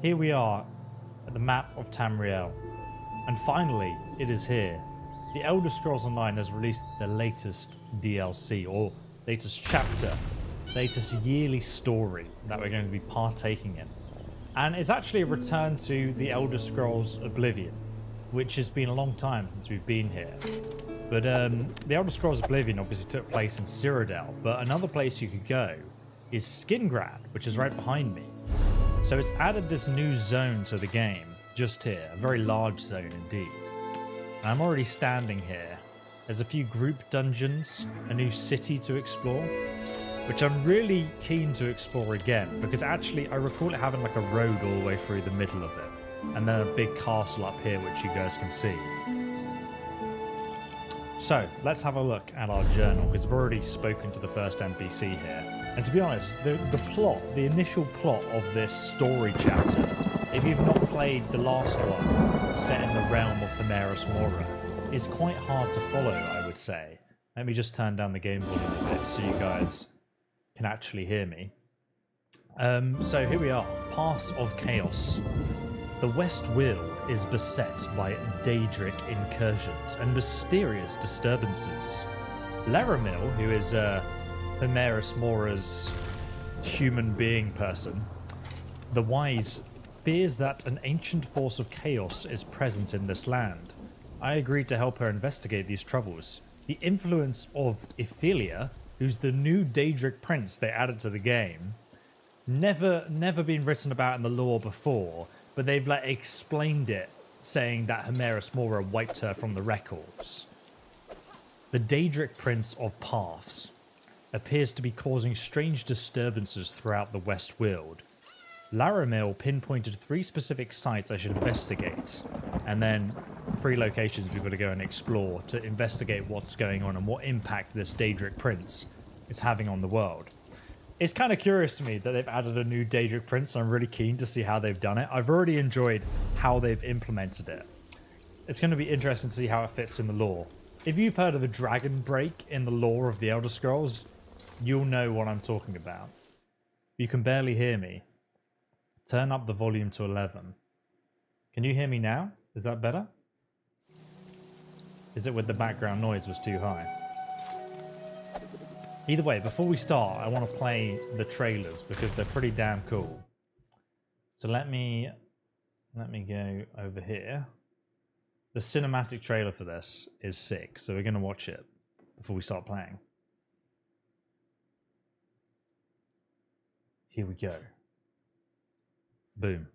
Here we are at the map of Tamriel, and finally it is here. The Elder Scrolls Online has released the latest DLC, or latest chapter, latest yearly story that we're going to be partaking in. And it's actually a return to the Elder Scrolls Oblivion, which has been a long time since we've been here. But the Elder Scrolls Oblivion obviously took place in Cyrodiil, but another place you could go is Skingrad, which is right behind me. So it's added this new zone to the game, just here, a very large zone indeed. And I'm already standing here. There's a few group dungeons, a new city to explore, which I'm really keen to explore again, because actually I recall it having like a road all the way through the middle of it, and then a big castle up here which you guys can see. So let's have a look at our journal, because I've already spoken to the first NPC here. And to be honest, the initial plot of this story chapter, if you've not played the last one, set in the realm of Hymeris Mora, is quite hard to follow, I would say. Let me just turn down the game volume a bit so you guys can actually hear me. So here we are, Paths of Chaos. The West Weald is beset by Daedric incursions and mysterious disturbances. Laramil, who is Hymeris Mora's human being person, the Wise, fears that an ancient force of chaos is present in this land. I agreed to help her investigate these troubles. The influence of Ephelia, who's the new Daedric Prince they added to the game, never been written about in the lore before, but they've like explained it, saying that Hymeris Mora wiped her from the records. The Daedric Prince of Paths appears to be causing strange disturbances throughout the West Weald. Laramil pinpointed 3 specific sites I should investigate, and then 3 locations we've got to go and explore to investigate what's going on and what impact this Daedric Prince is having on the world. It's kind of curious to me that they've added a new Daedric Prince. I'm really keen to see how they've done it. I've already enjoyed how they've implemented it. It's going to be interesting to see how it fits in the lore. If you've heard of the Dragon Break in the lore of the Elder Scrolls, you'll know what I'm talking about. You can barely hear me. Turn up the volume to 11. Can you hear me now? Is that better? Is it with the background noise was too high? Either way, before we start, I want to play the trailers because they're pretty damn cool. So let me go over here. The cinematic trailer for this is sick, so we're going to watch it before we start playing. Here we go. Boom.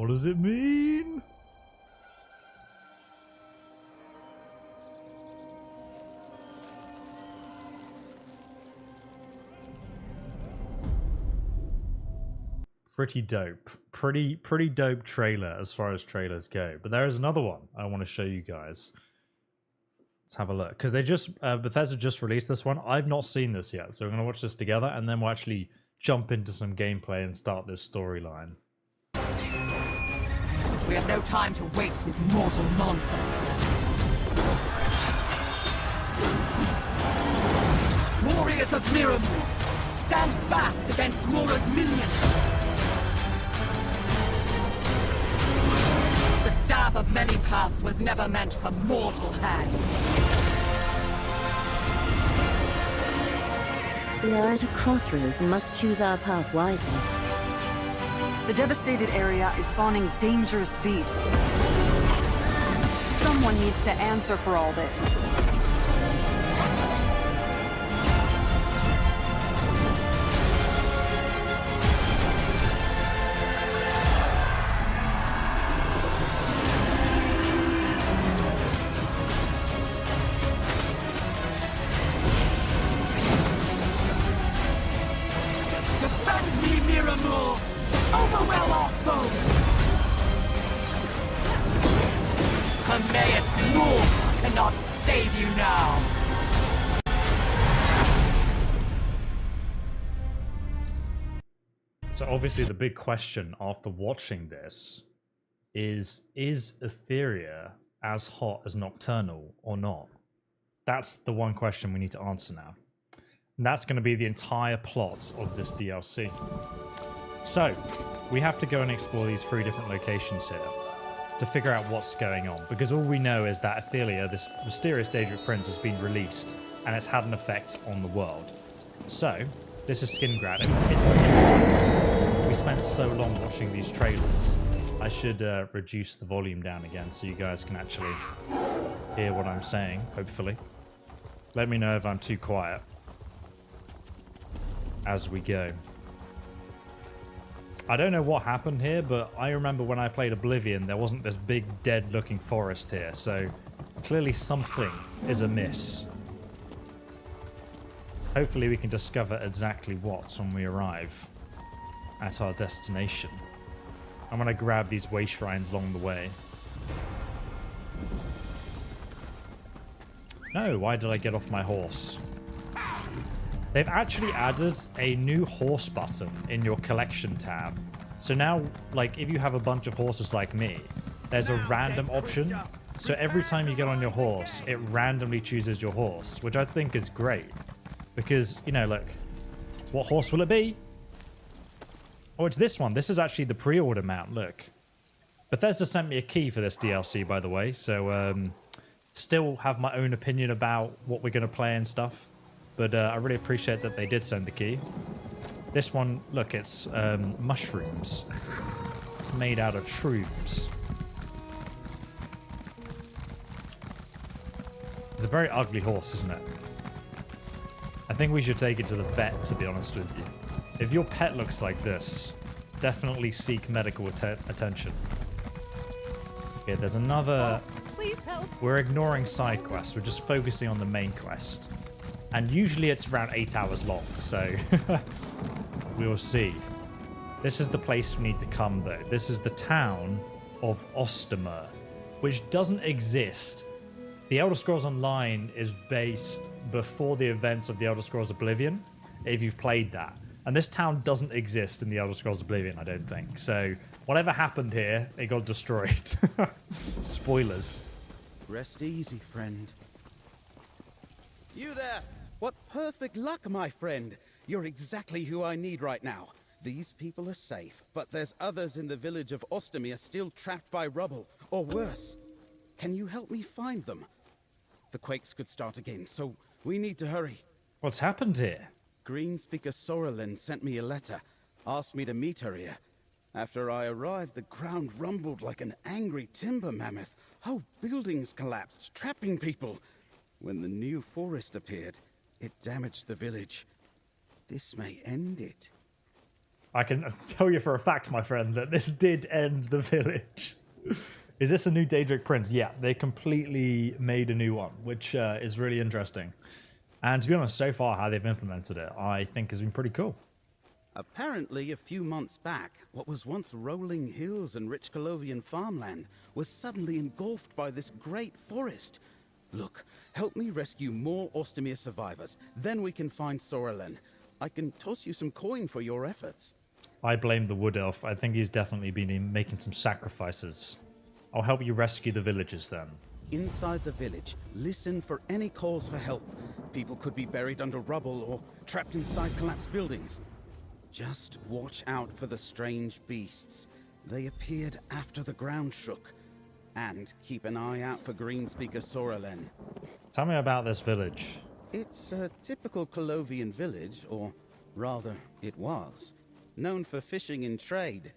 What does it mean? Pretty dope. Pretty dope trailer as far as trailers go. But there is another one I want to show you guys. Let's have a look. Because they just, Bethesda just released this one. I've not seen this yet. So we're going to watch this together and then we'll actually jump into some gameplay and start this storyline. We have no time to waste with mortal nonsense. Warriors of Miramor, stand fast against Mora's minions. The staff of many paths was never meant for mortal hands. We are at a crossroads and must choose our path wisely. The devastated area is spawning dangerous beasts. Someone needs to answer for all this. Defend me, Miramor! Overwhelm our foes! Hermaeus Moore cannot save you now! So obviously the big question after watching this is Etheria as hot as Nocturnal or not? That's the one question we need to answer now. And that's going to be the entire plot of this DLC. So, we have to go and explore these 3 different locations here to figure out what's going on. Because all we know is that Etheria, this mysterious Daedric Prince, has been released and it's had an effect on the world. So, this is Skingrad. We spent so long watching these trailers. I should reduce the volume down again so you guys can actually hear what I'm saying, hopefully. Let me know if I'm too quiet as we go. I don't know what happened here, but I remember when I played Oblivion, there wasn't this big dead-looking forest here, so clearly something is amiss. Hopefully we can discover exactly what when we arrive at our destination. I'm going to grab these way shrines along the way. No, why did I get off my horse? They've actually added a new horse button in your collection tab. So now, like, if you have a bunch of horses like me, there's a random option. So every time you get on your horse, it randomly chooses your horse, which I think is great. Because, you know, look, what horse will it be? Oh, it's this one. This is actually the pre-order mount, look. Bethesda sent me a key for this DLC, by the way. So, still have my own opinion about what we're going to play and stuff. But I really appreciate that they did send the key. This one, look, it's mushrooms. It's made out of shrooms. It's a very ugly horse, isn't it? I think we should take it to the vet, to be honest with you. If your pet looks like this, definitely seek medical attention. Okay, there's another... Please help. We're ignoring side quests. We're just focusing on the main quest. And usually it's around 8 hours long, so we'll see. This is the place we need to come, though. This is the town of Ostumir, which doesn't exist. The Elder Scrolls Online is based before the events of the Elder Scrolls Oblivion, if you've played that. And this town doesn't exist in the Elder Scrolls Oblivion, I don't think. So whatever happened here, it got destroyed. Spoilers. Rest easy, friend. You there! What perfect luck, my friend! You're exactly who I need right now. These people are safe, but there's others in the village of Ostumir still trapped by rubble, or worse. Can you help me find them? The quakes could start again, so we need to hurry. What's happened here? Greenspeaker Sorrelin sent me a letter, asked me to meet her here. After I arrived, the ground rumbled like an angry timber mammoth. Whole buildings collapsed, trapping people. When the new forest appeared, it damaged the village. This may end it. I can tell you for a fact, my friend, that this did end the village. Is this a new Daedric Prince? Yeah, they completely made a new one, which is really interesting. And to be honest, so far how they've implemented it, I think has been pretty cool. Apparently, a few months back, what was once rolling hills and rich Colovian farmland was suddenly engulfed by this great forest. Look, help me rescue more Ostumir survivors, then we can find Elenglynn. I can toss you some coin for your efforts. I blame the wood elf. I think he's definitely been making some sacrifices. I'll help you rescue the villagers then. Inside the village, listen for any calls for help. People could be buried under rubble or trapped inside collapsed buildings. Just watch out for the strange beasts. They appeared after the ground shook. And keep an eye out for greenspeaker Elenglynn. Tell me about this village. It's a typical Colovian village, or rather, it was, known for fishing and trade.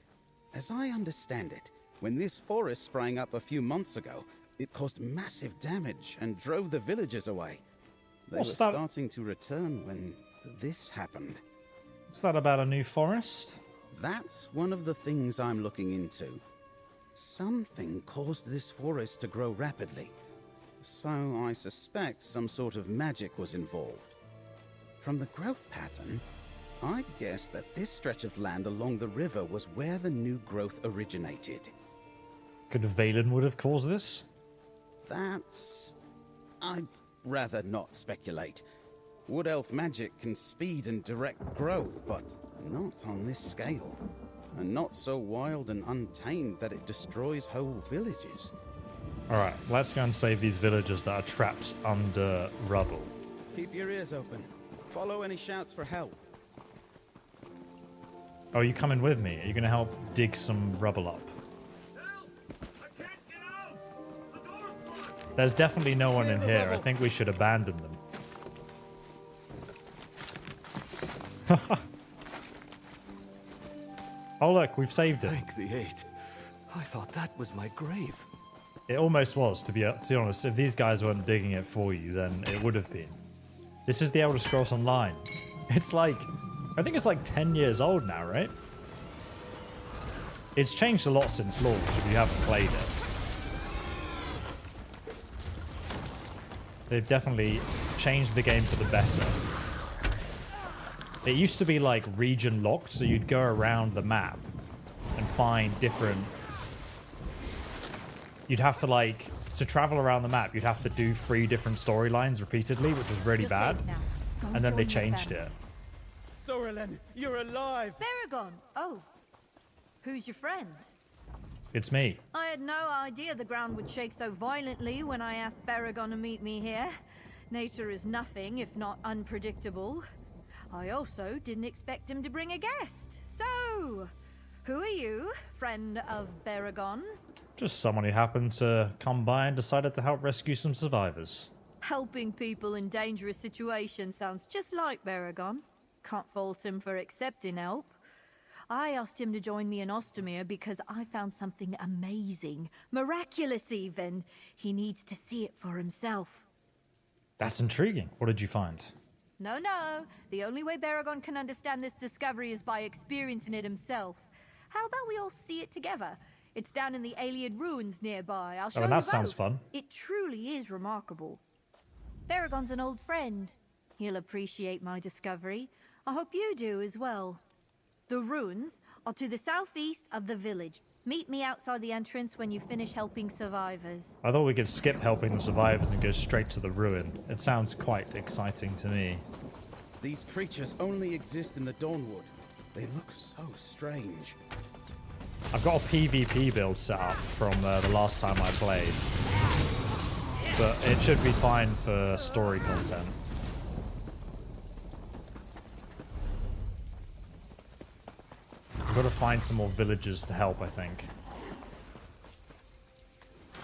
As I understand it, when this forest sprang up a few months ago, it caused massive damage and drove the villagers away. They were starting to return when this happened. What's that about a new forest? That's one of the things I'm looking into. Something caused this forest to grow rapidly, so I suspect some sort of magic was involved. From the growth pattern, I'd guess that this stretch of land along the river was where the new growth originated. Could Valenwood have caused this? I'd rather not speculate. Wood elf magic can speed and direct growth, but not on this scale. And not so wild and untamed that it destroys whole villages. Alright, let's go and save these villagers that are trapped under rubble. Keep your ears open. Follow any shouts for help. Oh, are you coming with me? Are you going to help dig some rubble up? There's definitely no one in here. I think we should abandon them. Oh look, we've saved it. Thank the eight. I thought that was my grave. It almost was, to be honest. If these guys weren't digging it for you, then it would have been. This is the Elder Scrolls Online. It's like, I think it's like 10 years old now, right? It's changed a lot since launch, if you haven't played it. They've definitely changed the game for the better. It used to be like region locked, so you'd go around the map and find different... You'd have to to travel around the map, you'd have to do 3 different storylines repeatedly, which was really bad. And then they changed it. Elenglynn, you're alive! Baragon! Oh. Who's your friend? It's me. I had no idea the ground would shake so violently when I asked Baragon to meet me here. Nature is nothing if not unpredictable. I also didn't expect him to bring a guest. So, who are you, friend of Baragon? Just someone who happened to come by and decided to help rescue some survivors. Helping people in dangerous situations sounds just like Baragon. Can't fault him for accepting help. I asked him to join me in Ostumir because I found something amazing, miraculous even. He needs to see it for himself. That's intriguing. What did you find? No. The only way Baragon can understand this discovery is by experiencing it himself. How about we all see it together? It's down in the Ayleid ruins nearby. I'll show you that both. sounds fun. It truly is remarkable. Baragon's an old friend. He'll appreciate my discovery. I hope you do as well. The ruins are to the southeast of the village. Meet me outside the entrance when you finish helping survivors. I thought we could skip helping the survivors and go straight to the ruin. It sounds quite exciting to me. These creatures only exist in the Dawnwood. They look so strange. I've got a PvP build set up from the last time I played. But it should be fine for story content. We've got to find some more villagers to help, I think.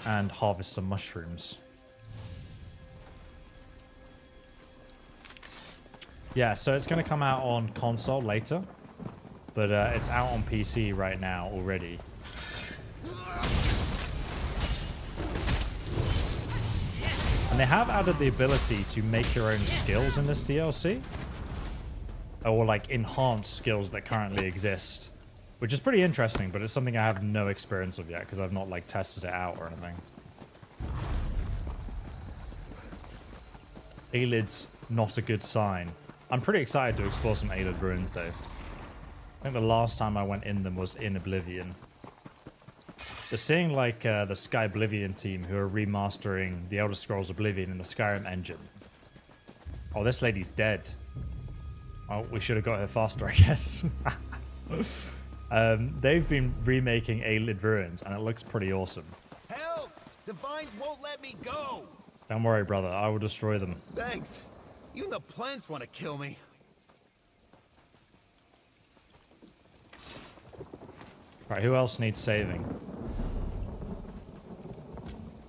And harvest some mushrooms. Yeah, so it's going to come out on console later. But it's out on PC right now already. And they have added the ability to make your own skills in this DLC. or like enhanced skills that currently exist, which is pretty interesting, but it's something I have no experience of yet because I've not like tested it out or anything. Ayleid's not a good sign. I'm pretty excited to explore some Ayleid ruins though. I think the last time I went in them was in Oblivion. So seeing like the Sky Oblivion team who are remastering the Elder Scrolls Oblivion in the Skyrim engine. Oh, this lady's dead. Oh, we should have got her faster, I guess. They've been remaking Ayleid ruins, and it looks pretty awesome. Help! The vines won't let me go! Don't worry, brother. I will destroy them. Thanks. Even the plants want to kill me. Right, who else needs saving?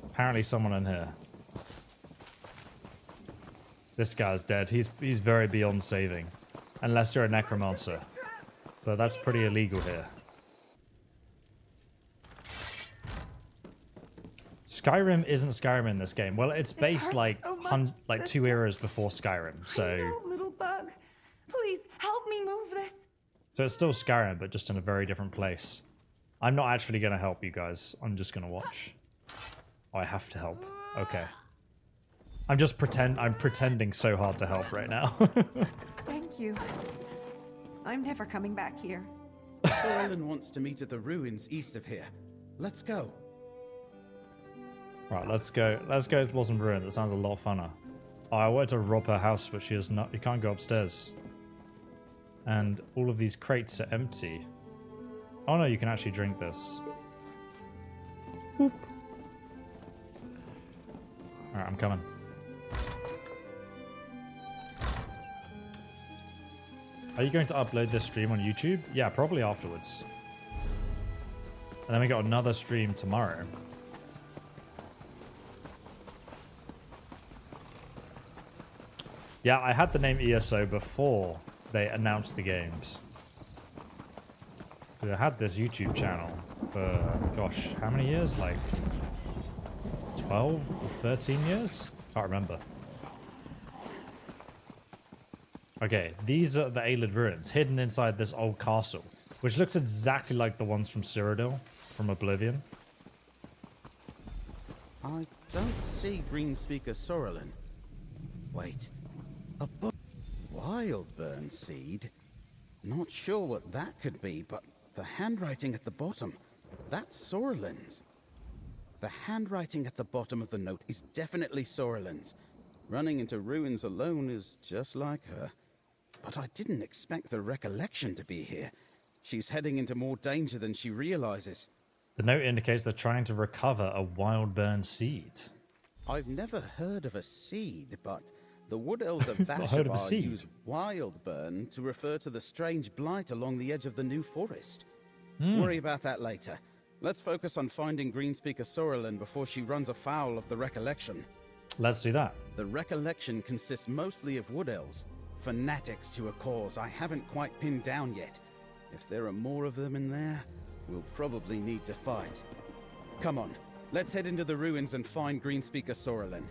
Apparently someone in here. This guy's dead. He's very beyond saving. Unless you're a necromancer. But that's pretty illegal here. Skyrim isn't Skyrim in this game. Well, it's based like like 2 eras before Skyrim, so... I know, little bug. Please, help me move this. So it's still Skyrim, but just in a very different place. I'm not actually going to help you guys. I'm just going to watch. Oh, I have to help. Okay. I'm pretending so hard to help right now. Thank you. I'm never coming back here. Elenglynn wants to meet at the ruins east of here. Let's go. Right, let's go. Let's go to Blossom Ruin. That sounds a lot funner. Oh, I wanted to rob her house, but she is not. You can't go upstairs. And all of these crates are empty. Oh no, you can actually drink this. Boop. Alright, I'm coming. Are you going to upload this stream on YouTube? Yeah, probably afterwards. And then we got another stream tomorrow. Yeah, I had the name ESO before they announced the games. I had this YouTube channel for, gosh, how many years? Like 12 or 13 years? Can't remember. Okay, these are the Ayleid ruins hidden inside this old castle, which looks exactly like the ones from Cyrodiil, from Oblivion. I don't see greenspeaker Sorrelin. Wait. A book. Wildburn seed? Not sure what that could be, but the handwriting at the bottom, that's Sorrelin's. The handwriting at the bottom of the note is definitely Sorrelin's. Running into ruins alone is just like her. But I didn't expect the recollection to be here. She's heading into more danger than she realizes. The note indicates they're trying to recover a Wildburn seed. I've never heard of a seed, but the wood elves of Vashabar use Wildburn to refer to the strange blight along the edge of the new forest. Worry about that later. Let's focus on finding greenspeaker Sorrelin before she runs afoul of the recollection. Let's do that. The recollection consists mostly of wood elves, fanatics to a cause I haven't quite pinned down yet. If there are more of them in there, we'll probably need to fight. Come on, let's head into the ruins and find greenspeaker Sorrelin.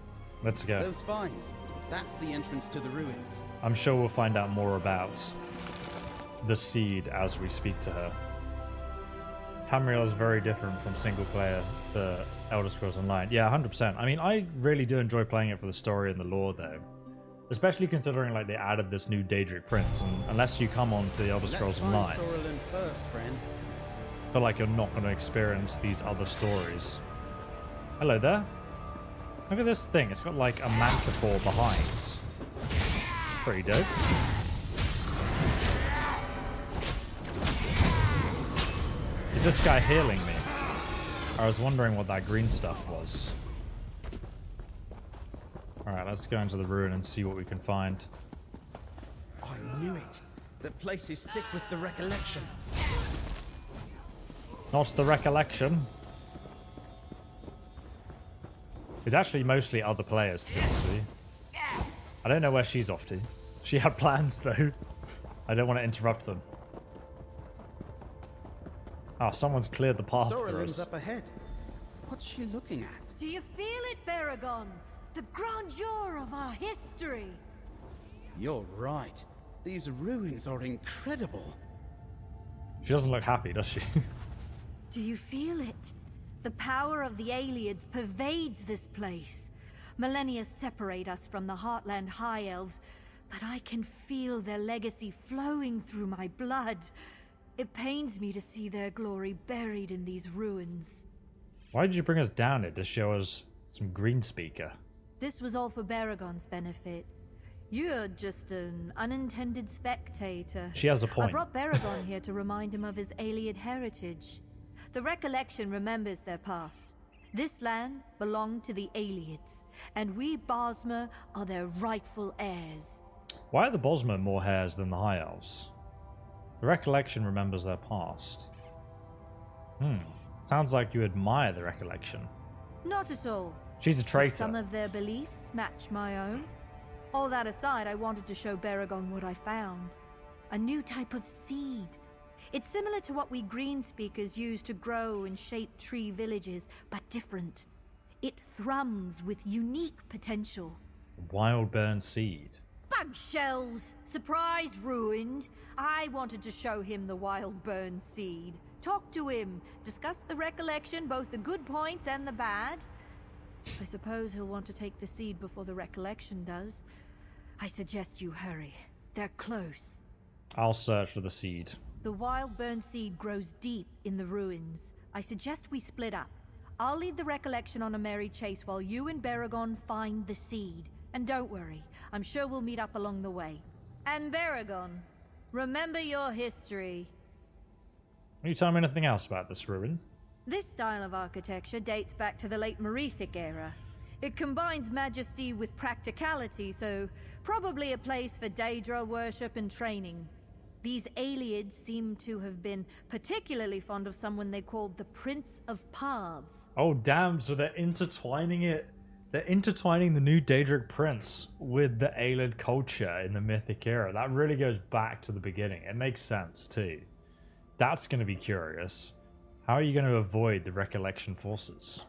Let's go. Those vines, that's the entrance to the ruins. I'm sure we'll find out more about the seed as we speak to her. Tamriel is very different from single player for Elder Scrolls Online. Yeah, 100%. I mean, I really do enjoy playing it for the story and the lore, though. Especially considering like they added this new Daedric Prince, and unless you come on to the Elder Scrolls Online, Sorrelin first, friend. I feel like you're not going to experience these other stories. Hello there. Look at this thing. It's got like a manticore behind. Pretty dope. Is this guy healing me? I was wondering what that green stuff was. Alright, let's go into the ruin and see what we can find. I knew it. The place is thick with the recollection. Not the recollection. It's actually mostly other players, to be honest with you. I don't know where she's off to. She had plans, though. I don't want to interrupt them. Oh, someone's cleared the path for Sorrelin's us. up ahead. What's she looking at? Do you feel it, Baragon? The grandeur of our history. You're right. These ruins are incredible. She doesn't look happy, does she? Do you feel it? The power of the Ayleids pervades this place. Millennia separate us from the Heartland High Elves, but I can feel their legacy flowing through my blood. It pains me to see their glory buried in these ruins. Why did you bring us down here to show us some greenspeaker? This was all for Baragon's benefit. You're just an unintended spectator. She has a I point. brought Baragon here to remind him of his Ayleid heritage. The recollection remembers their past. This land belonged to the Ayleids, and we Bosmer are their rightful heirs. Why are the Bosmer more hairs than the High Elves? The recollection remembers their past. Sounds like you admire the recollection. Not at all. She's a But traitor. some of their beliefs match my own. All that aside, I wanted to show Baragon what I found. A new type of seed. It's similar to what we greenspeakers use to grow and shape tree villages, but different. It thrums with unique potential. Wild burn seed. Bug shells! Surprise ruined! I wanted to show him the wild burn seed. Talk to him. Discuss the recollection, both the good points and the bad. I suppose he'll want to take the seed before the recollection does. I suggest you hurry. They're close. I'll search for the seed. The wild burn seed grows deep in the ruins. I suggest we split up. I'll lead the recollection on a merry chase while you and Baragon find the seed. And don't worry, I'm sure we'll meet up along the way. And Baragon, remember your history. Can you tell me anything else about this ruin? This style of architecture dates back to the late Merethic era. It combines majesty with practicality, so probably a place for Daedra worship and training. These Ayleids seem to have been particularly fond of someone they called the Prince of Paths. Oh damn, so they're intertwining it. They're intertwining the new Daedric Prince with the Ayleid culture in the Mythic era. That really goes back to the beginning. It makes sense too. That's going to be curious. How are you going to avoid the recollection forces?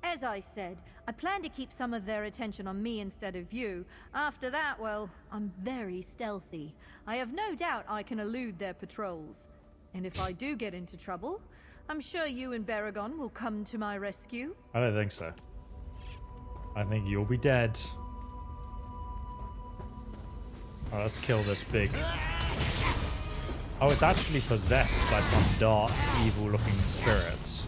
As I said, I plan to keep some of their attention on me instead of you. After that, well, I'm very stealthy. I have no doubt I can elude their patrols. And if I do get into trouble, I'm sure you and Baragon will come to my rescue. I don't think so. I think you'll be dead. Oh, let's kill this big... Oh, it's actually possessed by some dark, evil-looking spirits.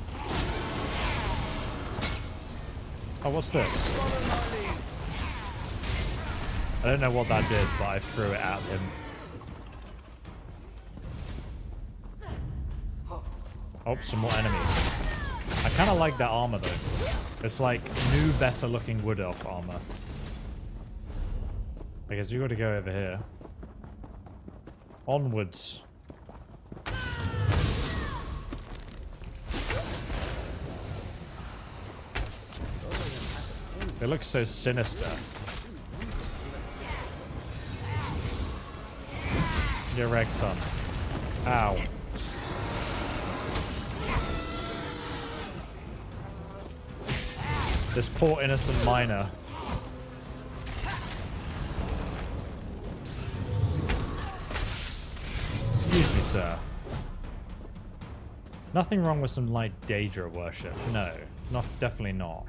Oh, what's this? I don't know what that did, but I threw it at him. Oh, some more enemies. I kind of like that armor, though. It's like new, better-looking Wood Elf armor. I guess we got to go over here. Onwards. They look so sinister. Get wrecked, son. Ow. This poor innocent miner. Excuse me, sir. Nothing wrong with some light Daedra worship. No, definitely not.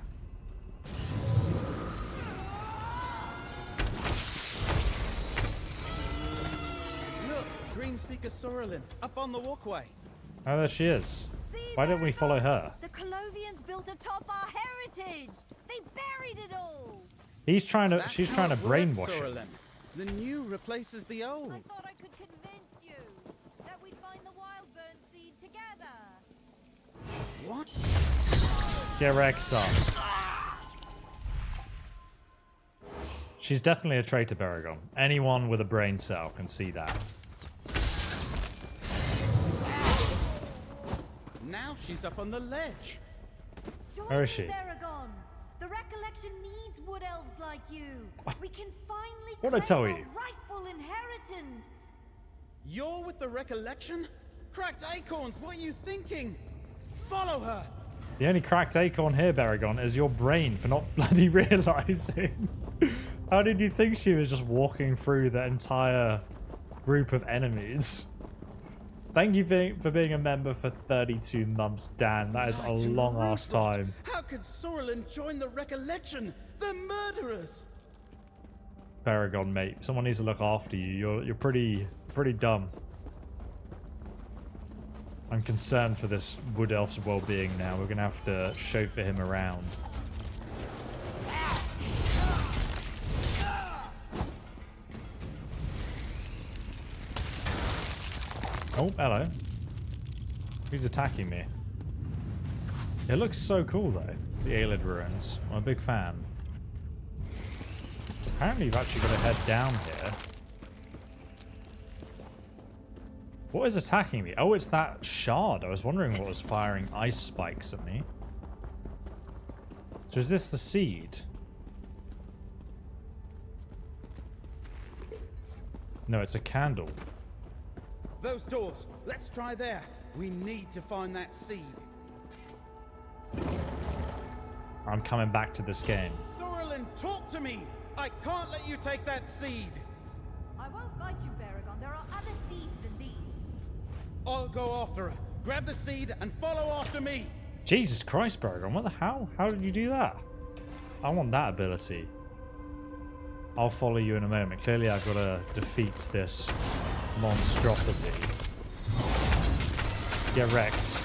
Look, greenspeaker Sorelin, up on the walkway. Oh, there she is. Why don't we follow her? The Colovians built atop our heritage. They buried it all. She's trying to That's brainwash him. Sorelin. The new replaces the old. I thought I could convince you that we'd find the wild burn seed together. What? Get wrecked, son. She's definitely a traitor, Baragon. Anyone with a brain cell can see that. Now she's up on the ledge. Where is she? Baragon. The recollection needs wood elves like you. We can finally What'd I tell claim you? our rightful inheritance. You're with the recollection? Cracked acorns, what are you thinking? Follow her. The only cracked acorn here, Baragon, is your brain for not bloody realizing. How did you think she was just walking through the entire group of enemies. Thank you for being a member for 32 months, Dan. That is a long-ass time. How could Sorlin join the recollection? They're murderers! Paragon, mate. Someone needs to look after you. You're pretty dumb. I'm concerned for this Wood Elf's well-being now. We're going to have to chauffeur him around. Oh, hello. Who's attacking me? It looks so cool, though. The Ayleid ruins. I'm a big fan. Apparently you've actually got to head down here. What is attacking me? Oh, it's that shard. I was wondering what was firing ice spikes at me. So is this the seed? No, it's a candle. Those doors. Let's try there. We need to find that seed. I'm coming back to this game. Sorlin, talk to me! I can't let you take that seed! I won't fight you, Baragon. There are other seeds than these. I'll go after her. Grab the seed and follow after me! Jesus Christ, Baragon, what the hell? How did you do that? I want that ability. I'll follow you in a moment. Clearly I've got to defeat this monstrosity. Get wrecked.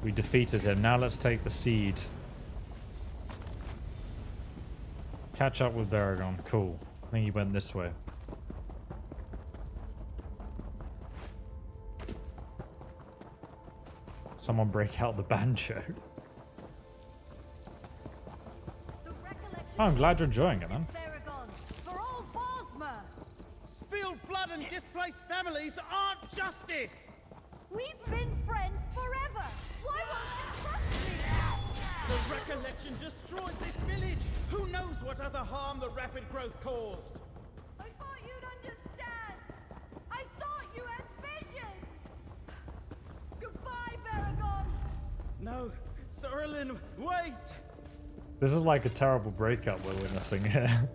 We defeated him. Now let's take the seed. Catch up with Baragon. Cool. I think he went this way. Someone break out the banjo. Oh, I'm glad you're enjoying it, man. For all Bosmer! Spilled blood and displaced families aren't justice! We've been friends forever! Why won't you trust me? The recollection destroyed this village! Who knows what other harm the rapid growth caused? I thought you'd understand! I thought you had vision! Goodbye, Baragon! No, Sorlin, wait! This is like a terrible breakup we're witnessing here.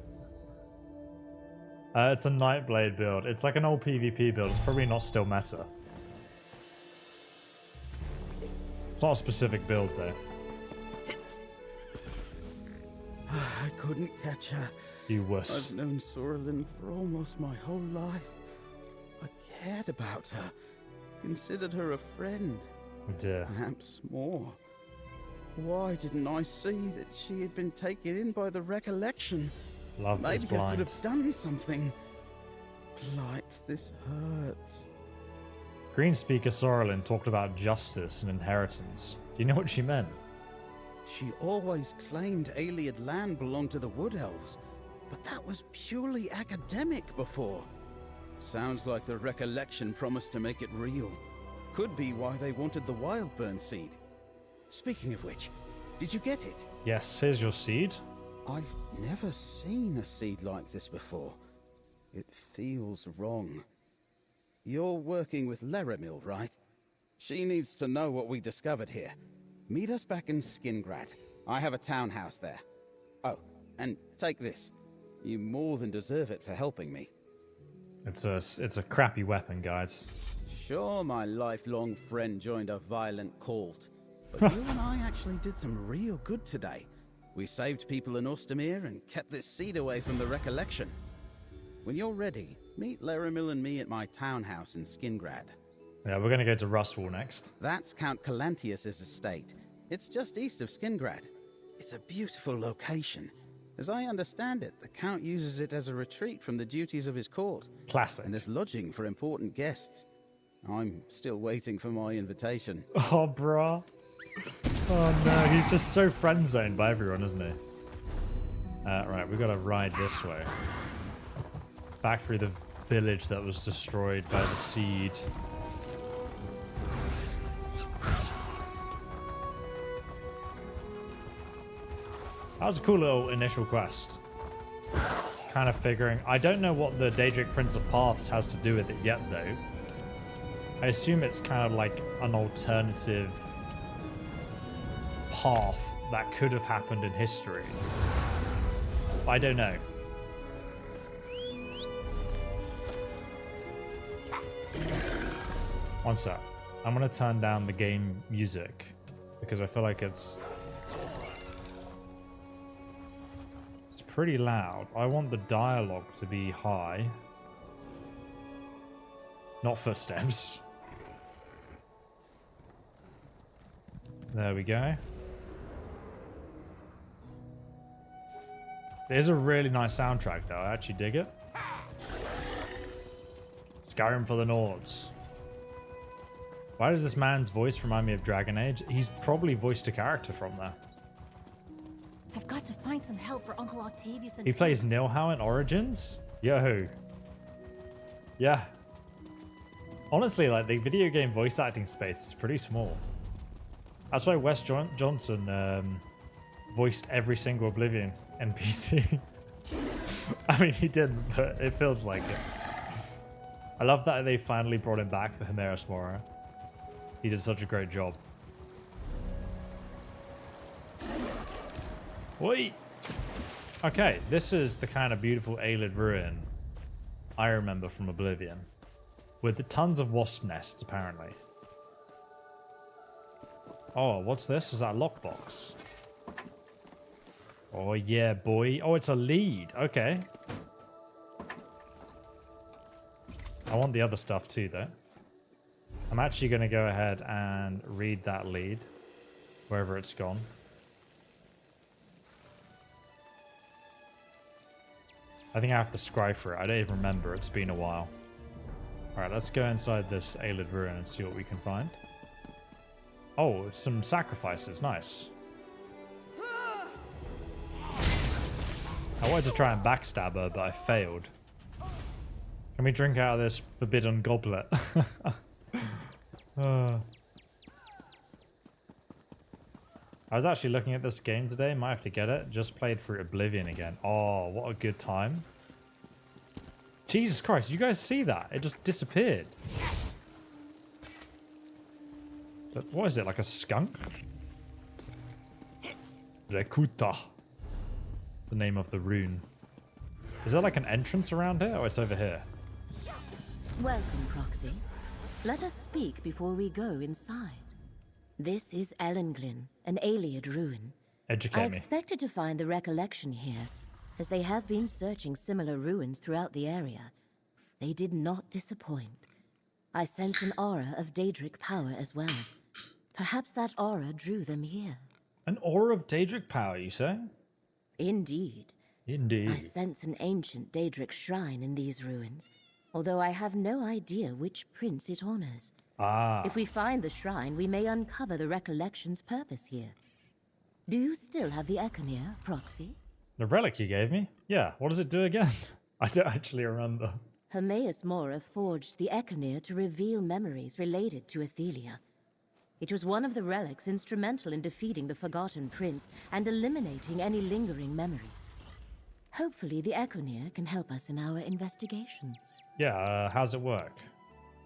It's a Nightblade build. It's like an old PvP build. It's probably not still meta. It's not a specific build, though. I couldn't catch her. You wuss. I've known Sorlin for almost my whole life. I cared about her. Considered her a friend. Oh dear. Perhaps more. Why didn't I see that she had been taken in by the recollection? Love is Maybe I blind. could have done something. Blight, this hurts. Greenspeaker Sorlin talked about justice and inheritance. Do you know what she meant? She always claimed Ayleid land belonged to the Wood Elves, but that was purely academic before. Sounds like the recollection promised to make it real. Could be why they wanted the Wildburn seed. Speaking of which, did you get it? Yes, here's your seed. I've never seen a seed like this before. It feels wrong. You're working with Leramil, right? She needs to know what we discovered here. Meet us back in Skingrad. I have a townhouse there. Oh, and take this. You more than deserve it for helping me. It's a crappy weapon, guys. Sure, my lifelong friend joined a violent cult. But you and I actually did some real good today. We saved people in Ostumir and kept this seed away from the recollection. When you're ready, meet Leramil and me at my townhouse in Skingrad. Yeah, we're going to go to Rustwall next. That's Count Calantius' estate. It's just east of Skingrad. It's a beautiful location. As I understand it, the Count uses it as a retreat from the duties of his court. Classic. And as lodging for important guests. I'm still waiting for my invitation. Oh, bruh. Oh, no. He's just so friend-zoned by everyone, isn't he? Right, we've got to ride this way. Back through the village that was destroyed by the seed. That was a cool little initial quest. Kind of figuring... I don't know what the Daedric Prince of Paths has to do with it yet, though. I assume it's kind of like an alternative path that could have happened in history. But I don't know. One sec. I'm going to turn down the game music because I feel like it's pretty loud. I want the dialogue to be high. Not footsteps. There we go. It is a really nice soundtrack though. I actually dig it. Skyrim for the Nords. Why does this man's voice remind me of Dragon Age? He's probably voiced a character from there. I've got to find some help for Uncle Octavius and... He plays Nilhau in Origins? Yo. Yeah. Honestly, like, the video game voice acting space is pretty small. That's why Wes Johnson voiced every single Oblivion NPC. I mean, he didn't, but it feels like it. I love that they finally brought him back for Himeris Mora. He did such a great job. Wait. Okay, this is the kind of beautiful Ayleid ruin I remember from Oblivion. With the tons of wasp nests, apparently. Oh, what's this? Is that a lockbox? Oh, yeah, boy. Oh, it's a lead. Okay. I want the other stuff too, though. I'm actually going to go ahead and read that lead, wherever it's gone. I think I have to scribe for it. I don't even remember. It's been a while. Alright, let's go inside this Ayleid ruin and see what we can find. Oh, some sacrifices. Nice. I wanted to try and backstab her, but I failed. Can we drink out of this forbidden goblet? I was actually looking at this game today. Might have to get it. Just played through Oblivion again. Oh, what a good time. Jesus Christ, you guys see that? It just disappeared. But what is it, like a skunk? Rekuta. The name of the rune. Is there like an entrance around here? Oh, it's over here. Welcome, Proxy. Let us speak before we go inside. This is Elenglynn, an Ayleid ruin. Educate me. I expected to find the recollection here, as they have been searching similar ruins throughout the area. They did not disappoint. I sense an aura of Daedric power as well. Perhaps that aura drew them here. An aura of Daedric power, you say? Indeed. Indeed. I sense an ancient Daedric shrine in these ruins, although I have no idea which prince it honors. Ah. If we find the shrine, we may uncover the recollection's purpose here. Do you still have the Econir, Proxy? The relic you gave me? Yeah, what does it do again? I don't actually remember. Hermaeus Mora forged the Econir to reveal memories related to Athelia. It was one of the relics instrumental in defeating the Forgotten Prince and eliminating any lingering memories. Hopefully the Econir can help us in our investigations. Yeah, how's it work?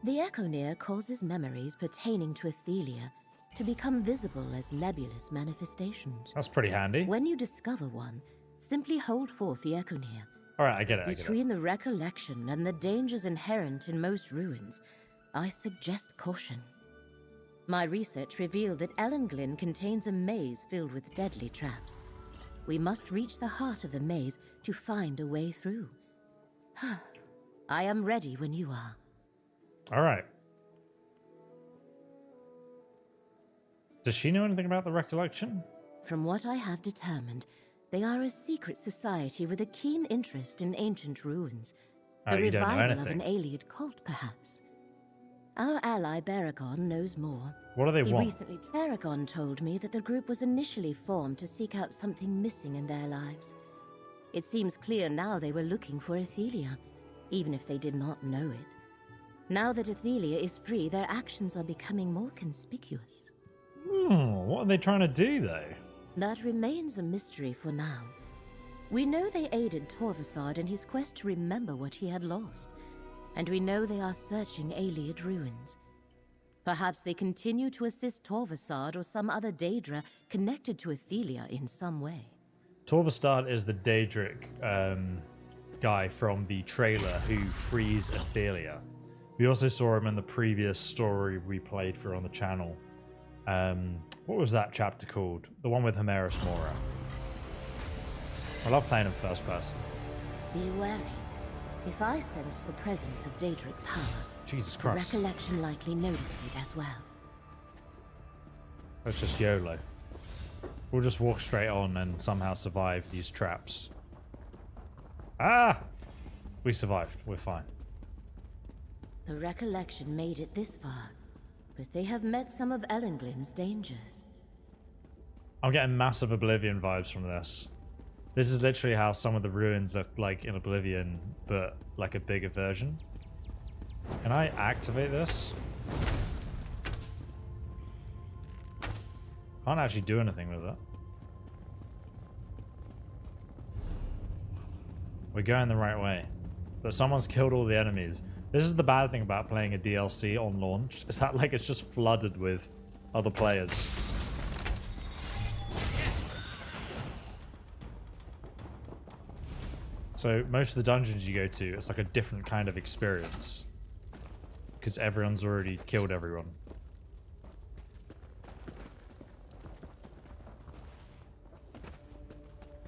The Econir causes memories pertaining to Athelia to become visible as nebulous manifestations. That's pretty handy. When you discover one, simply hold forth the Econir. Alright, I get it. Between the recollection and the dangers inherent in most ruins, I suggest caution. My research revealed that Elenglynn contains a maze filled with deadly traps. We must reach the heart of the maze to find a way through. I am ready when you are. Alright. Does she know anything about the recollection? From what I have determined, they are a secret society with a keen interest in ancient ruins. The you don't know revival of anything. an Ayleid cult, perhaps. Our ally Baragon knows more. What do they want? Recently, Baragon told me that the group was initially formed to seek out something missing in their lives. It seems clear now they were looking for Athelia, even if they did not know it. Now that Athelia is free, their actions are becoming more conspicuous. What are they trying to do, though? That remains a mystery for now. We know they aided Torvasad in his quest to remember what he had lost, and we know they are searching Ayleid ruins. Perhaps they continue to assist Torvastad or some other Daedra connected to Athelia in some way. Torvastad is the Daedric guy from the trailer who frees Athelia. We also saw him in the previous story we played for on the channel. What was that chapter called? The one with Homerus Mora. I love playing in first person. Be wary. If I sense the presence of Daedric power, Jesus Christ. recollection likely noticed it as well. That's just YOLO. We'll just walk straight on and somehow survive these traps. Ah! We survived. We're fine. The recollection made it this far, but they have met some of Elenglynn's dangers. I'm getting massive Oblivion vibes from this. This is literally how some of the ruins are like in Oblivion, but like a bigger version. Can I activate this? Can't actually do anything with it. We're going the right way. But someone's killed all the enemies. This is the bad thing about playing a DLC on launch, is that like it's just flooded with other players. So most of the dungeons you go to, it's like a different kind of experience. Because everyone's already killed everyone.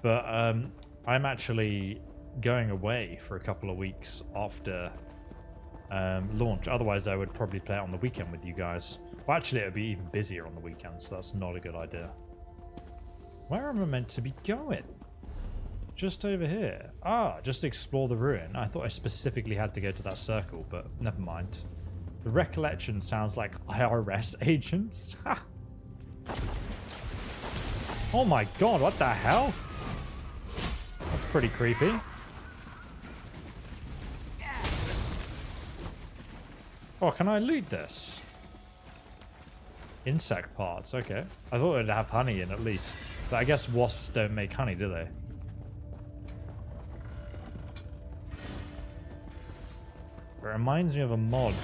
But I'm actually going away for a couple of weeks after launch. Otherwise, I would probably play it on the weekend with you guys. Well, actually, it would be even busier on the weekend, so that's not a good idea. Where am I meant to be going? Just over here. Ah, just explore the ruin. I thought I specifically had to go to that circle, but never mind. The recollection sounds like IRS agents. Ha! Oh my god, what the hell? That's pretty creepy. Oh, can I loot this? Insect parts, okay. I thought it'd have honey in at least. But I guess wasps don't make honey, do they? It reminds me of a mod.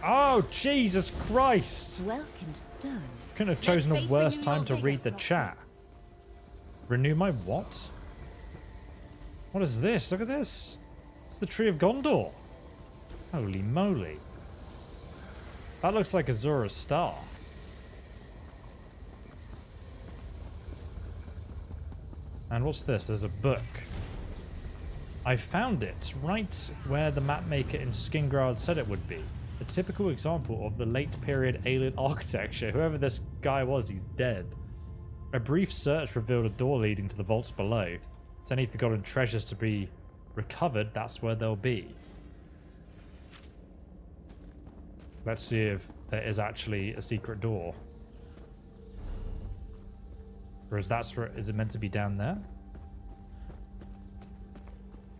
Oh, Jesus Christ! Welkin stone. Couldn't have chosen a worse time to read the chat. Renew my what? What is this? Look at this. It's the Tree of Gondor. Holy moly. That looks like Azura's star. And what's this? There's a book. I found it right where the mapmaker in Skingrad said it would be. A typical example of the late period Ayleid architecture. Whoever this guy was, he's dead. A brief search revealed a door leading to the vaults below. If any forgotten treasures to be recovered, that's where they'll be. Let's see if there is actually a secret door. Or is it meant to be down there?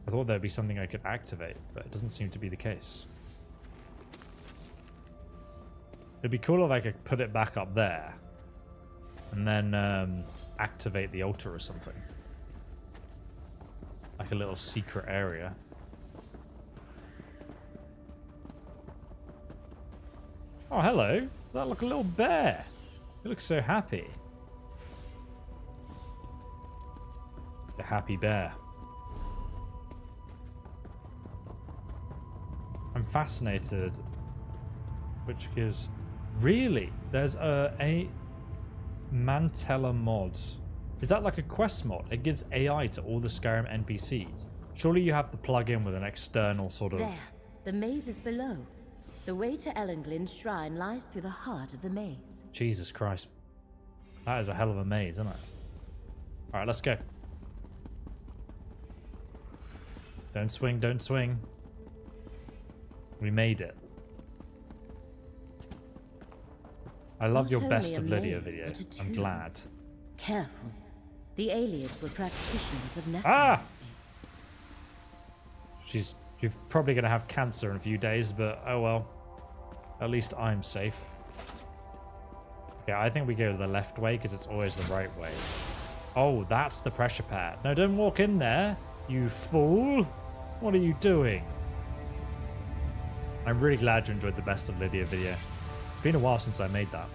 I thought there'd be something I could activate, but it doesn't seem to be the case. It'd be cool if I could put it back up there and then activate the altar or something. Like a little secret area. Oh, hello. Does that look a little bear? He looks so happy. It's a happy bear. I'm fascinated. Which gives... Really? There's a Mantella mod. Is that like a quest mod? It gives AI to all the Skyrim NPCs. Surely you have to plug in with an external sort of... There. The maze is below. The way to Elenglynn's shrine lies through the heart of the maze. Jesus Christ. That is a hell of a maze, isn't it? Alright, let's go. Don't swing, don't swing. We made it. I love your best of Lydia video. I'm glad. Careful. The Ayleids were practitioners of necromancy. Ah! You're probably going to have cancer in a few days, but oh well. At least I'm safe. Yeah, I think we go the left way because it's always the right way. Oh, that's the pressure pad. No, don't walk in there, you fool. What are you doing? I'm really glad you enjoyed the best of Lydia video. It's been a while since I made that.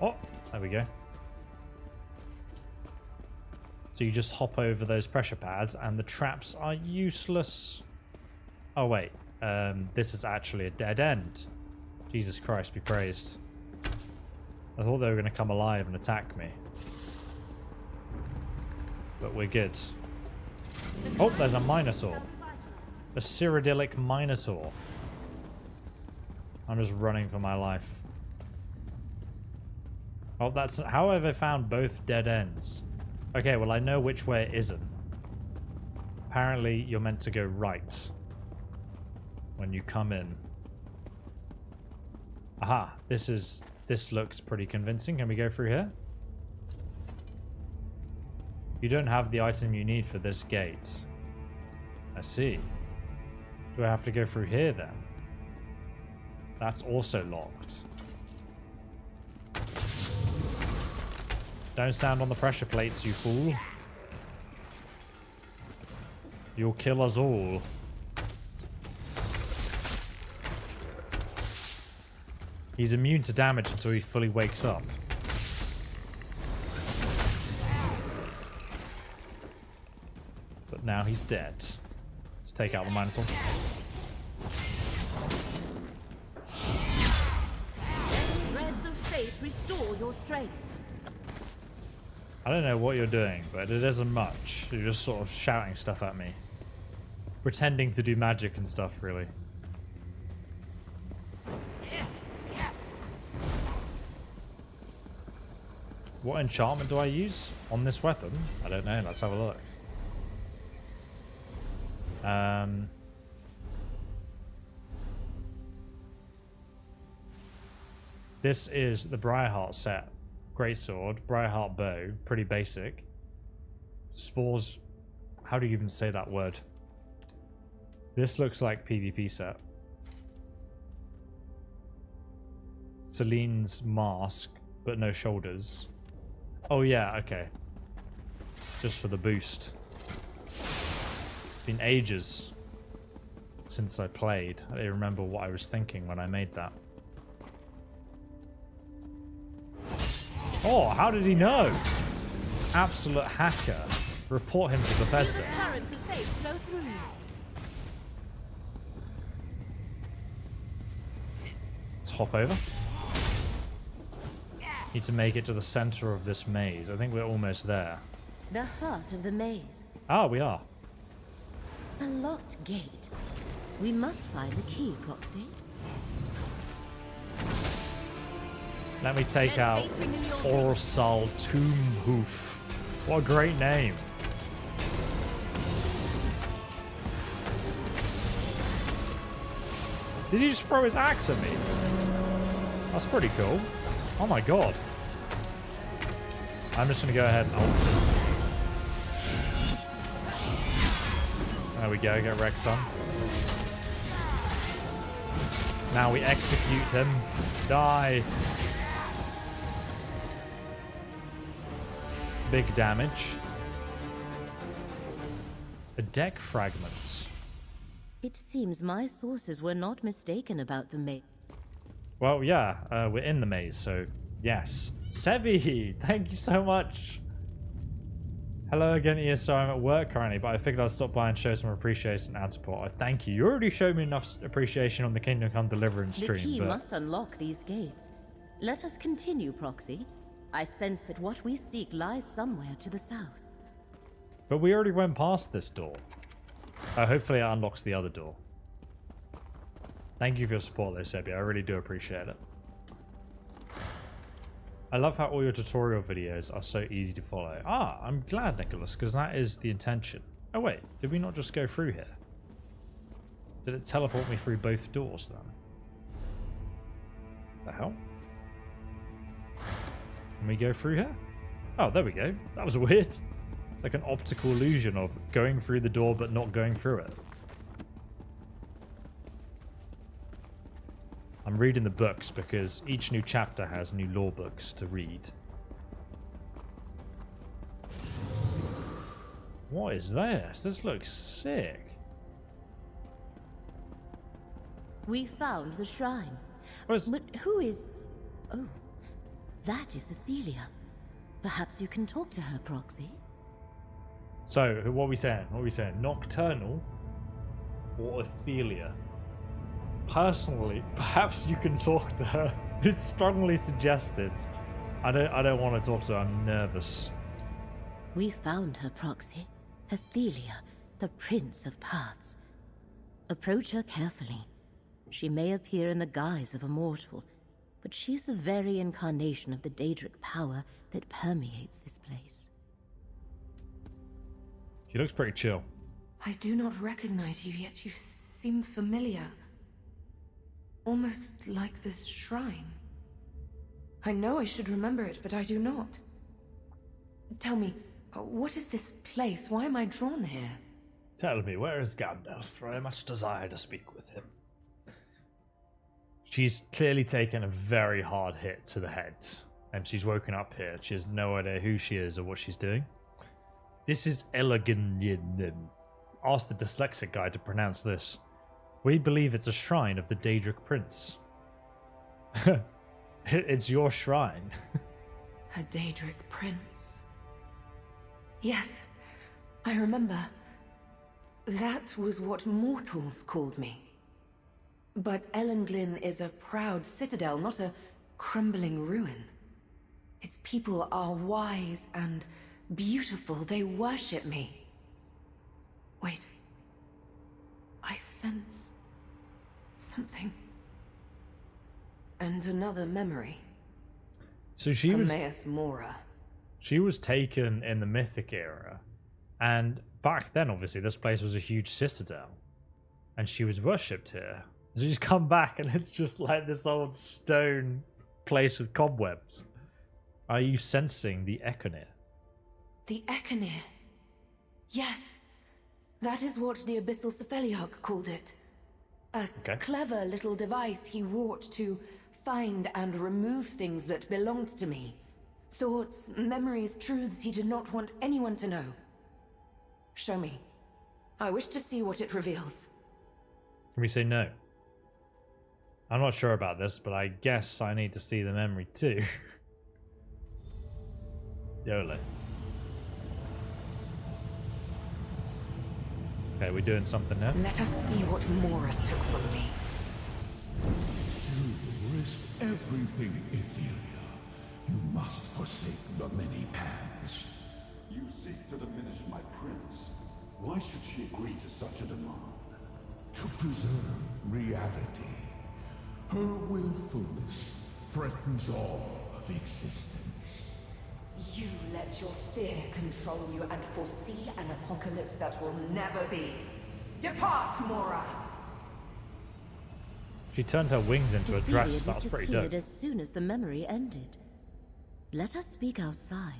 Oh, there we go. So you just hop over those pressure pads and the traps are useless. Oh wait, this is actually a dead end. Jesus Christ be praised. I thought they were going to come alive and attack me. But we're good. Oh, there's a Minotaur. A Cyrodiilic Minotaur. I'm just running for my life. Oh, that's... How have I found both dead ends? Okay, well, I know which way it isn't. Apparently, you're meant to go right when you come in. Aha, this looks pretty convincing. Can we go through here? You don't have the item you need for this gate. I see. Do I have to go through here then? That's also locked. Don't stand on the pressure plates, you fool. You'll kill us all. He's immune to damage until he fully wakes up. But now he's dead. Let's take out the Minotaur. Threads of fate restore your strength. I don't know what you're doing, but it isn't much. You're just sort of shouting stuff at me. Pretending to do magic and stuff, really. What enchantment do I use on this weapon? I don't know. Let's have a look. This is the Briarheart set. Greatsword, Briarheart bow, pretty basic. Spores. How do you even say that word? This looks like PvP set. Celine's mask, but no shoulders. Oh yeah, okay. Just for the boost. Been ages since I played. I don't remember what I was thinking when I made that. Oh, how did he know? Absolute hacker. Report him to Bethesda. Let's hop over. Need to make it to the center of this maze. I think we're almost there. The heart of the maze. Ah, we are. A locked gate. We must find the key, Proxy. Let me take out Orsal Tombhoof. What a great name. Did he just throw his axe at me? That's pretty cool. Oh my god. I'm just going to go ahead and ult him. There we go, get Rex on. Now we execute him. Die. Big damage. A deck fragment. It seems my sources were not mistaken about the maze. Well, yeah, we're in the maze, so yes. Sevi, thank you so much. Hello again, ESO. I'm at work currently, but I figured I'd stop by and show some appreciation and support. I thank you. You already showed me enough appreciation on the Kingdom Come Deliverance stream. The key must unlock these gates. Let us continue, Proxy. I sense that what we seek lies somewhere to the south. But we already went past this door. Hopefully it unlocks the other door. Thank you for your support though, Sebi. I really do appreciate it. I love how all your tutorial videos are so easy to follow. Ah, I'm glad, Nicholas, because that is the intention. Oh wait, did we not just go through here? Did it teleport me through both doors then? The hell? Can we go through here? Oh, there we go. That was weird. It's like an optical illusion of going through the door but not going through it. I'm reading the books because each new chapter has new lore books to read. What is this? This looks sick. We found the shrine. But who is... Oh, that is Athelia. Perhaps you can talk to her, Proxy? So, what are we saying? What are we saying? Nocturnal or Athelia? Personally, perhaps you can talk to her. It's strongly suggested. I don't want to talk to her. I'm nervous. We found her, Proxy. Athelia, the Prince of Paths. Approach her carefully. She may appear in the guise of a mortal, but she's the very incarnation of the Daedric power that permeates this place. She looks pretty chill. I do not recognize you, yet you seem familiar. Almost like this shrine. I know I should remember it, but I do not. Tell me, what is this place? Why am I drawn here? Tell me, where is Gandalf? For I much desire to speak with him. She's clearly taken a very hard hit to the head, and she's woken up here. She has no idea who she is or what she's doing. This is Elenglynn. Ask the dyslexic guy to pronounce this. We believe it's a shrine of the Daedric Prince. It's your shrine. A Daedric Prince. Yes, I remember. That was what mortals called me. But Elenglynn is a proud citadel, not a crumbling ruin. Its people are wise and beautiful. They worship me. Wait. I sense something. And another memory. So she was... Emmaus Mora. She was taken in the Mythic era. And back then, obviously, this place was a huge citadel. And she was worshipped here. So she's come back and it's just like this old stone place with cobwebs. Are you sensing the Econir? The Econir. Yes. That is what the Abyssal Cephaliarch called it. A clever little device he wrought to find and remove things that belonged to me. Thoughts, memories, truths he did not want anyone to know. Show me. I wish to see what it reveals. Can we say no? I'm not sure about this, but I guess I need to see the memory too. YOLO. Okay, we're doing something now. Let us see what Mora took from me. You risk everything, Athelia. You must forsake the many paths. You seek to diminish my prince. Why should she agree to such a demand? To preserve reality. Her willfulness threatens all of existence. You let your fear control you and foresee an apocalypse that will never be. Depart, Mora! She turned her wings into a dress. That was pretty dope. As soon as the memory ended. Let us speak outside.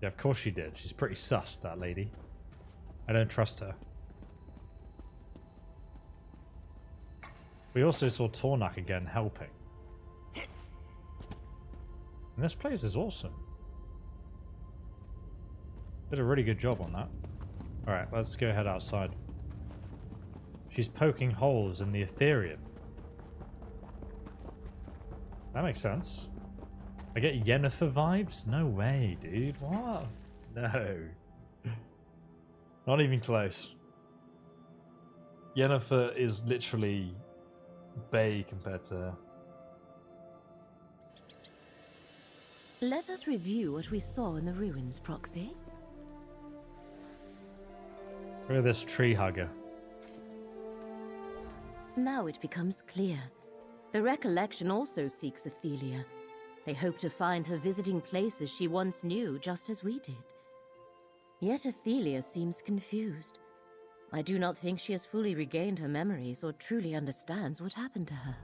Yeah, of course she did. She's pretty sus, that lady. I don't trust her. We also saw Tornak again helping. And this place is awesome. Did a really good job on that. Alright, let's go head outside. She's poking holes in the Ethereum. That makes sense. I get Yennefer vibes? No way, dude. What? No. Not even close. Yennefer is literally Bay compared to her. Let us review what we saw in the ruins, Proxy. Look at this tree hugger. Now it becomes clear. The recollection also seeks Athelia. They hope to find her visiting places she once knew, just as we did. Yet Athelia seems confused. I do not think she has fully regained her memories or truly understands what happened to her.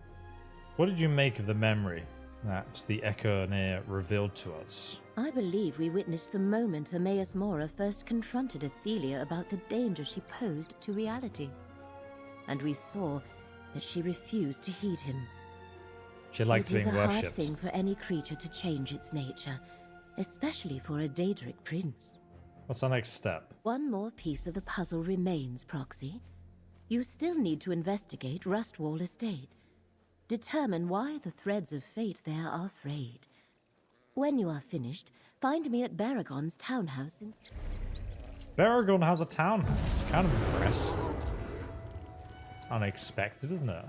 What did you make of the memory that the Econir revealed to us? I believe we witnessed the moment Emmaus Mora first confronted Athelia about the danger she posed to reality. And we saw that she refused to heed him. She liked being worshipped. It is a hard worshipped. thing for any creature to change its nature, especially for a Daedric Prince. What's our next step? One more piece of the puzzle remains, Proxy. You still need to investigate Rustwall Estate. Determine why the threads of fate there are frayed. When you are finished, find me at Baragon's townhouse in... Baragon has a townhouse. Kind of impressed. It's unexpected, isn't it?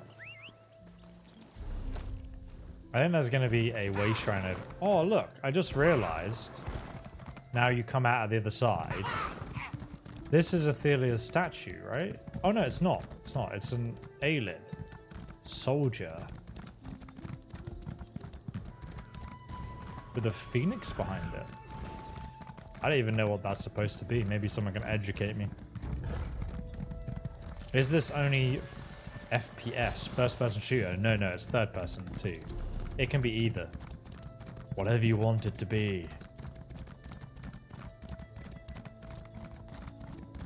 I think there's going to be a way shrine over... Oh, look. I just realized. Now you come out of the other side. This is Athelia's statue, right? Oh, no, it's not. It's not. It's an Ayleid soldier. With a phoenix behind it. I don't even know what that's supposed to be. Maybe someone can educate me. Is this only FPS, first person shooter? No, it's third person too. It can be either. Whatever you want it to be.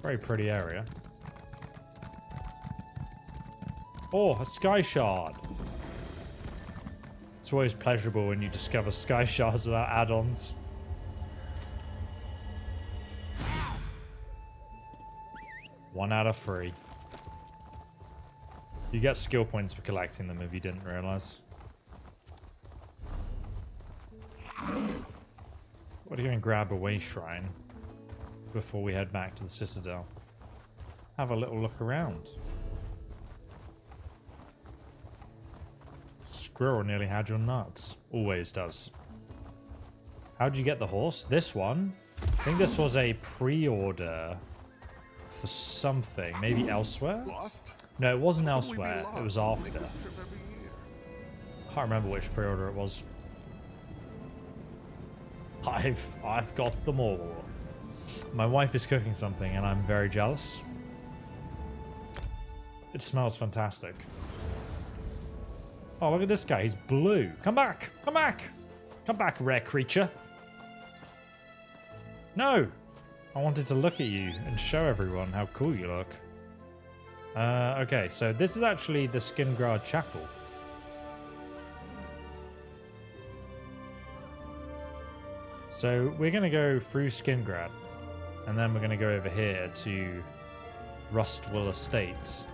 Very pretty area. Oh, a sky shard. It's always pleasurable when you discover sky shards without add-ons. One out of 3. You get skill points for collecting them if you didn't realize. What are you going to grab a way shrine before we head back to the Citadel? Have a little look around. Squirrel nearly had your nuts. Always does. How'd you get the horse? This one? I think this was a pre-order for something. Maybe elsewhere? No, it wasn't elsewhere. It was after. Can't remember which pre-order it was. I've got them all. My wife is cooking something and I'm very jealous. It smells fantastic. Oh, look at this guy. He's blue. Come back. Come back. Come back, rare creature. No. I wanted to look at you and show everyone how cool you look. Okay, so this is actually the Skingrad Chapel. So we're going to go through Skingrad. And then we're going to go over here to Rustwall Estates.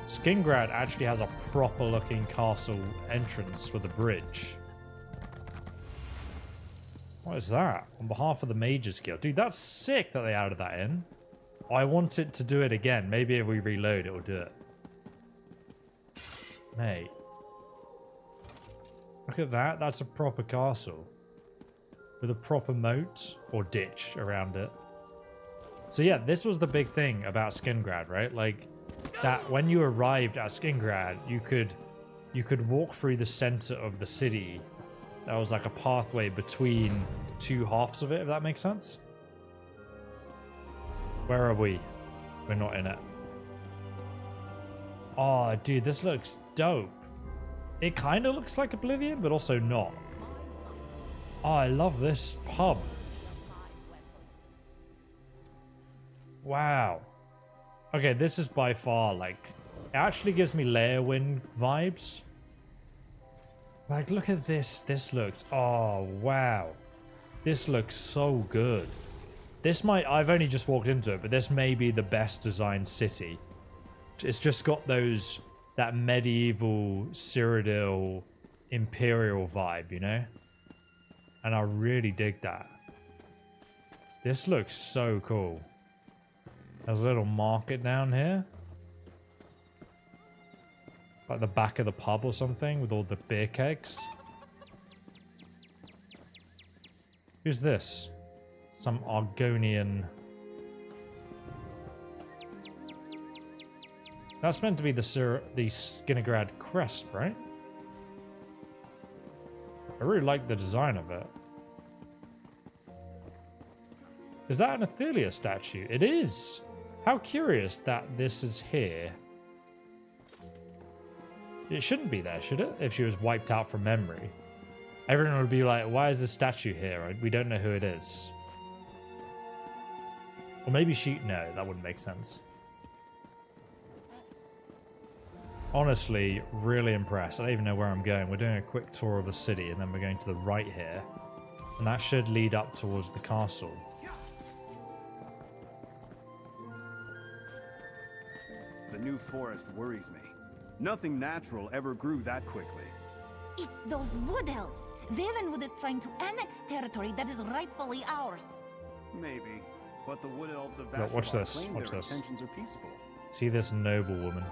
Skingrad actually has a proper looking castle entrance with a bridge. What is that? On behalf of the Mages Guild. Dude, that's sick that they added that in. I want it to do it again. Maybe if we reload, it will do it. Mate. Look at that. That's a proper castle. With a proper moat or ditch around it. So yeah, this was the big thing about Skingrad, right? Like, that when you arrived at Skingrad, you could walk through the center of the city. That was like a pathway between two halves of it, if that makes sense. Where are we? We're not in it. Oh, dude, this looks dope. It kind of looks like Oblivion, but also not. Oh, I love this pub. Wow. Okay, this is by far, like, it actually gives me Leyawind vibes. Like, look at this. This looks, oh, wow. This looks so good. This might, I've only just walked into it, but this may be the best designed city. It's just got that medieval Cyrodiil Imperial vibe, you know? And I really dig that. This looks so cool. There's a little market down here. Like the back of the pub or something with all the beer kegs. Who's this? Some Argonian. That's meant to be the Skingrad crest, right? I really like the design of it. Is that an Athelia statue? It is. How curious that this is here. It shouldn't be there, should it? If she was wiped out from memory. Everyone would be like, why is this statue here? We don't know who it is. Or maybe she... No, that wouldn't make sense. Honestly, really impressed. I don't even know where I'm going. We're doing a quick tour of the city, and then we're going to the right here. And that should lead up towards the castle. The new forest worries me. Nothing natural ever grew that quickly. It's those wood elves. Valenwood is trying to annex territory that is rightfully ours. Maybe, but the wood elves of Look, watch Vashalar this. claim Watch their this. intentions are peaceful. See this noble woman.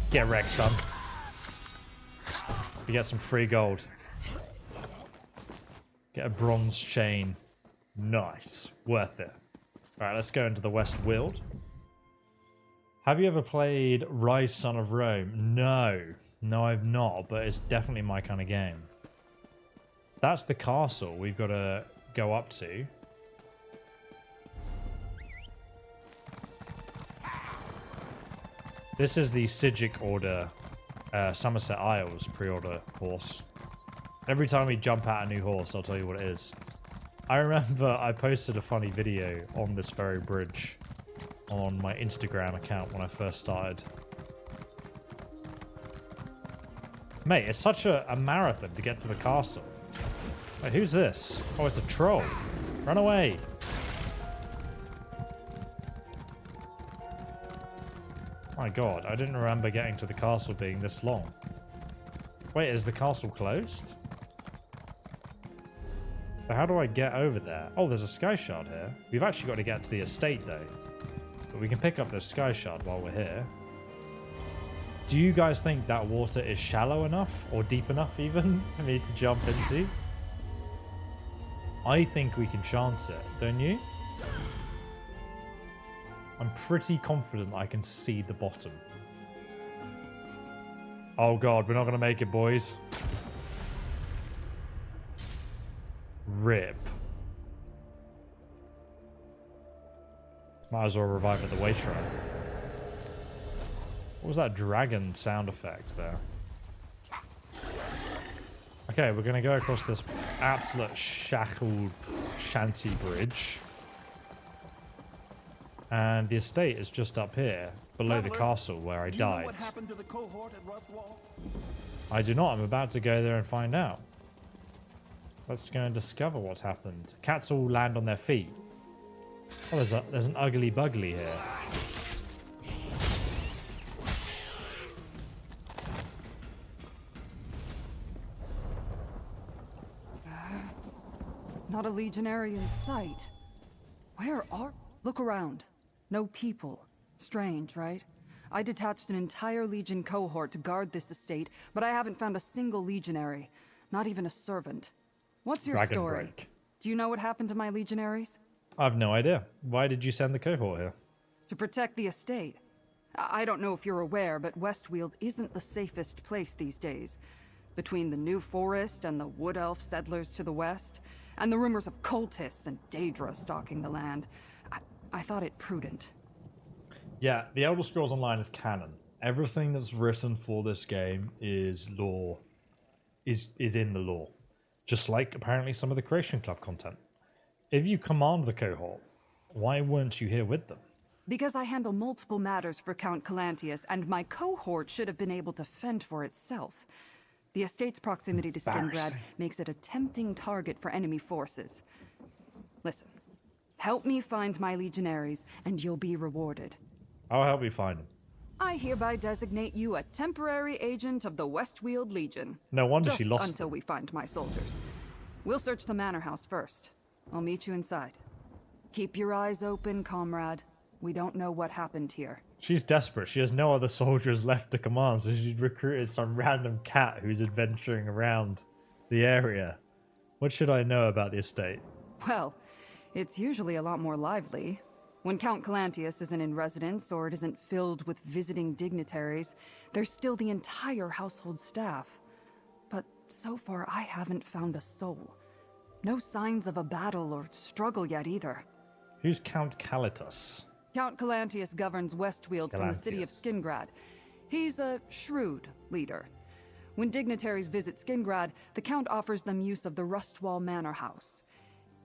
Get wrecked, son. You get some free gold. Get a bronze chain. Nice. Worth it. Alright, let's go into the West Weald. Have you ever played Rise Son of Rome? No. No, I've not, but it's definitely my kind of game. So that's the castle we've got to go up to. This is the Sigic Order Somerset Isles pre-order horse. Every time we jump out a new horse, I'll tell you what it is. I remember I posted a funny video on this very bridge on my Instagram account when I first started. Mate, it's such a marathon to get to the castle. Wait, who's this? Oh, it's a troll. Run away. My god, I didn't remember getting to the castle being this long. Wait, is the castle closed? So how do I get over there? Oh, there's a sky shard here. We've actually got to get to the estate though. But we can pick up the sky shard while we're here. Do you guys think that water is shallow enough or deep enough even for me to jump into? I think we can chance it, don't you? I'm pretty confident I can see the bottom. Oh god, we're not going to make it, boys. Rip. Might as well revive at the Waytron. What was that dragon sound effect there? Okay, we're going to go across this absolute shackled shanty bridge. And the estate is just up here, below the castle where I died. Do you know what happened to the cohort at Rustwall? I do not. I'm about to go there and find out. Let's go and discover what's happened. Cats all land on their feet. Oh, there's an ugly bugly here. Not a legionary in sight. Where are... Look around. No people. Strange, right? I detached an entire legion cohort to guard this estate, but I haven't found a single legionary. Not even a servant. What's your Dragon story? break. Do you know what happened to my legionaries? I've no idea. Why did you send the cohort here? To protect the estate. I don't know if you're aware, but West Weald isn't the safest place these days. Between the New Forest and the Wood Elf settlers to the west, and the rumors of cultists and Daedra stalking the land, I thought it prudent. Yeah, the Elder Scrolls Online is canon. Everything that's written for this game is lore. Is in the lore. Just like apparently some of the Creation Club content. If you command the cohort, why weren't you here with them? Because I handle multiple matters for Count Calantius, and my cohort should have been able to fend for itself. The estate's proximity to Skingrad makes it a tempting target for enemy forces. Listen, help me find my legionaries, and you'll be rewarded. I'll help you find them. I hereby designate you a temporary agent of the West Weald Legion. No wonder Just she lost until them. we find my soldiers. We'll search the manor house first. I'll meet you inside. Keep your eyes open, comrade. We don't know what happened here. She's desperate. She has no other soldiers left to command, so she's recruited some random cat who's adventuring around the area. What should I know about the estate? Well, it's usually a lot more lively. When Count Calantius isn't in residence or it isn't filled with visiting dignitaries, there's still the entire household staff. But so far, I haven't found a soul. No signs of a battle or struggle yet either. Who's Count Calitus? Count Calantius governs West Weald from the city of Skingrad. He's a shrewd leader. When dignitaries visit Skingrad, the Count offers them use of the Rustwall manor house.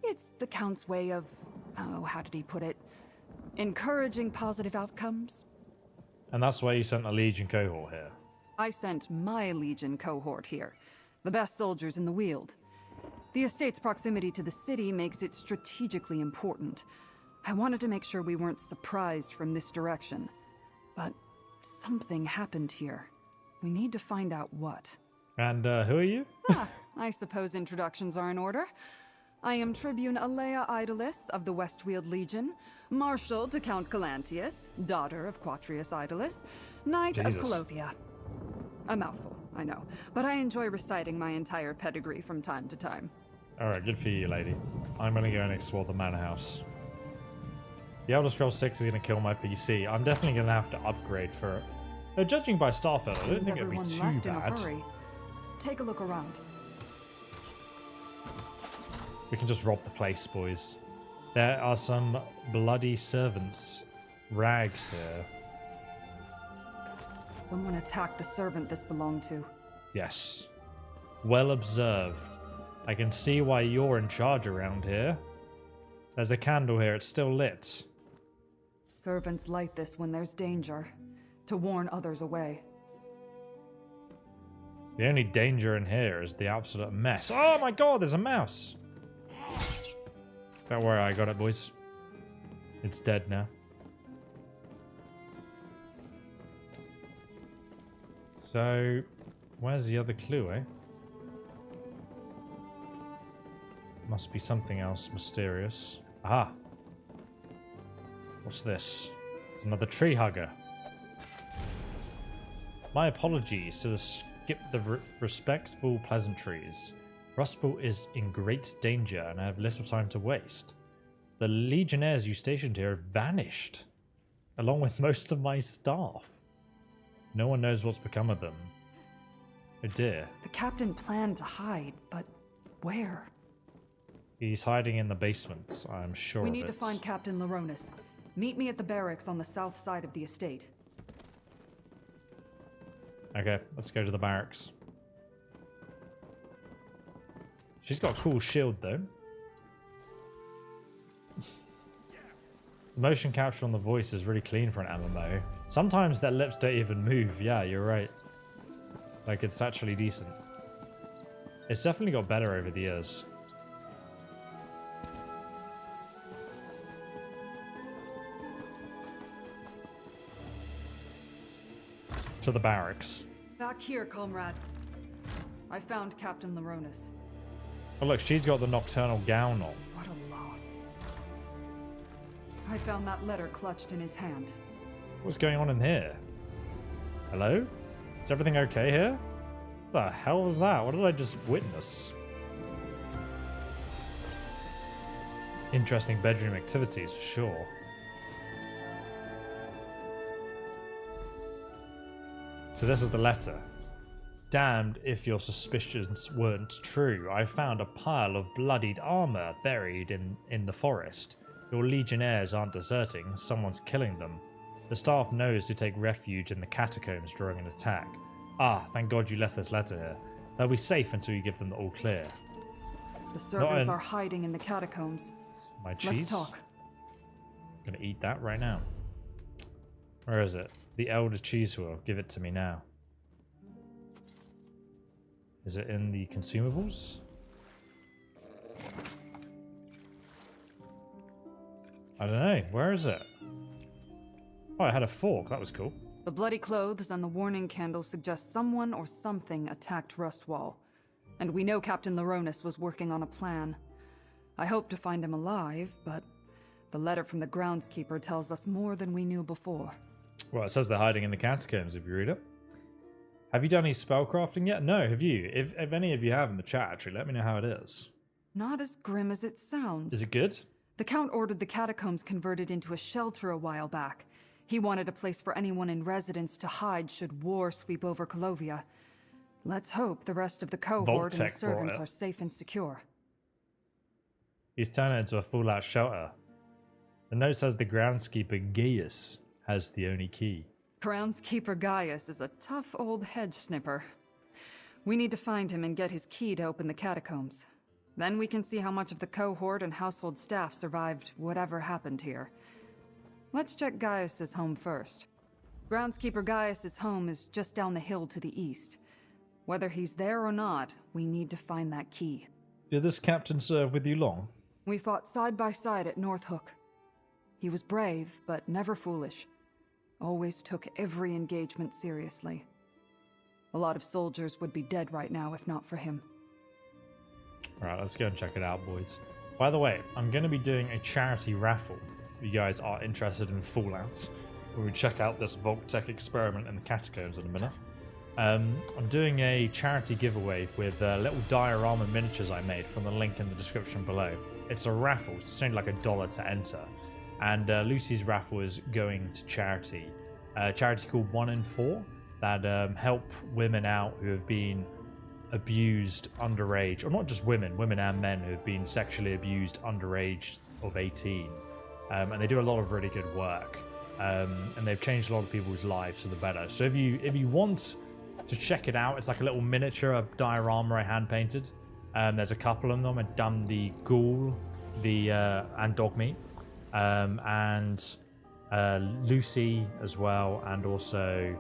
It's the Count's way of, oh, how did he put it? Encouraging positive outcomes. And that's why you sent a Legion cohort here. I sent my Legion cohort here, the best soldiers in the Weald. The estate's proximity to the city makes it strategically important. I wanted to make sure we weren't surprised from this direction. But something happened here. We need to find out what. And who are you? I suppose introductions are in order. I am Tribune Alea Idolus of the West Weald Legion, Marshal to Count Galantius, daughter of Quatrius Idolus, Knight of Colovia. A mouthful, I know, but I enjoy reciting my entire pedigree from time to time. Alright, good for you, lady. I'm gonna go and explore the manor house. The Elder Scrolls 6 is gonna kill my PC. I'm definitely gonna have to upgrade for it. Judging by Starfield, I don't think it'd be too bad. Take a look around. We can just rob the place, boys. There are some bloody servants' rags here. Someone attacked the servant this belonged to. Yes. Well observed. I can see why you're in charge around here. There's a candle here, it's still lit. Servants light this when there's danger, to warn others away. The only danger in here is the absolute mess. Oh my god, there's a mouse! Don't worry, I got it, boys. It's dead now. So, where's the other clue, eh? Must be something else mysterious. Aha! What's this? It's another tree hugger. My apologies to skip the respectful pleasantries. Rustwall is in great danger and I have little time to waste. The legionnaires you stationed here have vanished, along with most of my staff. No one knows what's become of them. Oh dear. The captain planned to hide, but where? He's hiding in the basement, I'm sure We of need it. to find Captain Laronis. Meet me at the barracks on the south side of the estate. Okay, let's go to the barracks. She's got a cool shield, though. The motion capture on the voice is really clean for an MMO. Sometimes their lips don't even move. Yeah, you're right. Like, it's actually decent. It's definitely got better over the years. To the barracks. Back here, comrade. I found Captain Laronis. Oh look, she's got the nocturnal gown on. What a loss. I found that letter clutched in his hand. What's going on in here? Hello? Is everything okay here? What the hell was that? What did I just witness? Interesting bedroom activities, for sure. So this is the letter. Damned if your suspicions weren't true. I found a pile of bloodied armor buried in the forest. Your legionnaires aren't deserting, someone's killing them. The staff knows to take refuge in the catacombs during an attack. Ah, thank God you left this letter here. They'll be safe until you give them the all clear. The servants are hiding in the catacombs. My cheese? Let's talk. I'm gonna eat that right now. Where is it? The Elder Cheese Wheel. Give it to me now. Is it in the consumables? I don't know. Where is it? Oh, I had a fork. That was cool. The bloody clothes and the warning candle suggest someone or something attacked Rustwall. And we know Captain Laronis was working on a plan. I hope to find him alive, but the letter from the groundskeeper tells us more than we knew before. Well, it says they're hiding in the catacombs if you read it. Have you done any spellcrafting yet? No, have you? If any of you have in the chat, actually, let me know how it is. Not as grim as it sounds. Is it good? The Count ordered the catacombs converted into a shelter a while back. He wanted a place for anyone in residence to hide should war sweep over Colovia. Let's hope the rest of the cohort and the servants are safe and secure. He's turned it into a full-out shelter. The note says the groundskeeper Gaius has the only key. Groundskeeper Gaius is a tough old hedge snipper. We need to find him and get his key to open the catacombs. Then we can see how much of the cohort and household staff survived whatever happened here. Let's check Gaius's home first. Groundskeeper Gaius's home is just down the hill to the east. Whether he's there or not, we need to find that key. Did this captain serve with you long? We fought side by side at North Hook. He was brave, but never foolish. Always took every engagement seriously. A lot of soldiers would be dead right now if not for him. Alright, let's go and check it out, boys. By the way, I'm going to be doing a charity raffle. If you guys are interested in Fallout, where we check out this Vault-Tec experiment in the catacombs in a minute. I'm doing a charity giveaway with little diorama miniatures I made from the link in the description below. It's a raffle, so it's only like $1 to enter. And Lucy's raffle is going to charity. A charity called 1 in 4 that help women out who have been abused underage, or not just women and men who have been sexually abused underage of 18. And they do a lot of really good work. And they've changed a lot of people's lives for the better. So if you want to check it out, it's like a little miniature diorama I hand painted. There's a couple of them. I've done the ghoul, and dog meat, and Lucy as well, and also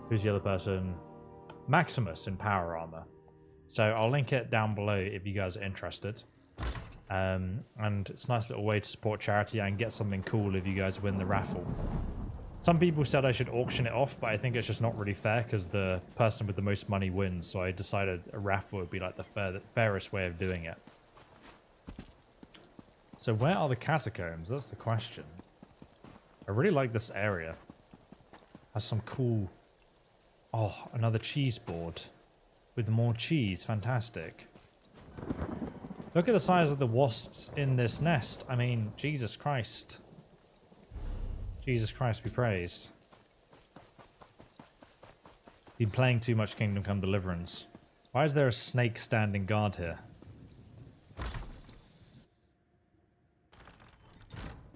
who's the other person? Maximus in power armor. So I'll link it down below if you guys are interested. And it's a nice little way to support charity and get something cool if you guys win the raffle. Some people said I should auction it off, but I think it's just not really fair because the person with the most money wins. So I decided a raffle would be like the fairest way of doing it. So where are the catacombs? That's the question. I really like this area. Has some cool... Oh, another cheese board with more cheese. Fantastic. Look at the size of the wasps in this nest. I mean, Jesus Christ. Jesus Christ be praised. Been playing too much Kingdom Come Deliverance. Why is there a snake standing guard here?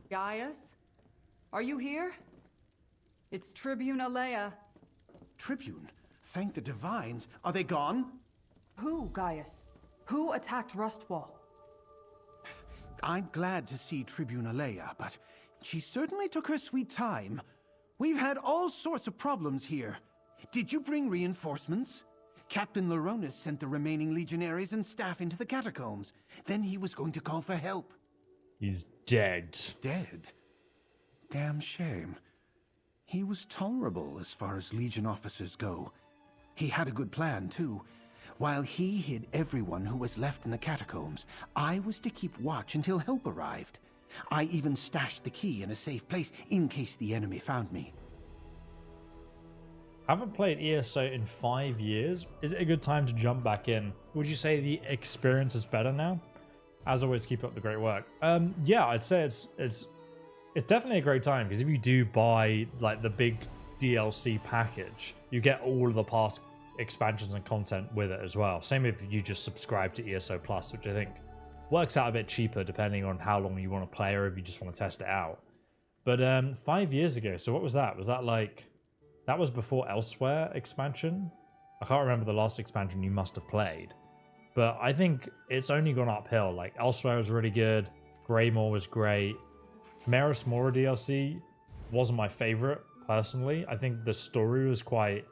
Gaius? Are you here? It's Tribune Alea. Tribune? Thank the divines. Are they gone? Who, Gaius? Who attacked Rustwall? I'm glad to see Tribune Alea, but she certainly took her sweet time. We've had all sorts of problems here. Did you bring reinforcements? Captain Laronis sent the remaining legionaries and staff into the catacombs. Then he was going to call for help. He's dead. Dead? Damn shame. He was tolerable as far as Legion officers go. He had a good plan, too. While he hid everyone who was left in the catacombs, I was to keep watch until help arrived. I even stashed the key in a safe place in case the enemy found me. I haven't played ESO in 5 years. Is it a good time to jump back in? Would you say the experience is better now? As always, keep up the great work. Yeah, I'd say it's definitely a great time, because if you do buy like the big DLC package, you get all of the past expansions and content with it as well. Same if you just subscribe to ESO Plus, which I think works out a bit cheaper depending on how long you want to play or if you just want to test it out. But 5 years ago, so what was that? Was that like... That was before Elsewhere expansion? I can't remember the last expansion you must have played. But I think it's only gone uphill. Like, Elsewhere was really good. Greymore was great. Maris Mora DLC wasn't my favorite, personally. I think the story was quite...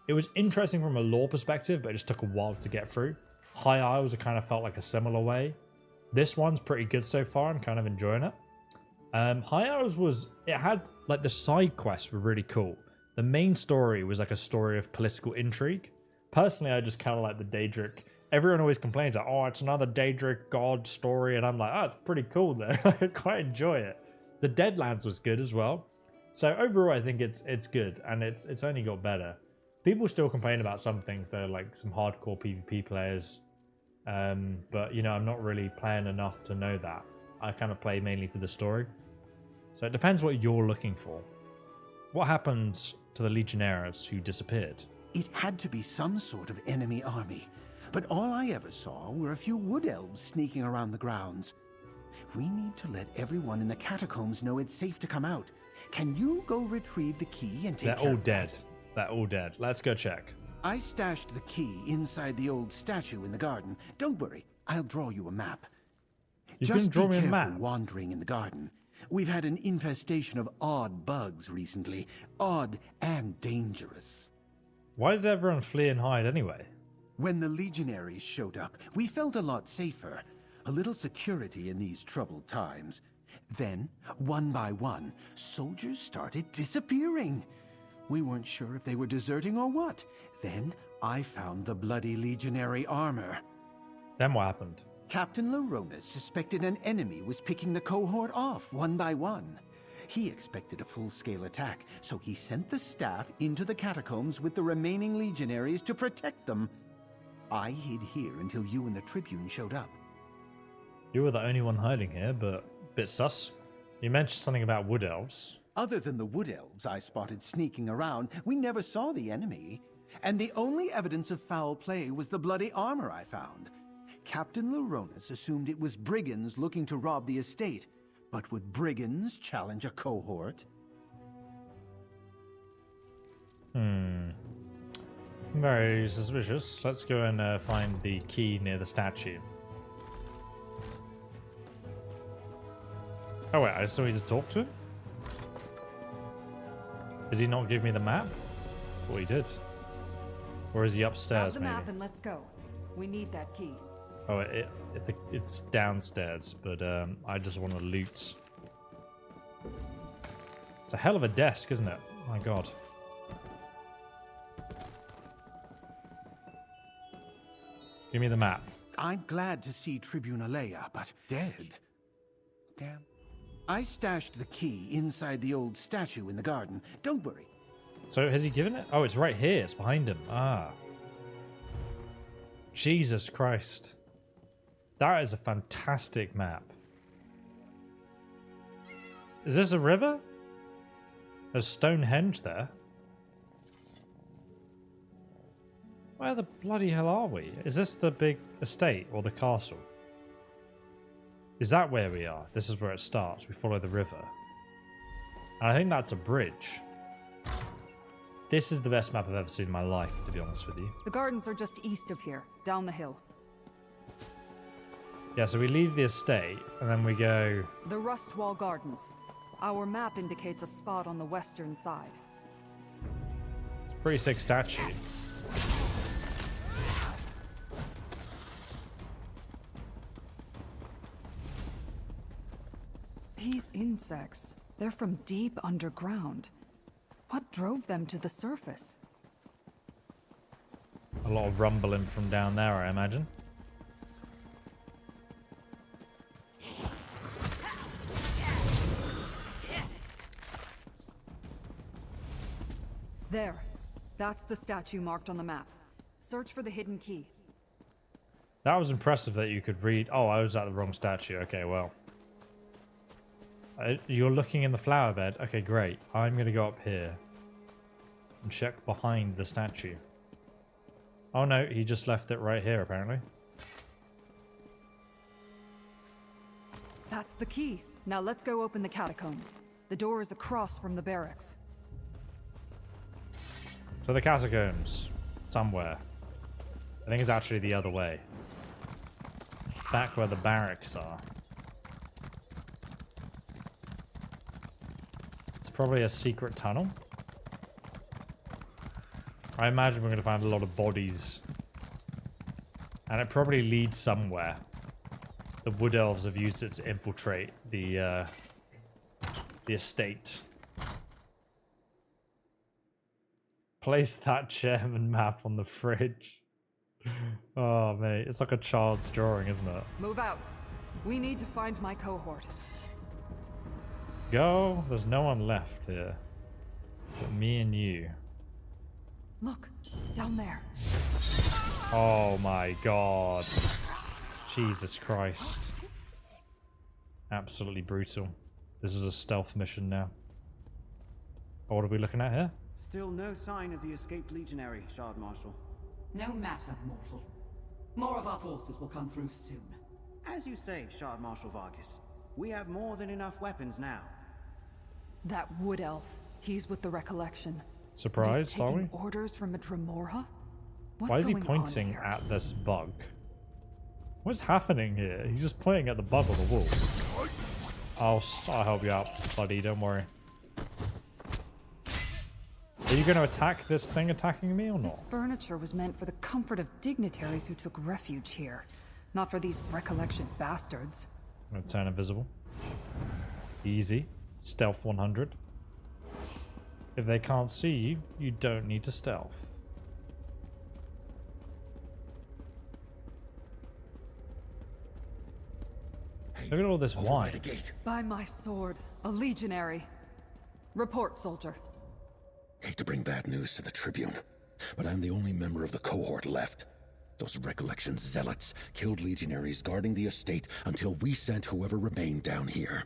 It was interesting from a lore perspective, but it just took a while to get through. High Isles, it kind of felt like a similar way. This one's pretty good so far. I'm kind of enjoying it. High Isles was... It had... Like, the side quests were really cool. The main story was like a story of political intrigue. Personally, I just kind of like the Daedric. Everyone always complains that, oh, it's another Daedric god story. And I'm like, oh, it's pretty cool though. I quite enjoy it. The Deadlands was good as well. So overall, I think it's good. And it's only got better. People still complain about some things. They're like some hardcore PvP players. But, you know, I'm not really playing enough to know that. I kind of play mainly for the story. So it depends what you're looking for. What happened to the legionaries who disappeared? It had to be some sort of enemy army, but all I ever saw were a few wood elves sneaking around the grounds. We need to let everyone in the catacombs know it's safe to come out. Can you go retrieve the key and take care of that? They're all dead. They're all dead. Let's go check. I stashed the key inside the old statue in the garden. Don't worry, I'll draw you a map. You can draw me a map? Just be careful wandering in the garden. We've had an infestation of odd bugs recently. Odd and dangerous. Why did everyone flee and hide anyway? When the legionaries showed up, we felt a lot safer. A little security in these troubled times. Then, one by one, soldiers started disappearing. We weren't sure if they were deserting or what. Then, I found the bloody legionary armor. Then what happened? Captain Lorona suspected an enemy was picking the cohort off one by one. He expected a full-scale attack, so he sent the staff into the catacombs with the remaining legionaries to protect them. I hid here until you and the Tribune showed up. You were the only one hiding here, but a bit sus. You mentioned something about wood elves. Other than the wood elves I spotted sneaking around, we never saw the enemy. And the only evidence of foul play was the bloody armor I found. Captain Loronas assumed it was brigands looking to rob the estate. But would brigands challenge a cohort? Very suspicious. Let's go and find the key near the statue. Oh wait, I still need to talk to him? Did he not give me the map? Well, he did. Or is he upstairs, Grab the maybe? map and let's go. We need that key. Oh, it's downstairs, but I just want to loot. It's a hell of a desk, isn't it? My god. Give me the map. I'm glad to see Tribune Alea, but dead. Damn. I stashed the key inside the old statue in the garden. Don't worry. So has he given it? Oh, it's right here. It's behind him. Ah. Jesus Christ. That is a fantastic map. Is this a river? There's Stonehenge there. Where the bloody hell are we? Is this the big estate or the castle? Is that where we are? This is where it starts. We follow the river. And I think that's a bridge. This is the best map I've ever seen in my life, to be honest with you. The gardens are just east of here, down the hill. Yeah, so we leave the estate and then we go... The Rustwall Gardens. Our map indicates a spot on the western side. It's a pretty sick statue. These insects, they're from deep underground. What drove them to the surface? A lot of rumbling from down there, I imagine. There. That's the statue marked on the map. Search for the hidden key. That was impressive that you could read... Oh, I was at the wrong statue. Okay, well. You're looking in the flower bed. Okay, great. I'm going to go up here and check behind the statue. Oh no, he just left it right here, apparently. That's the key. Now let's go open the catacombs. The door is across from the barracks. So the catacombs. Somewhere. I think it's actually the other way. Back where the barracks are. It's probably a secret tunnel. I imagine we're going to find a lot of bodies. And it probably leads somewhere. The wood elves have used it to infiltrate the estate. Place that Chairman map on the fridge. Oh, mate. It's like a child's drawing, isn't it? Move out. We need to find my cohort. Go. There's no one left here. But me and you. Look. Down there. Oh my god. Jesus Christ. Absolutely brutal. This is a stealth mission now. Oh, what are we looking at here? Still no sign of the escaped legionary, Shard Marshal. No matter, mortal. More of our forces will come through soon. As you say, Shard Marshal Vargas, we have more than enough weapons now. That wood elf. He's with the recollection. Surprised, are we? Orders from a Dremora? Why is he pointing at this bug? What's happening here? He's just pointing at the bug on the wall. I'll help you out, buddy. Don't worry. Are you going to attack this thing attacking me or not? This furniture was meant for the comfort of dignitaries who took refuge here, not for these recollection bastards. I'm going to turn invisible. Easy. Stealth 100. If they can't see you, you don't need to stealth. Look at all this wine. By my sword, a legionary. Report, soldier. Hate to bring bad news to the Tribune, but I'm the only member of the cohort left. Those recollection zealots killed legionaries guarding the estate until we sent whoever remained down here.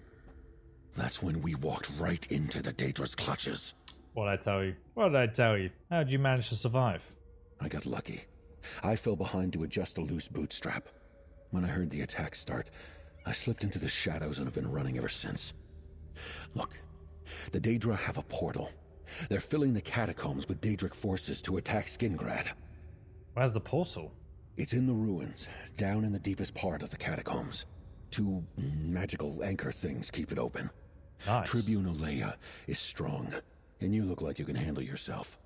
That's when we walked right into the Daedra's clutches. What'd I tell you? What did I tell you? How'd you manage to survive? I got lucky. I fell behind to adjust a loose bootstrap. When I heard the attack start, I slipped into the shadows and have been running ever since. Look, the Daedra have a portal. They're filling the catacombs with Daedric forces to attack Skingrad. Where's the portal? It's in the ruins, down in the deepest part of the catacombs. 2 magical anchor things keep it open. Nice. Tribune Ayleid is strong, and you look like you can handle yourself.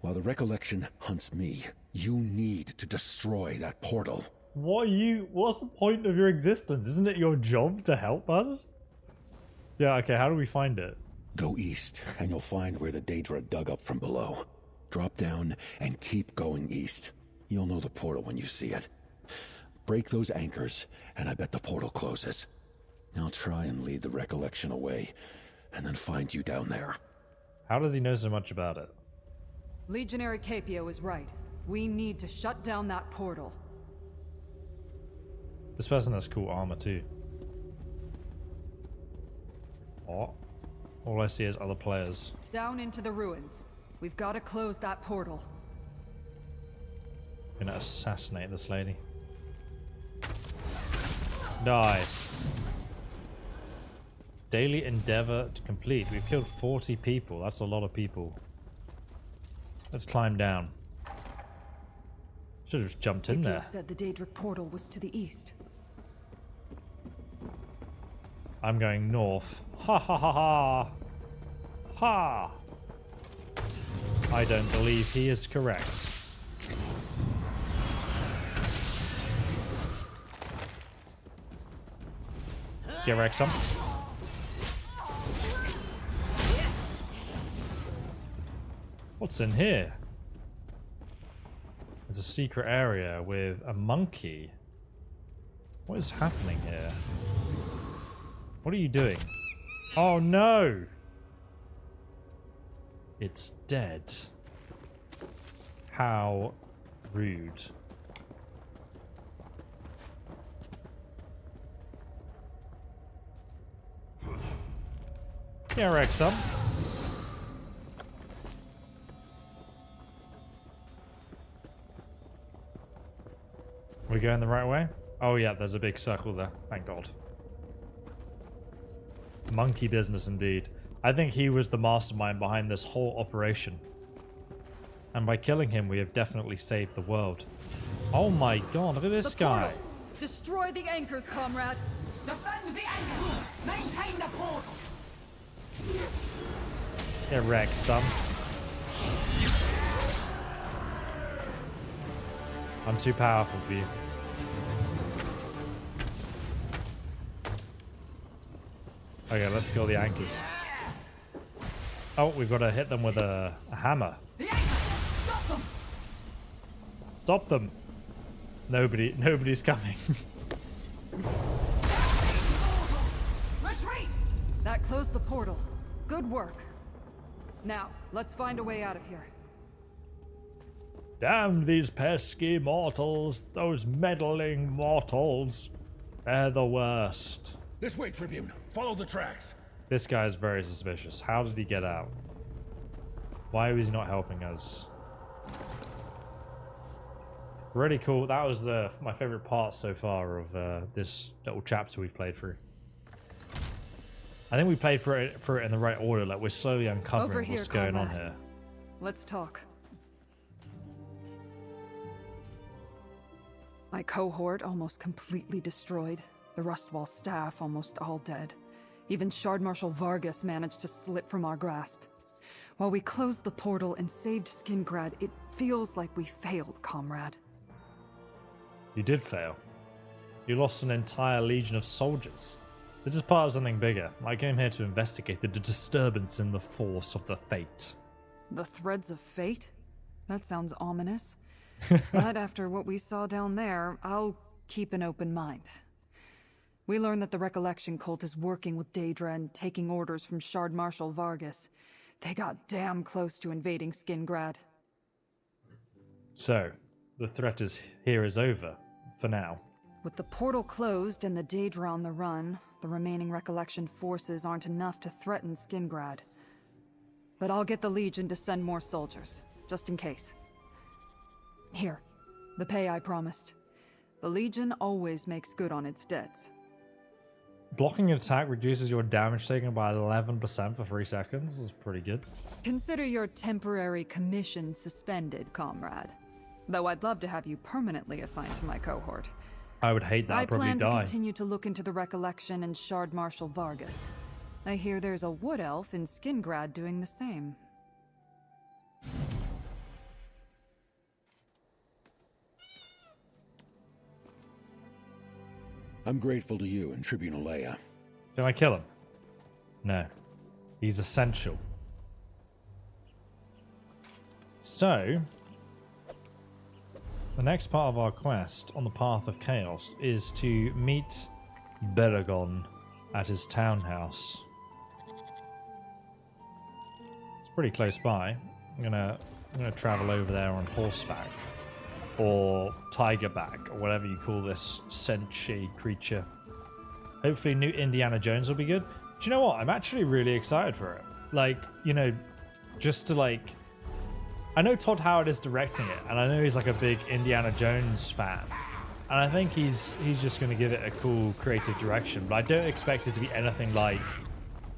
While the recollection hunts me, you need to destroy that portal. What's the point of your existence? Isn't it your job to help us? Yeah, okay, how do we find it? Go east, and you'll find where the Daedra dug up from below. Drop down and keep going east. You'll know the portal when you see it. Break those anchors, and I bet the portal closes. I'll try and lead the recollection away, and then find you down there. How does he know so much about it? Legionary Capio is right. We need to shut down that portal. This person has cool armor too. Oh, all I see is other players. Down into the ruins. We've got to close that portal. I'm gonna assassinate this lady. Die. Daily endeavor to complete. We've killed 40 people. That's a lot of people. Let's climb down. Should have just jumped in there. Said the Daedric portal was to the east. I'm going north. Ha ha ha ha. Ha. I don't believe he is correct. Get Wrexham. What's in here? There's a secret area with a monkey. What is happening here? What are you doing? Oh no! It's dead. How rude. Yeah, Wrexham. We going the right way? Oh yeah, there's a big circle there. Thank God. Monkey business indeed. I think he was the mastermind behind this whole operation. And by killing him, we have definitely saved the world. Oh my God, look at this guy. Portal. Destroy the anchors, comrade. Defend the anchors. Maintain the portal. Get wrecked, son. I'm too powerful for you. Okay, let's kill the anchors. Oh, we've got to hit them with a hammer. The anchors! Stop them! Stop them! Nobody's coming. Retreat! That closed the portal. Good work. Now, let's find a way out of here. Damn these pesky mortals. Those meddling mortals. They're the worst. This way, Tribune. Follow the tracks. This guy is very suspicious. How did he get out? Why was he not helping us? Really cool. That was my favorite part so far of this little chapter we've played through. I think we played through it in the right order. Like, we're slowly uncovering what's going on here. Let's talk. My cohort almost completely destroyed. The Rustwall staff almost all dead. Even Shard Marshal Vargas managed to slip from our grasp. While we closed the portal and saved Skingrad, it feels like we failed, comrade. You did fail. You lost an entire legion of soldiers. This is part of something bigger. I came here to investigate the disturbance in the force of the fate. The threads of fate? That sounds ominous. But after what we saw down there, I'll keep an open mind. We learned that the recollection cult is working with Daedra and taking orders from Shard Marshal Vargas. They got damn close to invading Skingrad. So, the threat is over, for now. With the portal closed and the Daedra on the run, the remaining recollection forces aren't enough to threaten Skingrad. But I'll get the Legion to send more soldiers, just in case. Here, the pay I promised. The Legion always makes good on its debts. Blocking an attack reduces your damage taken by 11% for 3 seconds. This is pretty good. Consider your temporary commission suspended, comrade. Though I'd love to have you permanently assigned to my cohort. I would hate that. I'd probably die. I plan to continue to look into the recollection and Shard Marshal Vargas. I hear there's a wood elf in Skingrad doing the same. I'm grateful to you and Tribunal Leia. Can I kill him? No. He's essential. So, the next part of our quest on the Path of Chaos is to meet Beregond at his townhouse. It's pretty close by. I'm gonna travel over there on horseback. Or tigerback, or whatever you call this sentient creature. Hopefully new Indiana Jones will be good. Do you know what? I'm actually really excited for it. Like, you know, just to like... I know Todd Howard is directing it, and I know he's like a big Indiana Jones fan. And I think he's just going to give it a cool creative direction. But I don't expect it to be anything like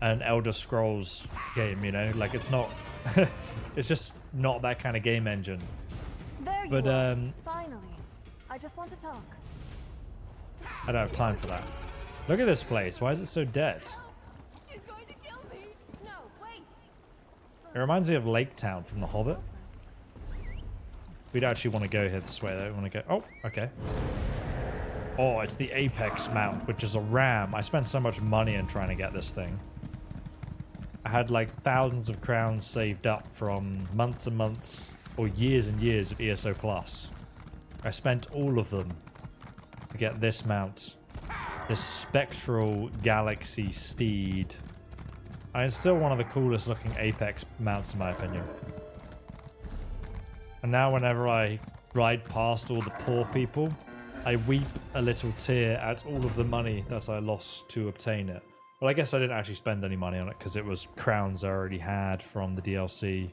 an Elder Scrolls game, you know? Like, it's not... it's just not that kind of game engine. There you are. Finally. I just want to talk. I don't have time for that. Look at this place. Why is it so dead? She's going to kill me. No, wait. It reminds me of Lake Town from The Hobbit. We'd actually want to go here this way though. We want to go... Oh, okay. Oh, it's the Apex Mount, which is a ram. I spent so much money in trying to get this thing. I had like thousands of crowns saved up from months and months or years and years of ESO Plus. I spent all of them to get this mount. This spectral galaxy steed. And it's still one of the coolest looking Apex mounts in my opinion. And now whenever I ride past all the poor people, I weep a little tear at all of the money that I lost to obtain it. Well, I guess I didn't actually spend any money on it because it was crowns I already had from the DLC.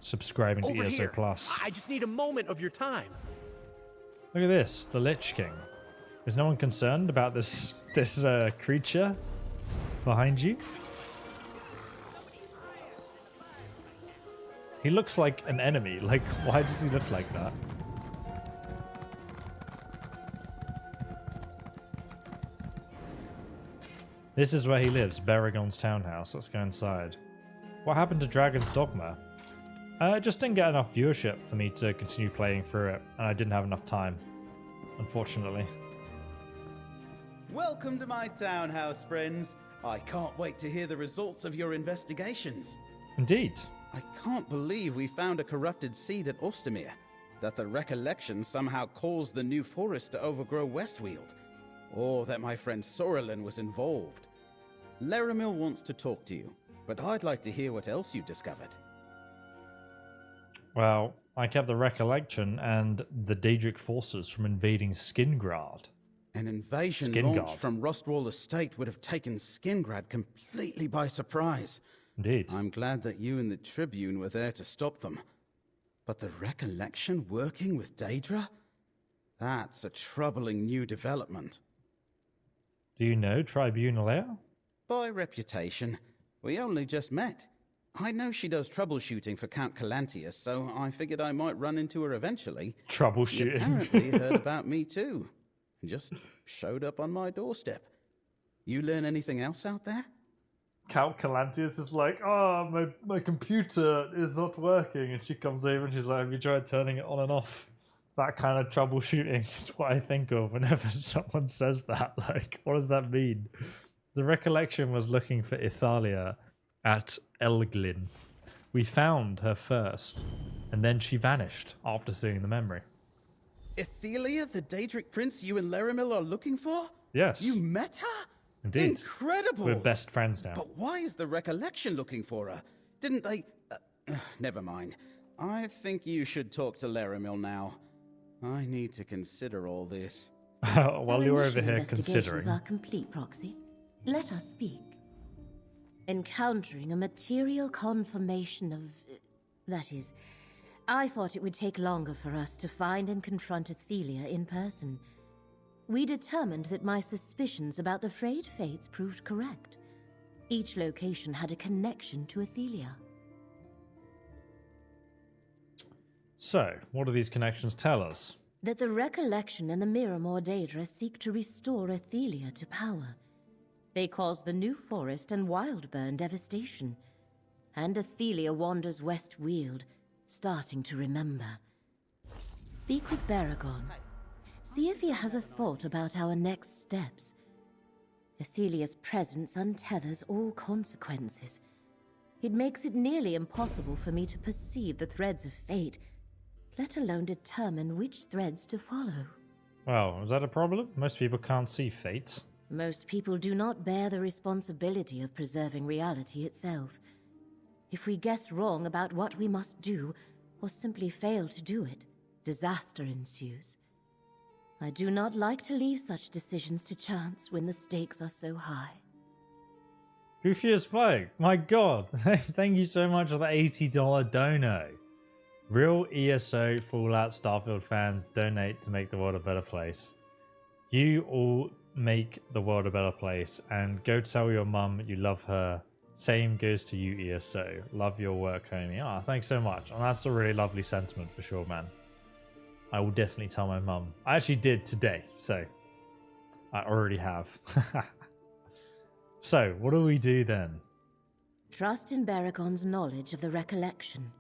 Subscribing to ESO Plus. I just need a moment of your time. Look at this, the Lich King. Is no one concerned about this creature behind you? He looks like an enemy. Like, why does he look like that? This is where he lives, Beregond's townhouse. Let's go inside. What happened to Dragon's Dogma? It just didn't get enough viewership for me to continue playing through it, and I didn't have enough time, unfortunately. Welcome to my townhouse, friends. I can't wait to hear the results of your investigations. Indeed. I can't believe we found a corrupted seed at Ostumir. That the recollection somehow caused the new forest to overgrow West Weald. Or that my friend Sorelin was involved. Laramil wants to talk to you, but I'd like to hear what else you discovered. Well, I kept the recollection and the Daedric forces from invading Skingrad. An invasion launched from Rustwall Estate would have taken Skingrad completely by surprise. Indeed. I'm glad that you and the Tribune were there to stop them. But the recollection working with Daedra? That's a troubling new development. Do you know Tribunal Leia? By reputation. We only just met. I know she does troubleshooting for Count Calantius, so I figured I might run into her eventually. Troubleshooting? She apparently heard about me too. Just showed up on my doorstep. You learn anything else out there? Count Calantius is like, oh, my computer is not working. And she comes over and she's like, have you tried turning it on and off? That kind of troubleshooting is what I think of whenever someone says that. Like, what does that mean? The recollection was looking for Ithalia at Elenglynn. We found her first, and then she vanished after seeing the memory. Ethelia, the Daedric Prince you and Laramil are looking for? Yes. You met her? Indeed. Incredible! We're best friends now. But why is the recollection looking for her? Didn't they... never mind. I think you should talk to Laramil now. I need to consider all this. While you're over here Investigations considering... are complete, Proxy. Let us speak. Encountering a material confirmation of... that is... I thought it would take longer for us to find and confront Ethelia in person. We determined that my suspicions about the frayed fates proved correct. Each location had a connection to Ethelia. So, what do these connections tell us? That the recollection and the Miramor Daedra seek to restore Ethelia to power. They caused the New Forest and Wildburn devastation. And Ethelia wanders West Weald, starting to remember. Speak with Baragon. See if he has a thought about our next steps. Ethelia's presence untethers all consequences. It makes it nearly impossible for me to perceive the threads of fate, let alone determine which threads to follow. Well, is that a problem? Most people can't see fate. Most people do not bear the responsibility of preserving reality itself. If we guess wrong about what we must do, or simply fail to do it, disaster ensues. I do not like to leave such decisions to chance when the stakes are so high. Goofy as fuck. My god. Thank you so much for the $80 dono. Real ESO Fallout Starfield fans donate to make the world a better place. You all make the world a better place, and go tell your mum you love her. Same goes to you, ESO. Love your work, homie. Ah, thanks so much. And that's a really lovely sentiment for sure, man. I will definitely tell my mum. I actually did today, so I already have. So, what do we do then? Trust in Baragon's knowledge of the recollection.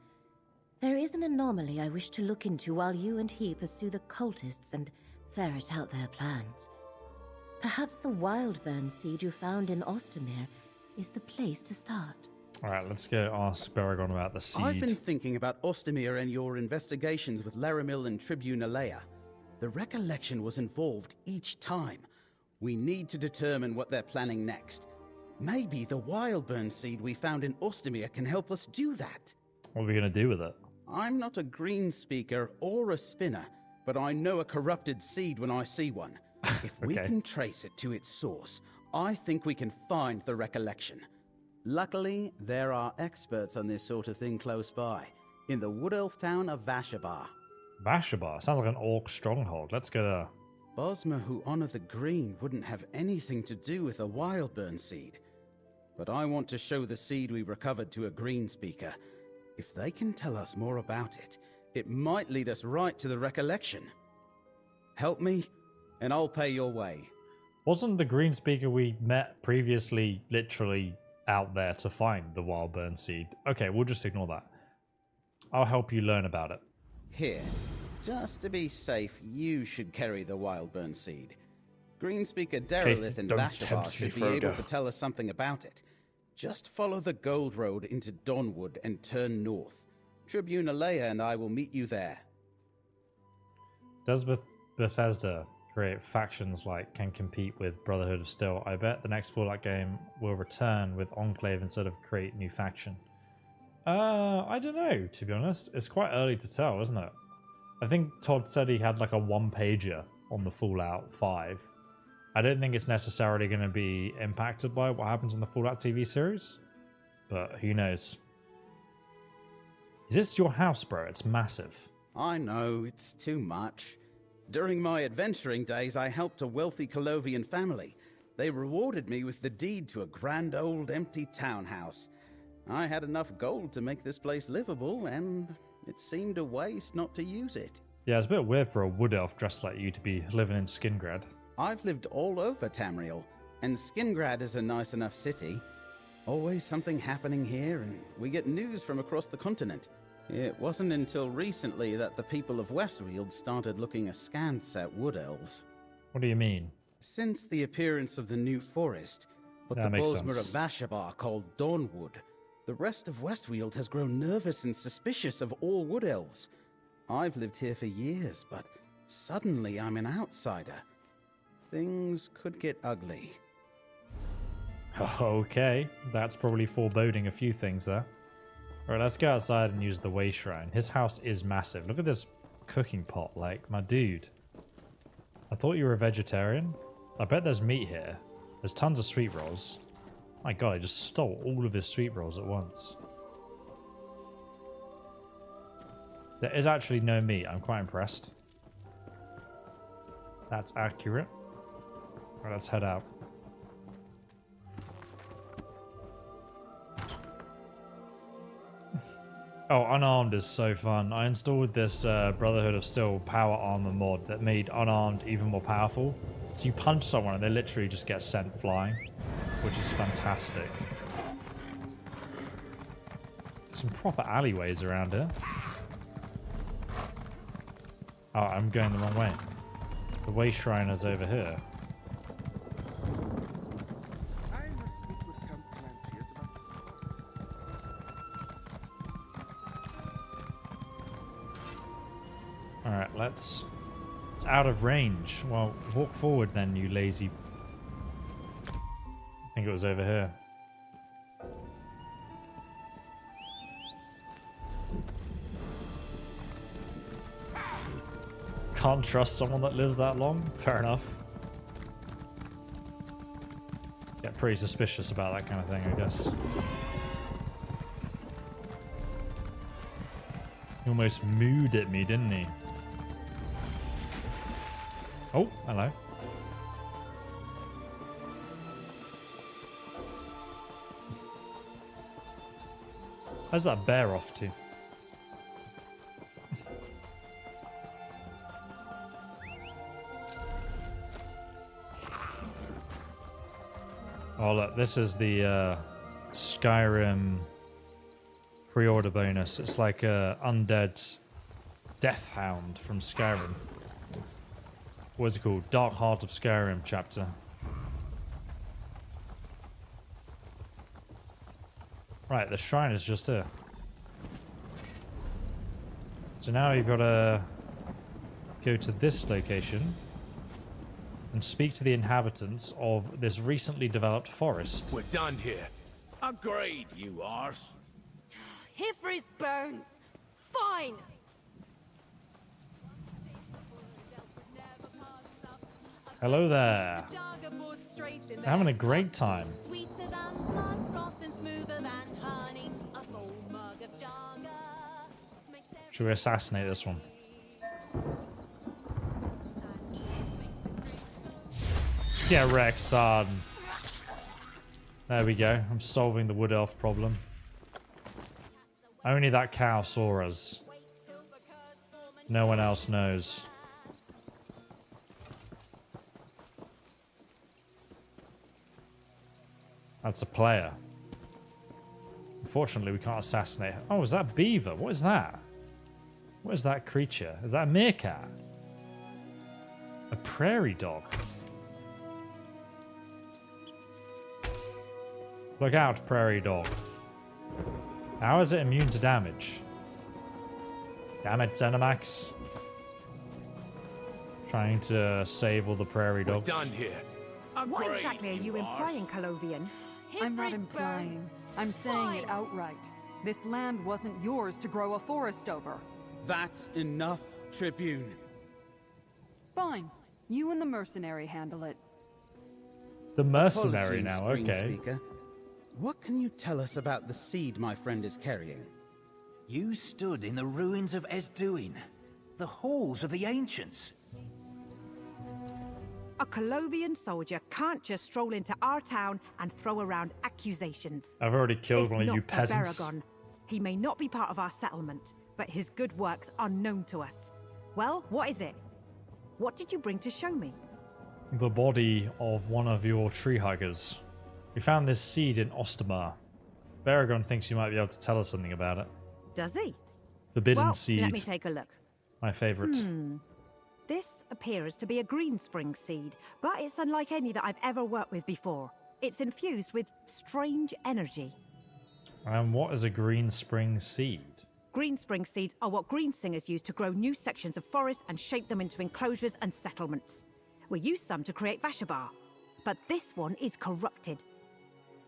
There is an anomaly I wish to look into while you and he pursue the cultists and ferret out their plans. Perhaps the Wildburn seed you found in Ostumir is the place to start. Alright, let's go ask Baragon about the seed. I've been thinking about Ostumir and your investigations with Laramil and Tribune Alea. The recollection was involved each time. We need to determine what they're planning next. Maybe the Wildburn seed we found in Ostumir can help us do that. What are we going to do with it? I'm not a greenspeaker or a spinner, but I know a corrupted seed when I see one. If we can trace it to its source, I think we can find the recollection. Luckily, there are experts on this sort of thing close by, in the wood elf town of Vashabar. Vashabar? Sounds like an orc stronghold. Let's go there. Bosma, who honor the green, wouldn't have anything to do with a Wildburn seed. But I want to show the seed we recovered to a greenspeaker. If they can tell us more about it, it might lead us right to the recollection. Help me, and I'll pay your way. Wasn't the greenspeaker we met previously literally out there to find the Wildburn seed? Okay, we'll just ignore that. I'll help you learn about it. Here, just to be safe, you should carry the Wildburn seed. Greenspeaker Derelith in Vashabar should be able to tell us something about it. Just follow the Gold Road into Dawnwood and turn north. Tribune Alea and I will meet you there. Does Bethesda create factions like can compete with Brotherhood of Steel? I bet the next Fallout game will return with Enclave instead of create new faction. I don't know, to be honest. It's quite early to tell, isn't it? I think Todd said he had like a one-pager on the Fallout 5. I don't think it's necessarily going to be impacted by what happens in the Fallout TV series, but who knows? Is this your house, bro? It's massive. I know, it's too much. During my adventuring days, I helped a wealthy Colovian family. They rewarded me with the deed to a grand old empty townhouse. I had enough gold to make this place livable, and it seemed a waste not to use it. Yeah, it's a bit weird for a wood elf dressed like you to be living in Skingrad. I've lived all over Tamriel, and Skingrad is a nice enough city. Always something happening here, and we get news from across the continent. It wasn't until recently that the people of West Weald started looking askance at wood elves. What do you mean? Since the appearance of the New Forest, what That the makes Bosmer sense. of Vashabar called Dawnwood, the rest of West Weald has grown nervous and suspicious of all wood elves. I've lived here for years, but suddenly I'm an outsider. Things could get ugly. Okay, that's probably foreboding a few things there. Alright, let's go outside and use the way shrine. His house is massive. Look at this cooking pot, like, my dude. I thought you were a vegetarian. I bet there's meat here. There's tons of sweet rolls. My god, I just stole all of his sweet rolls at once. There is actually no meat. I'm quite impressed. That's accurate. Alright, let's head out. Oh, Unarmed is so fun. I installed this Brotherhood of Steel power armor mod that made Unarmed even more powerful. So you punch someone and they literally just get sent flying, which is fantastic. Some proper alleyways around here. Oh, I'm going the wrong way. The way shrine is over here. Alright, it's out of range. Well, walk forward then, you lazy... I think it was over here. Can't trust someone that lives that long? Fair enough. Get pretty suspicious about that kind of thing, I guess. He almost mooed at me, didn't he? Oh, hello. How's that bear off to? Oh look, this is the Skyrim pre-order bonus. It's like a undead death hound from Skyrim. What's it called? Dark Heart of Skyrim chapter. Right, the shrine is just here. So now you've got to go to this location and speak to the inhabitants of this recently developed forest. We're done here. Agreed, you arse. Here for his bones. Fine. Hello there. They're having a great time. Should we assassinate this one? Get wrecked, son. There we go. I'm solving the wood elf problem. Only that cow saw us. No one else knows. That's a player. Unfortunately, we can't assassinate her. Oh, is that beaver? What is that? What is that creature? Is that a meerkat? A prairie dog? Look out, prairie dog. How is it immune to damage? Damn it, Zenimax. Trying to save all the prairie dogs. We're done here. What exactly are you implying, Colovian? I'm not implying. I'm saying it outright. This land wasn't yours to grow a forest over. That's enough, Tribune. Fine. You and the mercenary handle it. The mercenary Apologies, now, okay. Greenspeaker. What can you tell us about the seed my friend is carrying? You stood in the ruins of Esduin, the halls of the ancients. A Colovian soldier can't just stroll into our town and throw around accusations. I've already killed one of you peasants. Baragon. He may not be part of our settlement, but his good works are known to us. Well, what is it? What did you bring to show me? The body of one of your tree huggers. We found this seed in Ostumir. Baragon thinks you might be able to tell us something about it. Does he? Forbidden seed. Let me take a look. My favourite. This appears to be a greenspring seed, but it's unlike any that I've ever worked with before. It's infused with strange energy. And what is a greenspring seed? Greenspring seeds are what greensingers use to grow new sections of forest and shape them into enclosures and settlements. We use some to create Vashabar, but this one is corrupted.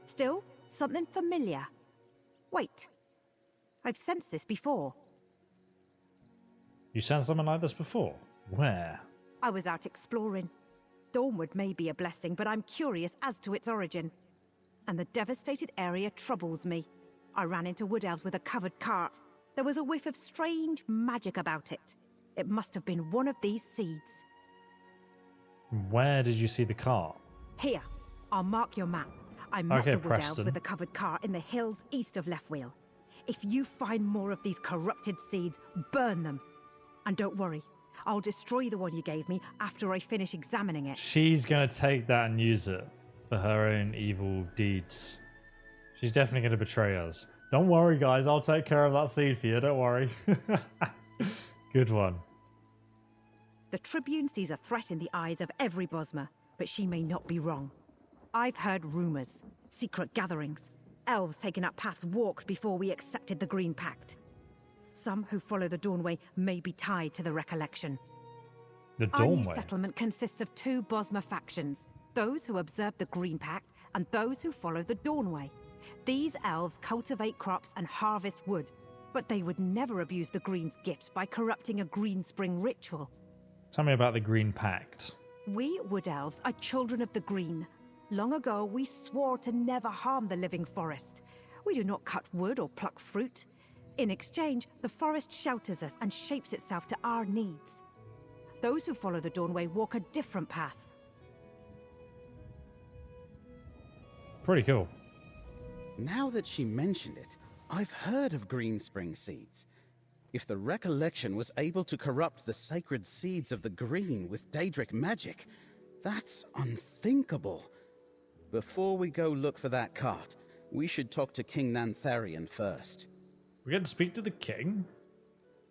Still, something familiar. Wait, I've sensed this before. You sensed something like this before? Where? I was out exploring. Dawnwood may be a blessing, but I'm curious as to its origin. And the devastated area troubles me. I ran into wood elves with a covered cart. There was a whiff of strange magic about it. It must have been one of these seeds. Where did you see the cart? Here, I'll mark your map. I met the wood elves Preston. with the covered cart in the hills east of West Weald. If you find more of these corrupted seeds, burn them. And don't worry, I'll destroy the one you gave me after I finish examining it. She's going to take that and use it for her own evil deeds. She's definitely going to betray us. Don't worry, guys. I'll take care of that seed for you. Don't worry. Good one. The Tribune sees a threat in the eyes of every Bosmer, but she may not be wrong. I've heard rumors, secret gatherings, elves taking up paths walked before we accepted the Green Pact. Some who follow the Dawnway may be tied to the recollection. The Our new Dawnway? settlement consists of two Bosmer factions, those who observe the Green Pact and those who follow the Dawnway. These elves cultivate crops and harvest wood, but they would never abuse the Green's gifts by corrupting a Greenspring ritual. Tell me about the Green Pact. We Wood Elves are children of the Green. Long ago, we swore to never harm the living forest. We do not cut wood or pluck fruit. In exchange, the forest shelters us and shapes itself to our needs. Those who follow the Dawnway walk a different path. Pretty cool. Now that she mentioned it, I've heard of Greenspring seeds. If the recollection was able to corrupt the sacred seeds of the green with Daedric magic, that's unthinkable. Before we go look for that cart, we should talk to King Nantharion first. We're going to speak to the king?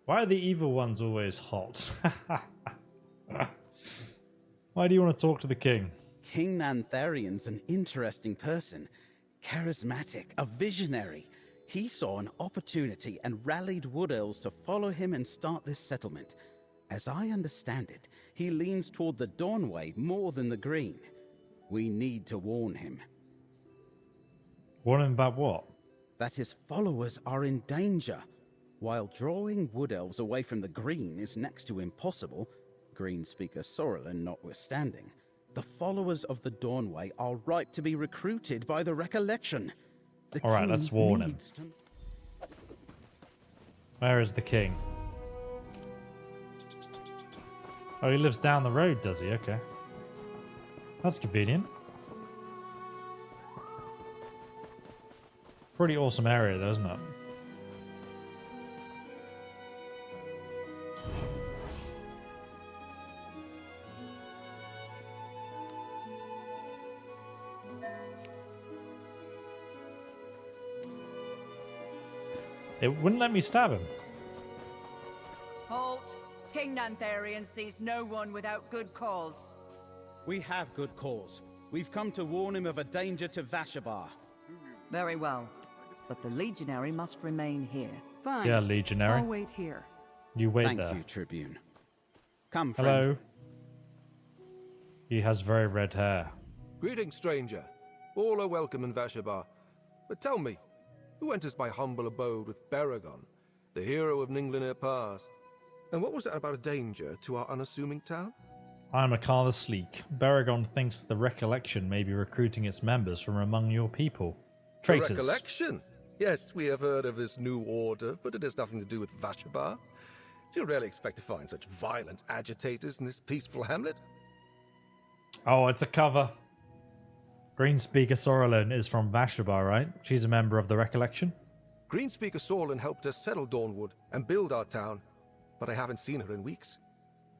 Why are the evil ones always hot? Why do you want to talk to the king? King Nantharion's an interesting person. Charismatic, a visionary. He saw an opportunity and rallied Wood Elves to follow him and start this settlement. As I understand it, he leans toward the Dawnway more than the Green. We need to warn him. Warn him about what? That his followers are in danger. While drawing Wood Elves away from the Green is next to impossible, greenspeaker Sorrelin notwithstanding, the followers of the Dawnway are ripe to be recruited by the recollection. All right, let's warn him. Where is the king? Oh, he lives down the road, does he? Okay. That's convenient. Pretty awesome area, though, isn't it? It wouldn't let me stab him. Halt! King Nantharion sees no one without good cause. We have good cause. We've come to warn him of a danger to Vashabar. Very well. But the legionary must remain here. Fine. Yeah, legionary. I'll wait here. You wait Thank there. you, Tribune. Come, friend. Hello. He has very red hair. Greetings, stranger. All are welcome in Vashabar. But tell me, who enters my humble abode with Baragon, the hero of Elenglynn Pass? And what was that about a danger to our unassuming town? I am Akar the Sleek. Baragon thinks the Recollection may be recruiting its members from among your people. Traitors. The Recollection? Yes, we have heard of this new order, but it has nothing to do with Vashabar. Do you really expect to find such violent agitators in this peaceful hamlet? Oh, it's a cover. Greenspeaker Sorrelin is from Vashabar, right? She's a member of the Recollection? Greenspeaker Sorlin helped us settle Dawnwood and build our town, but I haven't seen her in weeks.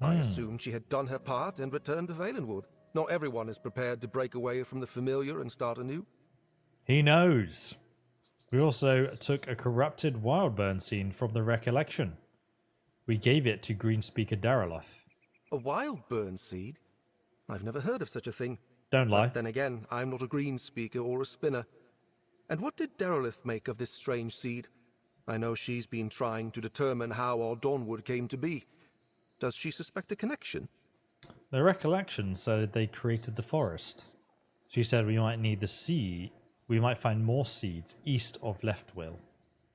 I assumed she had done her part and returned to Valenwood. Not everyone is prepared to break away from the familiar and start anew. He knows. We also took a corrupted wildburn scene from the recollection. We gave it to greenspeaker Darylith. A wild burn seed? I've never heard of such a thing. Don't lie. But then again, I'm not a greenspeaker or a spinner. And what did Darylith make of this strange seed? I know she's been trying to determine how our Dawnwood came to be. Does she suspect a connection? The recollection said they created the forest. She said we might need the seed. We might find more seeds east of Leftwill.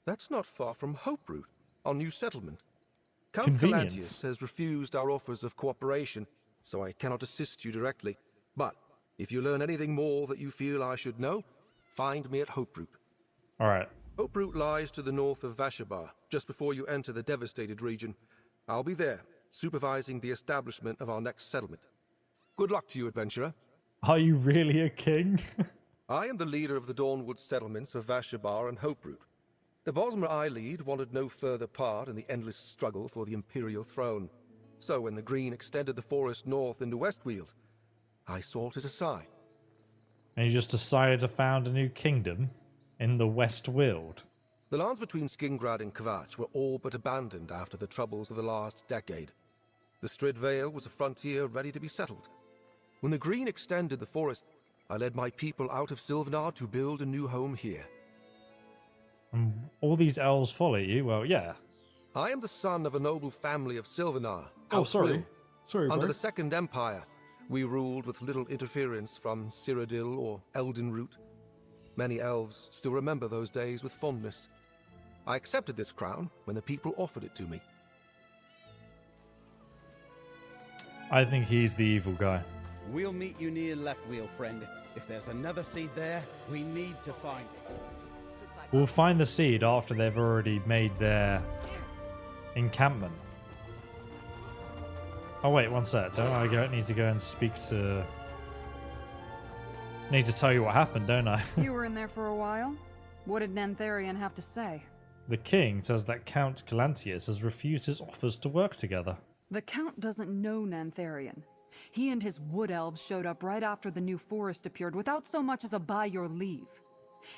That's not far from Hoperoot, our new settlement. Count Convenient. Calantius has refused our offers of cooperation, so I cannot assist you directly. But if you learn anything more that you feel I should know, find me at Hoperoot. Alright. Hoperoot lies to the north of Vashabar, just before you enter the devastated region. I'll be there, supervising the establishment of our next settlement. Good luck to you, adventurer. Are you really a king? I am the leader of the Dawnwood settlements of Vashabar and Hoperoot. The Bosmer Ayleid wanted no further part in the endless struggle for the Imperial throne. So when the Green extended the forest north into West Weald, I sought his aside. And you just decided to found a new kingdom in the West Weald. The lands between Skingrad and Kvatch were all but abandoned after the troubles of the last decade. The Strid Vale was a frontier ready to be settled. When the Green extended the forest, I led my people out of Sylvanar to build a new home here. And all these elves follow you? Well, yeah. I am the son of a noble family of Sylvanar. Oh, sorry. Sorry, Under bro. the Second Empire, we ruled with little interference from Cyrodiil or Eldenroot. Many elves still remember those days with fondness. I accepted this crown when the people offered it to me. I think he's the evil guy. We'll meet you near Leftwill, friend. If there's another seed there, we need to find it. We'll find the seed after they've already made their encampment. Oh wait, one sec. Don't I need to go and speak to... Need to tell you what happened, don't I? You were in there for a while? What did Nantharian have to say? The king says that Count Calantius has refused his offers to work together. The Count doesn't know Nantharian. He and his wood elves showed up right after the new forest appeared without so much as a by your leave.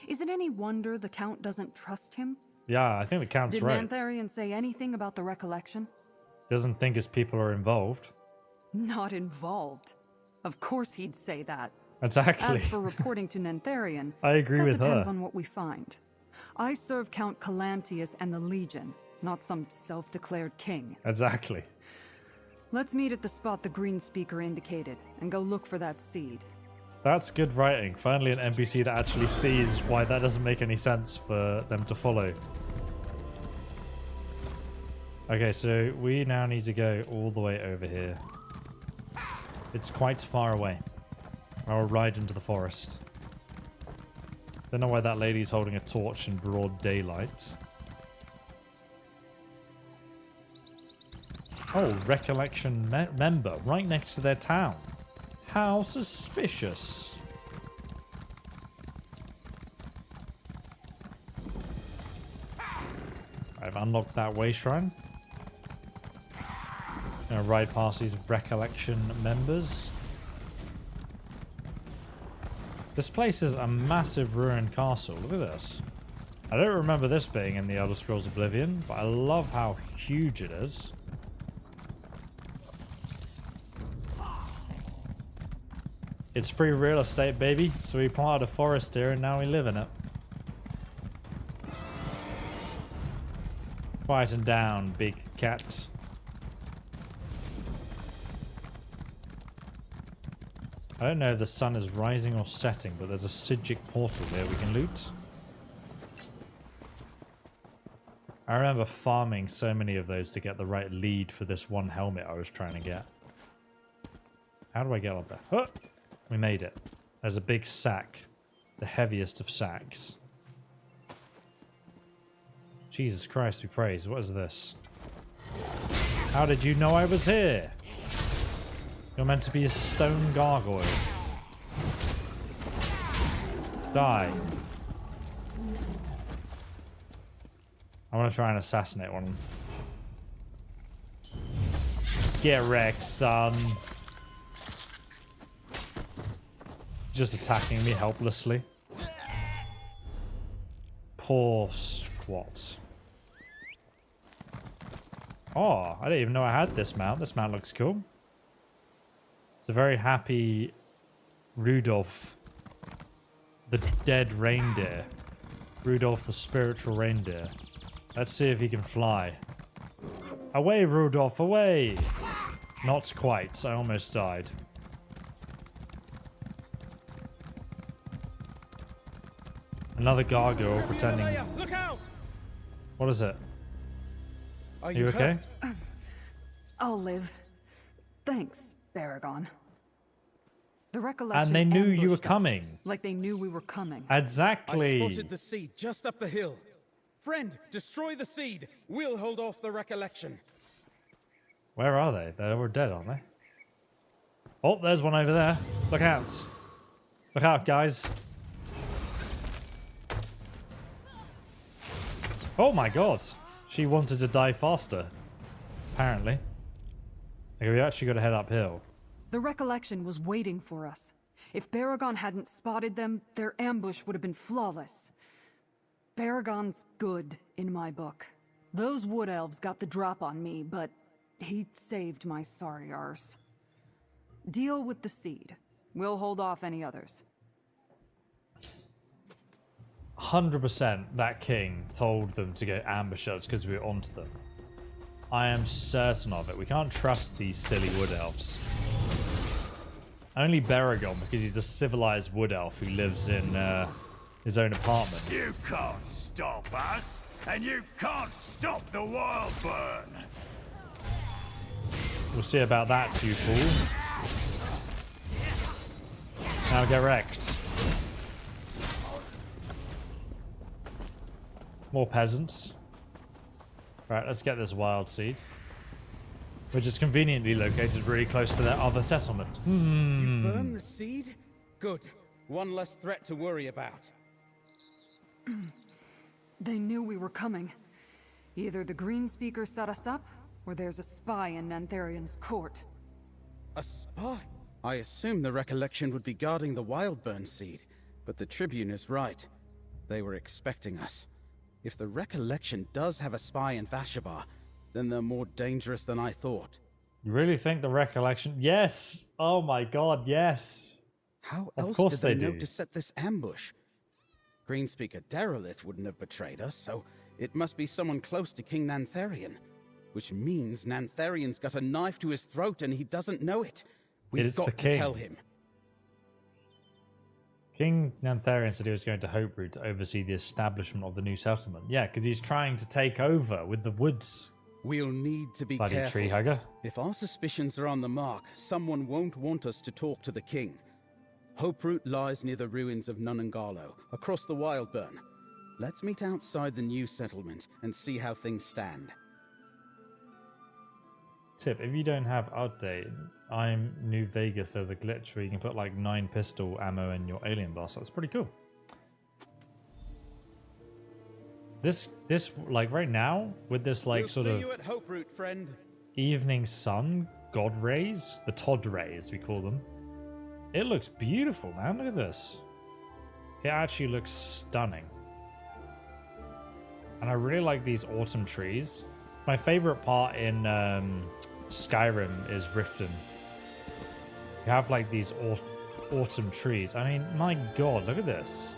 Is it any wonder the Count doesn't trust him? Yeah, I think the Count's right. Did Nantharian say anything about the recollection? Doesn't think his people are involved. Not involved. Of course he'd say that. Exactly. As for reporting to Nantharian, I agree with her. That depends on what we find. I serve Count Calantius and the Legion, not some self-declared king. Exactly. Let's meet at the spot the greenspeaker indicated, and go look for that seed. That's good writing. Finally an NPC that actually sees why that doesn't make any sense for them to follow. Okay, so we now need to go all the way over here. It's quite far away. I'll ride into the forest. Don't know why that lady's holding a torch in broad daylight. Oh, recollection member right next to their town. How suspicious. I've unlocked that way shrine. Gonna ride past these recollection members. This place is a massive ruined castle. Look at this. I don't remember this being in the Elder Scrolls Oblivion, but I love how huge it is. It's free real estate, baby. So we planted a forest here and now we live in it. Quieten down, big cat. I don't know if the sun is rising or setting, but there's a Sigic portal there we can loot. I remember farming so many of those to get the right lead for this one helmet I was trying to get. How do I get up there? Oh, we made it. There's a big sack. The heaviest of sacks. Jesus Christ, we praise. What is this? How did you know I was here? You're meant to be a stone gargoyle. Die. I want to try and assassinate one. Get wrecked, son. Just attacking me helplessly. Poor squat. Oh, I didn't even know I had this mount. This mount looks cool. It's a very happy Rudolph, the dead reindeer. Rudolph the spiritual reindeer. Let's see if he can fly. Away, Rudolph, away! Not quite. I almost died. Another gargoyle pretending... Look out! What is it? Are you okay? I'll live. Thanks, Baragon. The recollection And they knew you were ambushed us, coming. like they knew we were coming. Exactly. I spotted the seed just up the hill. Friend, destroy the seed. We'll hold off the recollection. Where are they? They're all dead, aren't they? Oh, there's one over there. Look out. Look out, guys. Oh my god. She wanted to die faster. Apparently. Okay, we actually got to head uphill. The recollection was waiting for us. If Baragon hadn't spotted them, their ambush would have been flawless. Baragon's good, in my book. Those wood elves got the drop on me, but he saved my sorry arse. Deal with the seed. We'll hold off any others. 100% that king told them to go ambush us because we were onto them. I am certain of it. We can't trust these silly wood elves. Only Baragon, because he's a civilized wood elf who lives in his own apartment. You can't stop us, and you can't stop the world burn. We'll see about that, you fool. Now get wrecked. More peasants. Right, let's get this wild seed. Which is conveniently located really close to their other settlement. You burn the seed? Good. One less threat to worry about. They knew we were coming. Either the greenspeaker set us up, or there's a spy in Nantharian's court. A spy? I assume the recollection would be guarding the Wildburn seed, but the Tribune is right. They were expecting us. If the recollection does have a spy in Vashabar, then they're more dangerous than I thought. You really think the recollection? Yes! Oh my god, yes! How of else course did they do. know to set this ambush? Greenspeaker Derelith wouldn't have betrayed us, so it must be someone close to King Nantharian. Which means Nantharian's got a knife to his throat and he doesn't know it. We've got to tell him. King Nantharian said he was going to Hoperoot to oversee the establishment of the new settlement. Yeah, because he's trying to take over with the woods. We'll need to be Bloody careful. tree hugger. If our suspicions are on the mark, someone won't want us to talk to the king. Hoperoot lies near the ruins of Nunangalo, across the Wildburn. Let's meet outside the new settlement and see how things stand. Tip, if you don't have update, I'm New Vegas, there's a glitch where you can put like 9 pistol ammo in your alien blast. That's pretty cool. This like right now, with this like sort of you at Hoperoot, friend. evening sun god rays, the Todd rays we call them, it looks beautiful, man. Look at this. It actually looks stunning. And I really like these autumn trees. My favorite part in Skyrim is Riften. You have like these autumn trees. I mean, my god, look at this.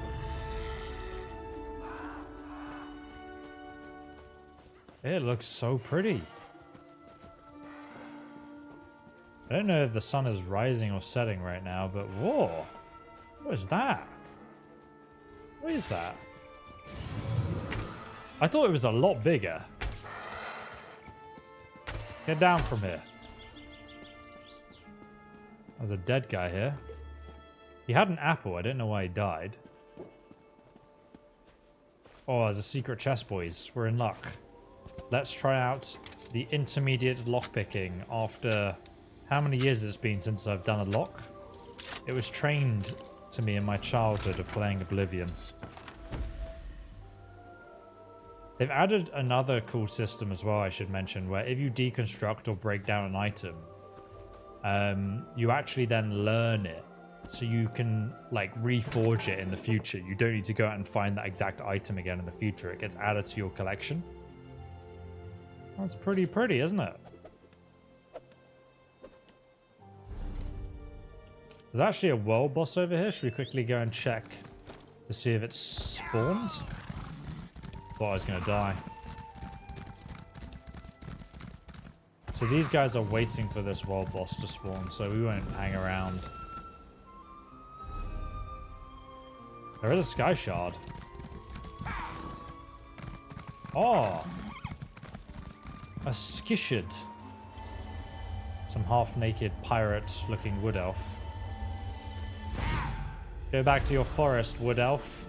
It looks so pretty. I don't know if the sun is rising or setting right now, but whoa. What is that? What is that? I thought it was a lot bigger. Get down from here. There's a dead guy here. He had an apple. I don't know why he died. Oh, there's a secret chest, boys. We're in luck. Let's try out the intermediate lockpicking after... How many years it's been since I've done a lock? It was trained to me in my childhood of playing Oblivion. They've added another cool system as well, I should mention, where if you deconstruct or break down an item, you actually then learn it so you can like reforge it in the future. You don't need to go out and find that exact item again in the future. It gets added to your collection. That's pretty pretty, isn't it? There's actually a world boss over here. Should we quickly go and check to see if it's spawned? Thought I was going to die. So these guys are waiting for this world boss to spawn, so we won't hang around. There is a sky shard. Oh! A skishard. Some half-naked pirate-looking wood elf. Go back to your forest, wood elf.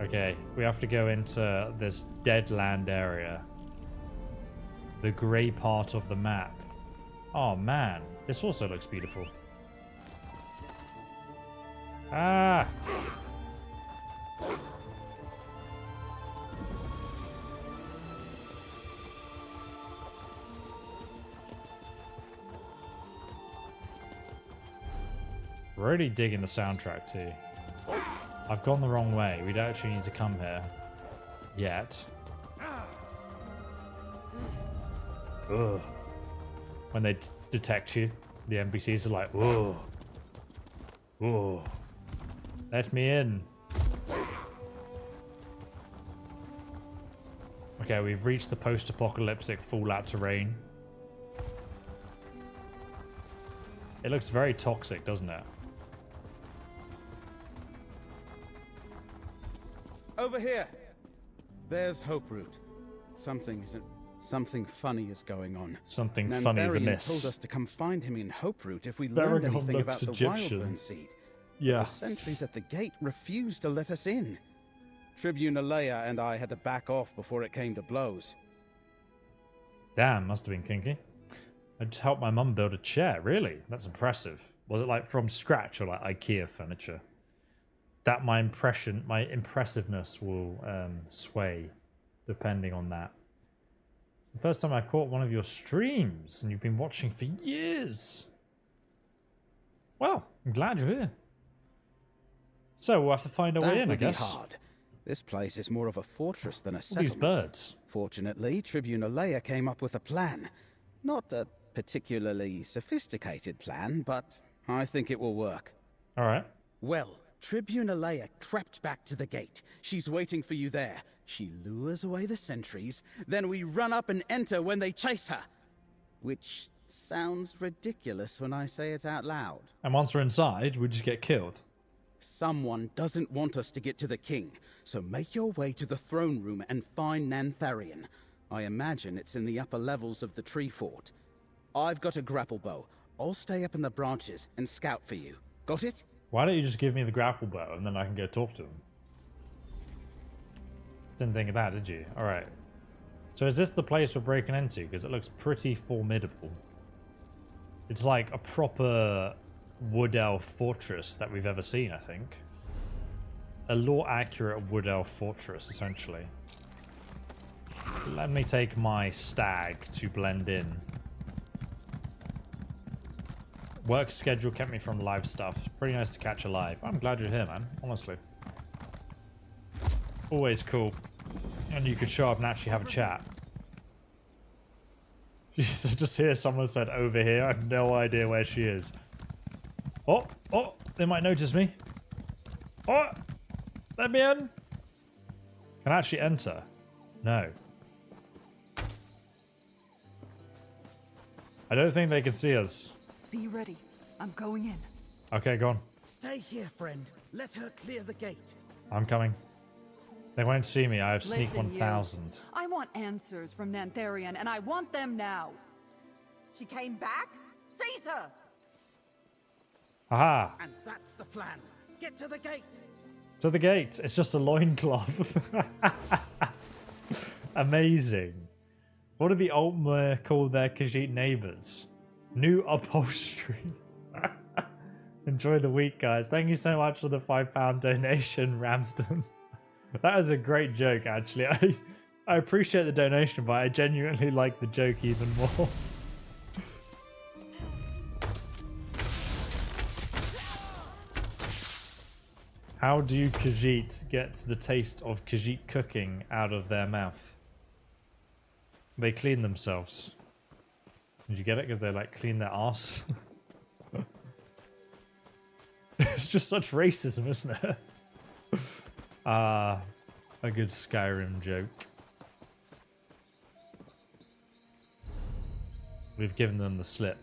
Okay, we have to go into this dead land area. The grey part of the map. Oh man, this also looks beautiful. Ah! We're already digging the soundtrack too. I've gone the wrong way. We don't actually need to come here yet. Ugh. When they detect you, the NPCs are like, whoa. Whoa. Let me in. Okay, we've reached the post-apocalyptic Fallout terrain. It looks very toxic, doesn't it? Over here. There's Hoperoot. Something funny is going on. Something funny is amiss. Told us to come find him in Hoperoot if we learned anything about the Wildburn seed. Yeah. The sentries at the gate refused to let us in. Tribune Ayleid and I had to back off before it came to blows. Damn, must have been kinky. I just helped my mum build a chair. Really? That's impressive. Was it like from scratch or like IKEA furniture? That my impressiveness will sway depending on that. It's the first time I caught one of your streams and you've been watching for years. Well, I'm glad you're here. So we'll have to find our way in, I guess. Hard. This place is more of a fortress than a settlement. These birds. Fortunately, Tribune Ayleid came up with a plan. Not a particularly sophisticated plan, but I think it will work. All right. Well, Tribune Ayleid crept back to the gate. She's waiting for you there. She lures away the sentries, then we run up and enter when they chase her. Which sounds ridiculous when I say it out loud. And once we're inside, we just get killed. Someone doesn't want us to get to the king, so make your way to the throne room and find Nantharion. I imagine it's in the upper levels of the tree fort. I've got a grapple bow. I'll stay up in the branches and scout for you. Got it? Why don't you just give me the grapple bow and then I can go talk to him? Didn't think of that, did you? Alright. So is this the place we're breaking into? Because it looks pretty formidable. It's like a proper wood elf fortress that we've ever seen, I think. A lore-accurate wood elf fortress, essentially. Let me take my stag to blend in. Work schedule kept me from live stuff. Pretty nice to catch a live. I'm glad you're here, man. Honestly. Always cool. And you could show up and actually have a chat. I just hear someone said over here. I have no idea where she is. Oh, they might notice me. Oh, let me in. Can I actually enter? No. I don't think they can see us. Be ready. I'm going in. Okay, go on. Stay here, friend. Let her clear the gate. I'm coming. They won't see me. I have sneak Listen, 1000. I want answers from Nantharion, and I want them now. She came back? Seize her! Aha! And that's the plan. Get to the gate. To the gate. It's just a loincloth. Amazing. What do the Altmer call their Khajiit neighbors? New upholstery. Enjoy the week, guys. Thank you so much for the £5 donation, Ramsden. That is a great joke, actually. I appreciate the donation, but I genuinely like the joke even more. How do Khajiit get the taste of Khajiit cooking out of their mouth? They clean themselves. Did you get it? Because they like clean their arse. It's just such racism, isn't it? A good Skyrim joke. We've given them the slip.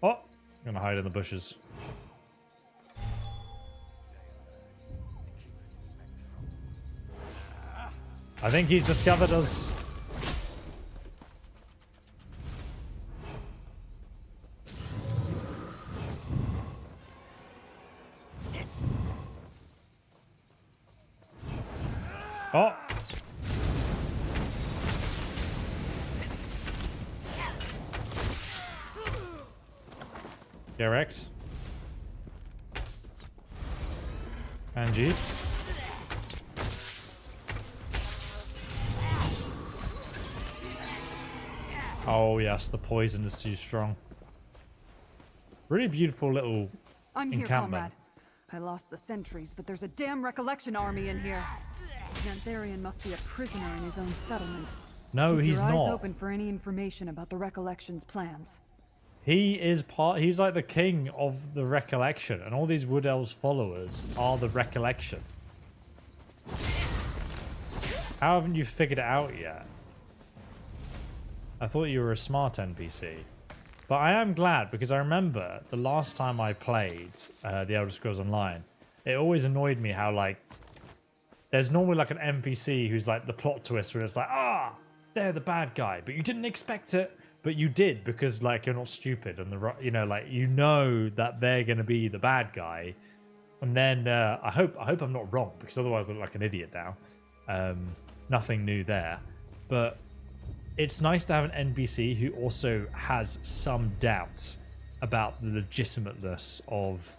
Oh, I'm gonna hide in the bushes. I think he's discovered us. Oh. Correct. Angie. Oh yes, the poison is too strong. Really beautiful little I'm here, encampment. comrade. I lost the sentries, but there's a damn recollection army in here. Nantharian must be a prisoner in his own settlement. No, Keep he's your eyes not. open for any information about the recollection's plans. He is part. He's like the king of the recollection, and all these Wood Elves followers are the recollection. How haven't you figured it out yet? I thought you were a smart NPC. But I am glad, because I remember the last time I played the Elder Scrolls Online, it always annoyed me how, like, there's normally like an NPC who's like the plot twist where it's like, ah, they're the bad guy, but you didn't expect it, but you did because, like, you're not stupid, and you know that they're going to be the bad guy. And then I hope I'm not wrong, because otherwise I look like an idiot now. Nothing new there. But it's nice to have an NPC who also has some doubt about the legitimateness of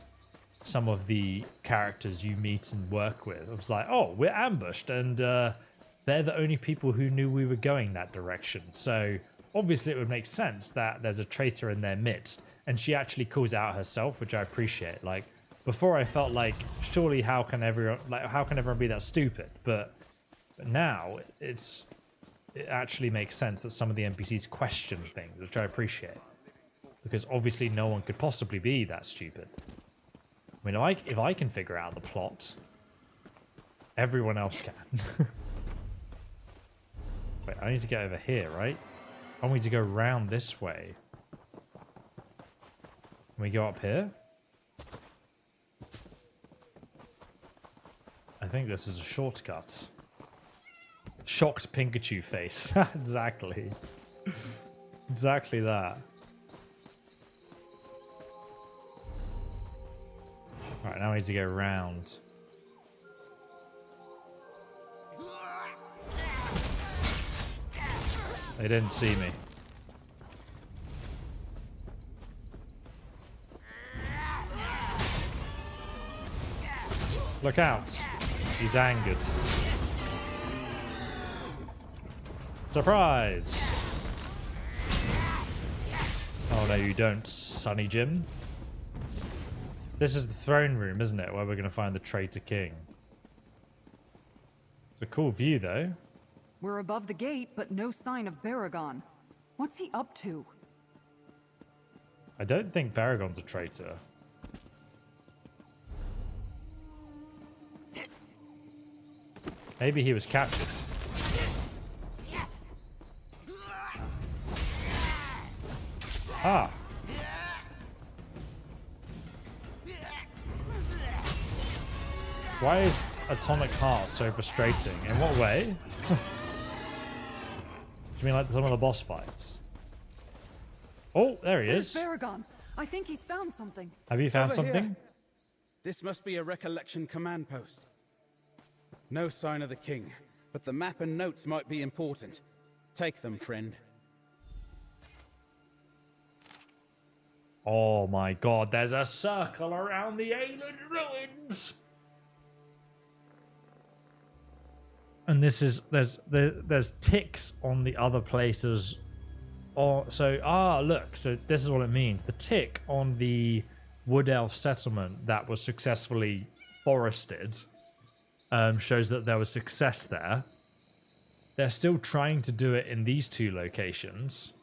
some of the characters you meet and work with. It was like, oh, we're ambushed, and they're the only people who knew we were going that direction. So obviously it would make sense that there's a traitor in their midst, and she actually calls out herself, which I appreciate. Like, before I felt like, surely how can everyone be that stupid? But now it actually makes sense that some of the NPCs question things, which I appreciate. Because obviously no one could possibly be that stupid. I mean, if I can figure out the plot, everyone else can. Wait, I need to get over here, right? I need to go round this way. Can we go up here? I think this is a shortcut. Shocked Pikachu face. Exactly. Exactly that. Alright, now we need to go round. They didn't see me. Look out. He's angered. Surprise! Oh no, you don't, Sonny Jim. This is the throne room, isn't it? Where we're going to find the traitor king. It's a cool view, though. We're above the gate, but no sign of Baragon. What's he up to? I don't think Baragon's a traitor. Maybe he was captured. Ah. Why is Atomic Heart so frustrating? In what way? Do you mean like some of the boss fights? Oh, there he is. There's Baragon. I think he's found something. Have you found Over something? here. This must be a recollection command post. No sign of the king, but the map and notes might be important. Take them, friend. Oh my god, there's a circle around the Ayleid ruins! And this is, there's ticks on the other places. Oh, so, look, so this is what it means. The tick on the Wood Elf settlement that was successfully forested shows that there was success there. They're still trying to do it in these two locations,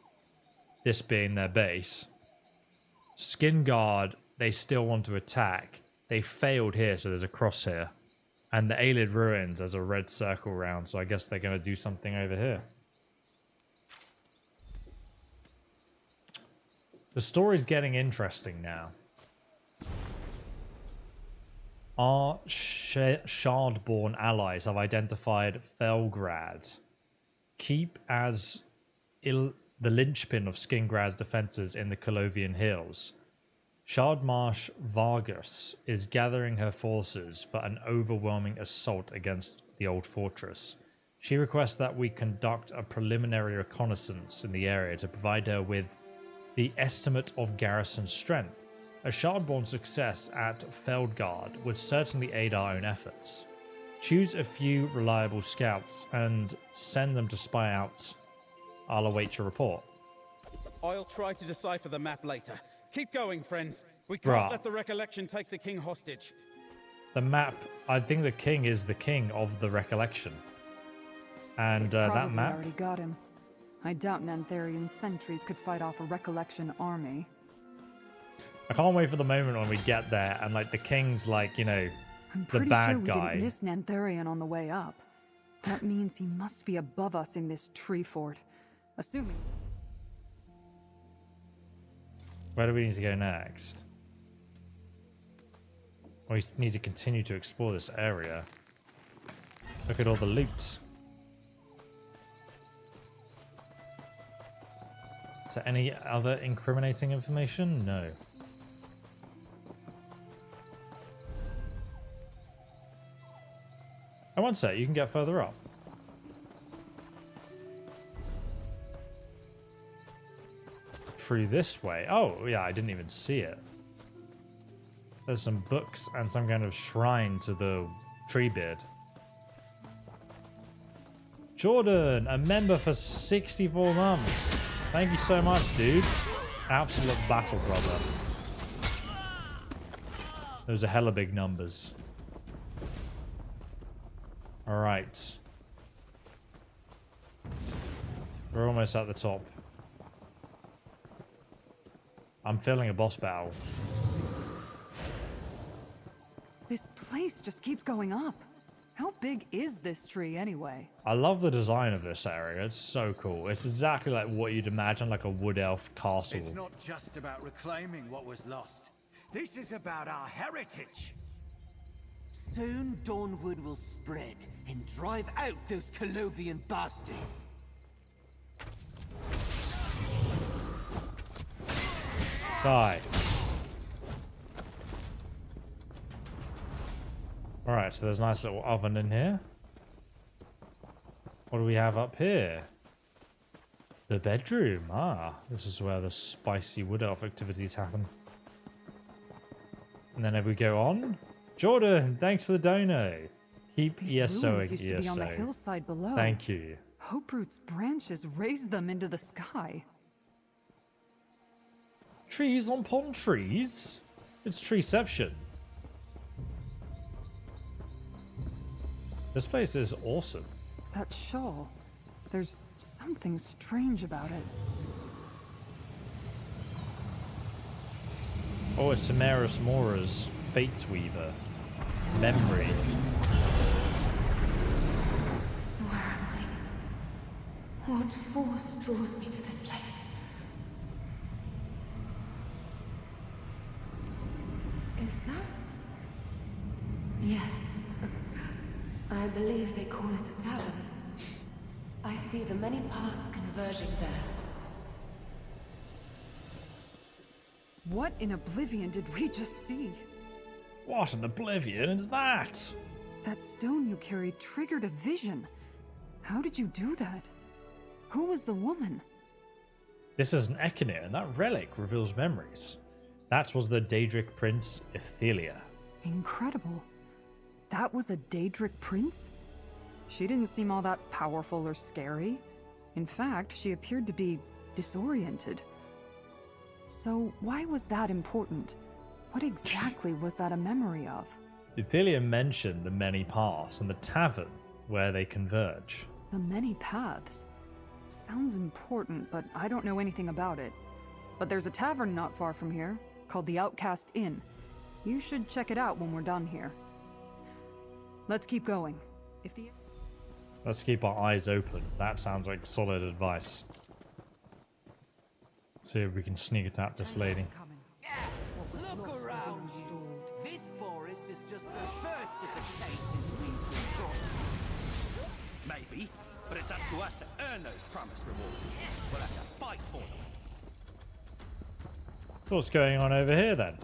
this being their base. Skingrad, they still want to attack. They failed here, so there's a cross here. And the Ayleid ruins, there's a red circle around, so I guess they're going to do something over here. The story's getting interesting now. Our Shardborn allies have identified Felgrad. Keep as the linchpin of Skingrad's defences in the Colovian Hills. Shardmarsh Vargas is gathering her forces for an overwhelming assault against the old fortress. She requests that we conduct a preliminary reconnaissance in the area to provide her with the estimate of garrison strength. A Shardborn success at Felgard would certainly aid our own efforts. Choose a few reliable scouts and send them to spy out. I'll await your report. I'll try to decipher the map later. Keep going, friends. We can't let the recollection take the king hostage. The map, I think the king is the king of the recollection. And that map... already got him. I doubt Nantharian sentries could fight off a recollection army. I can't wait for the moment when we get there and like the king's like, you know, the bad I'm pretty sure we guy. didn't miss Nantharian on the way up. That means he must be above us in this tree fort. Assuming... Where do we need to go next? We need to continue to explore this area. Look at all the loot. Is there any other incriminating information? No. Oh, one sec, you can get further up. Through this way. Oh, yeah, I didn't even see it. There's some books and some kind of shrine to the Treebeard. Jordan, a member for 64 months. Thank you so much, dude. Absolute battle, brother. Those are hella big numbers. Alright. We're almost at the top. I'm feeling a boss battle. This place just keeps going up. How big is this tree anyway? I love the design of this area. It's so cool. It's exactly like what you'd imagine, like a wood elf castle. It's not just about reclaiming what was lost. This is about our heritage. Soon Dawnwood will spread and drive out those Colovian bastards. Die. Alright, so there's a nice little oven in here. What do we have up here? The bedroom. Ah, this is where the spicy wood elf activities happen. And then if we go on... Jordan, thanks for the dono. Keep ESOing used to be on the hillside below. Thank you. Hoperoot's branches raised them into the sky. Trees on palm trees? It's treeception. This place is awesome. That shawl. There's something strange about it. Oh, it's Samaris Mora's Fates Weaver. Memory. Where am I? What force draws me to this place? Is that? Yes. I believe they call it a tavern. I see the many paths converging there. What in Oblivion did we just see? What in Oblivion is that? That stone you carried triggered a vision. How did you do that? Who was the woman? This is an Ekenir, and that relic reveals memories. That was the Daedric Prince, Ethelia. Incredible. That was a Daedric Prince? She didn't seem all that powerful or scary. In fact, she appeared to be disoriented. So why was that important? What exactly was that a memory of? Ethelia mentioned the many paths and the tavern where they converge. The many paths? Sounds important, but I don't know anything about it. But there's a tavern not far from here, called the Outcast Inn. You should check it out when we're done here. Let's keep going. Let's keep our eyes open. That sounds like solid advice. See if we can sneak attack this lady. Look around you. This forest is just the first of the stages we've been. Maybe, but it's up to us to earn those promised rewards. We'll have to fight for them. What's going on over here then?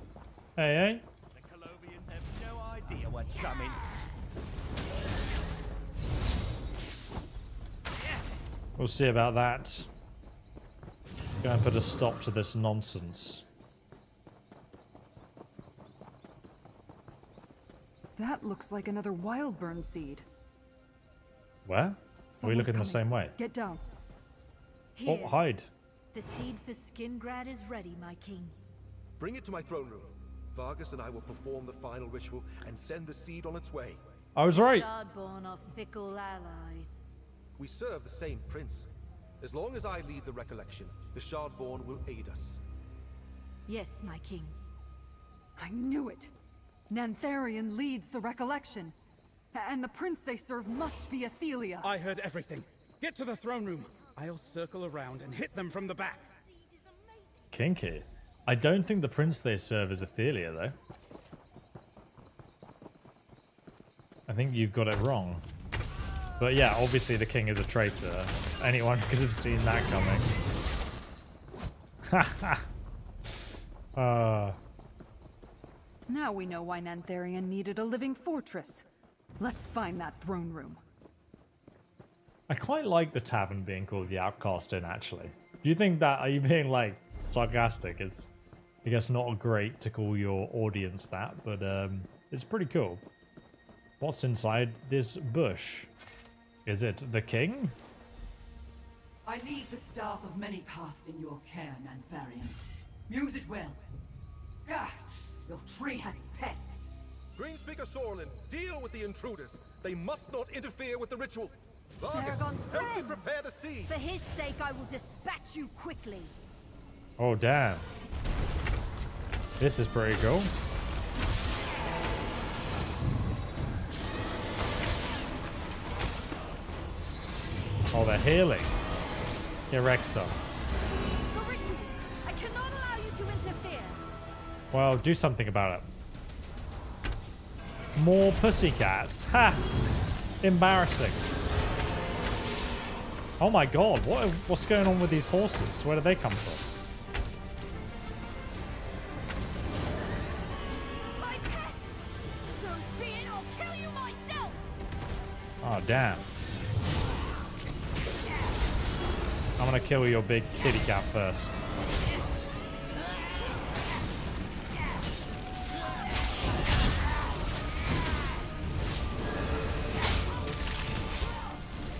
Hey, The Colovians have no idea what's coming. we'll see about that. Go and put a stop to this nonsense. That looks like another Wildburn seed. Where? Are we looking the same way? Get down. Here. Oh, hide. The seed for Skingrad is ready, my king. Bring it to my throne room. Vargas and I will perform the final ritual and send the seed on its way. I was right. Shardborn are fickle allies. We serve the same prince. As long as I lead the recollection, the Shardborn will aid us. Yes, my king. I knew it. Nantharion leads the recollection. And the prince they serve must be Ethelia. I heard everything. Get to the throne room. I'll circle around and hit them from the back. Kinky. I don't think the prince they serve is Ethelia, though. I think you've got it wrong. But yeah, obviously the king is a traitor. Anyone could have seen that coming. Now we know why Nantharion needed a living fortress. Let's find that throne room. I quite like the tavern being called the Outcast Inn, actually. Do you think that, are you being, like, sarcastic? It's, I guess, not great to call your audience that, but it's pretty cool. What's inside this bush? Is it the king? I leave the staff of many paths in your care, Nantharion. Use it well. Ah, your tree has pests. Greenspeaker Sorlin, deal with the intruders. They must not interfere with the ritual. Vargas, Paragon's help me friend. prepare the seed. For his sake, I will dispatch you quickly. Oh, damn. This is pretty cool. Oh, they're healing. Erexa. I cannot allow you to interfere. Well, do something about it. More pussycats. Ha! Embarrassing. Oh my god, what's going on with these horses? Where do they come from? My pet! So be it, I'll kill you myself! Oh, damn. I'm gonna kill your big kitty cat first.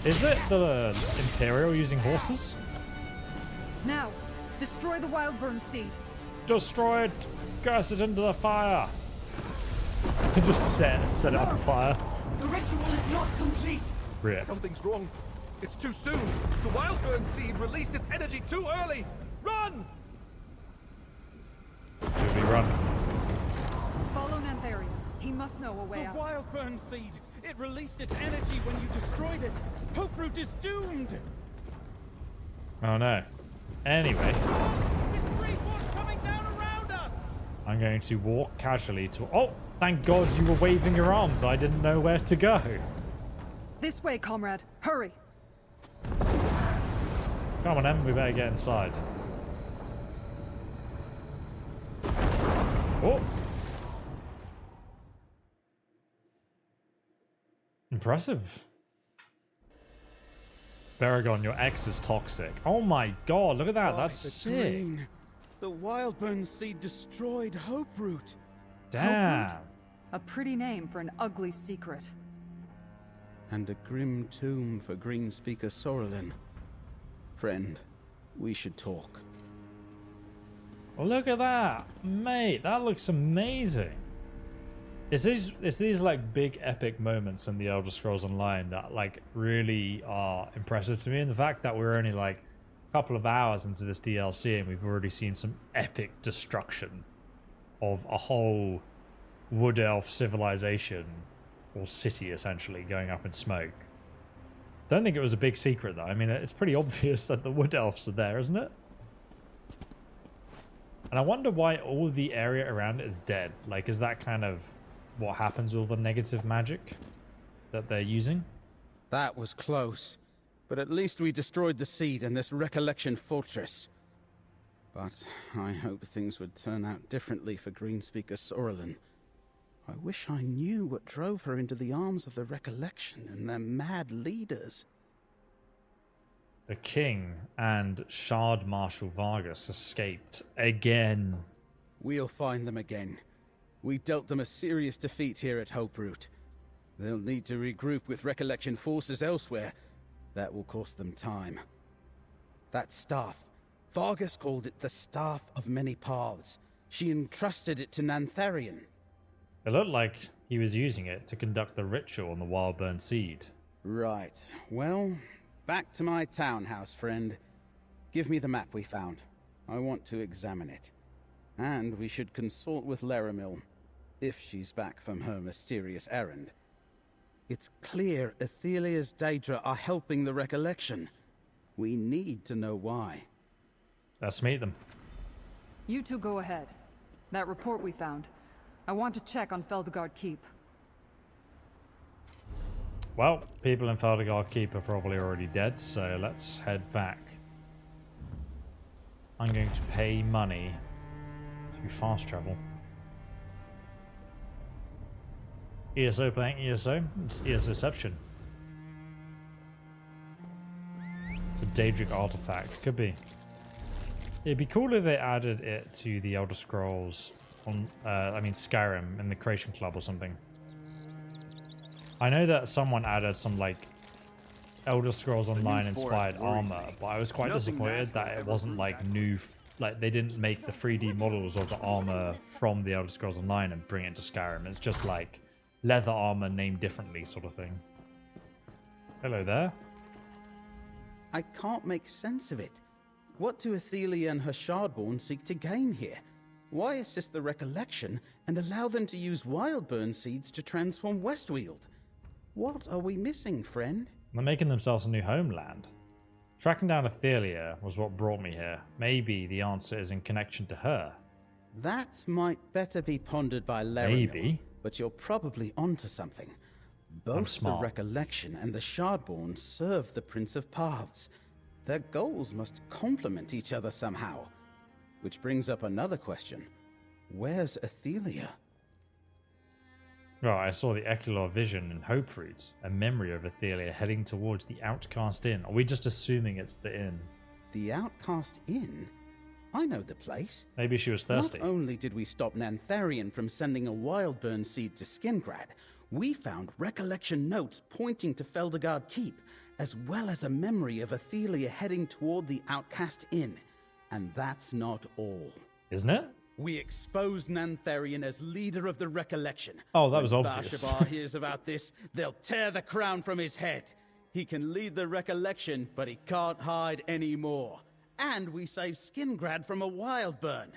Is it the Imperial using horses? Now, destroy the Wildburn seed. Destroy it! Curse it into the fire! Just set it on fire. The ritual is not complete. Rip. Something's wrong. It's too soon. The Wildburn seed released its energy too early. Run! Should we run? Follow Nantharion. He must know a way The out. Wildburn seed! It released its energy when you destroyed it! Hoperoot is doomed! Oh no. Anyway, This great force coming down around us! I'm going to walk casually to... Oh! Thank God you were waving your arms. I didn't know where to go. This way, comrade. Hurry. Come on, Em. We better get inside. Oh! Impressive. Baragon, your ex is toxic. Oh my god, look at that. That's the sick. green. The Wildburn seed destroyed Hoperoot. Damn. Hoperoot? A pretty name for an ugly secret. And a grim tomb for greenspeaker Sorlin. Friend, we should talk. Well, look at that. Mate, that looks amazing. It's these like big epic moments in the Elder Scrolls Online that like really are impressive to me, and the fact that we're only like a couple of hours into this DLC and we've already seen some epic destruction of a whole wood elf civilization or city essentially going up in smoke. Don't think it was a big secret though. I mean, it's pretty obvious that the wood elves are there, isn't it? And I wonder why all the area around it is dead. Like, is that kind of what happens with all the negative magic that they're using? That was close. But at least we destroyed the seed in this recollection fortress. But I hope things would turn out differently for greenspeaker Sorelin. I wish I knew what drove her into the arms of the recollection and their mad leaders. The king and Shard Marshal Vargas escaped again. We'll find them again. We dealt them a serious defeat here at Hoperoot. They'll need to regroup with recollection forces elsewhere. That will cost them time. That staff, Vargas called it the Staff of Many Paths. She entrusted it to Nantharion. It looked like he was using it to conduct the ritual on the Wildburn Seed. Right. Well, back to my townhouse, friend. Give me the map we found. I want to examine it. And we should consult with Laramil, if she's back from her mysterious errand. It's clear Athelia's Daedra are helping the recollection. We need to know why. Let's meet them. You two go ahead. That report we found. I want to check on Feldegaard Keep. Well, people in Feldegaard Keep are probably already dead, so let's head back. I'm going to pay money to fast travel. ESO playing ESO? It's ESOception. It's a Daedric artifact. Could be. It'd be cool if they added it to the Elder Scrolls on, Skyrim in the Creation Club or something. I know that someone added some like Elder Scrolls Online inspired armor, but I was quite disappointed that it wasn't like new, like they didn't make the 3D models of the armor from the Elder Scrolls Online and bring it to Skyrim. It's just like leather armor named differently sort of thing. Hello there. I can't make sense of it. What do Athelia and her Shardborn seek to gain here? Why assist the recollection and allow them to use Wildburn seeds to transform West Weald? What are we missing, friend? They're making themselves a new homeland. Tracking down Athelia was what brought me here. Maybe the answer is in connection to her. That might better be pondered by Laramil. Maybe. But you're probably onto something. Both the recollection and the Shardborn serve the Prince of Paths. Their goals must complement each other somehow. Which brings up another question. Where's Athelia? Well, I saw the Eculor vision in Hoperoot, a memory of Athelia heading towards the Outcast Inn. Are we just assuming it's the inn? The Outcast Inn? I know the place. Maybe she was thirsty. Not only did we stop Nantharion from sending a Wildburn seed to Skingrad, we found recollection notes pointing to Feldegaard Keep, as well as a memory of Athelia heading toward the Outcast Inn. And that's not all. Isn't it? We exposed Nantharion as leader of the recollection. Oh, that was obvious. When Vashabar hears about this, they'll tear the crown from his head. He can lead the recollection, but he can't hide anymore. And we saved Skingrad from a Wildburn.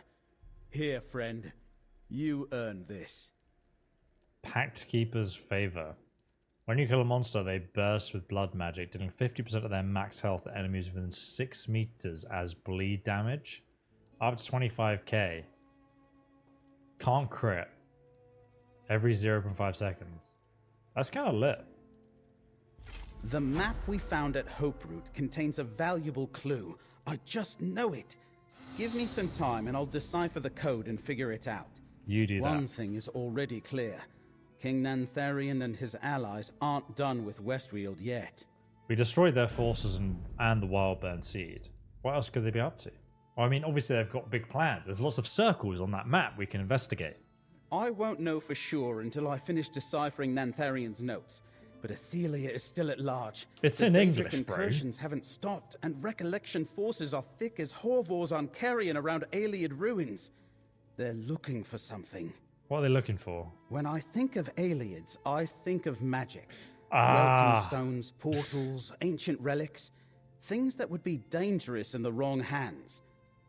Here, friend. You earned this. Pact Keeper's Favor. When you kill a monster, they burst with blood magic, dealing 50% of their max health to enemies within 6 meters as bleed damage. Up to 25k. Can't crit. Every 0.5 seconds. That's kind of lit. The map we found at Hoperoot contains a valuable clue. I just know it. Give me some time and I'll decipher the code and figure it out. You do that. One thing is already clear. King Nantharion and his allies aren't done with West Weald yet. We destroyed their forces and the Wildburn Seed. What else could they be up to? Well, I mean, obviously they've got big plans. There's lots of circles on that map we can investigate. I won't know for sure until I finish deciphering Nantharion's notes. But Athelia is still at large. It's in English, bro. The incursions haven't stopped, and recollection forces are thick as Horvors on Carrion around Ayleid ruins. They're looking for something. What are they looking for? When I think of Ayleids, I think of magic. Ah. Welcome stones, portals, ancient relics. Things that would be dangerous in the wrong hands.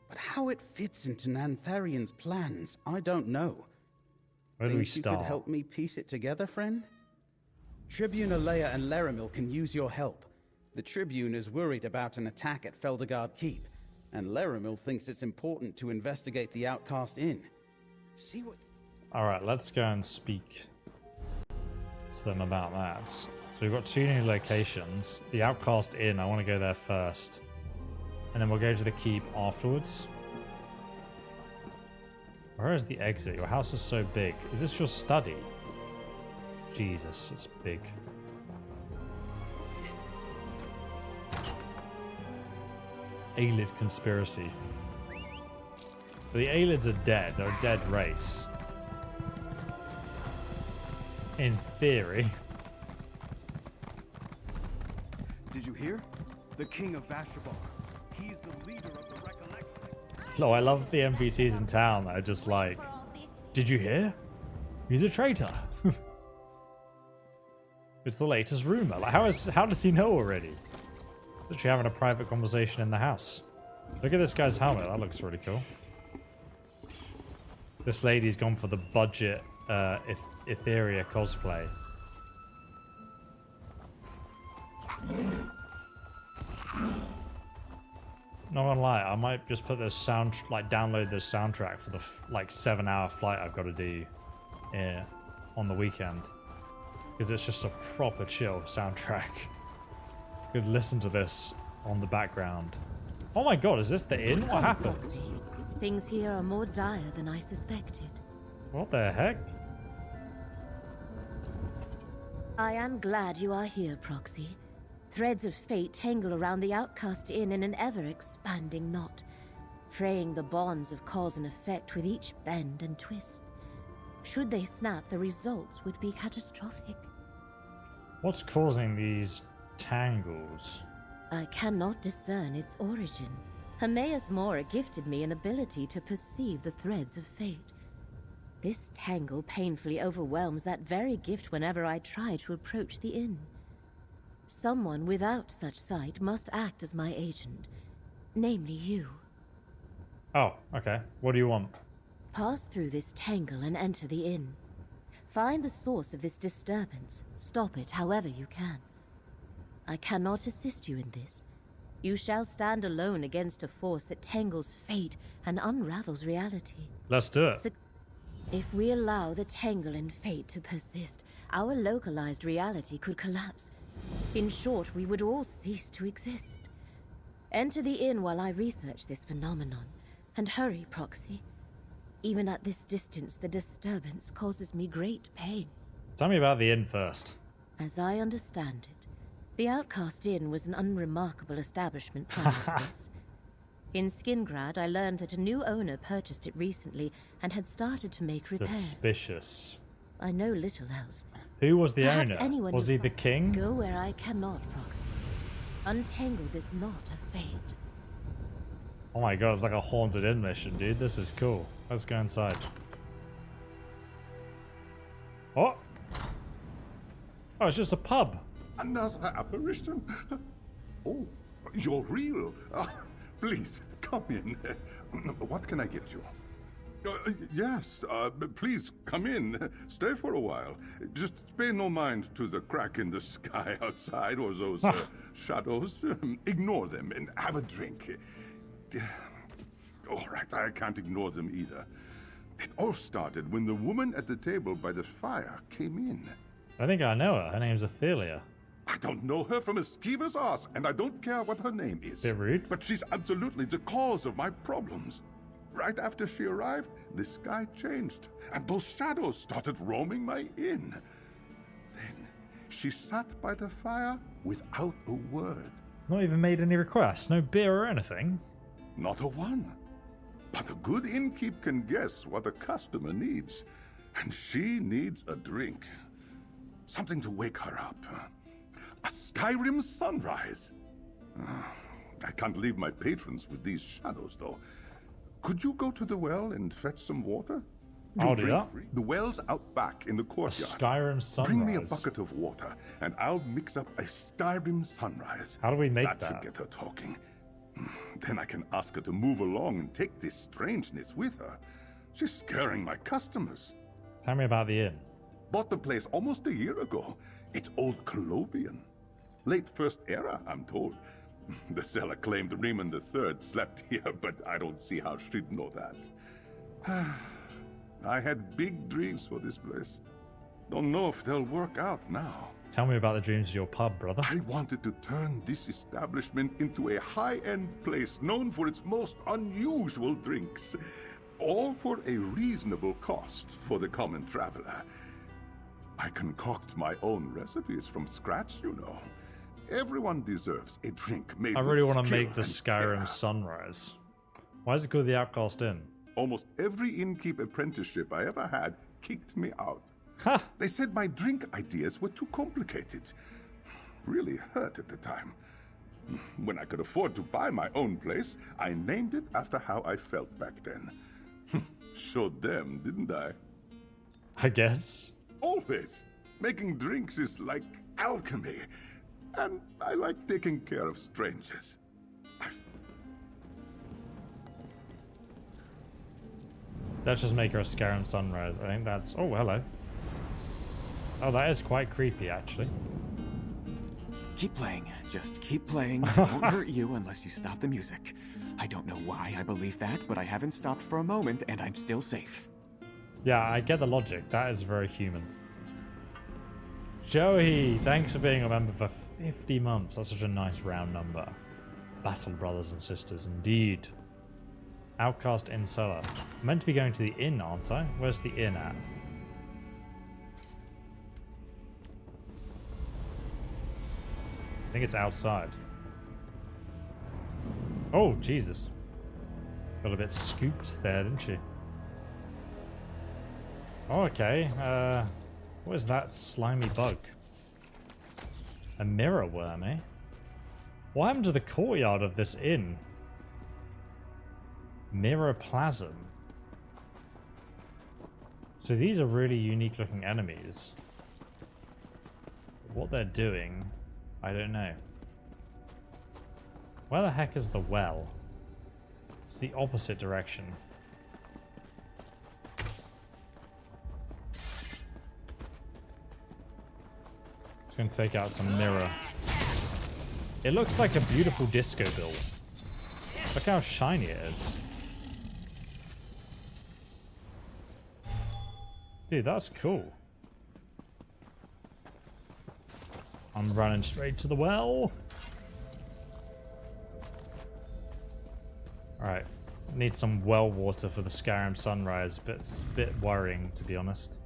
But how it fits into Nantharian's plans, I don't know. Where do we Think you start? could help me piece it together, friend? Tribune Alea and Laramil can use your help. The Tribune is worried about an attack at Feldergard Keep, and Laramil thinks it's important to investigate the Outcast Inn. See what... Alright, let's go and speak to them about that. So we've got 2 new locations. The Outcast Inn, I want to go there first. And then we'll go to the keep afterwards. Where is the exit? Your house is so big. Is this your study? Jesus, it's big. Ayleid conspiracy. But the Ayleids are dead. They're a dead race. In theory. Did you hear? The king of Vashabar. He's the leader of the recollection. No, I love the NPCs in town that are just like, did you hear? He's a traitor. It's the latest rumor. Like, how does he know already? Literally having a private conversation in the house. Look at this guy's helmet. That looks really cool. This lady's gone for the budget Etheria cosplay. Not gonna lie, I might just put this download this soundtrack for the 7-hour flight I've got to do on the weekend, because it's just a proper chill soundtrack. Could listen to this on the background. Oh my god, is this the inn? What happened? Things here are more dire than I suspected. What the heck? I am glad you are here, Proxy. Threads of fate tangle around the Outcast Inn in an ever-expanding knot, fraying the bonds of cause and effect with each bend and twist. Should they snap, the results would be catastrophic. What's causing these tangles? I cannot discern its origin. Hermaeus Mora gifted me an ability to perceive the threads of fate. This tangle painfully overwhelms that very gift whenever I try to approach the inn. Someone without such sight must act as my agent, namely you. Oh, okay. What do you want? Pass through this tangle and enter the inn. Find the source of this disturbance. Stop it however you can. I cannot assist you in this. You shall stand alone against a force that tangles fate and unravels reality. Let's do it. If we allow the tangle in fate to persist, our localized reality could collapse. In short, we would all cease to exist. Enter the inn while I research this phenomenon. And hurry, Proxy. Even at this distance, the disturbance causes me great pain. Tell me about the inn first. As I understand it, the Outcast Inn was an unremarkable establishment prior to this. In Skingrad, I learned that a new owner purchased it recently and had started to make repairs. Suspicious. I know little else. Who was the Perhaps owner? anyone Was he the king? Go where I cannot, Proxy. Untangle this knot of fate. Oh my god, it's like a haunted inn mission, dude. This is cool. Let's go inside. Oh! Oh, it's just a pub. Another apparition? Oh, you're real. Please, come in. What can I get you? Yes, please, come in. Stay for a while. Just pay no mind to the crack in the sky outside or those shadows. Ignore them and have a drink. All right, I can't ignore them either. It all started when the woman at the table by the fire came in. I think I know her. Her name's Athelia. I don't know her from a skeever's ass, and I don't care what her name is. Bit rude. But she's absolutely the cause of my problems. Right after she arrived, the sky changed, and those shadows started roaming my inn. Then she sat by the fire without a word. Not even made any requests? No beer or anything? Not a one. But a good innkeep can guess what a customer needs, and she needs a drink. Something to wake her up. A Skyrim sunrise. I can't leave my patrons with these shadows, though. Could you go to the well and fetch some water? I'll do that. The well's out back in the courtyard. Skyrim sunrise. Bring me a bucket of water, and I'll mix up a Skyrim sunrise. How do we make that? That should get her talking. Then I can ask her to move along and take this strangeness with her. She's scaring my customers. Tell me about the inn. Bought the place almost a year ago. It's old Colovian. Late First Era, I'm told. The seller claimed Riemann III slept here, but I don't see how she'd know that. I had big dreams for this place. Don't know if they'll work out now. Tell me about the dreams of your pub, brother. I wanted to turn this establishment into a high-end place known for its most unusual drinks. All for a reasonable cost for the common traveler. I concoct my own recipes from scratch, you know. Everyone deserves a drink made I really want to make the Skyrim sunrise. Why is it called the Outcast Inn? Almost every innkeep apprenticeship I ever had kicked me out. They said my drink ideas were too complicated. Really hurt at the time. When I could afford to buy my own place, I named it after how I felt back then. Showed them, didn't I? I guess. Always. Making drinks is like alchemy. And I like taking care of strangers. Let's just make her a Skyrim sunrise. I think that's... Oh, hello. Oh, that is quite creepy, actually. Keep playing. Just keep playing. It won't hurt you unless you stop the music. I don't know why I believe that, but I haven't stopped for a moment, and I'm still safe. Yeah, I get the logic. That is very human. Joey, thanks for being a member for 50 months. That's such a nice round number. Battle brothers and sisters, indeed. Outcast Inn Cellar. I'm meant to be going to the inn, aren't I? Where's the inn at? I think it's outside. Oh, Jesus. Got a bit scooped there, didn't she? Oh, okay. What is that slimy bug? A mirror worm, eh? What happened to the courtyard of this inn? Mirrorplasm. So these are really unique looking enemies. What they're doing, I don't know. Where the heck is the well? It's the opposite direction. It's going to take out some mirror. It looks like a beautiful disco ball. Look how shiny it is. Dude, that's cool. I'm running straight to the well. Alright. Need some well water for the Skyrim sunrise, but it's a bit worrying, to be honest.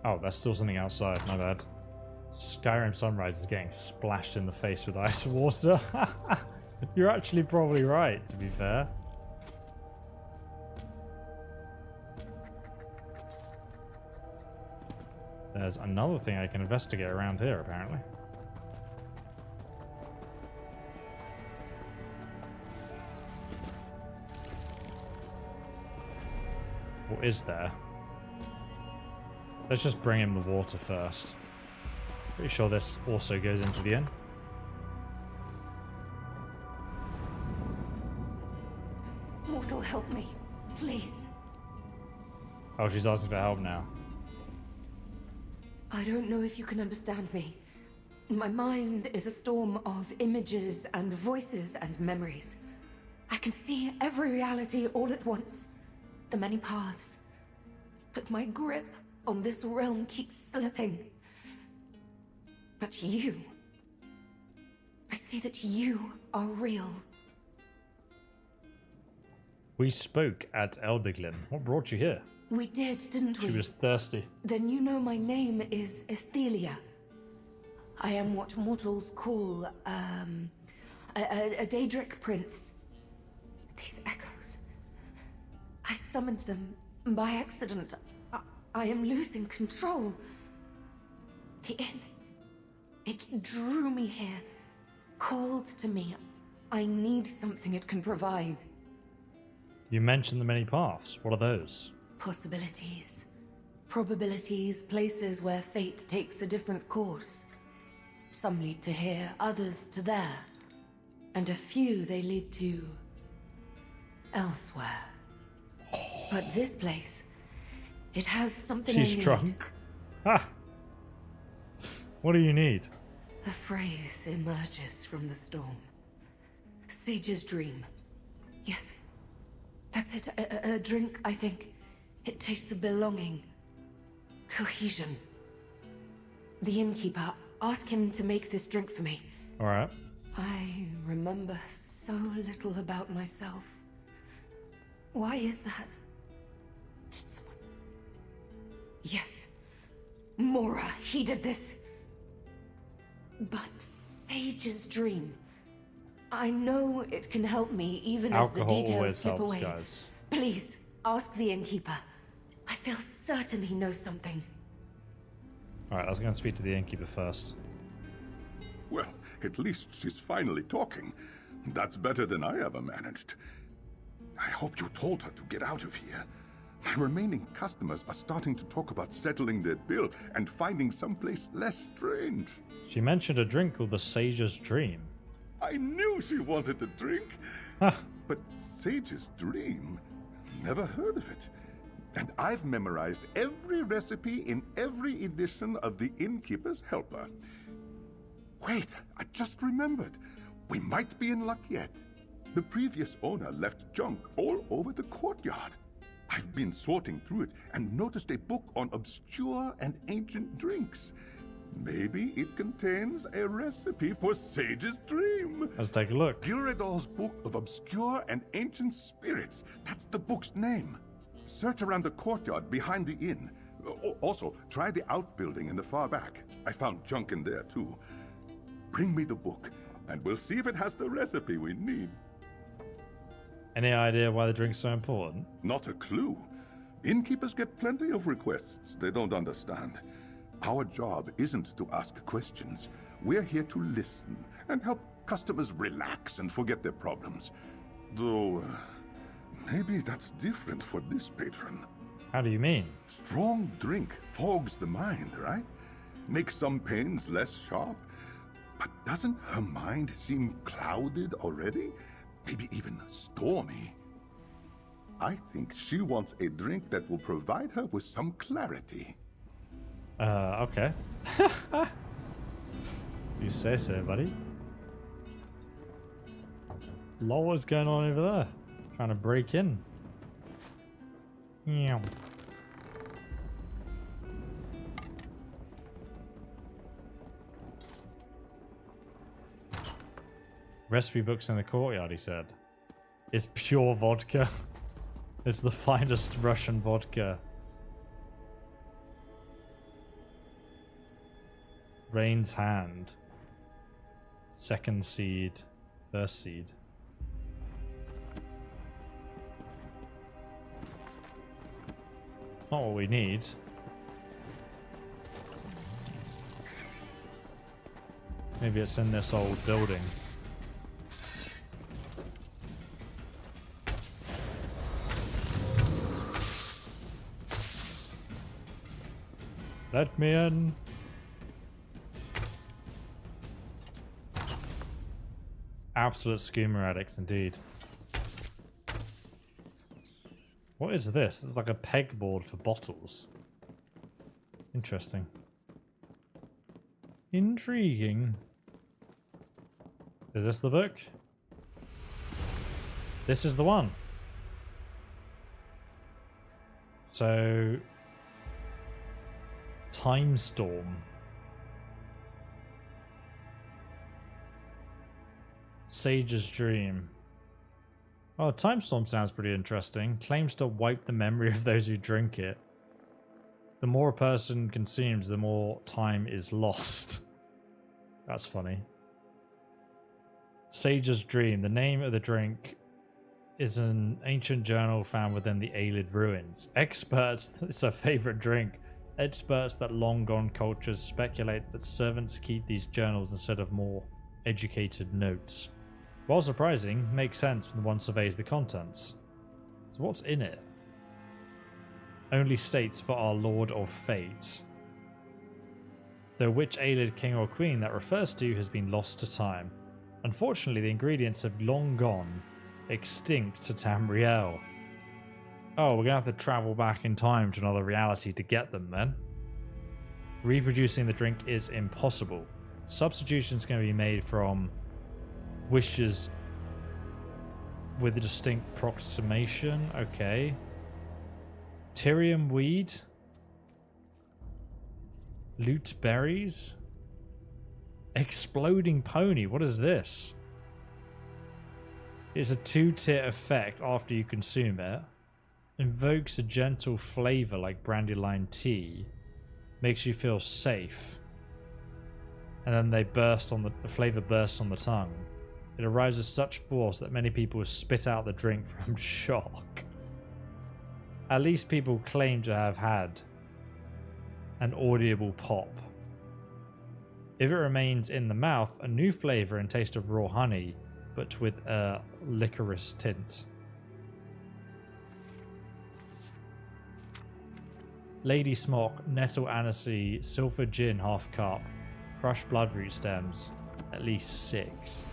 Oh, there's still something outside, my bad. Skyrim sunrise is getting splashed in the face with ice water. You're actually probably right, to be fair. There's another thing I can investigate around here, apparently. What is there? Let's just bring him the water first. Pretty sure this also goes into the inn. Mortal, help me, please. Oh, she's asking for help now. I don't know if you can understand me. My mind is a storm of images and voices and memories. I can see every reality all at once. The many paths. But my grip on this realm keeps slipping. But you... I see that you are real. We spoke at Elenglynn. What brought you here? We did, didn't we? She was thirsty. Then you know my name is Ethelia. I am what mortals call, a Daedric Prince. These echoes... I summoned them by accident. I am losing control. The inn. It drew me here, called to me. I need something it can provide. You mentioned the many paths. What are those? Possibilities. Probabilities, places where fate takes a different course. Some lead to here, others to there. And a few they lead to... elsewhere. But this place, it has something I need. She's drunk. Ah. What do you need? A phrase emerges from the storm. Sage's dream. Yes, that's it. A drink, I think. It tastes of belonging. Cohesion. The innkeeper, ask him to make this drink for me. Alright. I remember so little about myself. Why is that? Did someone... Yes. Mora, he did this. But Sage's dream. I know it can help me even as the details slip away. Guys. Please, ask the innkeeper. I feel certain he knows something. Alright, I was going to speak to the innkeeper first. Well, at least she's finally talking. That's better than I ever managed. I hope you told her to get out of here. My remaining customers are starting to talk about settling their bill and finding someplace less strange. She mentioned a drink called the Sage's Dream. I knew she wanted a drink. But Sage's Dream? Never heard of it. And I've memorized every recipe in every edition of the Innkeeper's Helper. Wait, I just remembered. We might be in luck yet. The previous owner left junk all over the courtyard. I've been sorting through it and noticed a book on obscure and ancient drinks. Maybe it contains a recipe for Sage's Dream. Let's take a look. Gilredal's Book of Obscure and Ancient Spirits. That's the book's name. Search around the courtyard behind the inn. Also, try the outbuilding in the far back. I found junk in there too. Bring me the book, and we'll see if it has the recipe we need. Any idea why the drink's so important? Not a clue. Innkeepers get plenty of requests they don't understand. Our job isn't to ask questions. We're here to listen and help customers relax and forget their problems. Though, maybe that's different for this patron. How do you mean? Strong drink fogs the mind, right? Makes some pains less sharp. But doesn't her mind seem clouded already? Maybe even stormy? I think she wants a drink that will provide her with some clarity. Okay. You say so, buddy. Lol, what's going on over there? Trying to break in. Yeah. Recipe books in the courtyard, he said. It's pure vodka. It's the finest Russian vodka. Rain's Hand. Second seed. First seed. It's not what we need. Maybe it's in this old building. Let me in. Absolute schemer addicts indeed. What is this? It's like a pegboard for bottles. Interesting. Intriguing. Is this the book? This is the one. So... Time Storm. Sage's Dream. Oh, Time Storm sounds pretty interesting. Claims to wipe the memory of those who drink it. The more a person consumes, the more time is lost. That's funny. Sage's Dream. The name of the drink is an ancient journal found within the Ayleid ruins. Experts, it's a favorite drink. Experts that long gone cultures speculate that servants keep these journals instead of more educated notes. While surprising, makes sense when one surveys the contents. So what's in it? Only states for our Lord of Fate. Though which Ayleid king or queen that refers to has been lost to time. Unfortunately, the ingredients have long gone extinct to Tamriel. Oh, we're going to have to travel back in time to another reality to get them then. Reproducing the drink is impossible. Substitutions can be made from wishes with a distinct approximation. Okay. Tyrium weed. Loot berries. Exploding pony. What is this? It's a 2-tier effect after you consume it. Invokes a gentle flavor like brandywine tea. Makes you feel safe. And then they burst on the flavor bursts on the tongue. It arrives with such force that many people spit out the drink from shock. At least people claim to have had an audible pop. If it remains in the mouth, a new flavor and taste of raw honey, but with a licorice tint. Lady Smock, Nettle Aniseed, Sulphur Gin, half cup, crushed bloodroot stems, at least 6.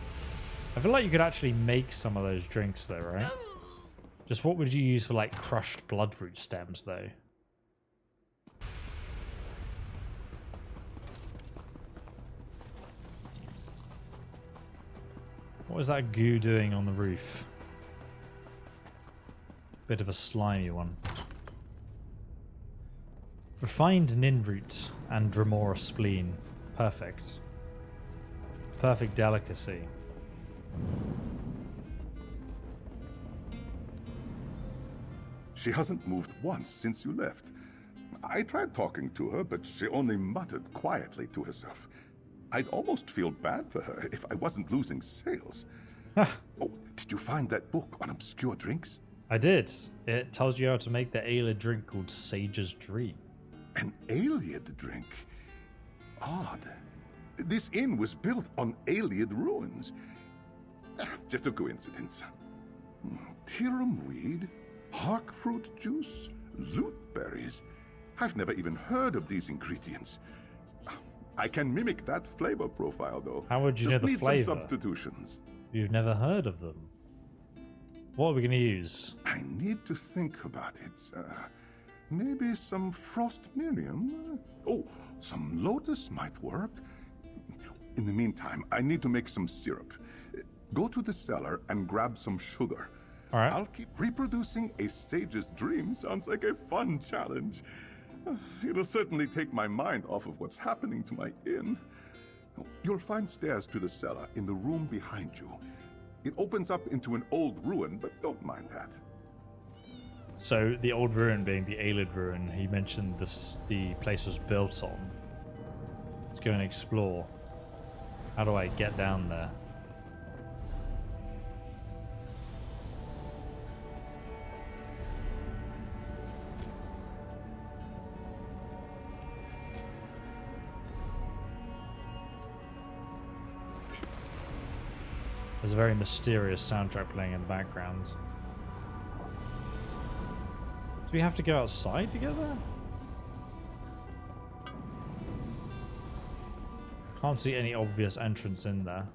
I feel like you could actually make some of those drinks though, right? Just what would you use for like crushed bloodroot stems though? What is that goo doing on the roof? Bit of a slimy one. Refined ninroot and Dremora spleen. Perfect. Perfect delicacy. She hasn't moved once since you left. I tried talking to her, but she only muttered quietly to herself. I'd almost feel bad for her if I wasn't losing sales. Oh, did you find that book on obscure drinks? I did. It tells you how to make the Ayleid drink called Sage's Dream. An Ayleid drink? Odd. This inn was built on Ayleid ruins. Just a coincidence. Tyrium weed, hark fruit juice, loot berries. I've never even heard of these ingredients. I can mimic that flavor profile, though. How would you Just know the need flavor? some substitutions. You've never heard of them. What are we going to use? I need to think about it. Maybe some frost miriam? Oh, some lotus might work. In the meantime, I need to make some syrup. Go to the cellar and grab some sugar. All right. I'll keep reproducing a sage's dream. Sounds like a fun challenge. It'll certainly take my mind off of what's happening to my inn. You'll find stairs to the cellar in the room behind you. It opens up into an old ruin, but don't mind that. So the old ruin being the Ayleid ruin, he mentioned the place was built on. Let's go and explore. How do I get down there? There's a very mysterious soundtrack playing in the background. Do we have to go outside together? Can't see any obvious entrance in there.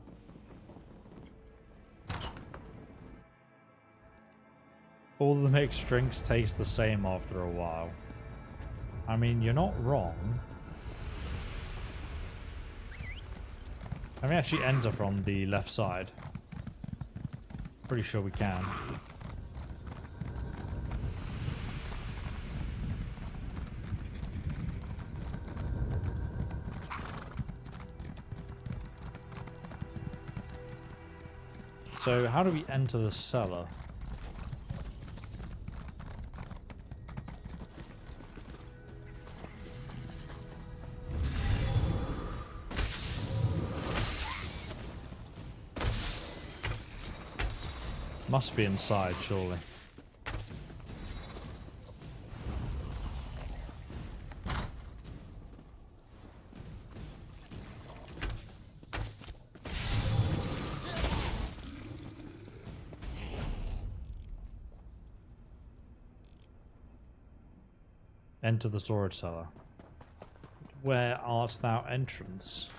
All the mixed drinks taste the same after a while. I mean, you're not wrong. Can we actually enter from the left side? Pretty sure we can. So how do we enter the cellar? Must be inside, surely. Enter the storage cellar. Where art thou entrance?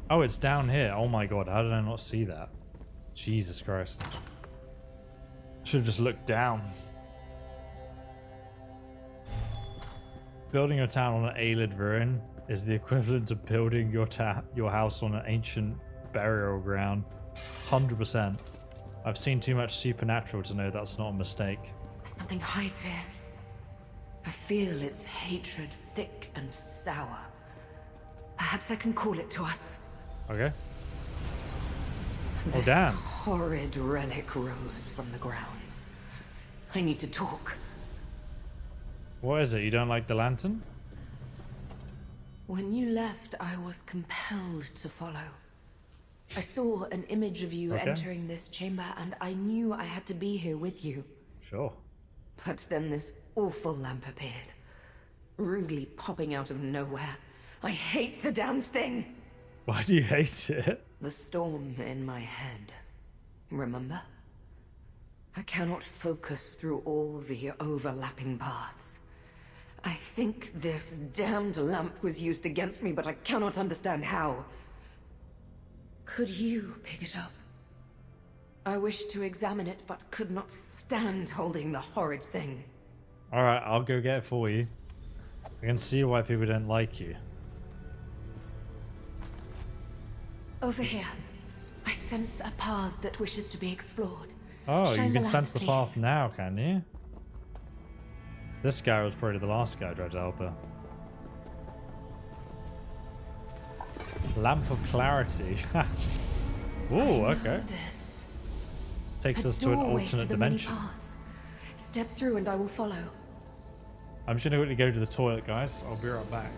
Oh, it's down here. Oh my god, how did I not see that? Jesus Christ. Should have just looked down. Building your town on an Ayleid ruin is the equivalent of building your house on an ancient burial ground. 100%. I've seen too much Supernatural to know that's not a mistake. Something hides here. I feel its hatred thick and sour. Perhaps I can call it to us. Okay. This Oh, damn. horrid relic rose from the ground. I need to talk. What is it? You don't like the lantern? When you left, I was compelled to follow. I saw an image of you entering this chamber, and I knew I had to be here with you. Sure. But then this awful lamp appeared, rudely popping out of nowhere. I hate the damned thing! Why do you hate it? The storm in my head. Remember? I cannot focus through all the overlapping paths. I think this damned lamp was used against me, but I cannot understand how. Could you pick it up? I wished to examine it, but could not stand holding the horrid thing. Alright, I'll go get it for you. I can see why people don't like you. Over here. I sense a path that wishes to be explored. Oh, Shine you can the sense the lamp, path please. now, can you? This guy was probably the last guy I tried to help her. Lamp of Clarity. Ooh, okay. This. Takes A us to an doorway alternate the many dimension. paths. Step through and I will follow. I'm just gonna quickly go to the toilet, guys. I'll be right back.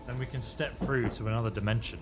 Then we can step through to another dimension.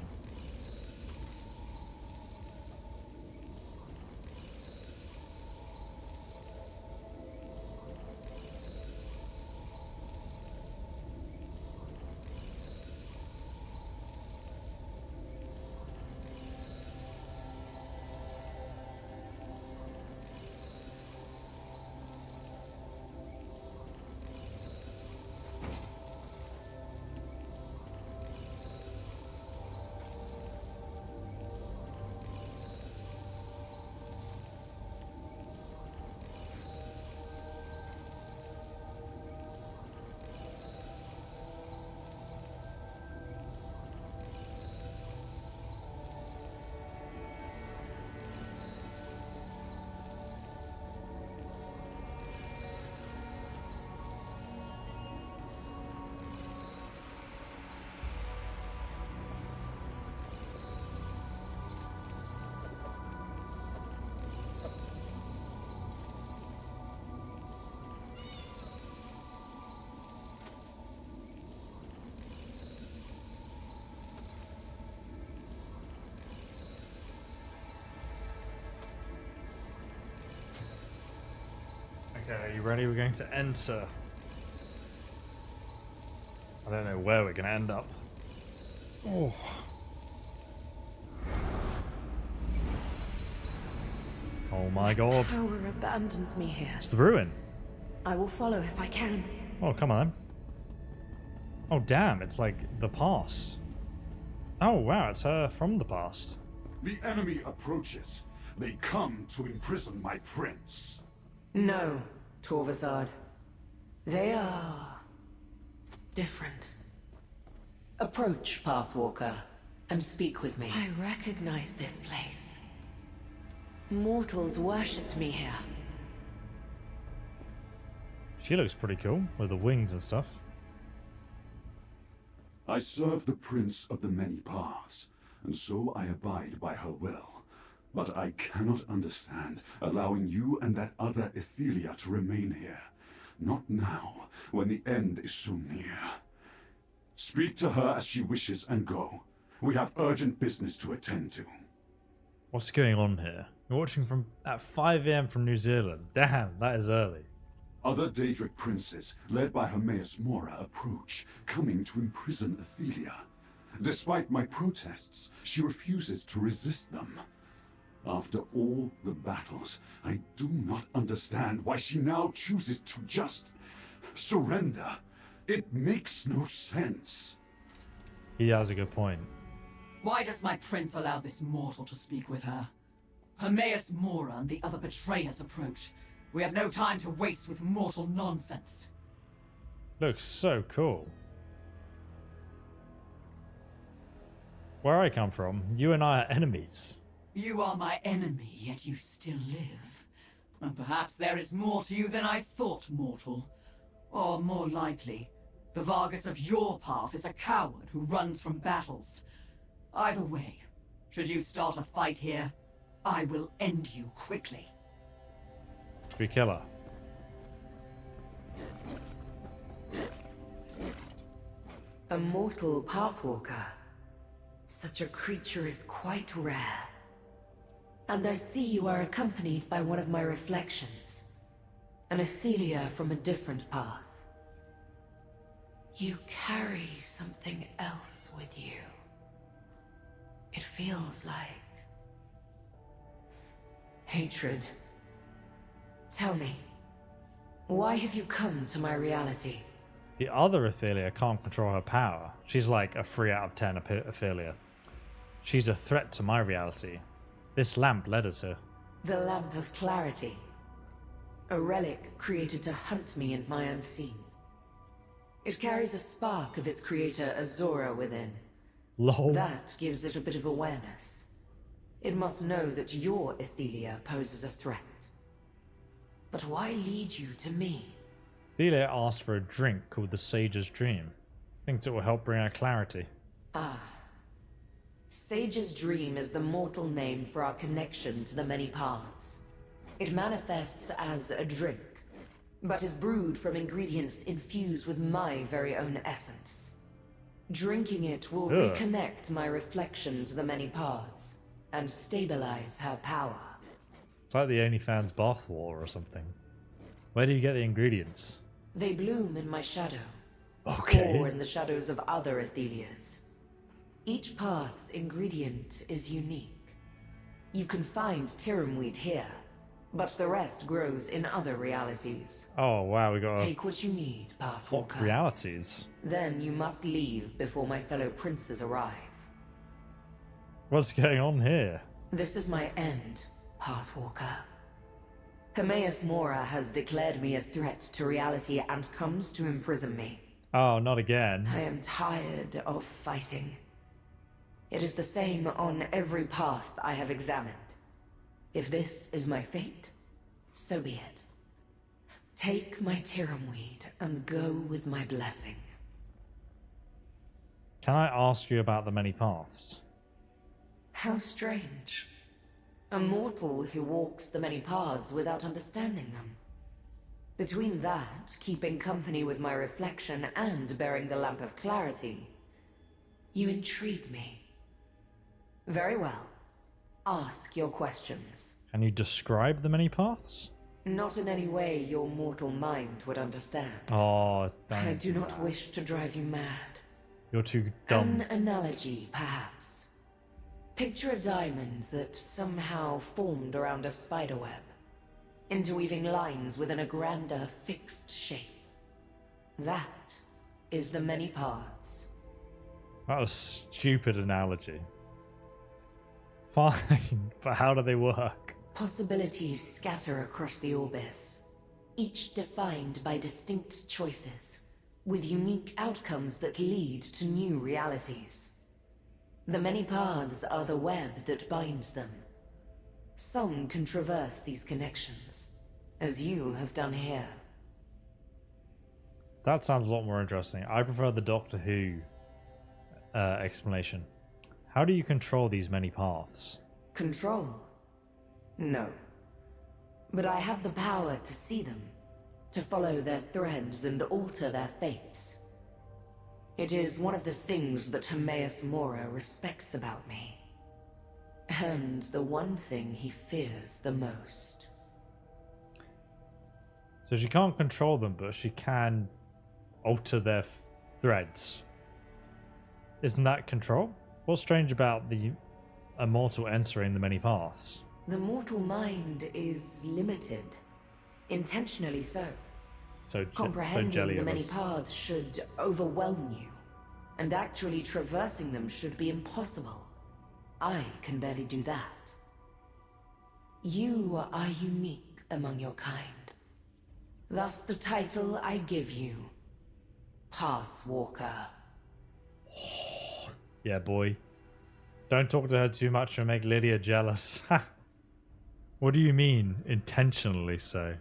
Okay, are you ready? We're going to enter. I don't know where we're going to end up. Oh. Oh my god. Power abandons me here. It's the ruin. I will follow if I can. Oh, come on. Oh, damn. It's like the past. Oh, wow. It's her from the past. The enemy approaches. They come to imprison my prince. No, Torvasad. They are different. Approach, Pathwalker, and speak with me. I recognize this place. Mortals worshipped me here. She looks pretty cool with the wings and stuff. I serve the Prince of the Many Paths, and so I abide by her will. But I cannot understand allowing you and that other Ethelia to remain here. Not now, when the end is so near. Speak to her as she wishes and go. We have urgent business to attend to. What's going on here? You're watching from at 5 AM from New Zealand. Damn, that is early. Other Daedric princes, led by Hermaeus Mora, approach, coming to imprison Ethelia. Despite my protests, she refuses to resist them. After all the battles, I do not understand why she now chooses to just surrender. It makes no sense. He has a good point. Why does my prince allow this mortal to speak with her? Hermaeus Mora and the other betrayers approach. We have no time to waste with mortal nonsense. Looks so cool. Where I come from, you and I are enemies. You are my enemy, yet you still live. And perhaps there is more to you than I thought, mortal. Or more likely, the Vargas of your path is a coward who runs from battles. Either way, should you start a fight here, I will end you quickly. We kill her. A mortal pathwalker. Such a creature is quite rare. And I see you are accompanied by one of my reflections. An Athelia from a different path. You carry something else with you. It feels like hatred. Tell me, why have you come to my reality? The other Athelia can't control her power. She's like a 3 out of 10 Athelia. She's a threat to my reality. This lamp led us here. The Lamp of Clarity. A relic created to hunt me and my unseen. It carries a spark of its creator Azora within. Lol. That gives it a bit of awareness. It must know that your Athelia poses a threat. But why lead you to me? Athelia asked for a drink called the Sage's Dream. Thinks it will help bring her clarity. Ah. Sage's Dream is the mortal name for our connection to the many paths. It manifests as a drink, but is brewed from ingredients infused with my very own essence. Drinking it will reconnect my reflection to the many paths, and stabilize her power. It's like the OnlyFans bathwater or something. Where do you get the ingredients? They bloom in my shadow. Okay. Or in the shadows of other Athelias. Each path's ingredient is unique. You can find Tiramweed here, but the rest grows in other realities. Oh wow, we got Take what you need, Pathwalker. What realities? Then you must leave before my fellow princes arrive. What's going on here? This is my end, Pathwalker. Hermaeus Mora has declared me a threat to reality and comes to imprison me. Oh, not again. I am tired of fighting. It is the same on every path I have examined. If this is my fate, so be it. Take my Tiramweed and go with my blessing. Can I ask you about the many paths? How strange. A mortal who walks the many paths without understanding them. Between that, keeping company with my reflection, and bearing the Lamp of Clarity, you intrigue me. Very well. Ask your questions. Can you describe the many paths? Not in any way your mortal mind would understand. Oh, I do not wish to drive you mad. You're too dumb. An analogy, perhaps. Picture a diamond that somehow formed around a spiderweb, interweaving lines within a grander, fixed shape. That is the many paths. That was a stupid analogy. Fine, but how do they work? Possibilities scatter across the Orbis, each defined by distinct choices, with unique outcomes that lead to new realities. The many paths are the web that binds them. Some can traverse these connections, as you have done here. That sounds a lot more interesting. I prefer the Doctor Who explanation. How do you control these many paths? Control? No. But I have the power to see them, to follow their threads and alter their fates. It is one of the things that Hermaeus Mora respects about me. And the one thing he fears the most. So she can't control them, but she can alter their threads. Isn't that control? What's strange about the immortal entering the many paths? The mortal mind is limited. Intentionally so. Comprehending jelly the of many us. paths should overwhelm you, and actually traversing them should be impossible. I can barely do that. You are unique among your kind. Thus the title I give you, Pathwalker. Yeah, boy. Don't talk to her too much and make Lydia jealous. What do you mean, intentionally so?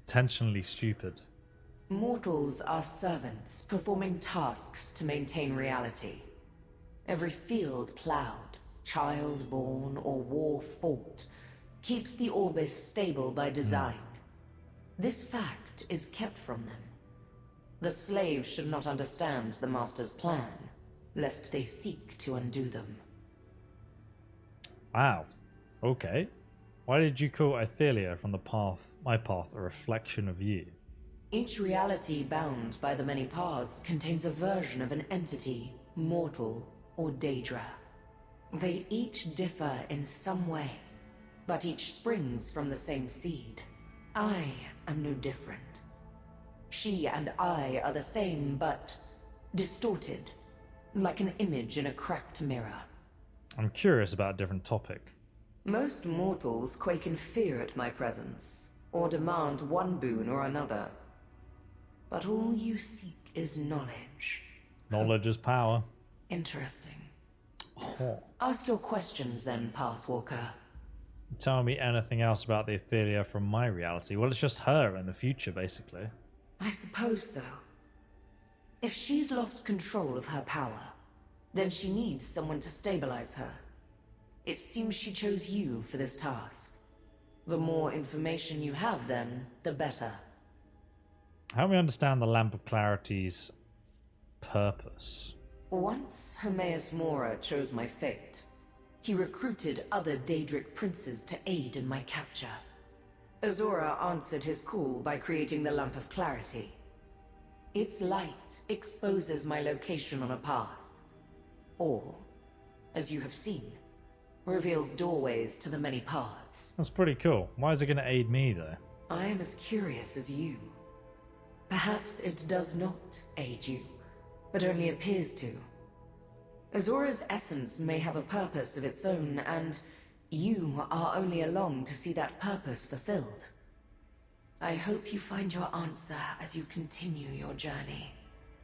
Intentionally stupid. Mortals are servants, performing tasks to maintain reality. Every field plowed, child born, or war fought keeps the Orbis stable by design. This fact is kept from them. The slaves should not understand the Master's plan, lest they seek to undo them. Wow. Okay. Why did you call Athelia from the path, my path, a reflection of you? Each reality bound by the many paths contains a version of an entity, mortal or Daedra. They each differ in some way, but each springs from the same seed. I am no different. She and I are the same, but distorted, like an image in a cracked mirror. I'm curious about a different topic. Most mortals quake in fear at my presence, or demand one boon or another. But all you seek is knowledge. Knowledge is power. Interesting. Oh. Ask your questions then, Pathwalker. Tell me anything else about the Athelia from my reality. Well, it's just her in the future, basically. I suppose so. If she's lost control of her power, then she needs someone to stabilize her. It seems she chose you for this task. The more information you have then, the better. Help me understand the Lamp of Clarity's purpose. Once Hermaeus Mora chose my fate, he recruited other Daedric princes to aid in my capture. Azora answered his call by creating the Lamp of Clarity. Its light exposes my location on a path. Or, as you have seen, reveals doorways to the many paths. That's pretty cool. Why is it going to aid me, though? I am as curious as you. Perhaps it does not aid you, but only appears to. Azora's essence may have a purpose of its own, and you are only along to see that purpose fulfilled. I hope you find your answer as you continue your journey.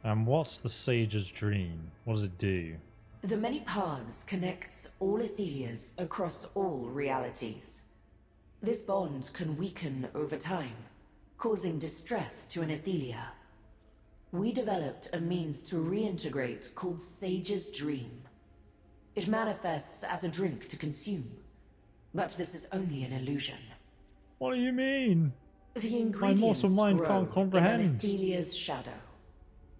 And what's the Sage's dream? What does it do? The many paths connects all Athelias across all realities. This bond can weaken over time, causing distress to an Athelia. We developed a means to reintegrate called Sage's Dream. It manifests as a drink to consume, but this is only an illusion. What do you mean? The ingredients my mortal mind grow can't comprehend. in an Athelia's shadow.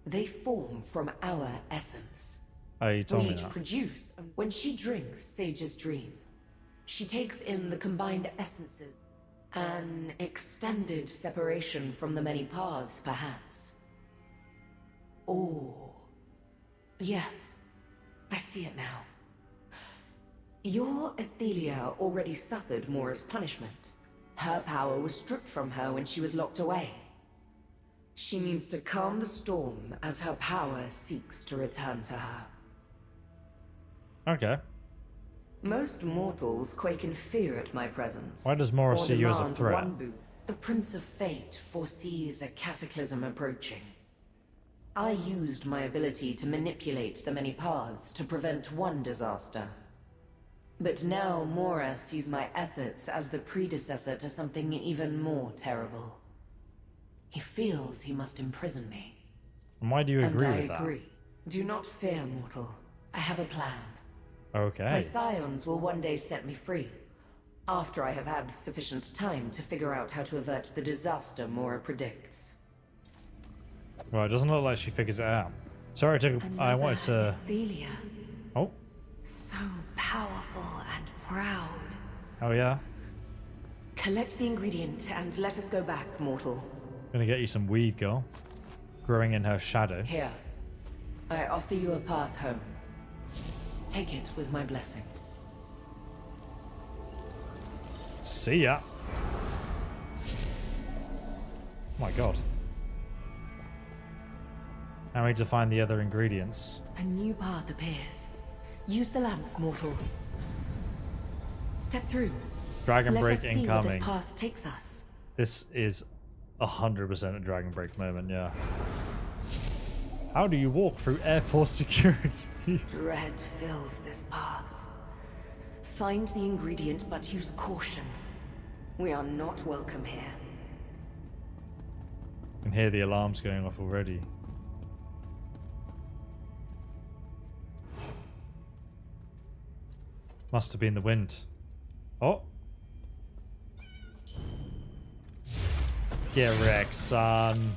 They form from our essence. Oh, you told We me each that. produce. When she drinks Sage's Dream, she takes in the combined essences. An extended separation from the many paths, perhaps. Oh. Yes. I see it now. Your Athelia already suffered Mora's punishment. Her power was stripped from her when she was locked away. She needs to calm the storm as her power seeks to return to her. Okay. Most mortals quake in fear at my presence. Why does Mora or see you as a demand threat? one boon. The Prince of Fate foresees a cataclysm approaching. I used my ability to manipulate the many paths to prevent one disaster. But now Mora sees my efforts as the predecessor to something even more terrible. He feels he must imprison me. And why do you agree and with I that? agree. Do not fear, mortal. I have a plan. Okay. My scions will one day set me free, after I have had sufficient time to figure out how to avert the disaster Mora predicts. Well, it doesn't look like she figures it out. Sorry, I wanted to... Athelia. Oh. So powerful and proud. Oh, yeah? Collect the ingredient and let us go back, mortal. Gonna get you some weed, girl. Growing in her shadow. Here. I offer you a path home. Take it with my blessing. See ya. Oh my god. Now we need to find the other ingredients. A new path appears. Use the lamp, mortal. Step through. Dragon Let break us see incoming. where this path takes us. This is 100% a dragon break moment, yeah. How do you walk through airport security? Dread fills this path. Find the ingredient, but use caution. We are not welcome here. I can hear the alarms going off already. Must have been the wind. Oh. Get wrecked, son.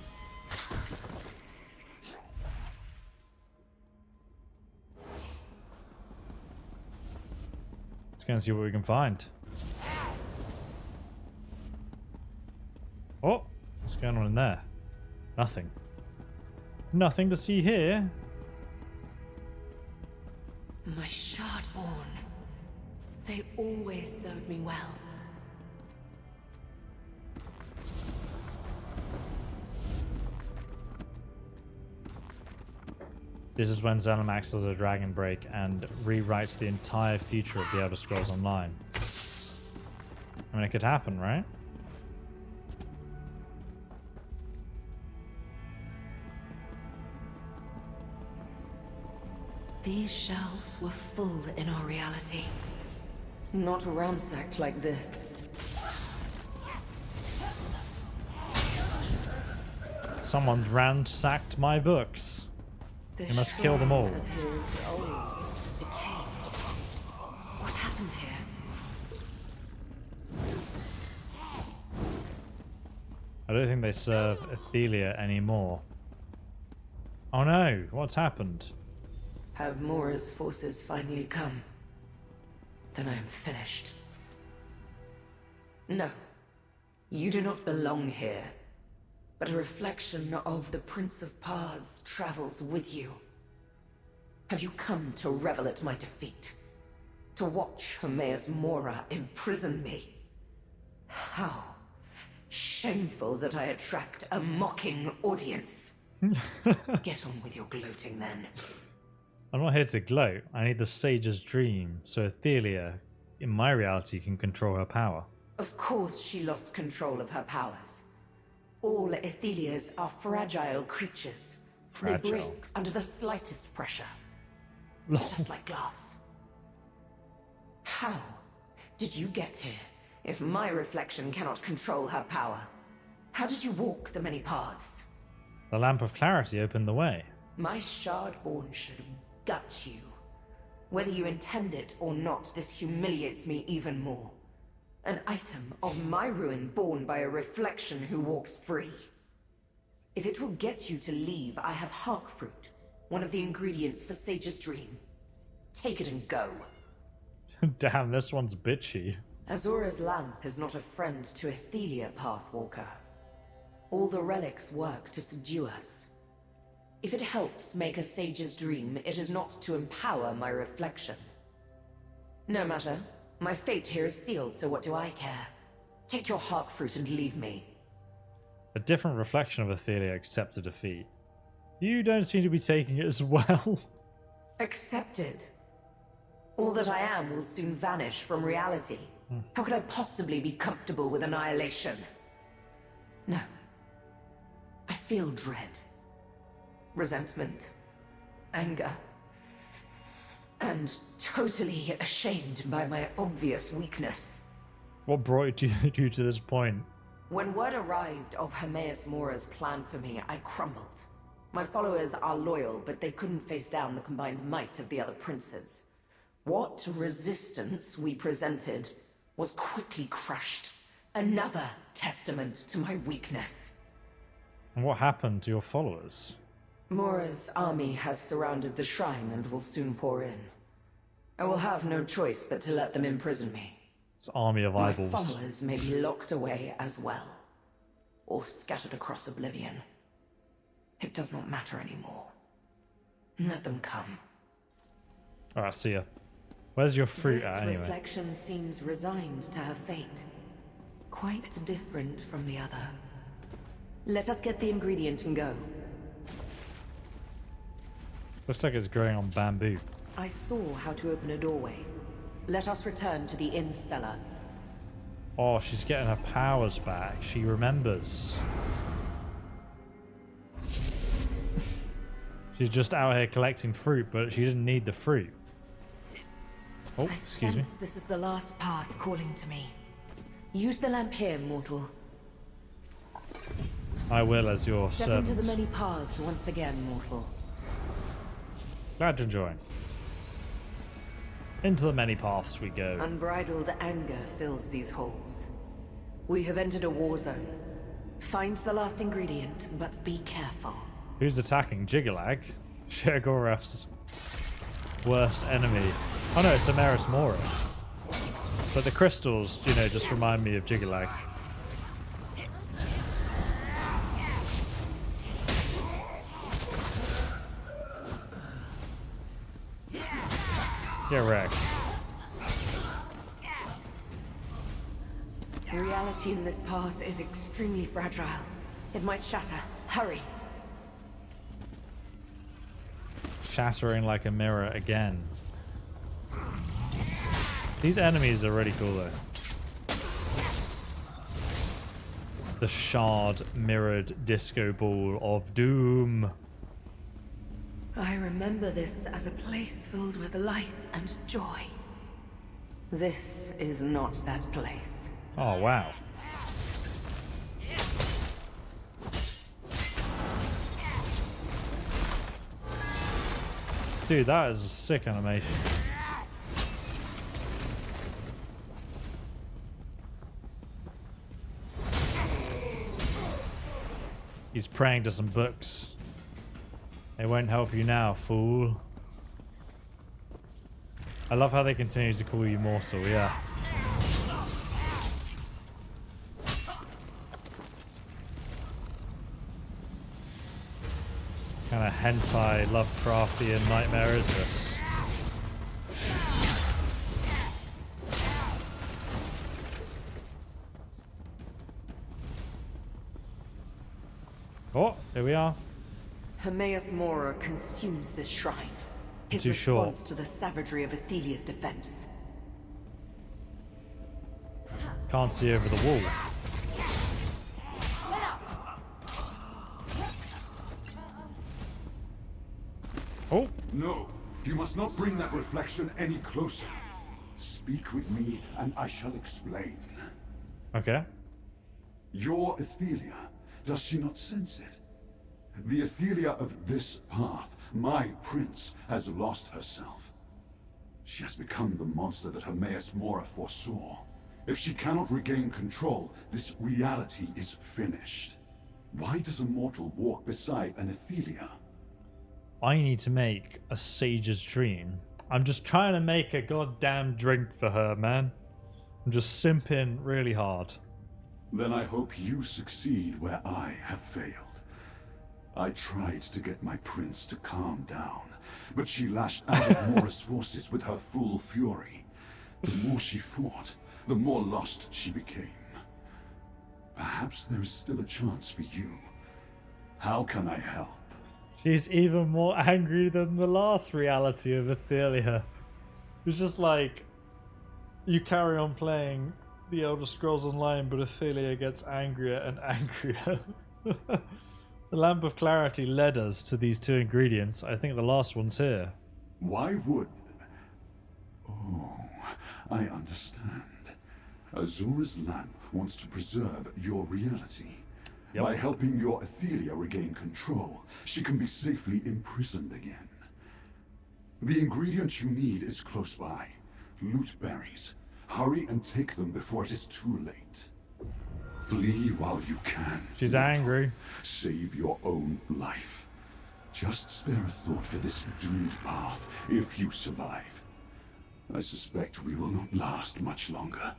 Let's go and see what we can find. Oh, what's going on in there? Nothing. Nothing to see here. My Shardborn. They always served me well. This is when Zenimax does a dragon break and rewrites the entire future of the Elder Scrolls Online. I mean, it could happen, right? These shelves were full in our reality. Not ransacked like this. Someone's ransacked my books. You must kill them all. Appears old, decayed. What happened here? I don't think they serve Athelia anymore. Oh no, what's happened? Have Mora's forces finally come? Then I am finished. No, you do not belong here. But a reflection of the Prince of Paths travels with you. Have you come to revel at my defeat? To watch Hermaeus Mora imprison me? How shameful that I attract a mocking audience. Get on with your gloating then. I'm not here to gloat. I need the Sage's dream, so Athelia, in my reality, can control her power. Of course she lost control of her powers. All Athelias are fragile creatures. Fragile. They break under the slightest pressure. Just like glass. How did you get here if my reflection cannot control her power? How did you walk the many paths? The Lamp of Clarity opened the way. My Shardborn should gut you. Whether you intend it or not, this humiliates me even more. An item of my ruin born by a reflection who walks free. If it will get you to leave, I have Hark Fruit, one of the ingredients for Sage's dream. Take it and go. Damn, this one's bitchy. Azura's lamp is not a friend to Athelia, Pathwalker. All the relics work to subdue us. If it helps make a Sage's dream, it is not to empower my reflection. No matter. My fate here is sealed, so what do I care? Take your Hark Fruit and leave me. A different reflection of Athelia accepted defeat. You don't seem to be taking it as well. Accepted. All that I am will soon vanish from reality. How could I possibly be comfortable with annihilation? No. I feel dread. Resentment. Anger. And totally ashamed by my obvious weakness. What brought you to this point? When word arrived of Hermaeus Mora's plan for me, I crumbled. My followers are loyal, but they couldn't face down the combined might of the other princes. What resistance we presented was quickly crushed. Another testament to my weakness. And what happened to your followers? Mora's army has surrounded the shrine and will soon pour in. I will have no choice but to let them imprison me. It's an army of eyeballs. My followers may be locked away as well, or scattered across Oblivion. It does not matter anymore. Let them come. Alright, see ya. Where's your fruit This at anyway? reflection seems resigned to her fate. quite different from the other. Let us get the ingredient and go. Looks like it's growing on bamboo. I saw how to open a doorway. Let us return to the inn cellar. Oh, she's getting her powers back. She remembers. She's just out here collecting fruit, but she didn't need the fruit. Oh, excuse me. This is the last path calling to me. Use the lamp here, mortal. I will, as your Step servant. into the many paths once again, mortal. Glad to join. Into the many paths we go. Unbridled anger fills these halls. We have entered a war zone. Find the last ingredient, but be careful. Who's attacking? Jiggalag? Sheogorath's worst enemy. Oh no, it's Amaris Mora. But the crystals, you know, just remind me of Jiggalag. Get wrecked. Reality in this path is extremely fragile. It might shatter. Hurry. Shattering like a mirror again. These enemies are really cool though. The shard mirrored disco ball of doom. I remember this as a place filled with light and joy. This is not that place. Oh, wow. Dude, that is a sick animation. He's praying to some books. They won't help you now, fool. I love how they continue to call you mortal, yeah. Kind of hentai, Lovecraftian nightmare is this? Oh, here we are. Hermaeus Mora consumes this shrine. His Too short. response to the savagery of Athelia's defense. Can't see over the wall. Oh. No, you must not bring that reflection any closer. Speak with me and I shall explain. Okay. Your Athelia, does she not sense it? The Athelia of this path, my prince, has lost herself. She has become the monster that Hermaeus Mora foresaw. If she cannot regain control, this reality is finished. Why does a mortal walk beside an Athelia? I need to make a sage's dream. I'm just trying to make a goddamn drink for her, man. I'm just simping really hard. Then I hope you succeed where I have failed. I tried to get my prince to calm down, but she lashed out at Mora's forces with her full fury. The more she fought, the more lost she became. Perhaps there is still a chance for you. How can I help? She's even more angry than the last reality of Athelia. It's just like, you carry on playing the Elder Scrolls Online, but Athelia gets angrier and angrier. The Lamp of Clarity led us to these two ingredients. I think the last one's here. Why would... Oh, I understand. Azura's lamp wants to preserve your reality. Yep. By helping your Athelia regain control, she can be safely imprisoned again. The ingredient you need is close by. Loot berries. Hurry and take them before it is too late. Flee while you can. She's angry. Save your own life. Just spare a thought for this doomed path if you survive. I suspect we will not last much longer.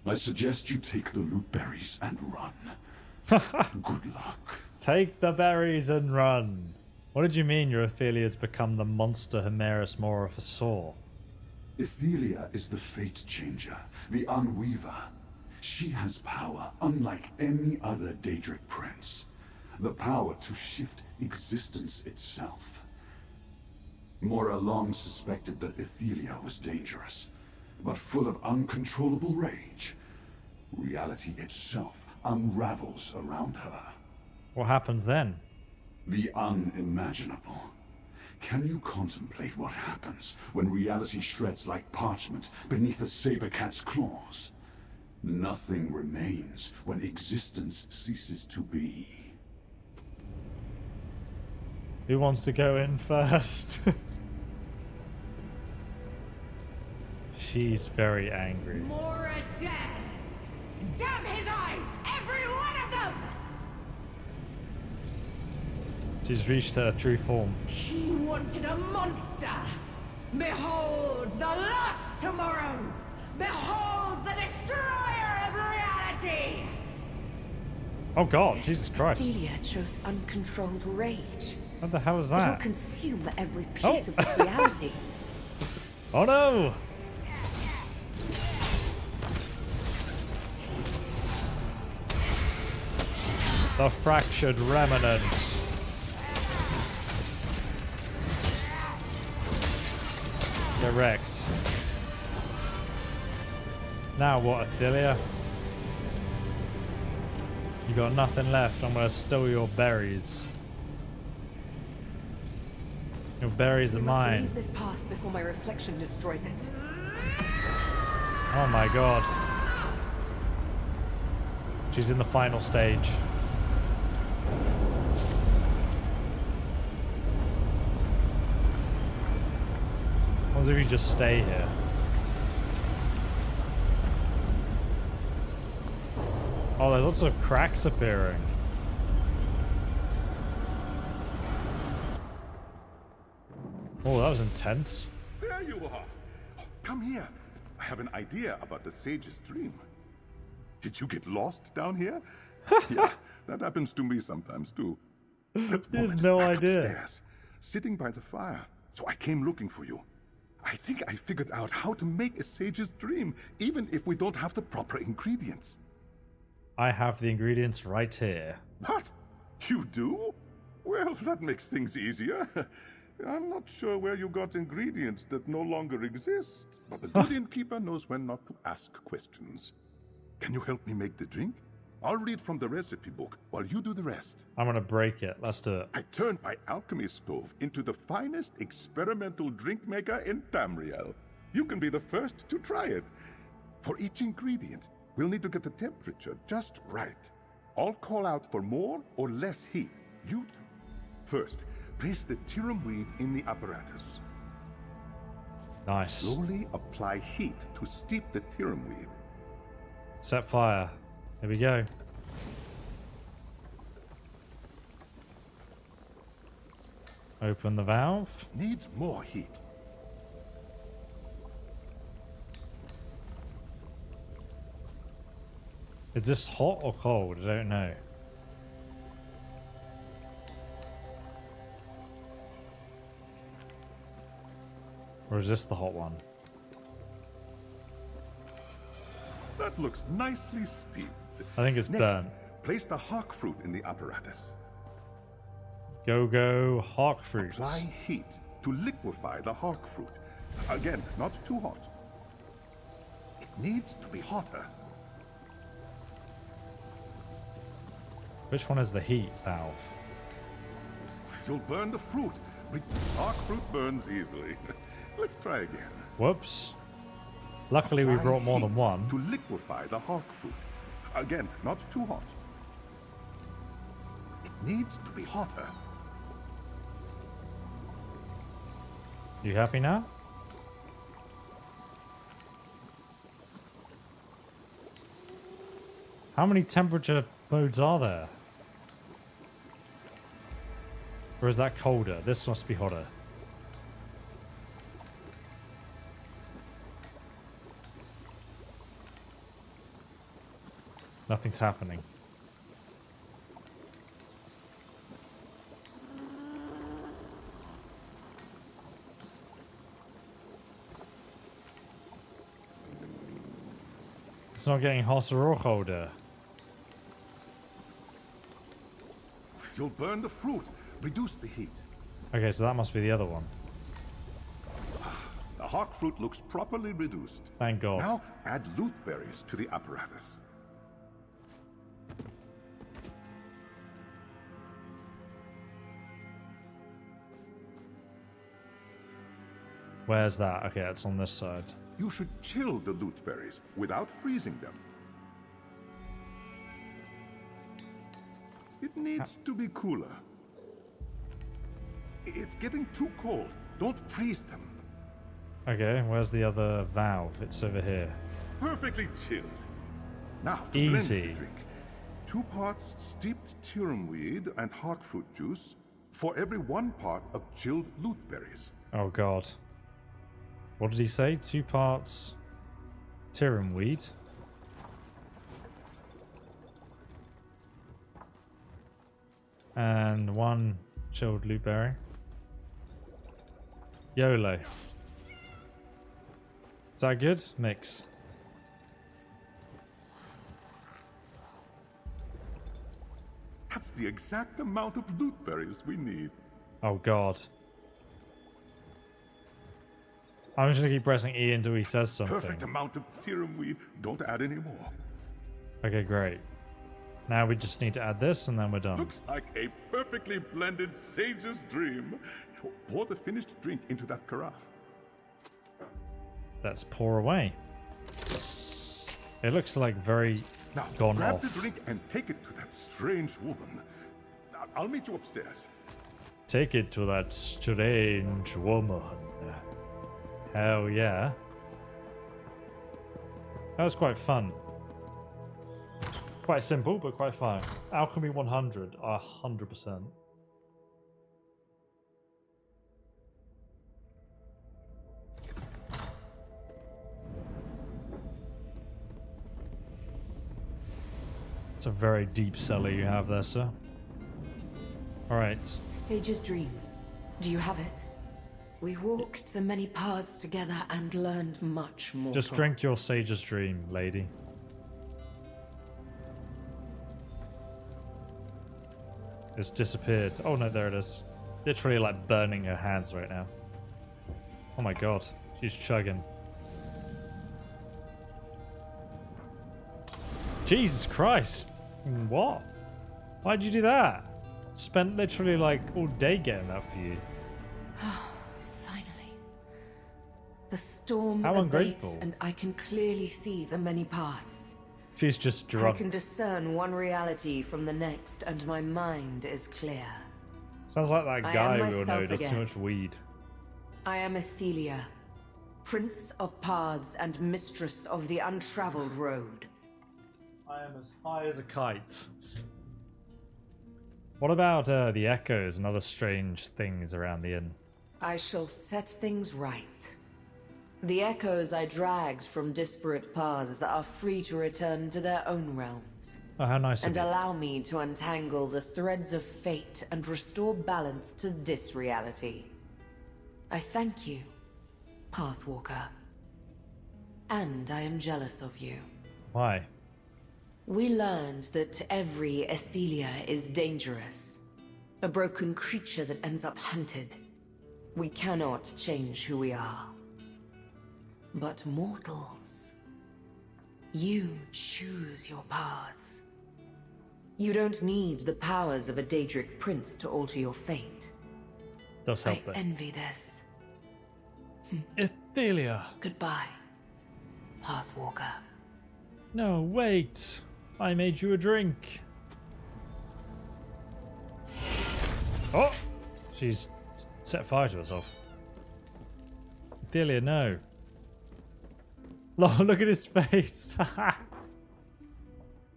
I suggest you take the loot berries and run. Good luck. Take the berries and run. What did you mean your Athelia's become the monster Hermaeus Mora foresaw? Athelia is the fate changer, the unweaver. She has power unlike any other Daedric Prince. The power to shift existence itself. Mora long suspected that Ethelia was dangerous, but full of uncontrollable rage. Reality itself unravels around her. What happens then? The unimaginable. Can you contemplate what happens when reality shreds like parchment beneath a saber cat's claws? Nothing remains when existence ceases to be. Who wants to go in first? She's very angry. Mora dares! Damn his eyes! Every one of them! She's reached her true form. He wanted a monster! Behold the last tomorrow! Behold the destroyer of reality! Oh god, Jesus Christ. Ethelia chose uncontrolled rage. What the hell is It will that? consume every piece of this reality. Oh no! The fractured remnants. Correct. Now what, Ethelia? You got nothing left. I'm gonna steal your berries. Your berries are We must mine. leave this path before my reflection destroys it. Oh my god. She's in the final stage. What if you just stay here? Oh, there's lots of cracks appearing. Oh, that was intense. There you are. Oh, come here. I have an idea about the sage's dream. Did you get lost down here? Yeah, that happens to me sometimes too. That There's woman is no back idea. upstairs, sitting by the fire. So I came looking for you. I think I figured out how to make a sage's dream, even if we don't have the proper ingredients. I have the ingredients right here. What? You do? Well, that makes things easier. I'm not sure where you got ingredients that no longer exist, but the good innkeeper knows when not to ask questions. Can you help me make the drink? I'll read from the recipe book while you do the rest. I'm gonna break it. Let's do it. I turned my alchemy stove into the finest experimental drink maker in Tamriel. You can be the first to try it. For each ingredient, we'll need to get the temperature just right. I'll call out for more or less heat. You first, place the tirum weed in the apparatus. Nice. Slowly apply heat to steep the tirum weed. Set fire. Here we go. Open the valve. Needs more heat. Is this hot or cold? I don't know. Or is this the hot one? That looks nicely steeped. I think it's Next, burnt. place the hawk fruit in the apparatus. Go hawk fruits. Apply heat to liquefy the hawk fruit. Again, not too hot. It needs to be hotter. Which one is the heat valve? You'll burn the fruit. Hawk fruit burns easily. Let's try again. Whoops. Luckily we brought more than one. To liquefy the hawk fruit. Again, not too hot. It needs to be hotter. You happy now? How many temperature modes are there? Or is that colder? This must be hotter. Nothing's happening. It's not getting hotter or colder. You'll burn the fruit. Reduce the heat. Okay, so that must be the other one. The hot fruit looks properly reduced. Thank God. Now add loot berries to the apparatus. Where's that? Okay, it's on this side. You should chill the loot berries without freezing them. It needs to be cooler. It's getting too cold. Don't freeze them. Okay, where's the other valve? It's over here. Perfectly chilled. Now, to Easy. blend the drink. 2 parts steeped weed and hawkfruit juice for every 1 part of chilled loot berries. Oh God. What did he say? 2 parts weed. And 1 chilled loot berry. YOLO. Is that good? Mix. That's the exact amount of loot berries we need. Oh God. I'm just gonna keep pressing E until he says something. Perfect amount of weed. Don't add any more. Okay, great. Now we just need to add this and then we're done. Looks like a perfectly blended sage's dream. Pour the finished drink into that carafe. Let's pour away. It looks like very Now, gone grab off. the drink and take it to that strange woman. I'll meet you upstairs. Take it to that strange woman. Hell yeah. That was quite fun. Quite simple, but quite fun. Alchemy 100, 100%. It's a very deep cellar you have there, sir. Alright. Sage's dream. Do you have it? We walked the many paths together and learned much more. Just drink your sage's dream, lady. It's disappeared. Oh no, there it is. Literally like burning her hands right now. Oh my God, she's chugging. Jesus Christ. What? Why'd you do that? Spent literally like all day getting that for you. Finally. The storm How abates ungrateful. and I can clearly see the many paths. She's just I drunk. can discern one reality from the next and my mind is clear. Sounds like that I guy am we all know myself does too again. much weed. I am Athelia, Prince of Paths and Mistress of the Untraveled Road. I am as high as a kite. What about the echoes and other strange things around the inn? I shall set things right. The echoes I dragged from disparate paths are free to return to their own realms. Oh, how nice And of you. allow me to untangle the threads of fate and restore balance to this reality. I thank you, Pathwalker. And I am jealous of you. Why? We learned that every Athelia is dangerous. A broken creature that ends up hunted. We cannot change who we are. But mortals, you choose your paths. You don't need the powers of a Daedric Prince to alter your fate. Does help I though. envy this. Athelia. Goodbye, Pathwalker. No, wait. I made you a drink. Oh! She's set fire to herself. Athelia, no. Look at his face.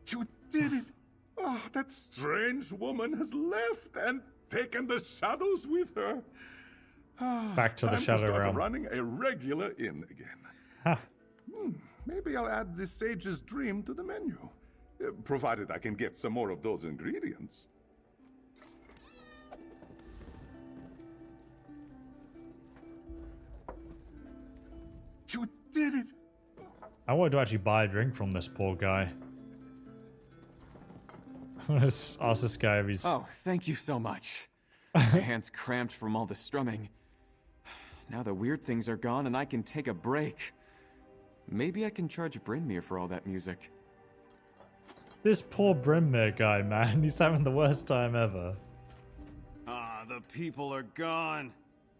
You did it! Oh, that strange woman has left and taken the shadows with her. Back to the Time shadow start realm. running a regular inn again. Huh. Maybe I'll add the sage's dream to the menu, provided I can get some more of those ingredients. You did it! I wanted to actually buy a drink from this poor guy. Let's ask this guy if he's... Oh, thank you so much. My hand's cramped from all the strumming. Now the weird things are gone and I can take a break. Maybe I can charge Brynmere for all that music. This poor Brynmere guy, man. He's having the worst time ever. Ah, the people are gone.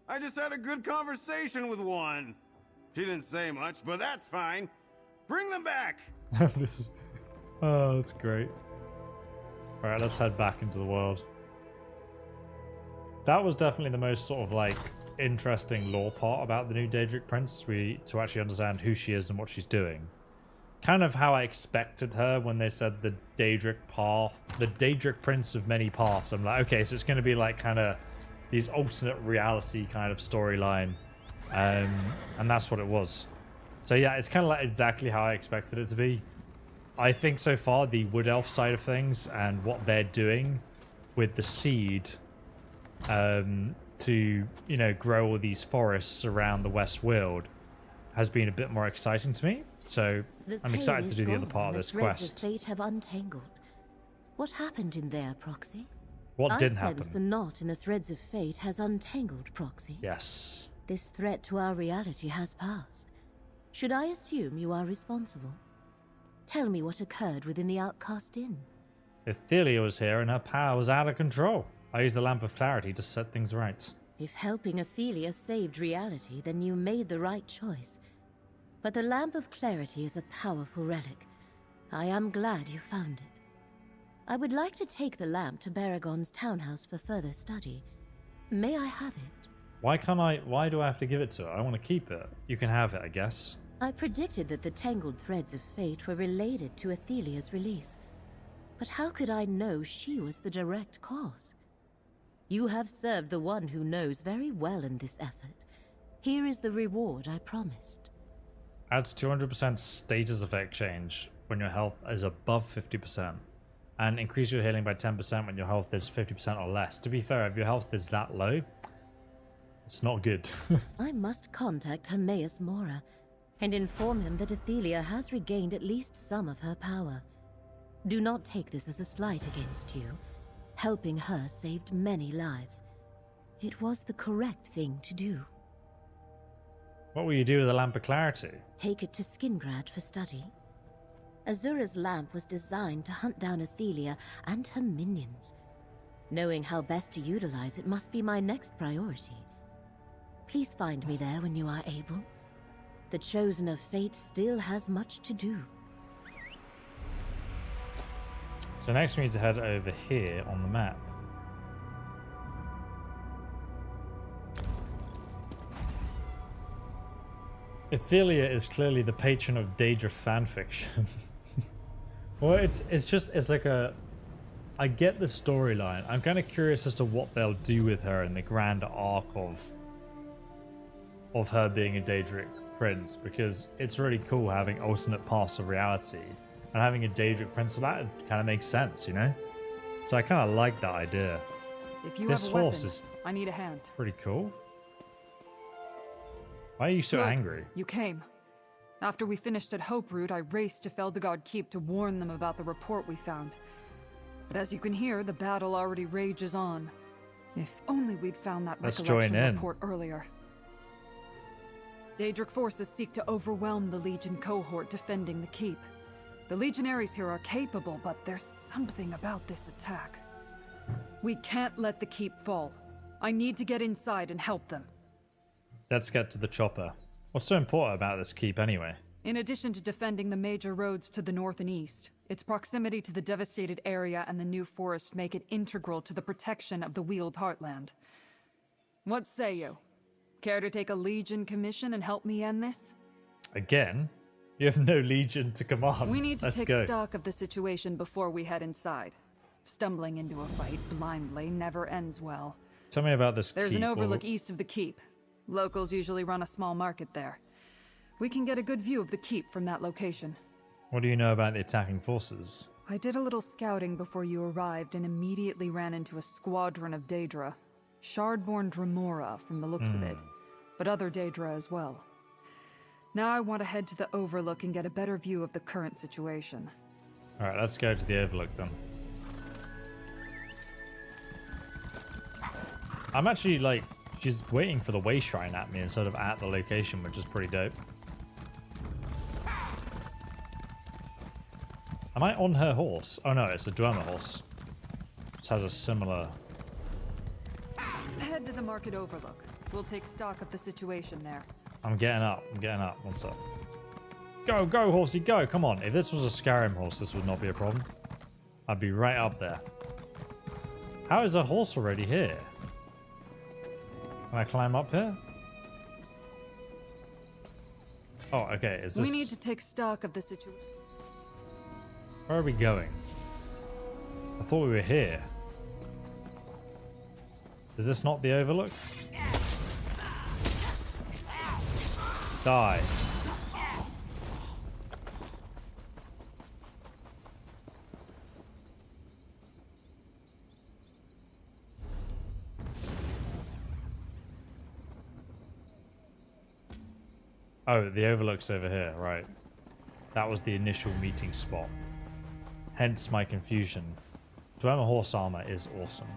I just had a good conversation with one. She didn't say much, but that's fine. Bring them back. This is... Oh, that's great. Alright, let's head back into the world. That was definitely the most sort of like interesting lore part about the new Daedric Prince, to actually understand who she is and what she's doing. Kind of how I expected her when they said the Daedric path, the Daedric Prince of many paths. I'm like, okay, so it's going to be like kind of these alternate reality kind of storyline, and that's what it was. So yeah, it's kind of like exactly how I expected it to be. I think so far the Wood Elf side of things and what they're doing with the seed to, you know, grow all these forests around the West Weald has been a bit more exciting to me. So I'm excited to do the other part of this quest. The threads of fate have untangled. What happened in there, Proxy? What didn't I sense happen? the knot in the threads of fate has untangled, Proxy. Yes. This threat to our reality has passed. Should I assume you are responsible? Tell me what occurred within the Outcast Inn. Ethelia was here and her power was out of control. I used the Lamp of Clarity to set things right. If helping Ethelia saved reality, then you made the right choice. But the Lamp of Clarity is a powerful relic. I am glad you found it. I would like to take the lamp to Baragon's townhouse for further study. May I have it? Why do I have to give it to her? I want to keep it. You can have it, I guess. I predicted that the tangled threads of fate were related to Athelia's release. But how could I know she was the direct cause? You have served the one who knows very well in this effort. Here is the reward I promised. Adds 200% status effect change when your health is above 50%. And increase your healing by 10% when your health is 50% or less. To be fair, if your health is that low, it's not good. I must contact Hermaeus Mora and inform him that Athelia has regained at least some of her power. Do not take this as a slight against you. Helping her saved many lives. It was the correct thing to do. What will you do with the Lamp of Clarity? Take it to Skingrad for study. Azura's lamp was designed to hunt down Athelia and her minions. Knowing how best to utilize it must be my next priority. Please find me there when you are able. The Chosen of Fate still has much to do. So next we need to head over here on the map. Ethelia is clearly the patron of Daedra fanfiction. Well, it's like a... I get the storyline. I'm kind of curious as to what they'll do with her in the grand arc of her being a Daedric Prince, because it's really cool having alternate paths of reality, and having a Daedric Prince for that, it kind of makes sense, you know? So I kind of like that idea. If you This have a horse weapon, is I need a hand. pretty cool. Why are you so Good. angry? You came. After we finished at Hope Root, I raced to Feldegard Keep to warn them about the report we found. But as you can hear, the battle already rages on. If only we'd found that Let's recollection join in. report earlier. Daedric forces seek to overwhelm the Legion cohort defending the Keep. The legionaries here are capable, but there's something about this attack. We can't let the Keep fall. I need to get inside and help them. Let's get to the chopper. What's so important about this keep anyway? In addition to defending the major roads to the north and east, its proximity to the devastated area and the new forest make it integral to the protection of the Weald heartland. What say you? Care to take a Legion commission and help me end this? Again? You have no Legion to command. We need to Let's take go. stock of the situation before we head inside. Stumbling into a fight blindly never ends well. Tell me about this There's keep. an overlook east of the keep. Locals usually run a small market there. We can get a good view of the keep from that location. What do you know about the attacking forces? I did a little scouting before you arrived and immediately ran into a squadron of Daedra. Shardborn Dremora from the looks of it, but other Daedra as well. Now I want to head to the Overlook and get a better view of the current situation. Alright, let's go to the Overlook then. I'm actually like, she's waiting for the way shrine at me instead of at the location, which is pretty dope. Am I on her horse? Oh no, it's a Dwemer horse. This has a similar... Head to the Market Overlook. We'll take stock of the situation there. I'm getting up. One sec. Go, go, horsey, go. Come on. If this was a Skyrim horse, this would not be a problem. I'd be right up there. How is a horse already here? Can I climb up here? Oh, okay. Is this... We need to take stock of the situation. Where are we going? I thought we were here. Is this not the Overlook? Die. Oh, the Overlook's over here, right. That was the initial meeting spot. Hence my confusion. Dwemer horse armor is awesome.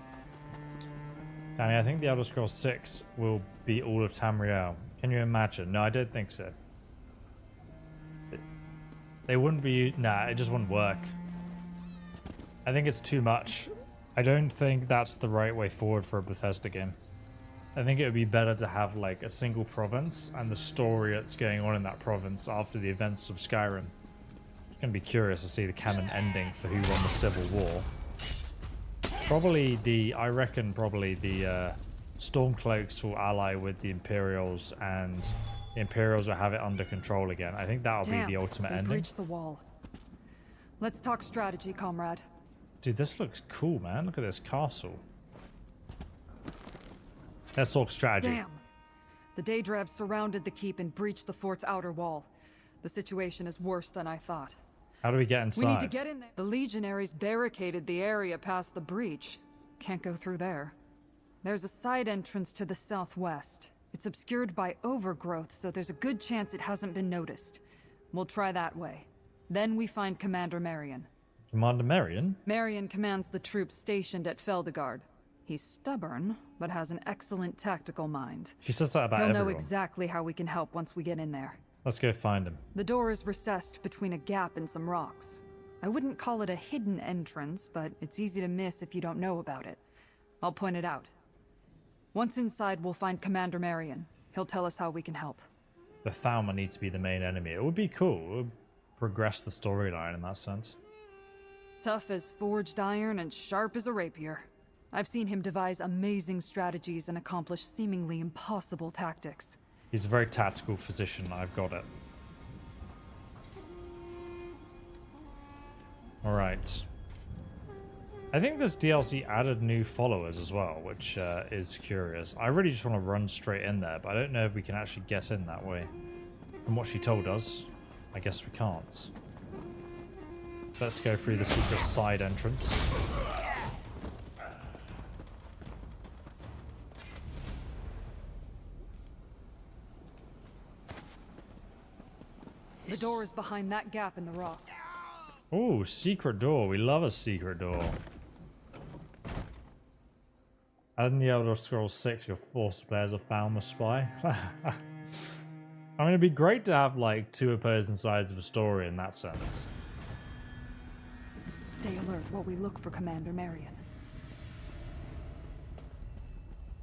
Danny, I think the Elder Scrolls 6 will be all of Tamriel. Can you imagine? No, I don't think so. They wouldn't be... Nah, it just wouldn't work. I think it's too much. I don't think that's the right way forward for a Bethesda game. I think it would be better to have like a single province and the story that's going on in that province after the events of Skyrim. I'm going to be curious to see the canon ending for who won the Civil War. I reckon probably the Stormcloaks will ally with the Imperials and the Imperials will have it under control again. I think that'll be the ultimate ending. Breach the wall. Let's talk strategy, comrade. Dude, this looks cool, man. Look at this castle. Let's talk strategy. Damn. The Daedra have surrounded the keep and breached the fort's outer wall. The situation is worse than I thought. How do we get inside? We need to get in there. The legionaries barricaded the area past the breach. Can't go through there. There's a side entrance to the southwest. It's obscured by overgrowth, so there's a good chance it hasn't been noticed. We'll try that way. Then we find Commander Marion. Commander Marion? Marion commands the troops stationed at Feldegard. He's stubborn, but has an excellent tactical mind. She says that about everyone. He'll know exactly how we can help once we get in there. Let's go find him. The door is recessed between a gap and some rocks. I wouldn't call it a hidden entrance, but it's easy to miss if you don't know about it. I'll point it out. Once inside, we'll find Commander Marion. He'll tell us how we can help. The Thalma needs to be the main enemy. It would be cool. It would progress the storyline in that sense. Tough as forged iron and sharp as a rapier. I've seen him devise amazing strategies and accomplish seemingly impossible tactics. He's a very tactical physician. I've got it. Alright. I think this DLC added new followers as well, which is curious. I really just want to run straight in there, but I don't know if we can actually get in that way. From what she told us, I guess we can't. Let's go through the secret side entrance. The door is behind that gap in the rocks. Oh, secret door. We love a secret door. As in the Elder Scrolls 6, you're forced to play as a Thalma spy. I mean, it'd be great to have, like, two opposing sides of a story in that sense. Stay alert while we look for Commander Marion.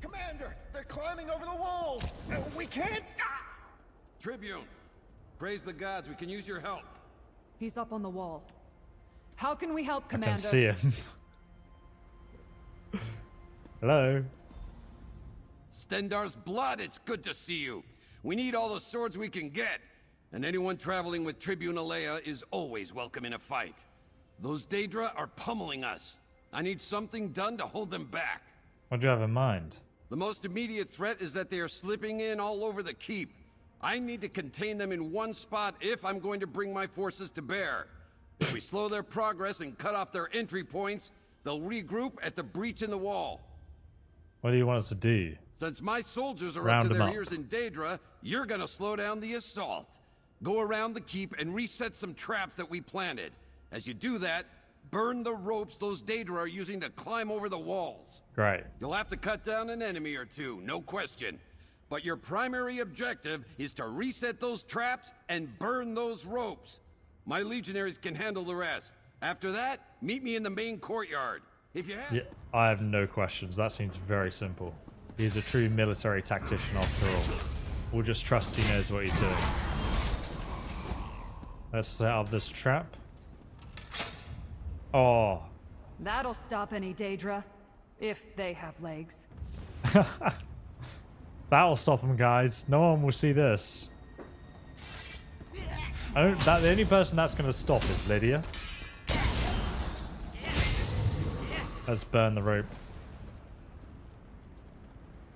Commander! They're climbing over the walls! We can't... Tribune! Praise the gods, we can use your help. He's up on the wall. How can we help, Commander? I can see him. Hello? Stendar's blood, it's good to see you. We need all the swords we can get. And anyone traveling with Tribune Alea is always welcome in a fight. Those Daedra are pummeling us. I need something done to hold them back. What do you have in mind? The most immediate threat is that they are slipping in all over the keep. I need to contain them in one spot if I'm going to bring my forces to bear. If we slow their progress and cut off their entry points, they'll regroup at the breach in the wall. What do you want us to do? Since my soldiers are up to their ears in Daedra, you're gonna slow down the assault. Go around the keep and reset some traps that we planted. As you do that, burn the ropes those Daedra are using to climb over the walls. Great. You'll have to cut down an enemy or two, no question. But your primary objective is to reset those traps and burn those ropes. My legionaries can handle the rest. After that, meet me in the main courtyard. If you have... Yeah, I have no questions. That seems very simple. He's a true military tactician after all. We'll just trust he knows what he's doing. Let's set up this trap. Oh. That'll stop any Daedra, if they have legs. That'll stop them, guys. No one will see this. The only person that's going to stop is Lydia. Let's burn the rope.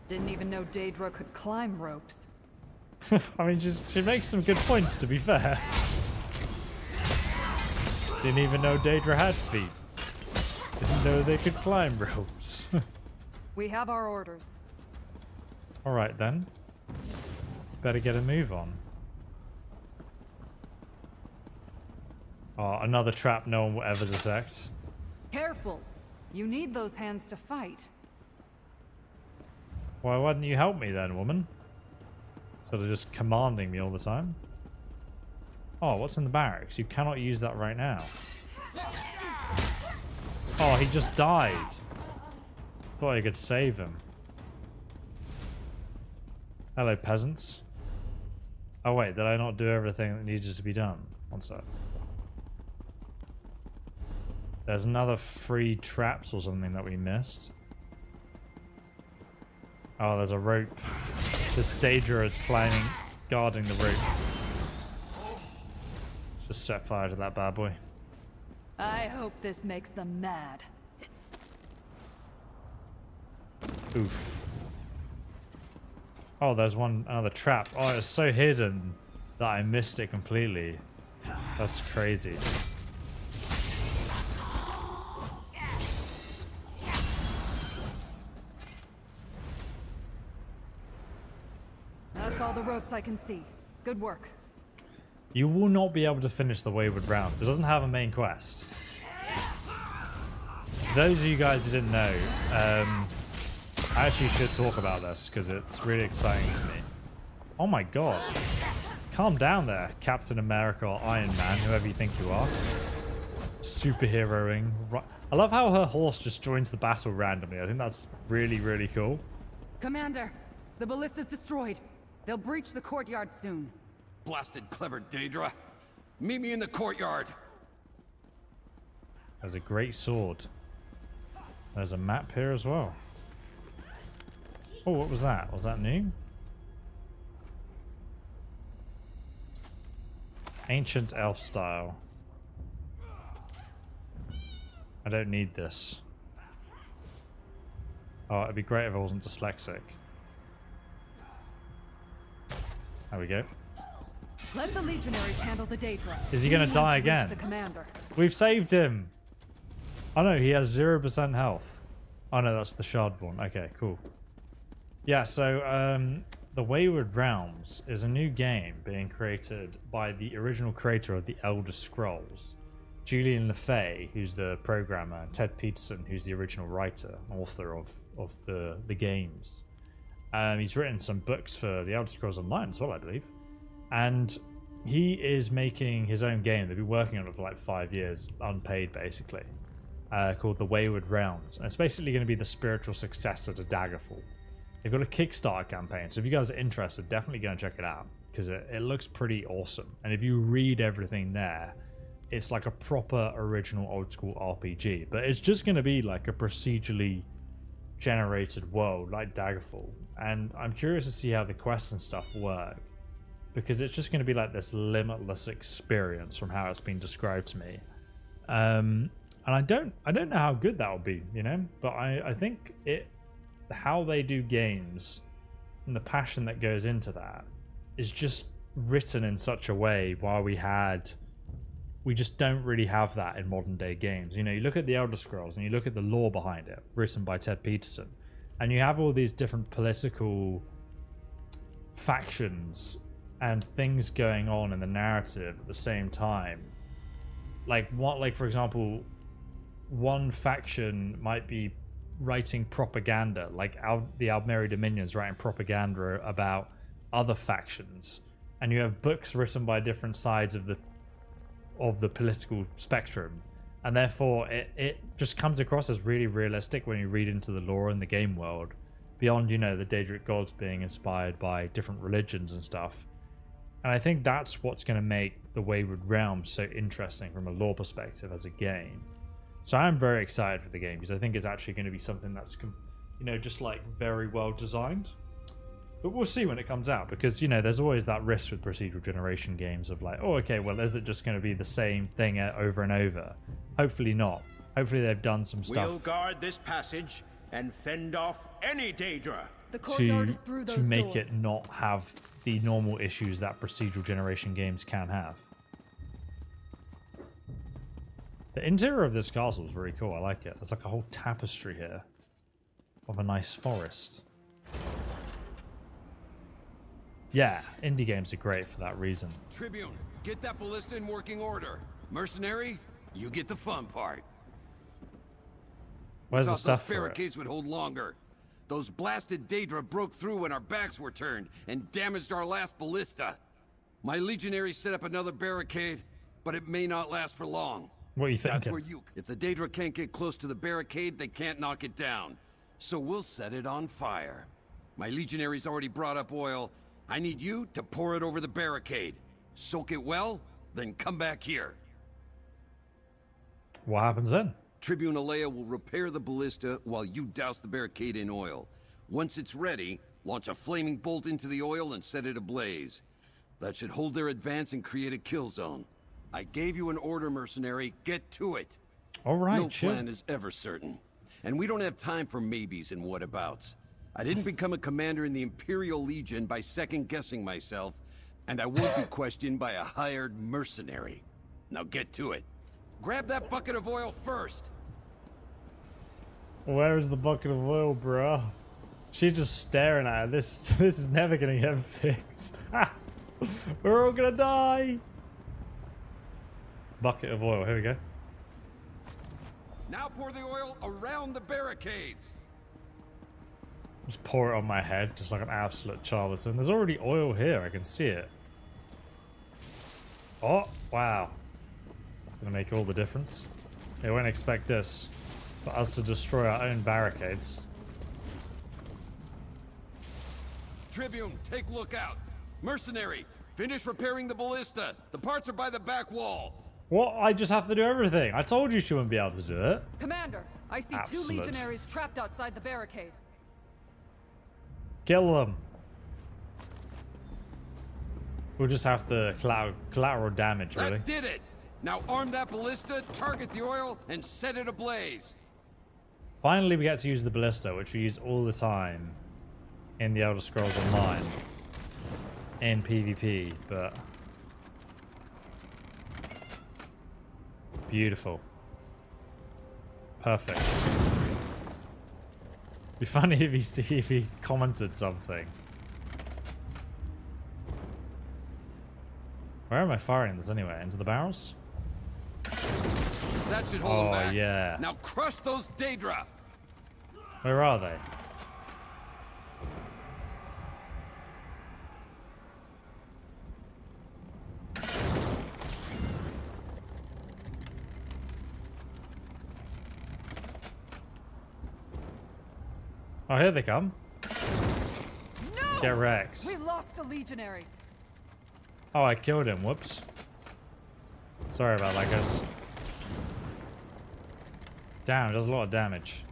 Didn't even know Daedra could climb ropes. I mean, she makes some good points, to be fair. Didn't even know Daedra had feet. Didn't know they could climb ropes. We have our orders. Alright then. Better get a move on. Oh, another trap no one will ever detect. Careful! You need those hands to fight. Why didn't you help me then, woman? Sort of just commanding me all the time. Oh, what's in the barracks? You cannot use that right now. Oh, he just died. Thought I could save him. Hello, peasants. Oh wait, did I not do everything that needed to be done? One sec. There's another 3 traps or something that we missed. Oh, there's a rope. This Daedra is climbing, guarding the rope. Just set fire to that bad boy. I hope this makes them mad. Oof. Oh, there's another trap. Oh, it's so hidden that I missed it completely. That's crazy. That's all the ropes I can see. Good work. You will not be able to finish the Wayward Rounds. It doesn't have a main quest. For those of you guys who didn't know, I actually should talk about this because it's really exciting to me. Oh my god. Calm down there, Captain America or Iron Man, whoever you think you are. Superheroing. I love how her horse just joins the battle randomly. I think that's really, really cool. Commander, the ballista's destroyed. They'll breach the courtyard soon. Blasted clever Daedra. Meet me in the courtyard. There's a great sword. There's a map here as well. Oh, what was that? Was that new? Ancient elf style. I don't need this. Oh, it'd be great if I wasn't dyslexic. There we go. Let the legionaries handle the Daedra. Is he gonna die again? The commander. We've saved him. Oh no, he has 0% health. Oh no, that's the Shardborn. Okay, cool. Yeah, so the Wayward Realms is a new game being created by the original creator of the Elder Scrolls, Julian LeFay, who's the programmer, and Ted Peterson, who's the original writer, author of the games. He's written some books for the Elder Scrolls Online as well, I believe. And he is making his own game. They've been working on it for like 5 years, unpaid basically, called The Wayward Realms. And it's basically going to be the spiritual successor to Daggerfall. They've got a Kickstarter campaign, so if you guys are interested, definitely go and check it out, because it looks pretty awesome. And if you read everything there, it's like a proper original old school RPG. But it's just going to be like a procedurally generated world like Daggerfall. And I'm curious to see how the quests and stuff work, because it's just going to be like this limitless experience from how it's been described to me. And I don't know how good that will be, you know, but I think how they do games and the passion that goes into that is just written in such a way while we just don't really have that in modern day games. You know, you look at the Elder Scrolls and you look at the lore behind it, written by Ted Peterson, and you have all these different political factions and things going on in the narrative at the same time. Like for example, one faction might be writing propaganda, like the Aldmeri Dominions writing propaganda about other factions, and you have books written by different sides of the political spectrum, and therefore it just comes across as really realistic when you read into the lore in the game world, beyond, you know, the Daedric gods being inspired by different religions and stuff. And I think that's what's going to make the Wayward Realms so interesting from a lore perspective as a game. So I'm very excited for the game, because I think it's actually going to be something that's, you know, just like very well designed. But we'll see when it comes out, because, you know, there's always that risk with procedural generation games of like, oh, okay, well, is it just going to be the same thing over and over? Hopefully not. Hopefully they've done some stuff. We'll guard this passage and fend off any Daedra. The courtyard is through those to make doors. it not have the normal issues that procedural generation games can have. The interior of this castle is really cool. I like it. There's like a whole tapestry here of a nice forest. Yeah, indie games are great for that reason. Tribune, get that ballista in working order. Mercenary, you get the fun part. Where's the Thought stuff those for it? barricades would hold longer. Those blasted Daedra broke through when our backs were turned and damaged our last ballista. My legionaries set up another barricade, but it may not last for long. What are you That's thinking? where if the Daedra can't get close to the barricade, they can't knock it down. So we'll set it on fire. My legionaries already brought up oil. I need you to pour it over the barricade. Soak it well, then come back here. What happens then? Tribune Alea will repair the ballista while you douse the barricade in oil. Once it's ready, launch a flaming bolt into the oil and set it ablaze. That should hold their advance and create a kill zone. I gave you an order, mercenary. Get to it. All right, no chill. plan is ever certain. And we don't have time for maybes and whatabouts. I didn't become a commander in the Imperial Legion by second-guessing myself, and I won't be questioned by a hired mercenary. Now get to it. Grab that bucket of oil first. Where is the bucket of oil, bruh? She's just staring at it. This is never gonna get fixed. We're all gonna die. Bucket of oil. Here we go. Now pour the oil around the barricades. Just pour it on my head, just like an absolute charlatan. There's already oil here. I can see it. Oh, wow. It's gonna make all the difference. They won't expect this for us to destroy our own barricades. Tribune, take lookout. Mercenary, finish repairing the ballista. The parts are by the back wall. What? I just have to do everything. I told you she wouldn't be able to do it. Commander, I see Absolute. 2 legionaries trapped outside the barricade. Kill them. We'll just have to collateral damage, really. That did it. Now arm that ballista, target the oil, and set it ablaze. Finally, we get to use the ballista, which we use all the time in the Elder Scrolls Online, in PvP, but beautiful, perfect. Be funny if he commented something. Where am I firing this anyway? Into the barrels? That should hold them back. Yeah. Now crush those Daedra. Where are they? Oh, here they come. No! Get wrecked. We lost the legionary. Oh, I killed him. Whoops. Sorry about that, guys. Damn, it does a lot of damage.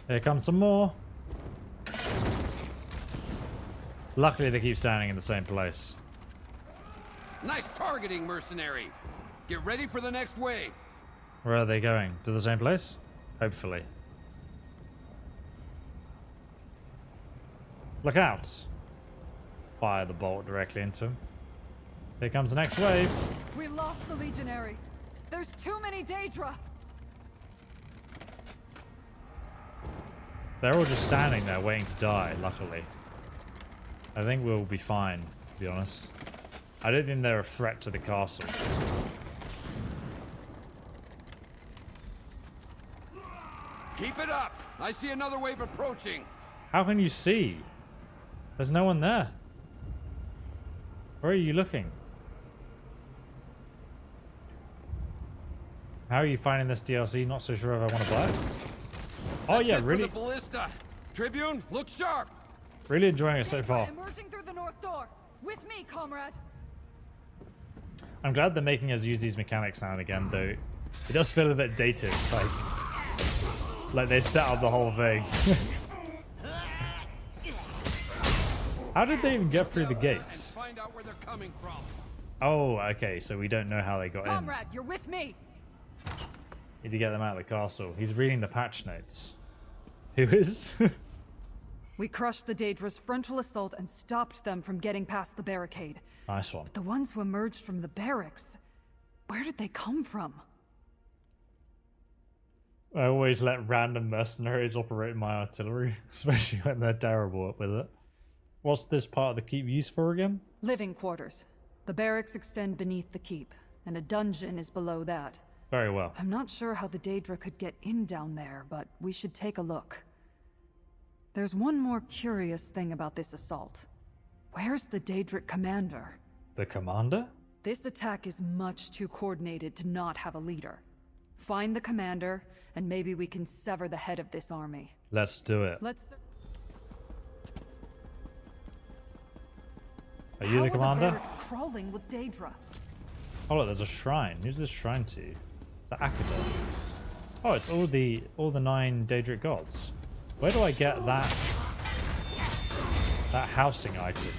Here comes some more. Luckily, they keep standing in the same place. Nice targeting, mercenary. Get ready for the next wave. Where are they going? To the same place? Hopefully. Look out. Fire the bolt directly into him. Here comes the next wave. We lost the legionary. There's too many Daedra. They're all just standing there waiting to die, luckily. I think we'll be fine, to be honest. I don't think they're a threat to the castle. Keep it up! I see another wave approaching! How can you see? There's no one there. Where are you looking? How are you finding this DLC? Not so sure if I want to buy it. Oh yeah, really. The ballista. Tribune, look sharp. Really enjoying it so far. Emerging through the north door. With me, comrade. I'm glad they're making us use these mechanics now and again, though. It does feel a bit dated, like they set up the whole thing. How did they even get through the gates? Find out where they're coming from. Oh, okay, so we don't know how they got in. Comrade, you're with me. Need to get them out of the castle. He's reading the patch notes. Who is? We crushed the Daedra's frontal assault and stopped them from getting past the barricade. Nice one. But the ones who emerged from the barracks, where did they come from? I always let random mercenaries operate my artillery, especially when they're terrible with it. What's this part of the keep used for again? Living quarters. The barracks extend beneath the keep, and a dungeon is below that. Very well. I'm not sure how the Daedra could get in down there, but we should take a look. There's one more curious thing about this assault. Where's the Daedric commander? The commander? This attack is much too coordinated to not have a leader. Find the commander, and maybe we can sever the head of this army. Let's do it. Are you the commander? How are the barracks crawling with Daedra? Oh look, there's a shrine. Who's this shrine to? It's to Akadon. Oh, it's all the 9 Daedric gods. Where do I get that housing item?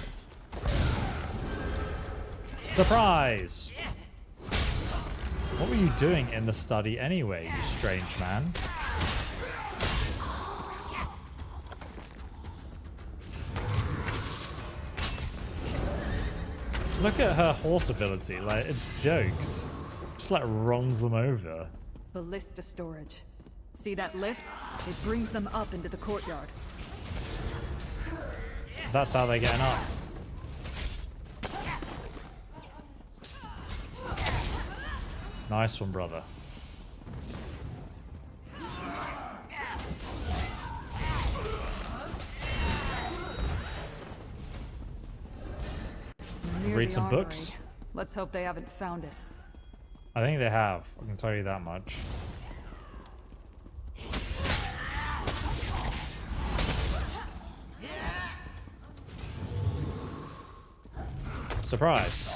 Surprise! What were you doing in the study anyway, you strange man? Look at her horse ability, like, it's jokes. Just like runs them over. Ballista storage. See that lift? It brings them up into the courtyard. That's how they're getting up. Nice one, brother. Read some books. Let's hope they haven't found it. I think they have. I can tell you that much. Surprise.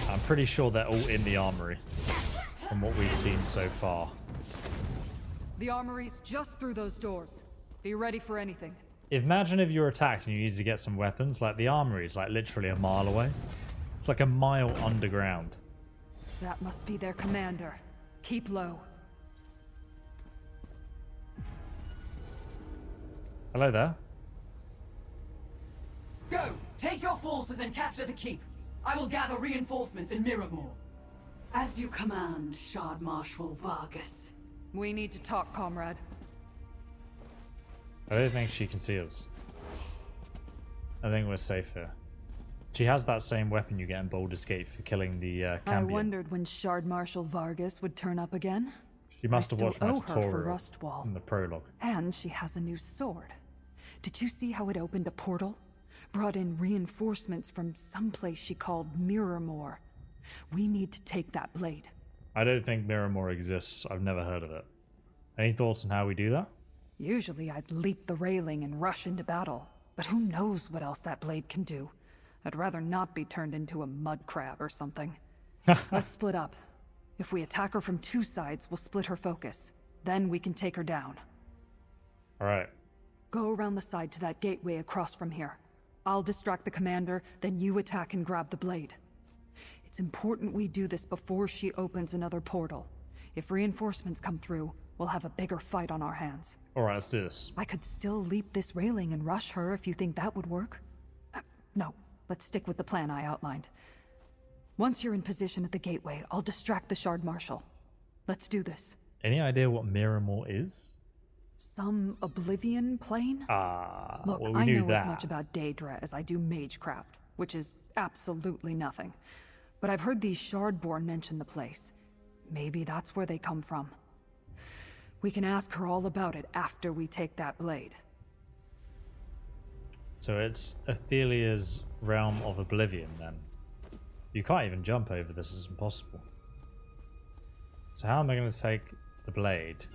I'm pretty sure they're all in the armory from what we've seen so far. The armory's just through those doors. Be ready for anything. Imagine if you're attacked and you need to get some weapons, like the armory is like literally a mile away. It's like a mile underground. That must be their commander. Keep low. Hello there. Go! Take your forces and capture the keep. I will gather reinforcements in Miramore. As you command, Shard Marshal Vargas. We need to talk, comrade. I don't think she can see us. I think we're safe here. She has that same weapon you get in Baldur's Gate for killing the Cambion. I wondered when Shard Marshal Vargas would turn up again. She must have watched my tutorial for Rustwall. in the prologue. And she has a new sword. Did you see how it opened a portal? Brought in reinforcements from someplace she called Miramore. We need to take that blade. I don't think Miramore exists. I've never heard of it. Any thoughts on how we do that? Usually I'd leap the railing and rush into battle. But who knows what else that blade can do? I'd rather not be turned into a mud crab or something. Let's split up. If we attack her from 2 sides, we'll split her focus. Then we can take her down. Alright. Go around the side to that gateway across from here. I'll distract the commander, then you attack and grab the blade. It's important we do this before she opens another portal. If reinforcements come through, we'll have a bigger fight on our hands. Alright, let's do this. I could still leap this railing and rush her if you think that would work. No, let's stick with the plan I outlined. Once you're in position at the gateway, I'll distract the Shard Marshal. Let's do this. Any idea what Miramore is? Some Oblivion plane? Well, Look, we I knew know that. as much about Daedra as I do magecraft, which is absolutely nothing. But I've heard these Shardborn mention the place. Maybe that's where they come from. We can ask her all about it after we take that blade. So it's Athelia's realm of Oblivion then. You can't even jump over this, it's impossible. So how am I going to take the blade?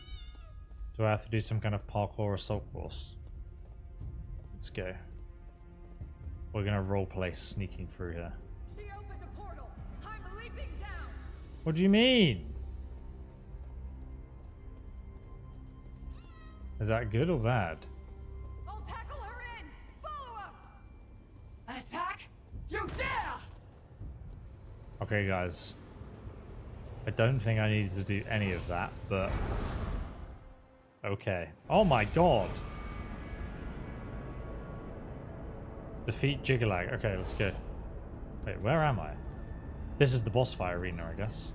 Do I have to do some kind of parkour assault course? Let's go. We're going to roleplay sneaking through here. She opened a portal. I'm leaping down. What do you mean? Is that good or bad? I'll tackle her in. Follow us. An attack? You dare! Okay, guys. I don't think I needed to do any of that, but... Okay. Oh my god! Defeat Jiggalag. Okay, let's go. Wait, where am I? This is the boss fight arena, I guess.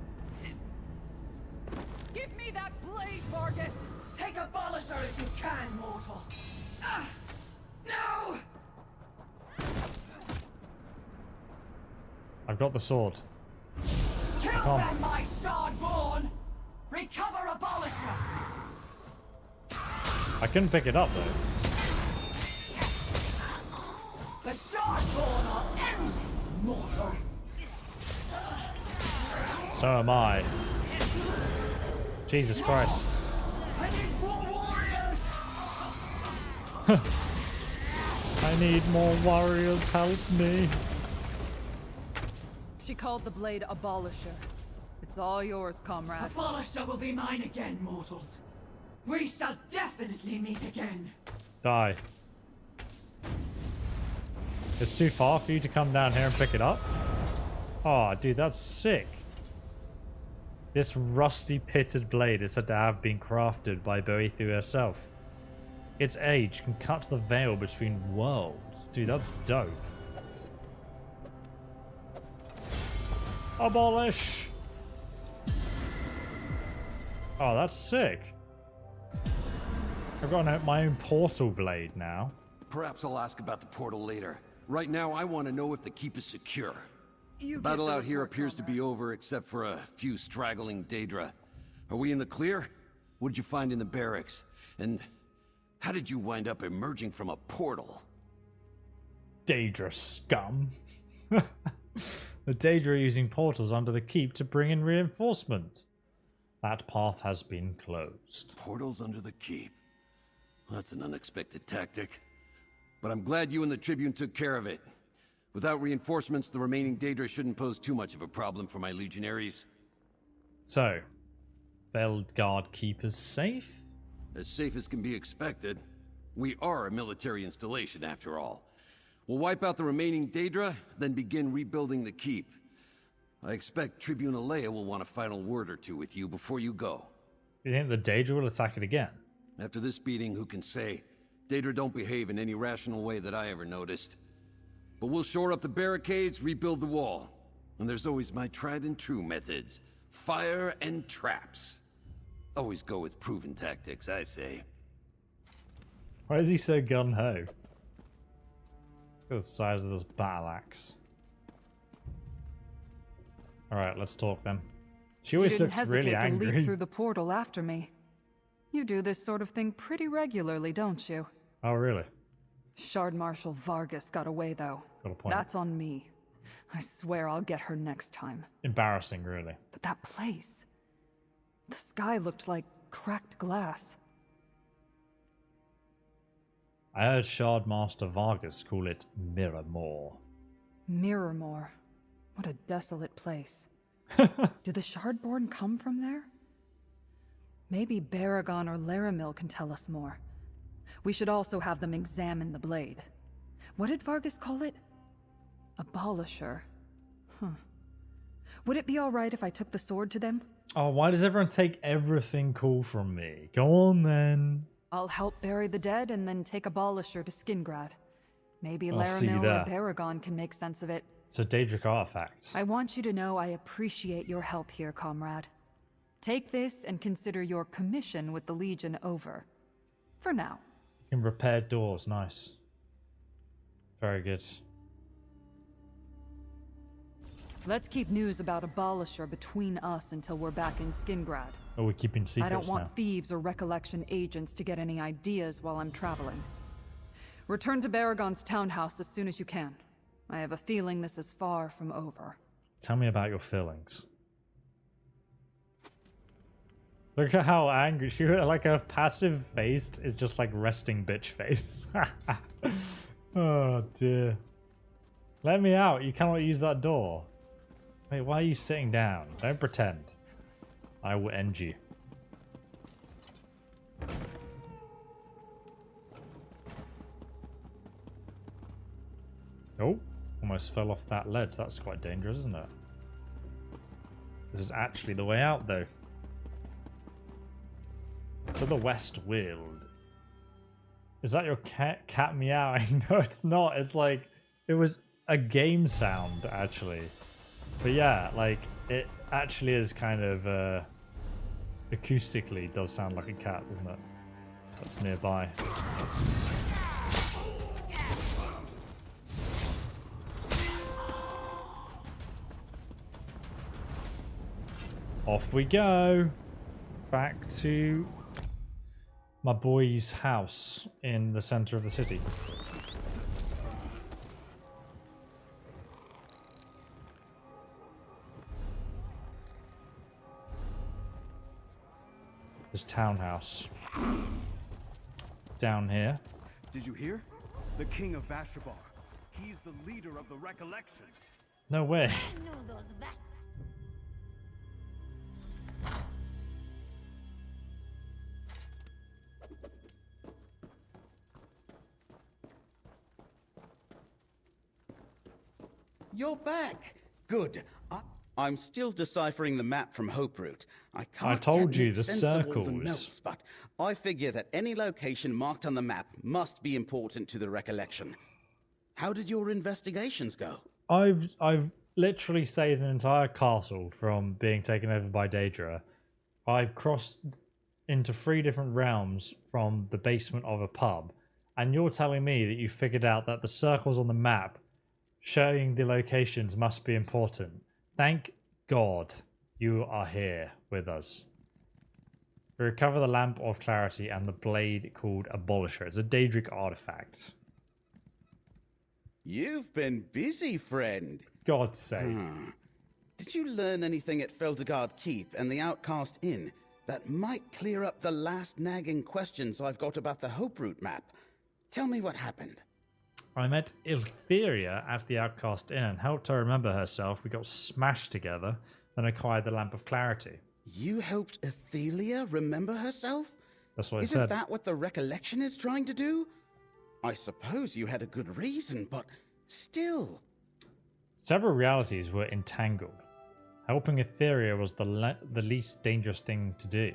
Give me that blade, Vargas! Take Abolisher if you can, mortal! No! I've got the sword. Kill them, my Shardborn! Recover Abolisher! I couldn't pick it up, though. The Shardborn are endless, mortal! So am I. Jesus Christ. I need more warriors! I need more warriors, help me. She called the blade Abolisher. It's all yours, comrade. Abolisher will be mine again, mortals. We shall definitely meet again. Die. It's too far for you to come down here and pick it up? Oh, dude, that's sick. This rusty pitted blade is said to have been crafted by Boethiah herself. Its edge can cut the veil between worlds. Dude, that's dope. Abolish! Oh, that's sick. I've got my own portal blade now. Perhaps I'll ask about the portal later. Right now, I want to know if the keep is secure. You Battle out here appears to be over, except for a few straggling Daedra. Are we in the clear? What did you find in the barracks? And how did you wind up emerging from a portal? Daedra scum. The Daedra are using portals under the keep to bring in reinforcement. That path has been closed. Portals under the keep. That's an unexpected tactic. But I'm glad you and the Tribune took care of it. Without reinforcements, the remaining Daedra shouldn't pose too much of a problem for my legionaries. So, Veldguard keepers safe? As safe as can be expected. We are a military installation, after all. We'll wipe out the remaining Daedra, then begin rebuilding the keep. I expect Tribune Ayleid will want a final word or two with you before you go. You think the Daedra will attack it again? After this beating, who can say? Daedra don't behave in any rational way that I ever noticed. But we'll shore up the barricades, rebuild the wall. And there's always my tried and true methods. Fire and traps. Always go with proven tactics, I say. Why is he so gun-ho? Look at the size of this battle axe. Alright, let's talk then. She always looks really angry. You didn't hesitate to leap through the portal after me. You do this sort of thing pretty regularly, don't you? Oh, really? Shard Marshal Vargas got away, though. Got a point. That's on me. I swear I'll get her next time. Embarrassing, really. But that place... The sky looked like cracked glass. I heard Shard Master Vargas call it Miramore. Miramore. What a desolate place. Do the Shardborn come from there? Maybe Baragon or Laramil can tell us more. We should also have them examine the blade. What did Vargas call it? Abolisher. Huh. Would it be alright if I took the sword to them? Oh, why does everyone take everything cool from me? Go on then. I'll help bury the dead and then take Abolisher to Skingrad. Maybe I'll see you Laramil or there. Baragon can make sense of it. It's a Daedric artifact. I want you to know I appreciate your help here, comrade. Take this and consider your commission with the Legion over. For now. You can repair doors, nice. Very good. Let's keep news about Abolisher between us until we're back in Skingrad. Oh, we're keeping secrets I don't want now. thieves or recollection agents to get any ideas while I'm traveling. Return to Baragon's townhouse as soon as you can. I have a feeling this is far from over. Tell me about your feelings. Look at how angry she was. Like, her passive face is just like resting bitch face. Oh dear. Let me out. You cannot use that door. Wait, why are you sitting down? Don't pretend. I will end you. Oh, almost fell off that ledge. That's quite dangerous, isn't it? This is actually the way out, though. To the West Weald. Is that your cat meowing? No, it's not. It's like, it was a game sound, actually. But yeah, like, it actually is kind of, acoustically does sound like a cat, doesn't it? That's nearby. Off we go. Back to my boy's house in the center of the city. His townhouse. Down here. Did you hear? The King of Vashabar. He's the leader of the recollection. No way. You're back. Good. I'm still deciphering the map from Hope Route. I told you, the sense of all circles. the notes, but I figure that any location marked on the map must be important to the recollection. How did your investigations go? I've literally saved an entire castle from being taken over by Daedra. I've crossed into 3 different realms from the basement of a pub, and you're telling me that you figured out that the circles on the map showing the locations must be important. Thank God you are here with us. We recover the Lamp of Clarity and the blade called Abolisher. It's a Daedric artifact. You've been busy, friend. God's sake. Did you learn anything at Feldegard Keep and the Outcast Inn that might clear up the last nagging questions I've got about the Hope Route map? Tell me what happened. I met Iltheria at the Outcast Inn and helped her remember herself. We got smashed together, then acquired the Lamp of Clarity. You helped Iltheria remember herself? That's what I Isn't said. that what the recollection is trying to do? I suppose you had a good reason, but still. Several realities were entangled. Helping Iltheria was the least dangerous thing to do.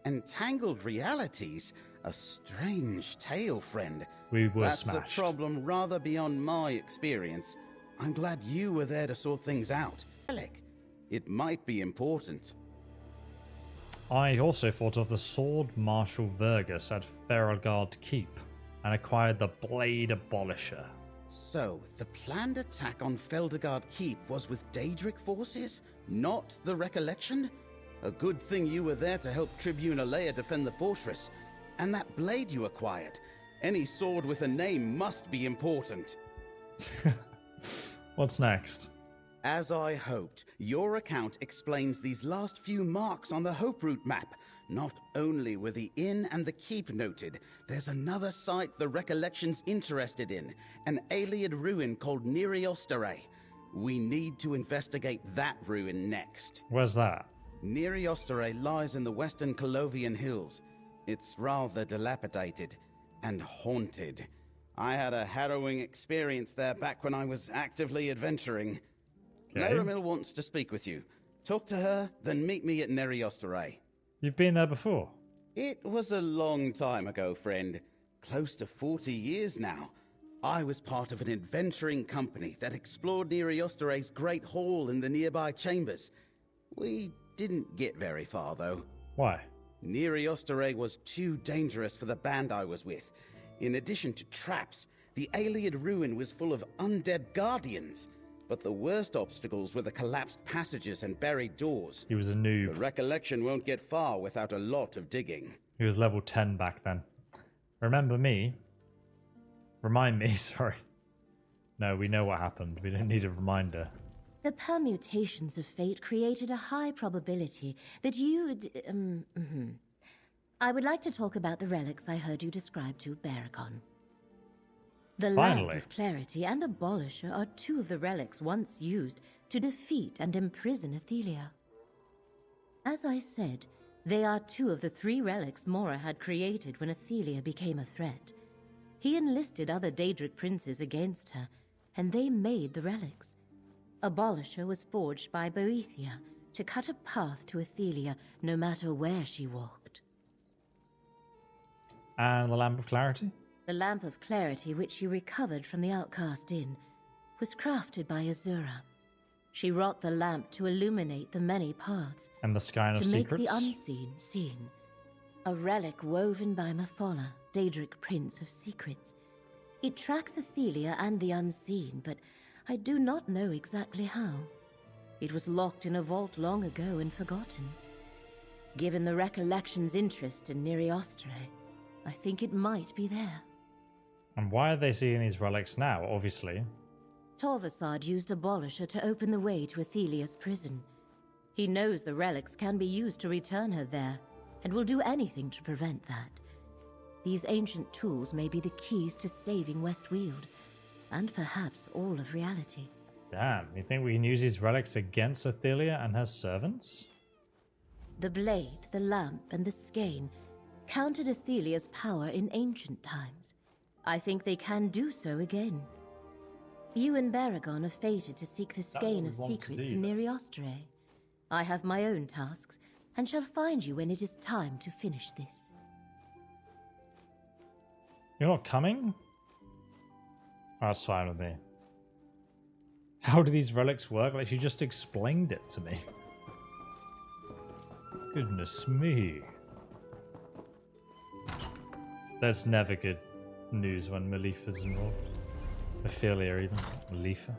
Entangled realities? A strange tale, friend. We were That's smashed. a problem rather beyond my experience. I'm glad you were there to sort things out. It might be important. I also fought off the Sword Marshal Vergus at Ferelgard Keep and acquired the Blade Abolisher. So, the planned attack on Feldegard Keep was with Daedric forces, not the Recollection? A good thing you were there to help Tribune Ayleid defend the fortress. And that blade you acquired. Any sword with a name must be important. What's next? As I hoped, your account explains these last few marks on the Hope Route map. Not only were the inn and the keep noted, there's another site the Recollection's interested in, an Ayleid ruin called Neriostare. We need to investigate that ruin next. Where's that? Neriostare lies in the western Colovian hills. It's rather dilapidated and haunted. I had a harrowing experience there back when I was actively adventuring. Okay. Laramil wants to speak with you. Talk to her, then meet me at Neriostare. You've been there before? It was a long time ago, friend. Close to 40 years now. I was part of an adventuring company that explored Neriostare's Great Hall in the nearby chambers. We Didn't get very far, though. Why? Osterray was too dangerous for the band I was with. In addition to traps, the Ayleid ruin was full of undead guardians. But the worst obstacles were the collapsed passages and buried doors. He was a noob. The recollection won't get far without a lot of digging. He was level 10 back then. Remember me? Remind me, sorry. No, we know what happened. We don't need a reminder. The permutations of fate created a high probability that you'd... I would like to talk about the relics I heard you describe to Baragon. The Lamp of Clarity and Abolisher are two of the relics once used to defeat and imprison Athelia. As I said, they are two of the 3 relics Mora had created when Athelia became a threat. He enlisted other Daedric princes against her, and they made the relics. Abolisher was forged by Boethia to cut a path to Athelia no matter where she walked. And the Lamp of Clarity? The Lamp of Clarity, which you recovered from the Outcast Inn, was crafted by Azura. She wrought the lamp to illuminate the many paths. And the Skein of Secrets? To make the unseen seen. A relic woven by Mephala, Daedric Prince of Secrets. It tracks Athelia and the unseen, but I do not know exactly how. It was locked in a vault long ago and forgotten. Given the recollection's interest in Osterray, I think it might be there. And why are they seeing these relics now, obviously? Torvasad used Abolisher to open the way to Athelia's prison. He knows the relics can be used to return her there, and will do anything to prevent that. These ancient tools may be the keys to saving West Weald, and perhaps all of reality. Damn, you think we can use these relics against Athelia and her servants? The blade, the lamp, and the skein countered Athelia's power in ancient times. I think they can do so again. You and Baragon are fated to seek the Skein of Secrets in Osterray. I have my own tasks, and shall find you when it is time to finish this. You're not coming? Oh, that's fine with me. How do these relics work? Like, she just explained it to me. Goodness me. That's never good news when Malifa's involved. Ophelia even. Malifa.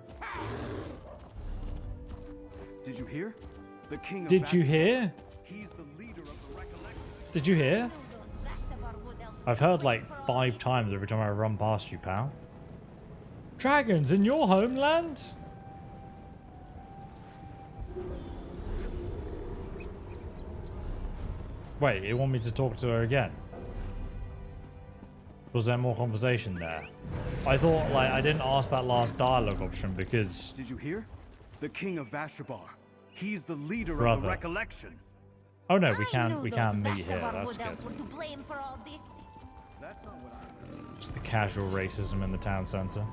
Did you hear? The king of Did you hear? He's the leader of the recollection. Did you hear? I've heard like 5 times every time I run past you, pal. Dragons in your homeland? Wait, you want me to talk to her again? Was there more conversation there? I thought, like, I didn't ask that last dialogue option because... Did you hear? The king of Vashabar. He's the leader of the recollection. Oh no, we can meet here. That's good. That's not what I... Just the casual racism in the town centre.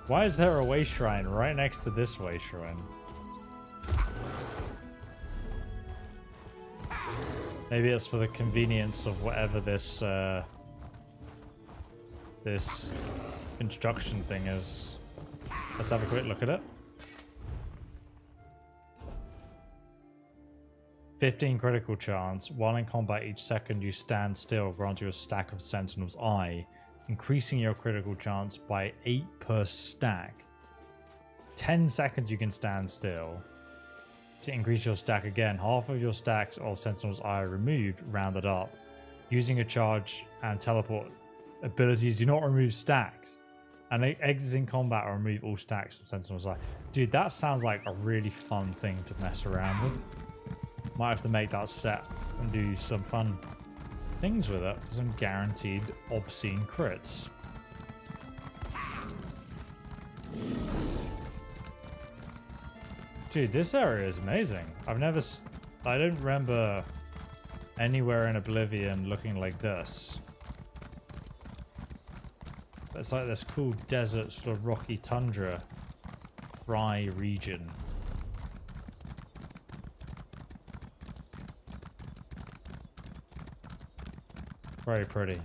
Why is there a way shrine right next to this way shrine? Maybe it's for the convenience of whatever this this construction thing is. Let's have a quick look at it. 15 critical chance. While in combat, each second you stand still grants you a stack of Sentinel's Eye, increasing your critical chance by 8 per stack. 10 seconds you can stand still. To increase your stack again, half of your stacks of Sentinel's Eye are removed, rounded up. Using a charge and teleport abilities do not remove stacks. And exiting combat or remove all stacks from Sentinel's Eye. Dude, that sounds like a really fun thing to mess around with. Might have to make that set and do some fun things with it. Some guaranteed obscene crits. Dude, this area is amazing. I don't remember anywhere in Oblivion looking like this. It's like this cool desert sort of rocky tundra dry region. Very pretty.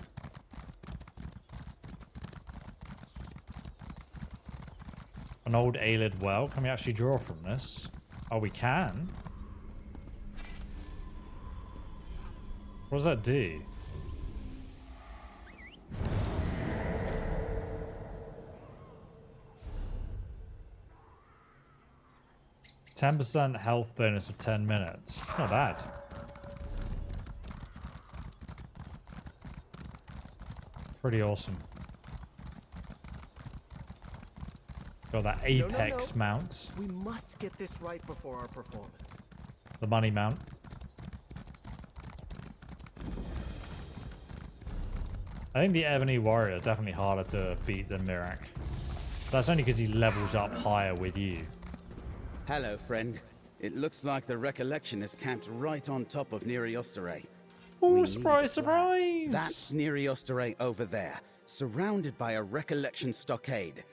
An old Ayleid well. Can we actually draw from this? Oh, we can. What does that do? %10 health bonus for 10 minutes. Not bad. Pretty awesome. Got that Apex mount. We must get this right before our performance. The money mount. I think the Ebony Warrior is definitely harder to beat than Mirak. That's only because he levels up higher with you. Hello, friend. It looks like the recollection is camped right on top of Neriostare. Oh, surprise, surprise! That's Neriostare over there, surrounded by a recollection stockade.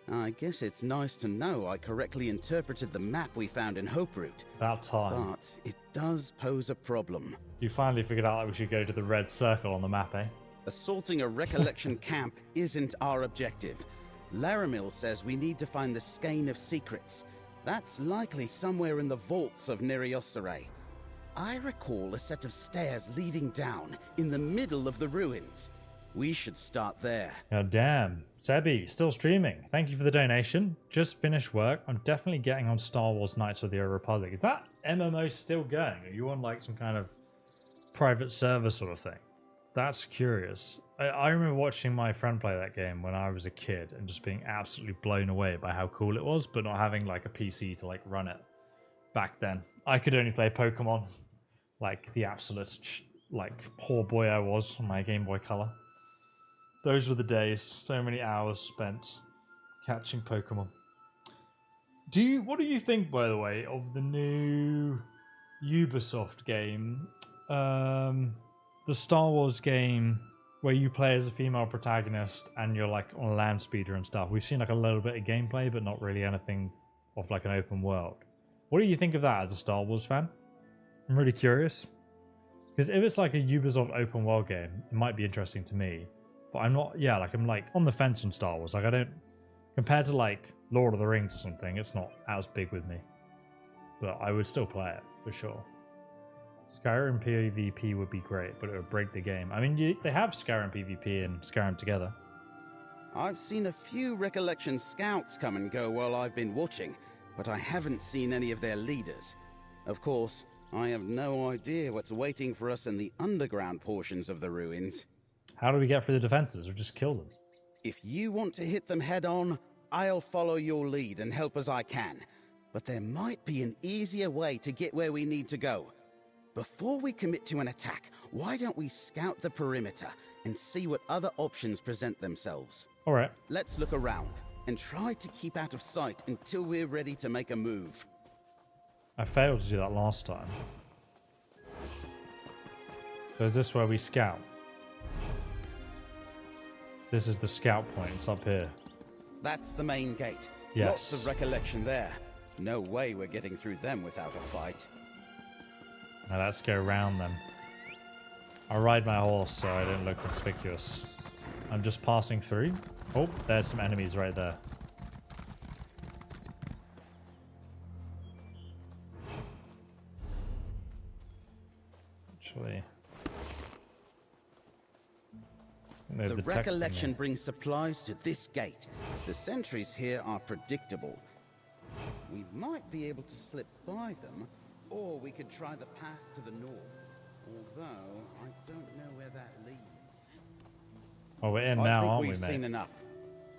I guess it's nice to know I correctly interpreted the map we found in Hoperoot. About time. But it does pose a problem. You finally figured out that we should go to the red circle on the map, eh? Assaulting a recollection camp isn't our objective. Laramil says we need to find the Skein of Secrets. That's likely somewhere in the vaults of Neriostare. I recall a set of stairs leading down in the middle of the ruins. We should start there. God damn. Sebi, still streaming. Thank you for the donation. Just finished work. I'm definitely getting on Star Wars Knights of the Old Republic. Is that MMO still going? Are you on like some kind of private server sort of thing? That's curious. I remember watching my friend play that game when I was a kid and just being absolutely blown away by how cool it was, but not having like a PC to like run it back then. I could only play Pokemon, like the absolute like poor boy I was on my Game Boy Color. Those were the days. So many hours spent catching Pokemon. What do you think, by the way, of the new Ubisoft game? The Star Wars game where you play as a female protagonist and you're like on a land speeder and stuff. We've seen like a little bit of gameplay, but not really anything of like an open world. What do you think of that as a Star Wars fan? I'm really curious. Because if it's like a Ubisoft open world game, it might be interesting to me. But I'm not, I'm like on the fence on Star Wars. Like I don't, compared to like Lord of the Rings or something, it's not as big with me. But I would still play it, for sure. Skyrim PvP would be great, but it would break the game. I mean, they have Skyrim PvP and Skyrim together. I've seen a few recollection scouts come and go while I've been watching, but I haven't seen any of their leaders. Of course, I have no idea what's waiting for us in the underground portions of the ruins. How do we get through the defenses, or just kill them? If you want to hit them head on, I'll follow your lead and help as I can. But there might be an easier way to get where we need to go. Before we commit to an attack, why don't we scout the perimeter and see what other options present themselves? All right. Let's look around and try to keep out of sight until we're ready to make a move. I failed to do that last time. So is this where we scout? This is the scout point. It's up here. That's the main gate. Yes. Lots of recollection there. No way we're getting through them without a fight. Now let's go around them. I ride my horse so I don't look conspicuous. I'm just passing through. Oh, there's some enemies right there. Actually, the recollection brings supplies to this gate. The sentries here are predictable. We might be able to slip by them, or we could try the path to the north. Although, I don't know where that leads. Oh, we're in now, aren't we, mate? We've seen enough.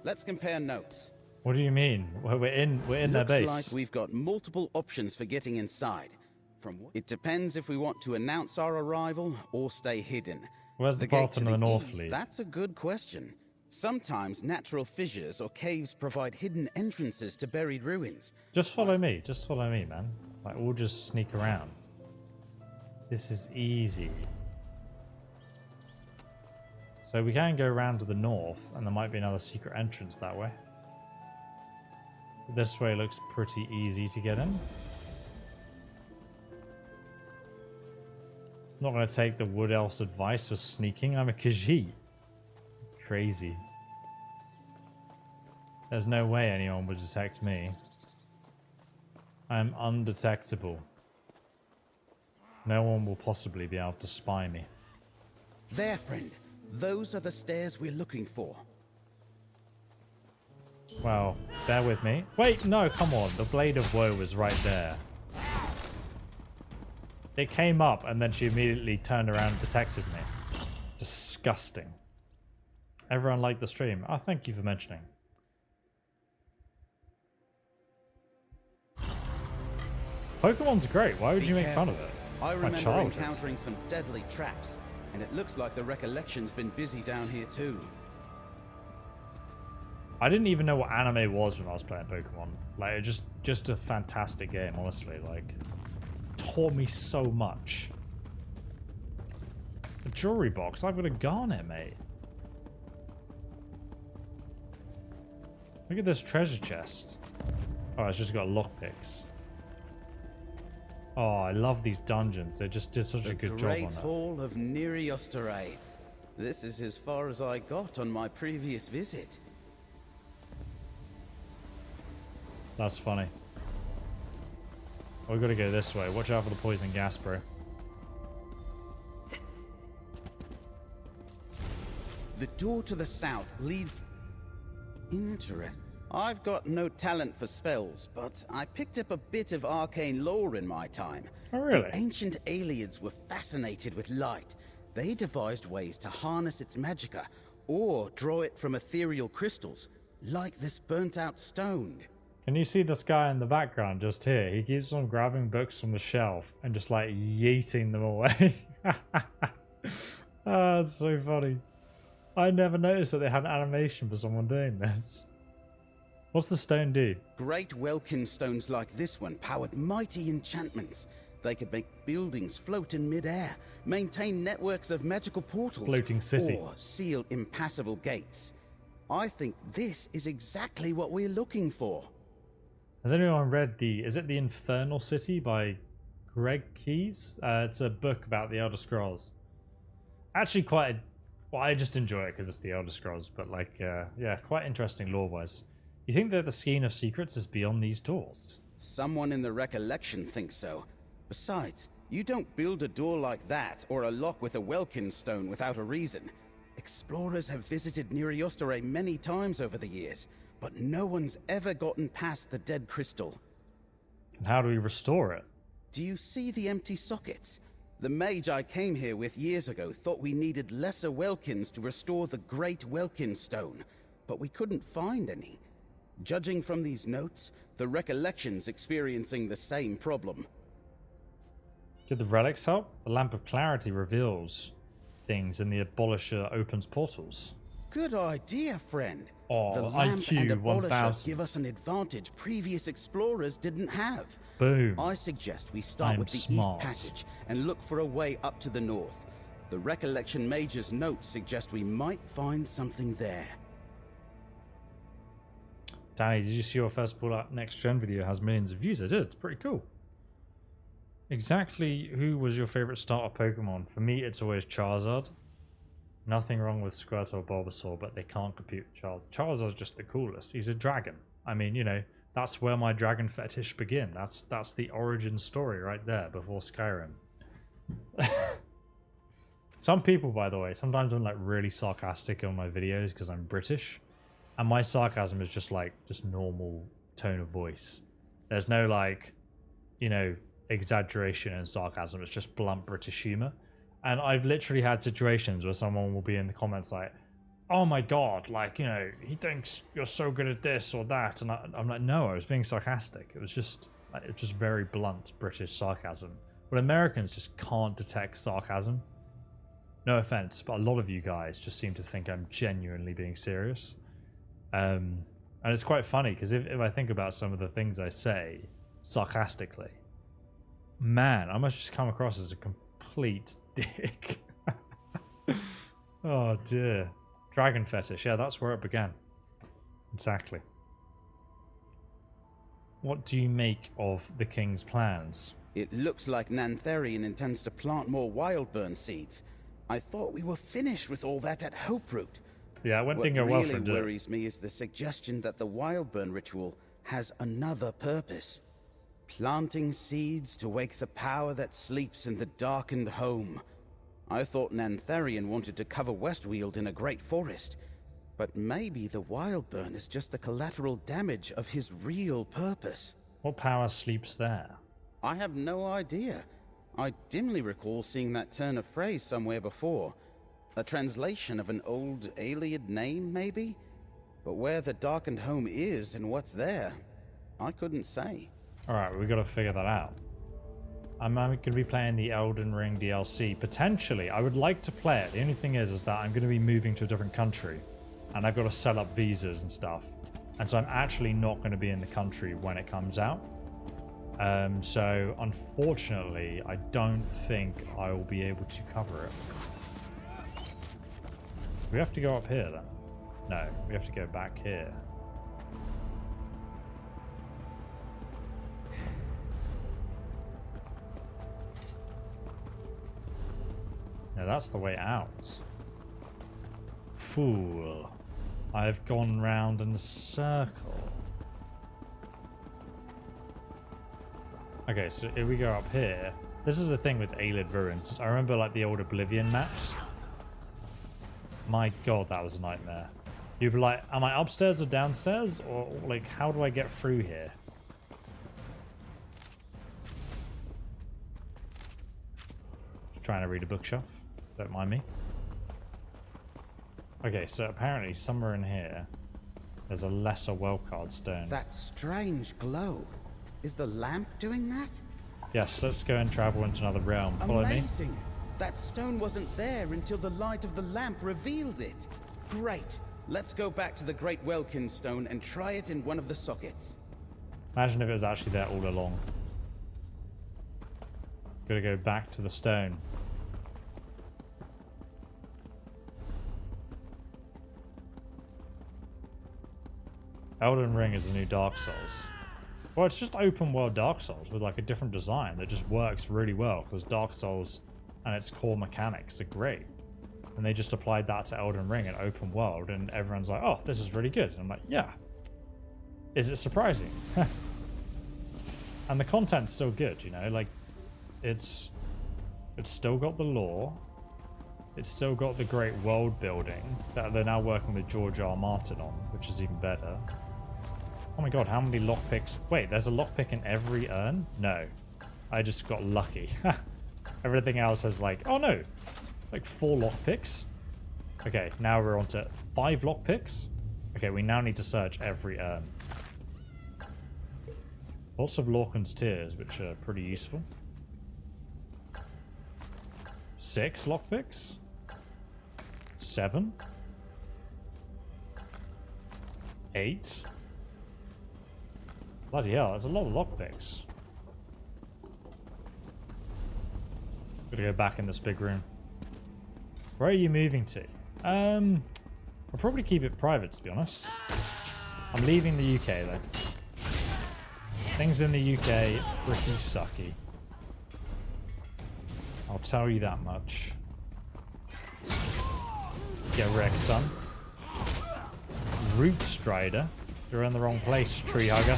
Let's compare notes. What do you mean? Well, we're in their base. Looks like we've got multiple options for getting inside. It depends if we want to announce our arrival or stay hidden. Where's the path to the north lead? That's a good question. Sometimes natural fissures or caves provide hidden entrances to buried ruins. Just follow me. Just follow me, man. Like, we'll just sneak around. This is easy. So we can go around to the north, and there might be another secret entrance that way. This way looks pretty easy to get in. not going to take the Wood Elf's advice for sneaking. I'm a Khajiit. Crazy. There's no way anyone would detect me. I'm undetectable. No one will possibly be able to spy me. There, friend. Those are the stairs we're looking for. Well, bear with me. Wait, no, come on. The Blade of Woe was right there. It came up and then she immediately turned around and detected me. Disgusting. Everyone liked the stream. Oh, thank you for mentioning. Pokemon's great. Why would you make fun of it? I remember encountering some deadly traps, and it looks like the recollection's been busy down here too. I didn't even know what anime was when I was playing Pokemon. Like, it just a fantastic game, honestly. Like, taught me so much. A jewelry box. I've got a garnet, mate. Look at this treasure chest. Oh, it's just got lockpicks. Oh, I love these dungeons. They just did such a good job on it. The Great Hall of Niriosteray. This is as far as I got on my previous visit. That's funny. We've got to go this way. Watch out for the poison gas, bro. The door to the south leads... Interesting. I've got no talent for spells, but I picked up a bit of arcane lore in my time. Oh, really? The ancient Ayleids were fascinated with light. They devised ways to harness its magicka, or draw it from ethereal crystals, like this burnt-out stone. Can you see this guy in the background just here? He keeps on grabbing books from the shelf and just like yeeting them away. That's so funny. I never noticed that they had an animation for someone doing this. What's the stone do? Great Welkin stones like this one powered mighty enchantments. They could make buildings float in midair, maintain networks of magical portals, floating city, or seal impassable gates. I think this is exactly what we're looking for. Has anyone read is it The Infernal City by Greg Keyes? It's a book about the Elder Scrolls. Actually well, I just enjoy it because it's the Elder Scrolls, but like, yeah, quite interesting lore-wise. You think that the Skein of Secrets is beyond these doors? Someone in the recollection thinks so. Besides, you don't build a door like that or a lock with a Welkin stone without a reason. Explorers have visited Niriosteray many times over the years, but no one's ever gotten past the dead crystal. And how do we restore it? Do you see the empty sockets? The mage I came here with years ago thought we needed lesser Welkins to restore the Great Welkin Stone, but we couldn't find any. Judging from these notes, the recollection's experiencing the same problem. Did the relics help? The Lamp of Clarity reveals things and the Abolisher opens portals. Good idea, friend. Oh, the lamp IQ and Abolisher 1000. give us an advantage previous explorers didn't have. Boom. I suggest we start with the East Passage and look for a way up to the north. The Recollection Major's notes suggest we might find something there. Danny, did you see your first Fallout Next Gen video has millions of views? I did. It's pretty cool. Exactly who was your favorite starter Pokemon? For me, it's always Charizard. Nothing wrong with Squirtle or Bulbasaur, but they can't compete with Charizard. Charizard's just the coolest. He's a dragon. I mean, you know, that's where my dragon fetish began. That's the origin story right there before Skyrim. Some people, by the way, sometimes I'm like really sarcastic on my videos because I'm British. And my sarcasm is just like, just normal tone of voice. There's no like, you know, exaggeration and sarcasm. It's just blunt British humor. And I've literally had situations where someone will be in the comments like, oh my god, like, you know, he thinks you're so good at this or that. And I'm like, no, I was being sarcastic. It was just very blunt British sarcasm. But Americans just can't detect sarcasm. No offense, but a lot of you guys just seem to think I'm genuinely being serious. And it's quite funny because if I think about some of the things I say sarcastically, man, I must just come across as a complete dick. Oh dear. Dragon fetish, yeah, that's where it began. Exactly. What do you make of the king's plans? It looks like Nantharian intends to plant more Wildburn seeds. I thought we were finished with all that at Hoperoot. Yeah, it went dingo well for What really worries me is the suggestion that the Wildburn ritual has another purpose. Planting seeds to wake the power that sleeps in the darkened home. I thought Nantharian wanted to cover West Weald in a great forest. But maybe the Wildburn is just the collateral damage of his real purpose. What power sleeps there? I have no idea. I dimly recall seeing that turn of phrase somewhere before. A translation of an old Ayleid name, maybe? But where the darkened home is and what's there, I couldn't say. Alright, we gotta figure that out. I'm going to be playing the Elden Ring DLC. Potentially, I would like to play it. The only thing is that I'm going to be moving to a different country. And I've got to set up visas and stuff. And so I'm actually not going to be in the country when it comes out. So unfortunately, I don't think I will be able to cover it. Do we have to go up here then? No, we have to go back here. No, that's the way out. Fool. I've gone round in a circle. Okay, so if we go up here, this is the thing with Ayleid ruins. I remember like the old Oblivion maps. My god, that was a nightmare. You'd be like, am I upstairs or downstairs? Or like, how do I get through here? Just trying to read a bookshelf. Don't mind me. Okay, so apparently somewhere in here, there's a lesser wildcard stone. That strange glow. Is the lamp doing that? Yes, let's go and travel into another realm. Follow me. Amazing. That stone wasn't there until the light of the lamp revealed it. Great. Let's go back to the Great Welkin stone and try it in one of the sockets. Imagine if it was actually there all along. Gotta go back to the stone. Elden Ring is the new Dark Souls. Well, it's just open world Dark Souls with like a different design that just works really well because Dark Souls and its core mechanics are great. And they just applied that to Elden Ring and open world and everyone's like, oh, this is really good. And I'm like, yeah. Is it surprising? And the content's still good, you know, like it's still got the lore. It's still got the great world building that they're now working with George R. R. Martin on, which is even better. Oh my god, how many lockpicks? Wait, there's a lockpick in every urn? No. I just got lucky. Everything else has like, oh no, like 4 lockpicks. Okay, now we're on to 5 lockpicks. Okay, we now need to search every urn. Lots of Lorcan's Tears, which are pretty useful. 6 lockpicks. 7. 8. Bloody hell, there's a lot of lockpicks. Gotta go back in this big room. Where are you moving to? I'll probably keep it private, to be honest. I'm leaving the UK, though. Things in the UK are pretty sucky. I'll tell you that much. Get wrecked, son. Root Strider. You're in the wrong place, tree hugger.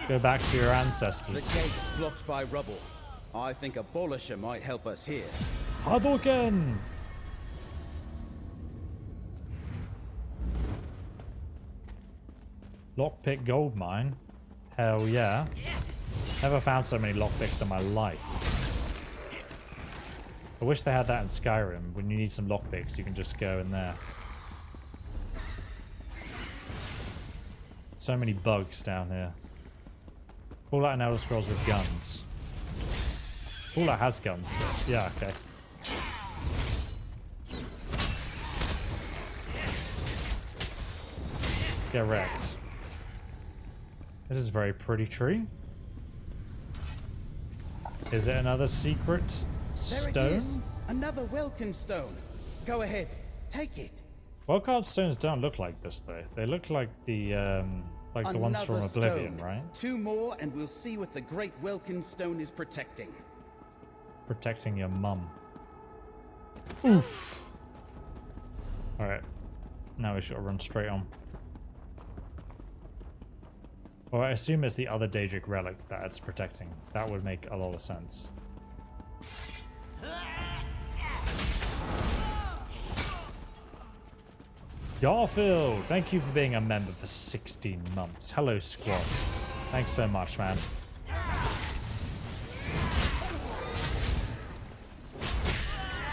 Go back to your ancestors. The gate's blocked by rubble. I think a Abolisher might help us here. Hadouken! Lockpick gold mine? Hell yeah. Never found so many lockpicks in my life. I wish they had that in Skyrim. When you need some lockpicks, you can just go in there. So many bugs down here. Call out an Elder Scrolls with guns. Call out has guns, but yeah, okay. Get wrecked. This is a very pretty tree. Is it another secret stone? There it is. Another Welkin stone. Go ahead. Take it. Wildcard stones don't look like this, though. They look like the Like the ones from Another Oblivion, stone. right? 2 more and we'll see what the Great Welkin Stone is protecting. Protecting your mum. Oof. Alright. Now we should run straight on. Well, I assume it's the other Daedric relic that it's protecting. That would make a lot of sense. Garfield, thank you for being a member for 16 months. Hello, squad. Thanks so much, man.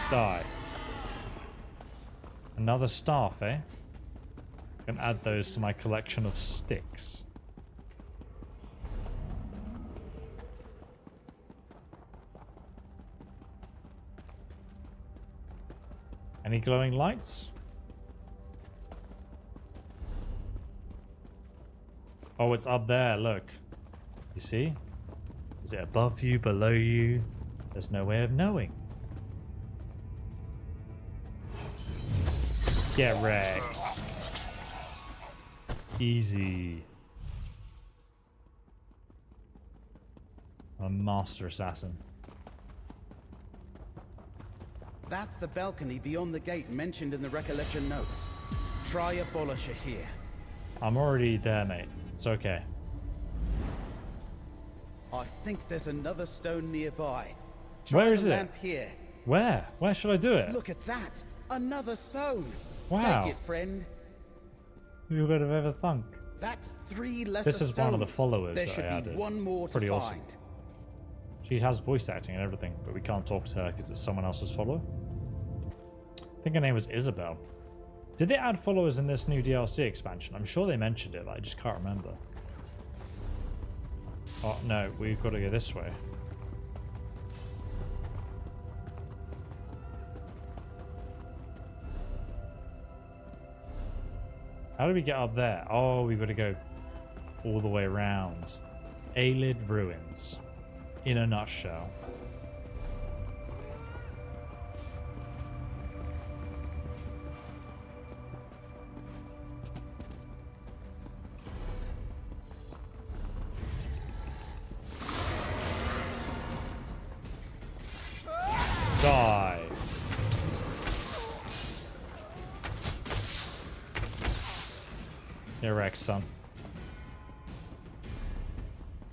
Die. Another staff, eh? I can add those to my collection of sticks. Any glowing lights? Oh, it's up there, look. You see? Is it above you, below you? There's no way of knowing. Get wrecked. Easy. I'm a master assassin. That's the balcony beyond the gate mentioned in the recollection notes. Try abolisher here. I'm already there, mate. It's okay. I think there's another stone nearby. Where Try is the it? lamp here. Where? Where should I do it? Look at that! Another stone! Wow. Take it, friend. Who would have ever thunk? That's 3 lesser This is stones. one of the followers There that should I added. be 1 more Pretty to awesome. find. She has voice acting and everything, but we can't talk to her because it's someone else's follower. I think her name was Isabel. Did they add followers in this new DLC expansion? I'm sure they mentioned it, but I just can't remember. Oh, no, we've got to go this way. How do we get up there? Oh, we've got to go all the way around. Ayleid Ruins. In a nutshell. Die. You're wrecked, son.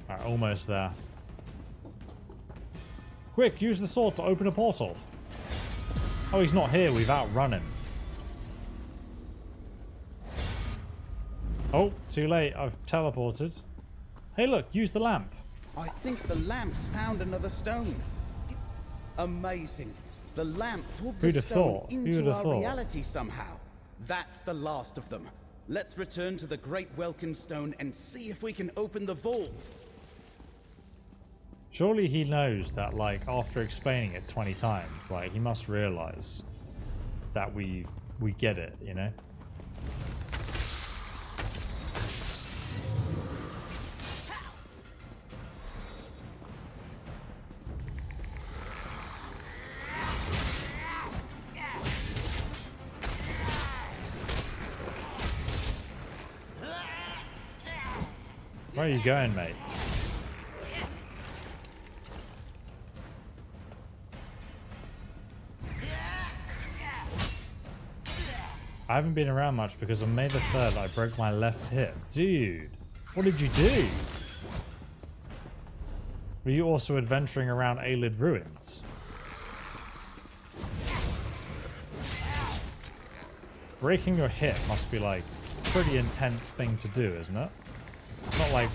Alright, almost there. Quick, use the sword to open a portal. Oh, he's not here. We've outrun him. Oh, too late. I've teleported. Hey, look, use the lamp. I think the lamp's found another stone. Amazing. The lamp pulled the Who'd have stone thought? Who'd into have our thought? reality somehow. That's the last of them. Let's return to the Great Welkin Stone and see if we can open the vault. Surely he knows that, like, after explaining it 20 times, like, he must realize that we get it, you know? Where are you going, mate? I haven't been around much because on May the 3rd I broke my left hip. Dude, what did you do? Were you also adventuring around Ayleid Ruins? Breaking your hip must be like a pretty intense thing to do, isn't it? It's not like,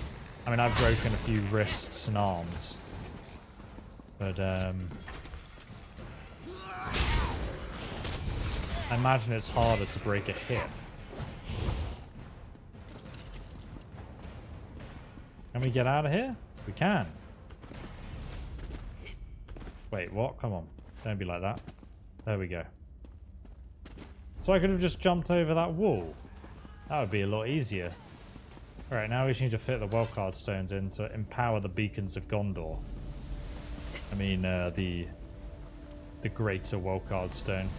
I mean, I've broken a few wrists and arms, but I imagine it's harder to break a hip. Can we get out of here? We can. Wait, what? Come on. Don't be like that. There we go. So I could have just jumped over that wall. That would be a lot easier. Alright, now we just need to fit the wildcard stones in to empower the beacons of Gondor. I mean, the greater wildcard stone.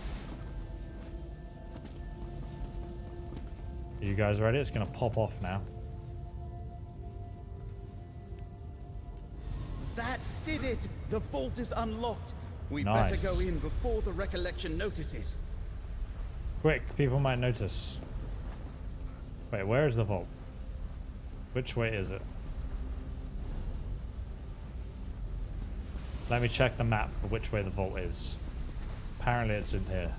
Are you guys ready? It's going to pop off now. That did it! The vault is unlocked. We Nice. better go in before the recollection notices. Quick, people might notice. Wait, where is the vault? Which way is it? Let me check the map for which way the vault is. Apparently it's in here.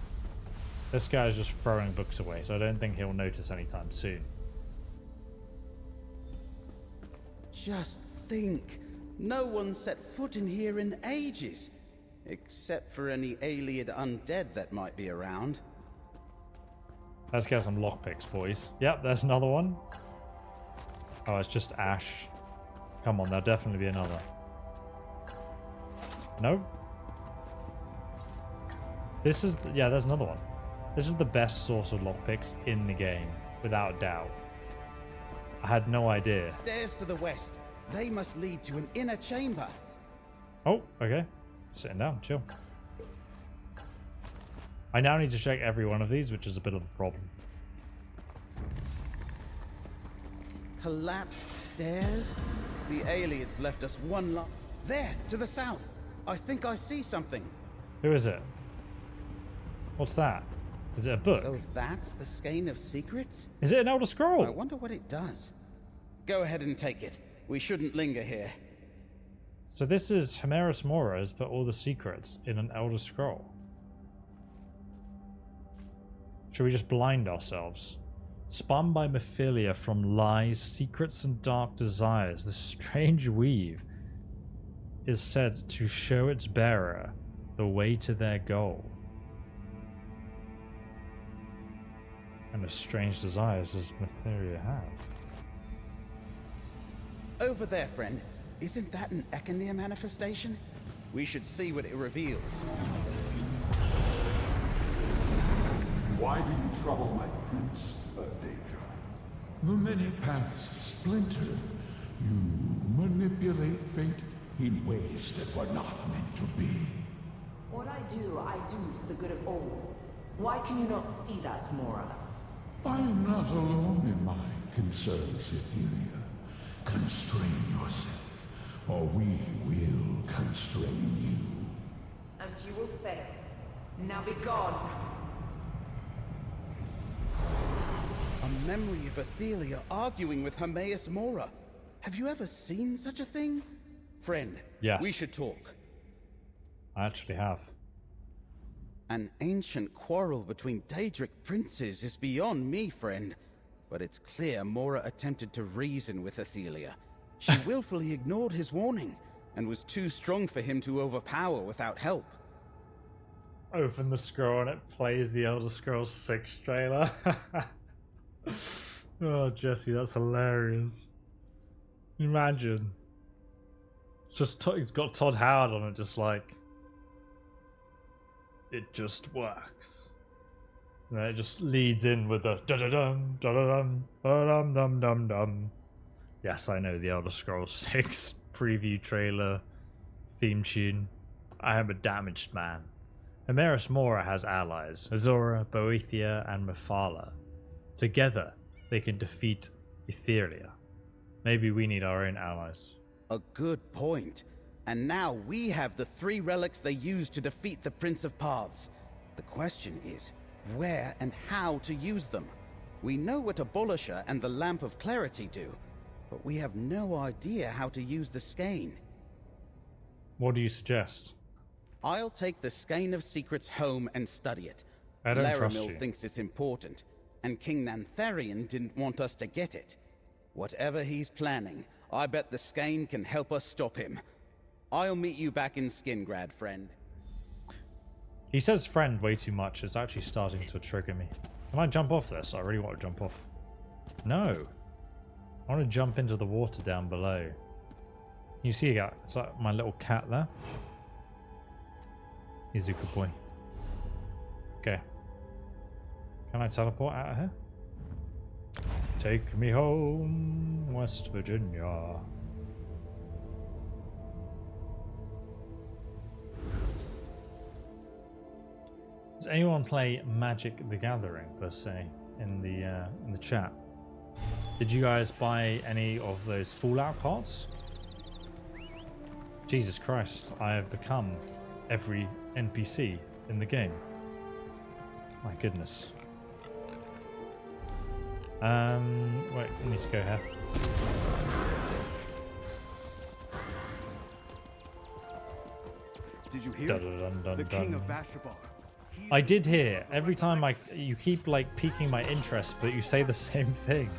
This guy's just throwing books away, so I don't think he'll notice anytime soon. Just think, no one set foot in here in ages. Except for any Ayleid undead that might be around. Let's get some lockpicks, boys. Yep, there's another one. Oh, it's just ash. Come on, there'll definitely be another. No? This is... yeah, there's another one. This is the best source of lockpicks in the game, without doubt. I had no idea. Stairs to the west. They must lead to an inner chamber. Oh, okay. Sitting down, chill. I now need to check every one of these, which is a bit of a problem. Collapsed stairs? The Ayleids left us one lot. There, to the south. I think I see something. Who is it? What's that? Is it a book? So that's the Skein of Secrets? Is it an Elder Scroll? I wonder what it does. Go ahead and take it. We shouldn't linger here. So this is Hemeris Mora's put all the secrets in an Elder Scroll. Should we just blind ourselves? Spun by Mephilia from lies, secrets, and dark desires, the strange weave is said to show its bearer the way to their goal. And the strange desires does Mephilia have? Over there, friend. Isn't that an Ekenir manifestation? We should see what it reveals. Why do you trouble my prince, Daedra? The many paths splinter. You manipulate fate in ways that were not meant to be. What I do for the good of all. Why can you not see that, Mora? I am not alone in my concerns, Ethelia. Constrain yourself, or we will constrain you. And you will fail. Now be gone. A memory of Ethelia arguing with Hermaeus Mora. Have you ever seen such a thing? Friend, yes. We should talk. I actually have. An ancient quarrel between Daedric princes is beyond me, friend. But it's clear Mora attempted to reason with Ethelia. She willfully ignored his warning, and was too strong for him to overpower without help. Open the scroll and it plays the Elder Scrolls 6 trailer. Oh, Jesse, that's hilarious. Imagine. It's just it's got Todd Howard on it, just like... it just works. And then it just leads in with the da-da-dum, da-da-dum, da-dum, dum, dum, dum. Yes, I know the Elder Scrolls 6 preview trailer theme tune. I am a damaged man. Hemeris Mora has allies, Azora, Boethia, and Mephala. Together, they can defeat Ethelia. Maybe we need our own allies. A good point. And now we have the 3 relics they used to defeat the Prince of Paths. The question is, where and how to use them. We know what Abolisher and the Lamp of Clarity do, but we have no idea how to use the Skein. What do you suggest? I'll take the Skein of Secrets home and study it. I don't trust you. Laramil thinks it's important, and King Nantharion didn't want us to get it. Whatever he's planning, I bet the Skein can help us stop him. I'll meet you back in Skingrad, friend. He says friend way too much. It's actually starting to trigger me. Can I jump off this? I really want to jump off. No. I want to jump into the water down below. You see it's like my little cat there. He's a good boy. Okay. Can I teleport out of here? Take me home, West Virginia. Does anyone play Magic the Gathering per se in the chat? Did you guys buy any of those Fallout cards? Jesus Christ, I have become every NPC in the game. My goodness. Wait, I need to go here. Did you hear? The King of Vashabar. I did hear. Every time you keep like piquing my interest, but you say the same thing.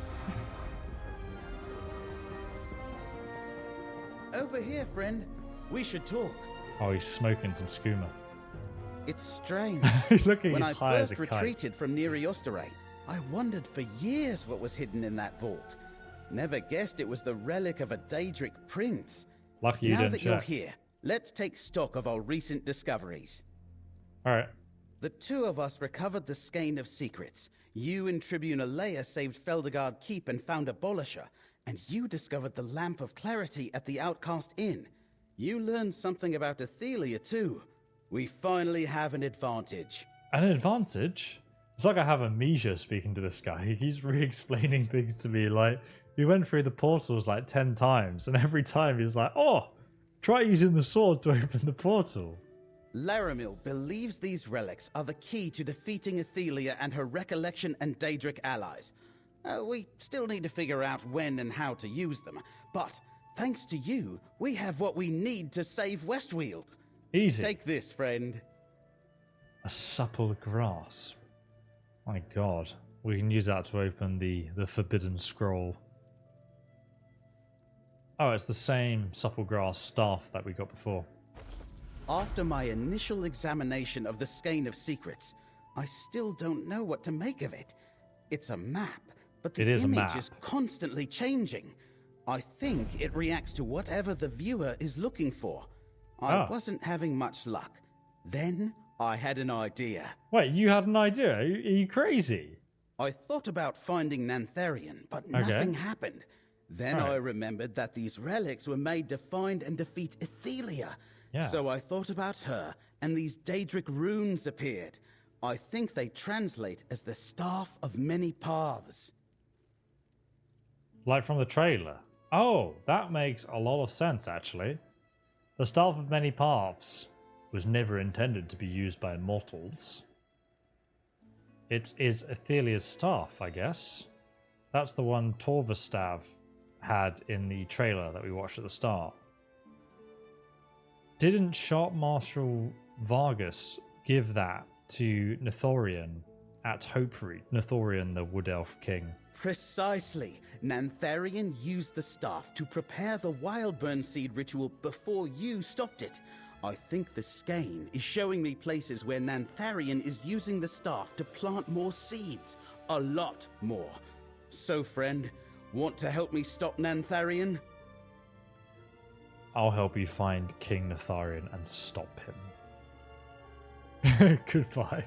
Over here, friend. We should talk. Oh, he's smoking some skooma. It's strange. Look at when his I high as first a kite. retreated from near Eostere, I wondered for years what was hidden in that vault. Never guessed it was the relic of a Daedric Prince. Lucky you now didn't that check. you're here, let's take stock of our recent discoveries. All right. The two of us recovered the Skein of Secrets. You and Tribune Alea saved Feldergard Keep and found Abolisher, and you discovered the Lamp of Clarity at the Outcast Inn. You learned something about Athelia too. We finally have an advantage. An advantage? It's like I have amnesia speaking to this guy. He keeps re-explaining things to me. Like, we went through the portals like 10 times, and every time he's like, oh, try using the sword to open the portal. Laramil believes these relics are the key to defeating Athelia and her recollection and Daedric allies. We still need to figure out when and how to use them, but thanks to you, we have what we need to save West Weald. Easy. Take this, friend. A supple grasp. My god. We can use that to open the forbidden scroll. Oh, it's the same supple grasp staff that we got before. After my initial examination of the Skein of Secrets, I still don't know what to make of it. It's a map, but the image is constantly changing. I think it reacts to whatever the viewer is looking for. I wasn't having much luck. Then I had an idea. Wait, you had an idea? Are you crazy? I thought about finding Nantharion, but nothing happened. Then I remembered that these relics were made to find and defeat Athelia. Yeah. So I thought about her, and these Daedric runes appeared. I think they translate as the Staff of Many Paths. Like from the trailer? Oh, that makes a lot of sense, actually. The Staff of Many Paths was never intended to be used by mortals. It is Athelia's staff, I guess. That's the one Torvastav had in the trailer that we watched at the start. Didn't Sharp Marshal Vargas give that to Nithorian at Hoperoot? Nithorian, the Wood Elf King. Precisely. Nantharion used the staff to prepare the Wildburn Seed ritual before you stopped it. I think the Skein is showing me places where Nantharion is using the staff to plant more seeds. A lot more. So, friend, want to help me stop Nantharion? I'll help you find King Nitharion and stop him. Goodbye.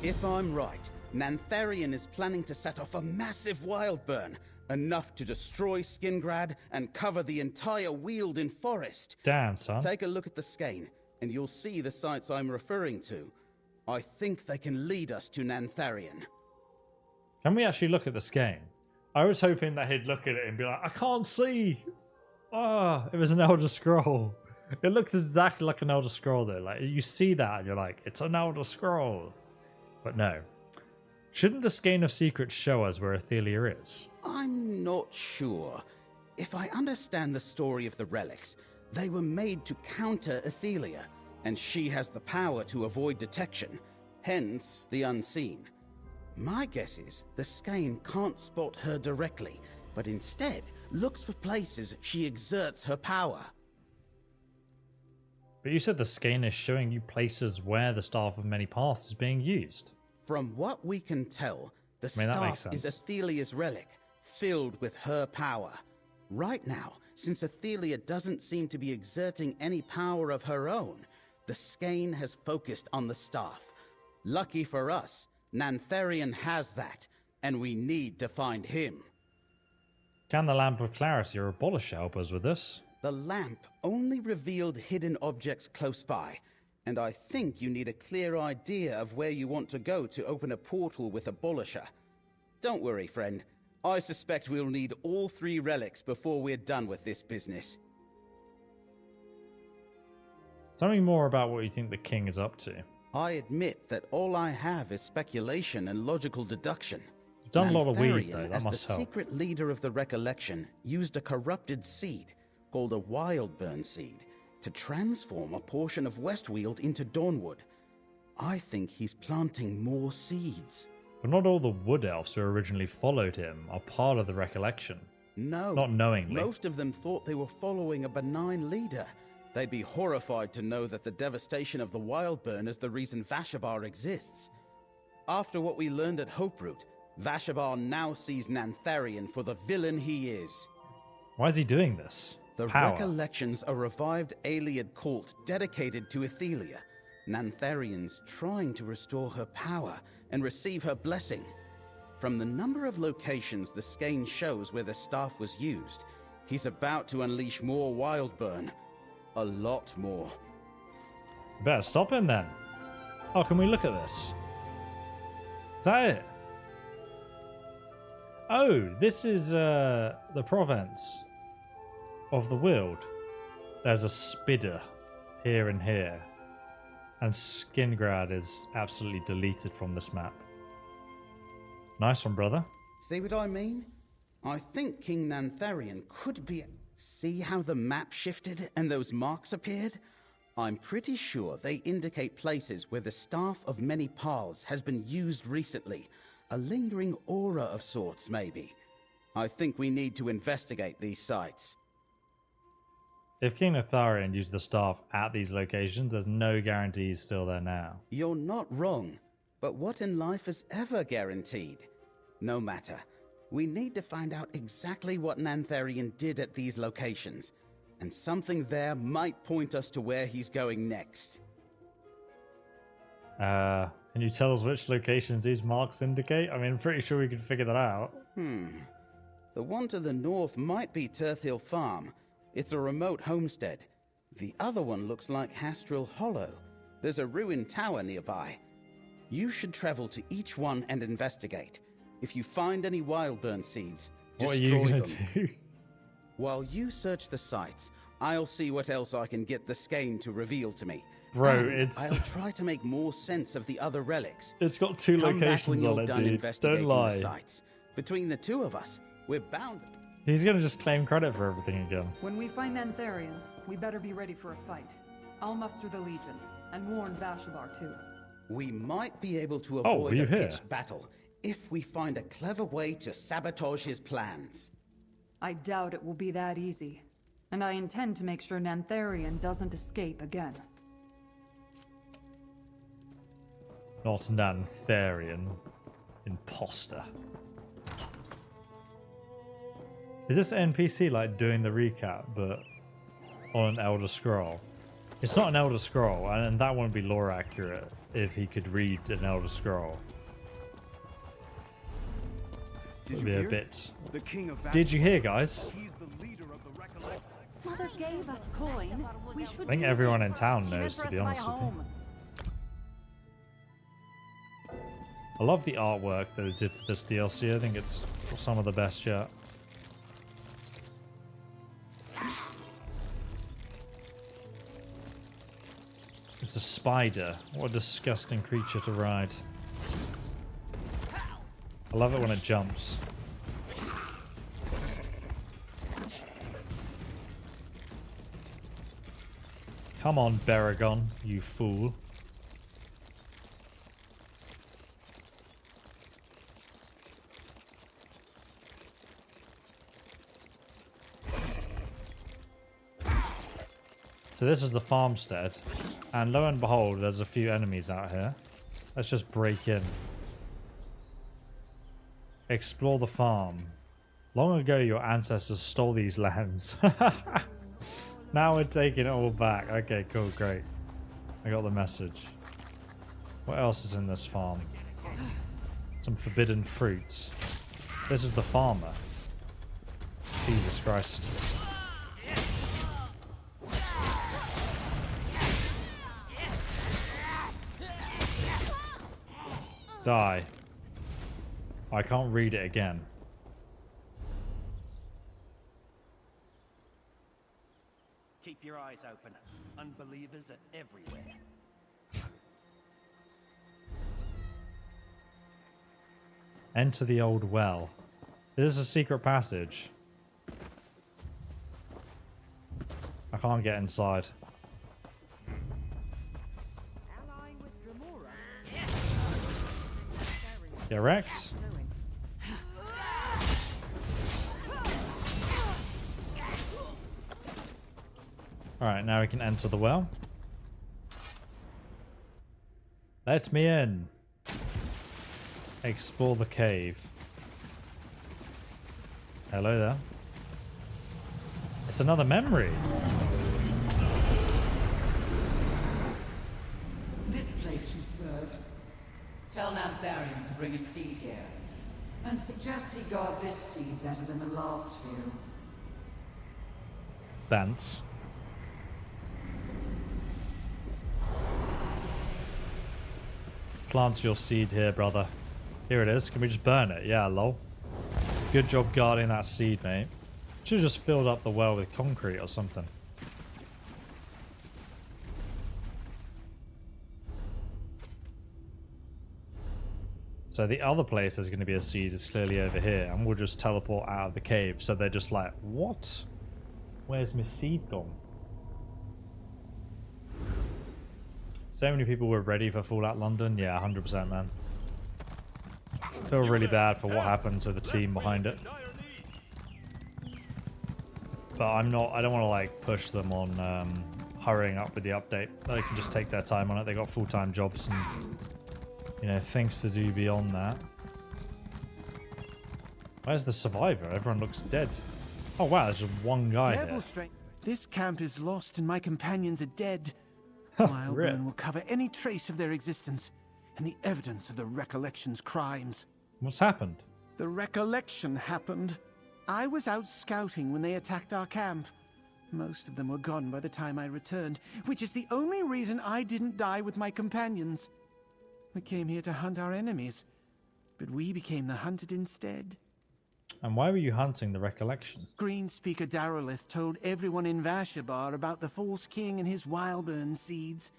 If I'm right, Nantharion is planning to set off a massive wildburn, enough to destroy Skingrad and cover the entire Weald in forest. Damn, son. Take a look at the Skein, and you'll see the sites I'm referring to. I think they can lead us to Nantharion. Can we actually look at the Skein? I was hoping that he'd look at it and be like, I can't see. It was an Elder Scroll. It looks exactly like an Elder Scroll though. Like, you see that and you're like, it's an Elder Scroll. But no. Shouldn't the Skein of Secrets show us where Athelia is? I'm not sure. If I understand the story of the relics, they were made to counter Athelia, and she has the power to avoid detection, hence the unseen. My guess is the Skein can't spot her directly, but instead looks for places she exerts her power. But you said the Skein is showing you places where the Staff of Many Paths is being used. From what we can tell, the that makes staff is sense. Athelia's relic, filled with her power. Right now, since Athelia doesn't seem to be exerting any power of her own, the Skein has focused on the staff. Lucky for us, Nantharion has that, and we need to find him. Can the Lamp of Clarity or Abolish help us with this? The lamp only revealed hidden objects close by, and I think you need a clear idea of where you want to go to open a portal with Abolisher. Don't worry, friend. I suspect we'll need all 3 relics before we're done with this business. Tell me more about what you think the king is up to. I admit that all I have is speculation and logical deduction. You've done a lot of weed, Mantharion, though. That as must the help. secret leader of the recollection, used a corrupted seed, called a wildburn seed, to transform a portion of West Weald into Dawnwood. I think he's planting more seeds. But not all the wood elves who originally followed him are part of the recollection. No. Not knowingly. Most of them thought they were following a benign leader. They'd be horrified to know that the devastation of the Wildburn is the reason Vashabar exists. After what we learned at Hoperoot, Vashabar now sees Nantharion for the villain he is. Why is he doing this? The Power. Recollection's a revived Ayleid cult dedicated to Ethelia. Nantharion's trying to restore her power and receive her blessing. From the number of locations the skein shows where the staff was used, he's about to unleash more Wildburn. A lot more. Better stop him then. Oh, can we look at this? Is that it? Oh, this is the province of the Weald. There's a Spidder here and here. And Skingrad is absolutely deleted from this map. Nice one, brother. See what I mean? I think King Nantharion could be... See how the map shifted and those marks appeared? I'm pretty sure they indicate places where the Staff of Many Paths has been used recently. A lingering aura of sorts, maybe. I think we need to investigate these sites. If King Nantharion used the staff at these locations, there's no guarantee he's still there now. You're not wrong, but what in life is ever guaranteed? No matter. We need to find out exactly what Nantharion did at these locations, and something there might point us to where he's going next. Can you tell us which locations these marks indicate? I mean, I'm pretty sure we could figure that out. The one to the north might be Turthill Farm. It's a remote homestead. The other one looks like Hastrel Hollow. There's a ruined tower nearby. You should travel to each one and investigate. If you find any Wildburn seeds, What are you destroy gonna them. do? While you search the sites, I'll see what else I can get the skein to reveal to me. Bro, And it's... I'll try to make more sense of the other relics. It's got two Come back when locations you're on it, done dude. Don't investigating lie. the sites. Between the two of us, we're bound. He's gonna just claim credit for everything again. When we find Nantharion, we better be ready for a fight. I'll muster the Legion, and warn Vashabar too. We might be able to Oh, avoid you a here? pitched battle if we find a clever way to sabotage his plans. I doubt it will be that easy, and I intend to make sure Nantharion doesn't escape again. Not Nantharion. Imposter. Is this NPC like doing the recap, but on an Elder Scroll? It's not an Elder Scroll, and that wouldn't be lore accurate if he could read an Elder Scroll. It would be a bit... Did you hear, guys? Mother gave us coin. We should I think everyone in town knows, to be honest with you. I love the artwork that they did for this DLC. I think it's some of the best yet. It's a spider. What a disgusting creature to ride. I love it when it jumps. Come on, Baragon, you fool. So this is the farmstead, and lo and behold, there's a few enemies out here. Let's just break in. Explore the farm. Long ago, your ancestors stole these lands. Now we're taking it all back. Okay, cool, great. I got the message. What else is in this farm? Some forbidden fruits. This is the farmer. Jesus Christ. Die. I can't read it again. Keep Keep your eyes open. Unbelievers are everywhere. Enter the old well. This is a secret passage. I can't get inside. Get wrecked. Alright, now we can enter the well. Let me in. Explore the cave. Hello there. It's another memory. This place should serve. Tell Nightblade to bring a seed here. And suggest he guard this seed better than the last few. Bants. Plant your seed here, brother. Here it is. Can we just burn it? Yeah, lol. Good job guarding that seed, mate. Should have just filled up the well with concrete or something. So the other place there's going to be a seed is clearly over here, and we'll just teleport out of the cave. So they're just like, what? Where's my seed gone? So many people were ready for Fallout London. Yeah, 100%, man. Feel really bad for what happened to the team behind it. But I don't want to like push them on hurrying up with the update. They can just take their time on it. They got full-time jobs and, you know, things to do beyond that. Where's the survivor? Everyone looks dead. Oh wow, there's just one guy here. This camp is lost and my companions are dead. Wildburn will cover any trace of their existence and the evidence of the Recollection's crimes. What's happened? The Recollection happened. I was out scouting when they attacked our camp. Most of them were gone by the time I returned, which is the only reason I didn't die with my companions. We came here to hunt our enemies, but we became the hunted instead. And why were you hunting the Recollection? Greenspeaker Darolith told everyone in Vashabar about the false king and his Wildburn seeds.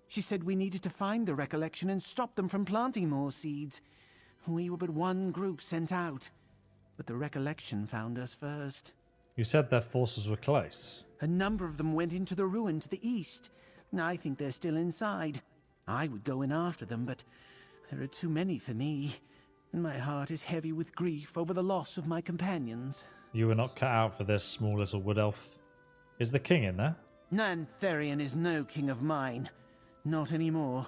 She said we needed to find the Recollection and stop them from planting more seeds. We were but one group sent out, but the Recollection found us first. You said their forces were close. A number of them went into the ruin to the east. I think they're still inside. I would go in after them, but there are too many for me. And my heart is heavy with grief over the loss of my companions. You were not cut out for this, small little wood elf. Is the king in there? Nantharian is no king of mine. Not anymore.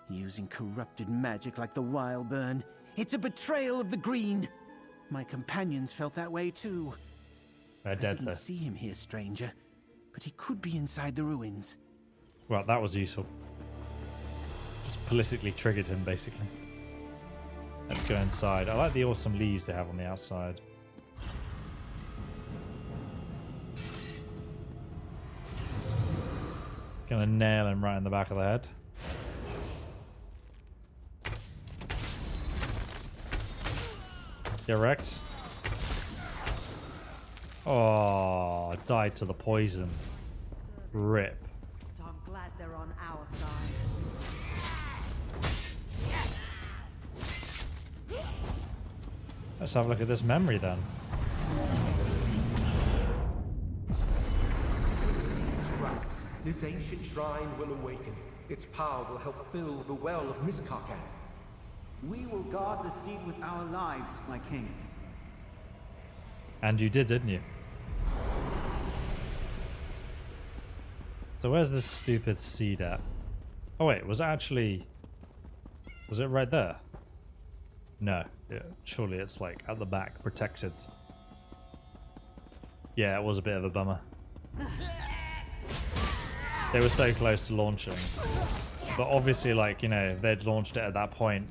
Using corrupted magic like the Wildburn. It's a betrayal of the Green. My companions felt that way too. They're dead, I didn't see him here, stranger. But he could be inside the ruins. Well, that was useful. Just politically triggered him, basically. Let's go inside. I like the awesome leaves they have on the outside. Gonna nail him right in the back of the head. Get wrecked. Oh, died to the poison. Rip. But I'm glad they're on our side. Let's have a look at this memory then. This ancient shrine will awaken. Its power will help fill the well of Miskarkan. We will guard the seed with our lives, my king. And you did, didn't you? So where's this stupid seed at? Oh wait, was it actually... Was it right there? No. Yeah, surely it's like at the back, protected. Yeah, it was a bit of a bummer. They were so close to launching. But obviously, like, you know, they'd launched it at that point.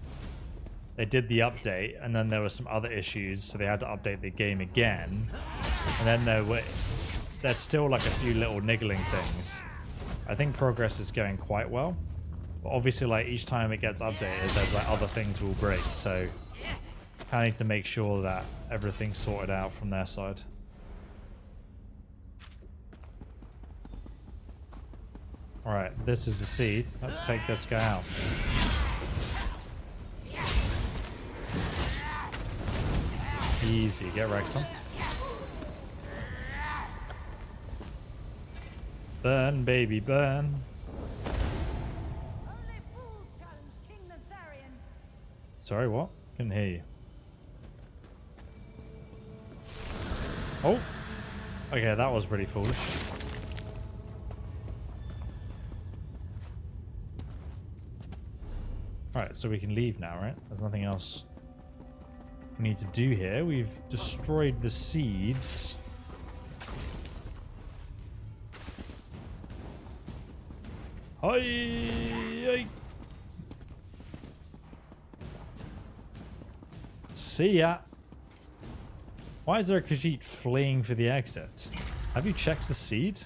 They did the update, and then there were some other issues, so they had to update the game again. And then there's still like a few little niggling things. I think progress is going quite well. But obviously, like, each time it gets updated, there's like other things will break, so I need to make sure that everything's sorted out from their side. Alright, this is the seed. Let's take this guy out. Easy, get wrecked on. Burn, baby, burn. Sorry, what? Couldn't hear you. Oh! Okay, that was pretty foolish. Alright, so we can leave now, right? There's nothing else we need to do here. We've destroyed the seeds. Hi! See ya! Why is there a Khajiit fleeing for the exit? Have you checked the seed?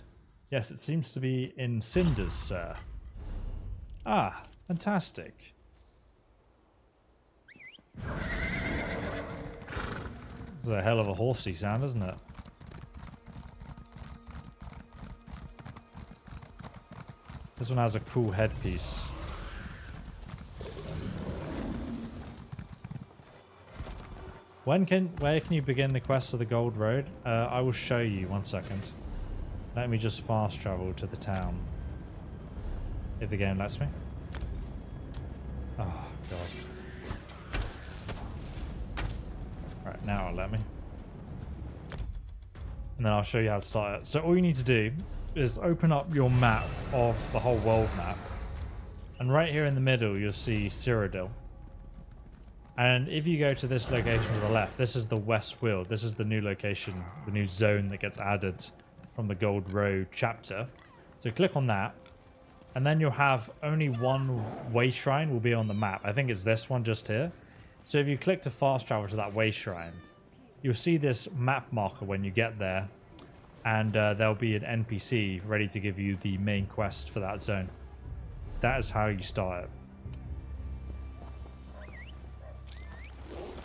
Yes, it seems to be in cinders, sir. Ah, fantastic. It's a hell of a horsey sound, isn't it? This one has a cool headpiece. Where can you begin the quest of the Gold Road? I will show you. 1 second. Let me just fast travel to the town. If the game lets me. Oh, God. Right, now it'll let me. And then I'll show you how to start it. So all you need to do is open up your map of the whole world map. And right here in the middle, you'll see Cyrodiil. And if you go to this location to the left, this is the West Weald. This is the new location, the new zone that gets added from the Gold Road chapter. So click on that. And then you'll have only one way shrine will be on the map. I think it's this one just here. So if you click to fast travel to that way shrine, you'll see this map marker when you get there. And there'll be an NPC ready to give you the main quest for that zone. That is how you start it.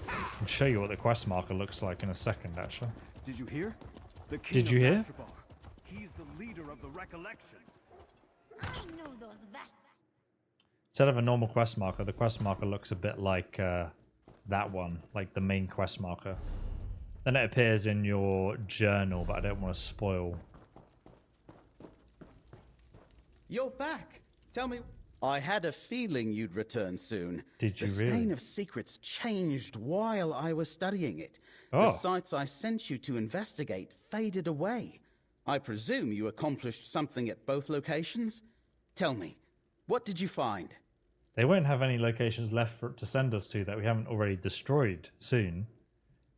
I'll show you what the quest marker looks like in a second, actually. Did you hear? The king Did you hear? Varshabar. He's the leader of the recollection. Instead of a normal quest marker, the quest marker looks a bit like that one, like the main quest marker. Then it appears in your journal, but I don't want to spoil. You're back. Tell me. I had a feeling you'd return soon. Did you really? The Skein of Secrets changed while I was studying it. Oh. The sites I sent you to investigate faded away. I presume you accomplished something at both locations? Tell me, what did you find? They won't have any locations left to send us to that we haven't already destroyed soon.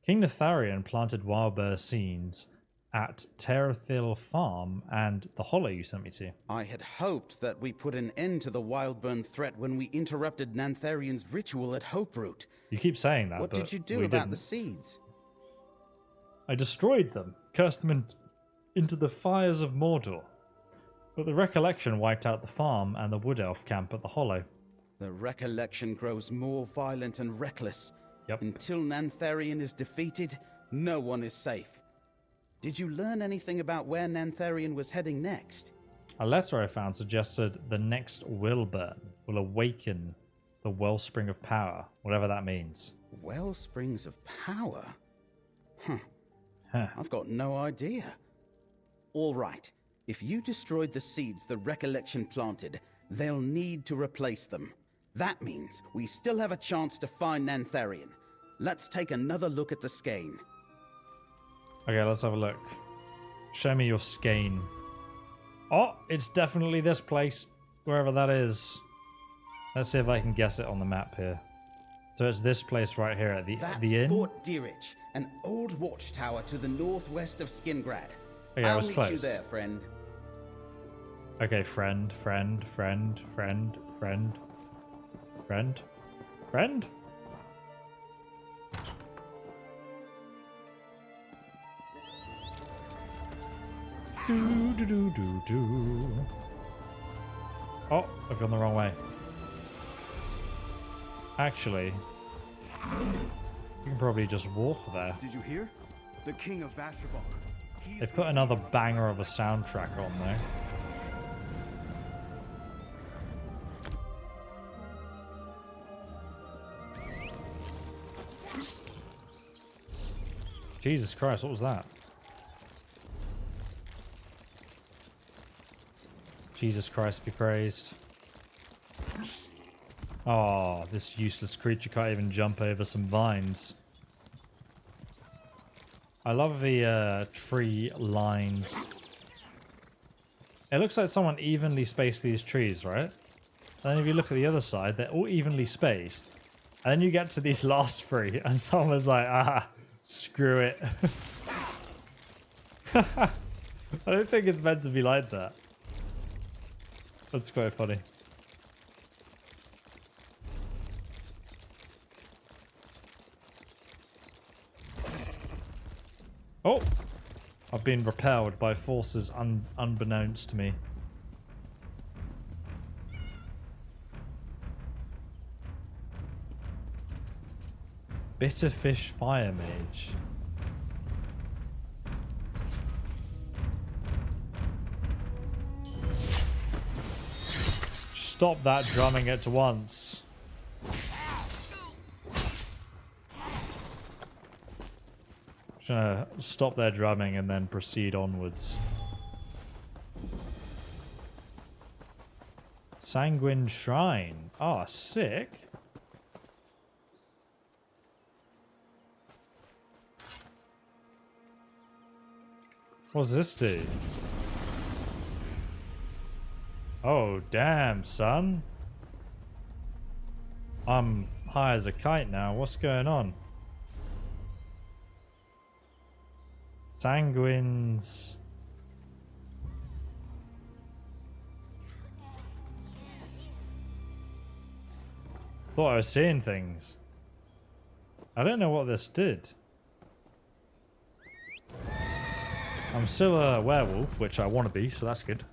King Netharian planted wildbur seeds at Tamriel Farm and the Hollow you sent me to. I had hoped that we put an end to the wildburn threat when we interrupted Nantharian's ritual at Hoperoot. You keep saying that, What but did you do we about didn't. the seeds? I destroyed them, cursed them into the fires of Mordor. But the recollection wiped out the farm and the wood elf camp at the Hollow. The recollection grows more violent and reckless. Yep. Until Nantharian is defeated, no one is safe. Did you learn anything about where Nantharian was heading next? A letter I found suggested the next Wilburn will awaken the wellspring of power, whatever that means. Wellsprings of power? Huh. Huh. I've got no idea. All right. If you destroyed the seeds the recollection planted, they'll need to replace them. That means we still have a chance to find Nantharian. Let's take another look at the skein. Okay, let's have a look. Show me your skein. Oh, it's definitely this place, wherever that is. Let's see if I can guess it on the map here. So it's this place right here at the inn. Fort Daedric, an old watchtower to the northwest of Skingrad. Okay, I was I'll close. meet you there, friend. Okay, friend. Do. Oh, I've gone the wrong way. Actually, you can probably just walk there. Did you hear? The king of Varshabar. They put another banger of a soundtrack on there. Jesus Christ, what was that? Jesus Christ be praised. Oh, this useless creature can't even jump over some vines. I love the tree-lined... It looks like someone evenly spaced these trees, right? And then if you look at the other side, they're all evenly spaced. And then you get to these last three, and someone was like, ah, screw it. I don't think it's meant to be like that. That's quite funny. Oh! I've been repelled by forces unbeknownst to me. Bitterfish Fire Mage. Stop that drumming at once. Just gonna stop their drumming and then proceed onwards. Sanguine Shrine. Oh, sick. What does this do? Oh, damn, son. I'm high as a kite now. What's going on? Sanguines. Thought I was seeing things. I don't know what this did. I'm still a werewolf, which I want to be, so that's good.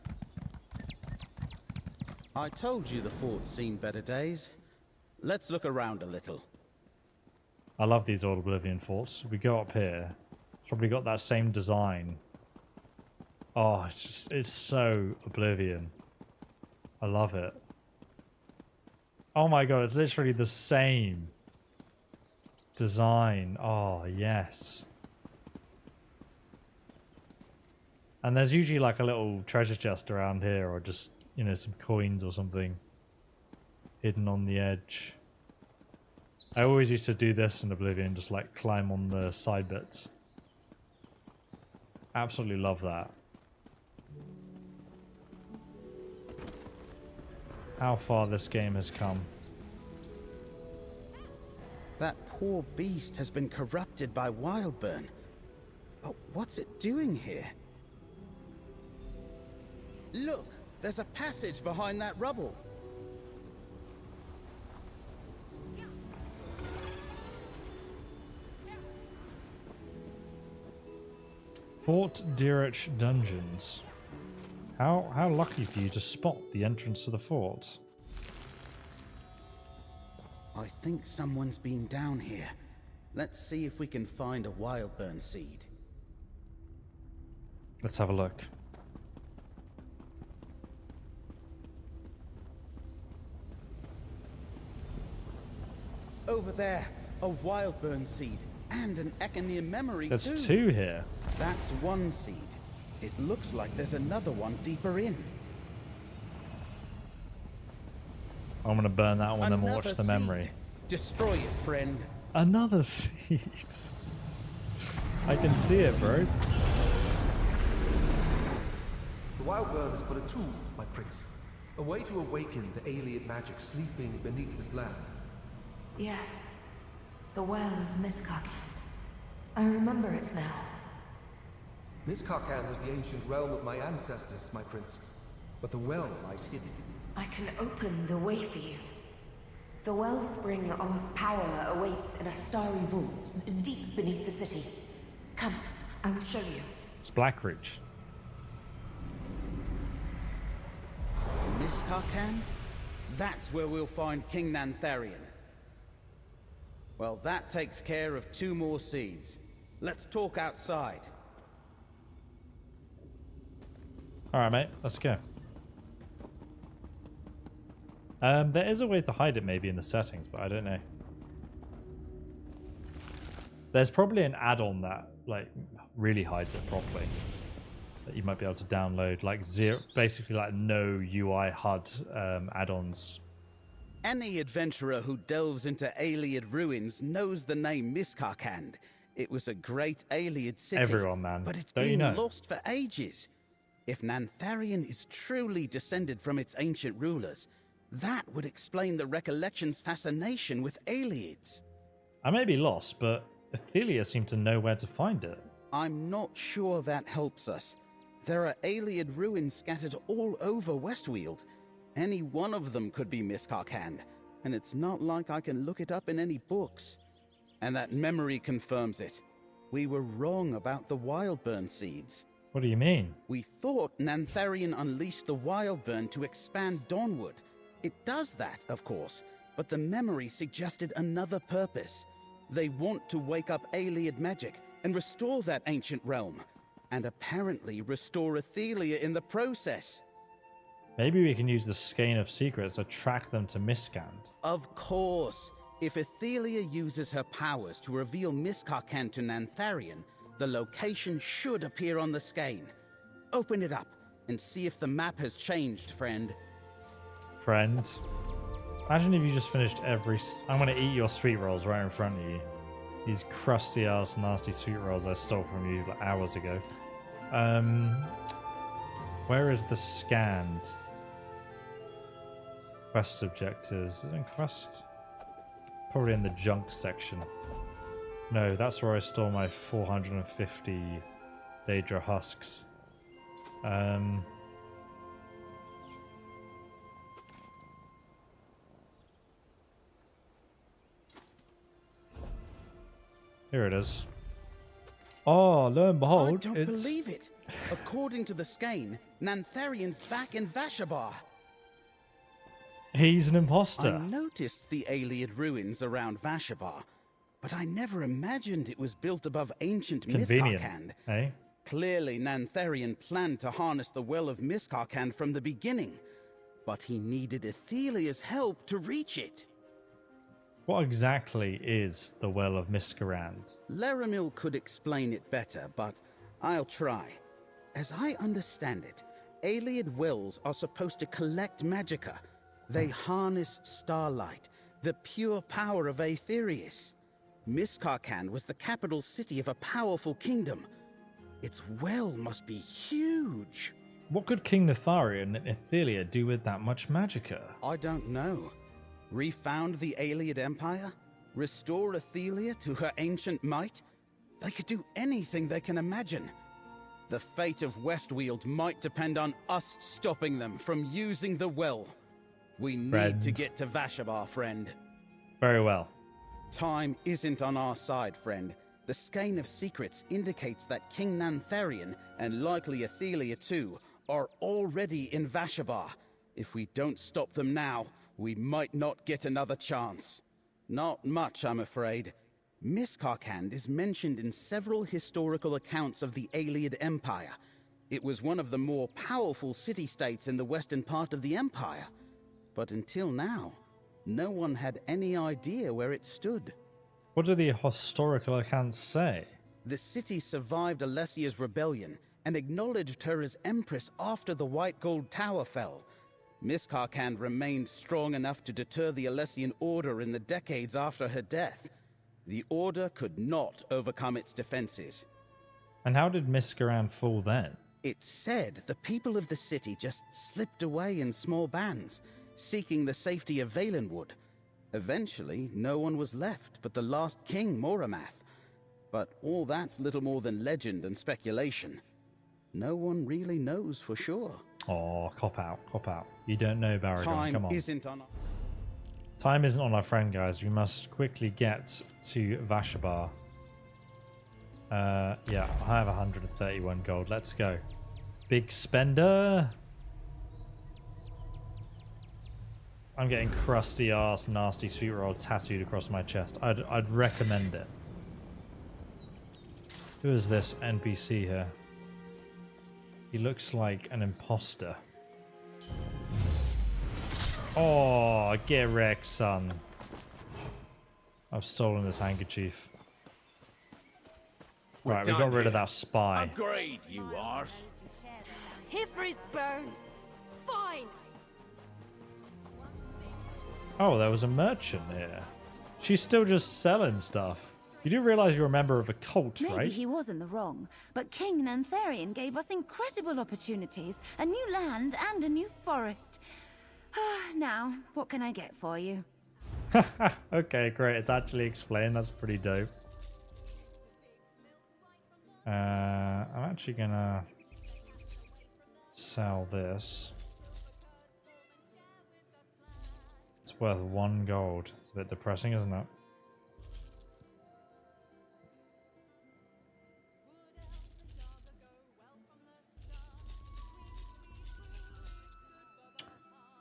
I told you the fort's seen better days. Let's look around a little. I love these old Oblivion forts. We go up here. It's probably got that same design. Oh, it's so Oblivion. I love it. Oh my god, it's literally the same design. Oh, yes. And there's usually like a little treasure chest around here, or just, you know, some coins or something hidden on the edge. I always used to do this in Oblivion, just like climb on the side bits. Absolutely love that. How far this game has come. That poor beast has been corrupted by Wildburn. But what's it doing here? Look, there's a passage behind that rubble. Fort Daedric Dungeons. How lucky for you to spot the entrance to the fort. I think someone's been down here. Let's see if we can find a Wildburn seed. Let's have a look. Over there, a Wildburn seed and an Echenir memory. There's two here. That's one seed. It looks like there's another one deeper in. I'm gonna burn that one and watch the memory. Seed. Destroy it, friend. Another seed. I can see it, bro. The Wildburn is but a tool, my prince. A way to awaken the Ayleid magic sleeping beneath this land. Yes. The Well of Miskakan. I remember it now. Miskakan was the ancient realm of my ancestors, my prince. But the well lies hidden. I can open the way for you. The wellspring of power awaits in a starry vault deep beneath the city. Come, I will show you. It's Blackridge. Miskakan? That's where we'll find King Nantharion. Well, that takes care of 2 more seeds. Let's talk outside. Alright, mate. Let's go. There is a way to hide it maybe in the settings, but I don't know. There's probably an add-on that like really hides it properly that you might be able to download, like basically like no UI HUD add-ons. Any adventurer who delves into Ayleid ruins knows the name Miskarkand. It was a great Ayleid city. Everyone, man. But it's Don't been you know? lost for ages. If Nantharion is truly descended from its ancient rulers, that would explain the Recollection's fascination with Ayleids. I may be lost, but Athelia seemed to know where to find it. I'm not sure that helps us. There are Ayleid ruins scattered all over West Weald. Any one of them could be Miskarkand, and it's not like I can look it up in any books. And that memory confirms it. We were wrong about the Wildburn seeds. What do you mean? We thought Nantharion unleashed the Wildburn to expand Dawnwood. It does that, of course, but the memory suggested another purpose. They want to wake up Ayleid magic and restore that ancient realm, and apparently restore Athelia in the process. Maybe we can use the Skein of Secrets to track them to Miskand. Of course. If Athelia uses her powers to reveal Miskarkand to Nantharion, the location should appear on the skein. Open it up and see if the map has changed, friend. Friend. Imagine if you just finished every... I'm going to eat your sweet rolls right in front of you. These crusty ass nasty sweet rolls I stole from you like hours ago. Where is the scanned? Quest objectives. Isn't quest? Probably in the junk section. No, that's where I stole my 450 Daedra husks. Here it is. Oh, lo and behold, I don't believe it. According to the skein, Nantharion's back in Vashabar. He's an imposter. I noticed the Ayleid ruins around Vashabar, but I never imagined it was built above ancient Miskarkand. Eh? Clearly, Nantharion planned to harness the Well of Miskarkand from the beginning, but he needed Athelia's help to reach it. What exactly is the Well of Miskarkand? Laramil could explain it better, but I'll try. As I understand it, Ayleid wells are supposed to collect magicka. They harness starlight, the pure power of Aetherius. Miskarkand was the capital city of a powerful kingdom. Its well must be huge. What could King Nitharion and Athelia do with that much magicka? I don't know. Refound the Ayleid Empire? Restore Athelia to her ancient might? They could do anything they can imagine. The fate of West Weald might depend on us stopping them from using the well. We need to get to Vashabar, friend. Very well. Time isn't on our side, friend. The Skein of Secrets indicates that King Nantharion, and likely Athelia too, are already in Vashabar. If we don't stop them now, we might not get another chance. Not much, I'm afraid. Miskarkand is mentioned in several historical accounts of the Ayleid Empire. It was one of the more powerful city-states in the western part of the Empire. But until now, no one had any idea where it stood. What do the historical accounts say? The city survived Alessia's rebellion and acknowledged her as Empress after the White Gold Tower fell. Miskarkand remained strong enough to deter the Alessian Order in the decades after her death. The Order could not overcome its defenses. And how did Miskarkand fall then? It's said the people of the city just slipped away in small bands, seeking the safety of Valenwood. Eventually, no one was left but the last king, Moramath. But all that's little more than legend and speculation. No one really knows for sure. Oh, cop out, cop out. You don't know Baragon, come on. Time isn't on... Time isn't on our friend, guys. We must quickly get to Vashabar. Yeah, I have 131 gold. Let's go. Big spender. I'm getting crusty ass, nasty sweet roll tattooed across my chest. I'd recommend it. Who is this NPC here? He looks like an imposter. Oh, get wrecked, son. I've stolen this handkerchief. Right, we got rid of that spy. Upgrade, you arse. Here for his bones. Fine. Oh, there was a merchant here. She's still just selling stuff. You do realize you're a member of a cult, Maybe right? he was in the wrong, but King Nantharian gave us incredible opportunities, a new land and a new forest. Now, what can I get for you? Okay, great. It's actually explained. That's pretty dope. I'm actually gonna sell this. It's worth 1 gold. It's a bit depressing, isn't it?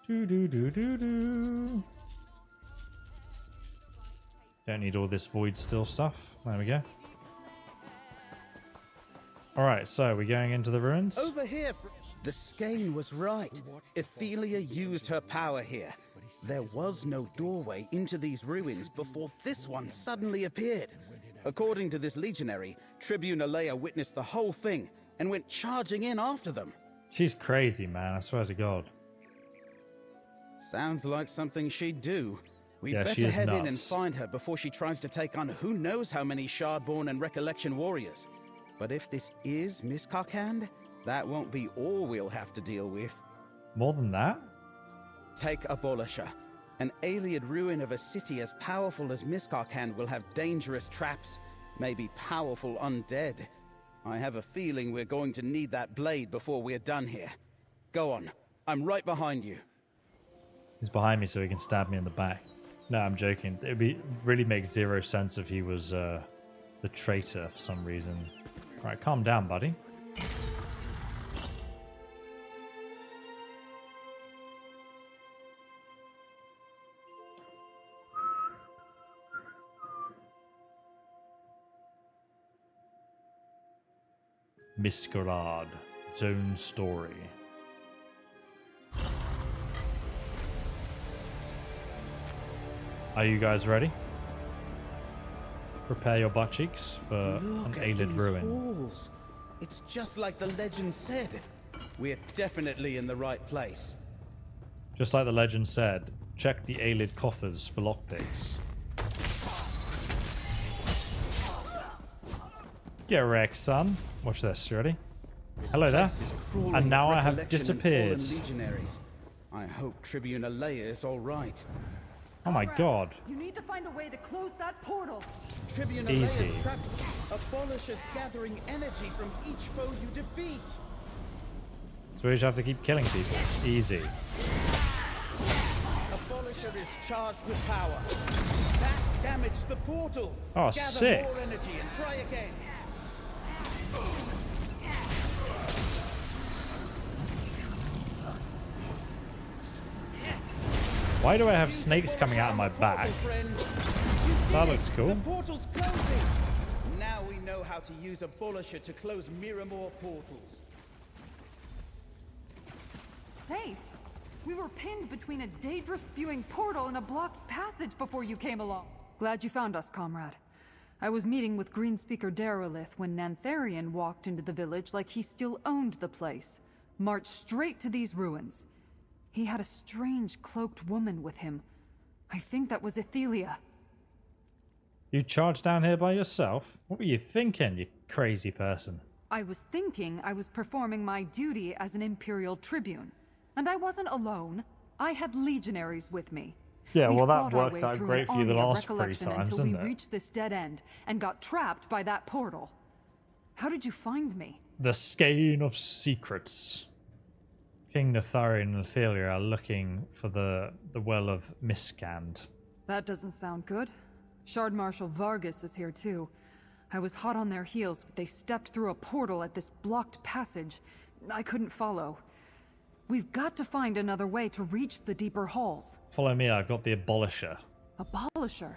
Do. Don't need all this void still stuff. There we go. Alright, so we're going into the ruins? Over here, the skein was right. Ethelia used her power here. There was no doorway into these ruins before this one suddenly appeared. According to this legionary, Tribune Ayleid witnessed the whole thing and went charging in after them. She's crazy, man. I swear to God. Sounds like something she'd do. We'd Yeah, she better is head in and nuts. find her before she tries to take on who knows how many Shardborn and Recollection warriors. But if this is Miss Cockhand, that won't be all we'll have to deal with. More than that? Take Abolisher. An Ayleid ruin of a city as powerful as Miss Cockhand will have dangerous traps, maybe powerful undead. I have a feeling we're going to need that blade before we're done here. Go on, I'm right behind you. He's behind me so he can stab me in the back. No, I'm joking. It would really make zero sense if he was the traitor for some reason. Alright, calm down, buddy. Skingrad, Zone Story. Are you guys ready? Prepare your butt cheeks for an Ayleid ruin. Halls. It's just like the legend said. We're definitely in the right place. Just like the legend said, check the Ayleid coffers for lockpicks. Get wrecked, son. Watch this, you ready? Hello there. And now I have disappeared. Legionaries. I hope Tribune Ayleid is all right. Oh my god. You need to find a way to close that portal. Tribune Easy. Ayleid is trapped. Abolisher's gathering energy from each foe you defeat. So we just have to keep killing people. Easy. Abolisher is charged with power. That damaged the portal. Oh, Gather sick. more energy and try again. Why do I have snakes coming out of my back? That looks cool. The portal's closing. Now we know how to use Abolisher to close Miramore portals. Safe? We were pinned between a Daedra-spewing portal and a blocked passage before you came along. Glad you found us, comrade. I was meeting with greenspeaker Derelith when Nantharian walked into the village like he still owned the place. Marched straight to these ruins. He had a strange cloaked woman with him. I think that was Ethelia. You charged down here by yourself? What were you thinking, you crazy person? I was thinking I was performing my duty as an Imperial Tribune. And I wasn't alone. I had legionaries with me. Yeah, We well, that fought our worked way out through great an for you the army of last 3 recollection times, until we didn't it? reached this dead end and got trapped by that portal. How did you find me? The Skein of Secrets. King Nantharian and Ethelia are looking for the Well of Miskand. That doesn't sound good. Shard Marshal Vargas is here too. I was hot on their heels, but they stepped through a portal at this blocked passage. I couldn't follow. We've got to find another way to reach the deeper halls. Follow me, I've got the Abolisher. Abolisher?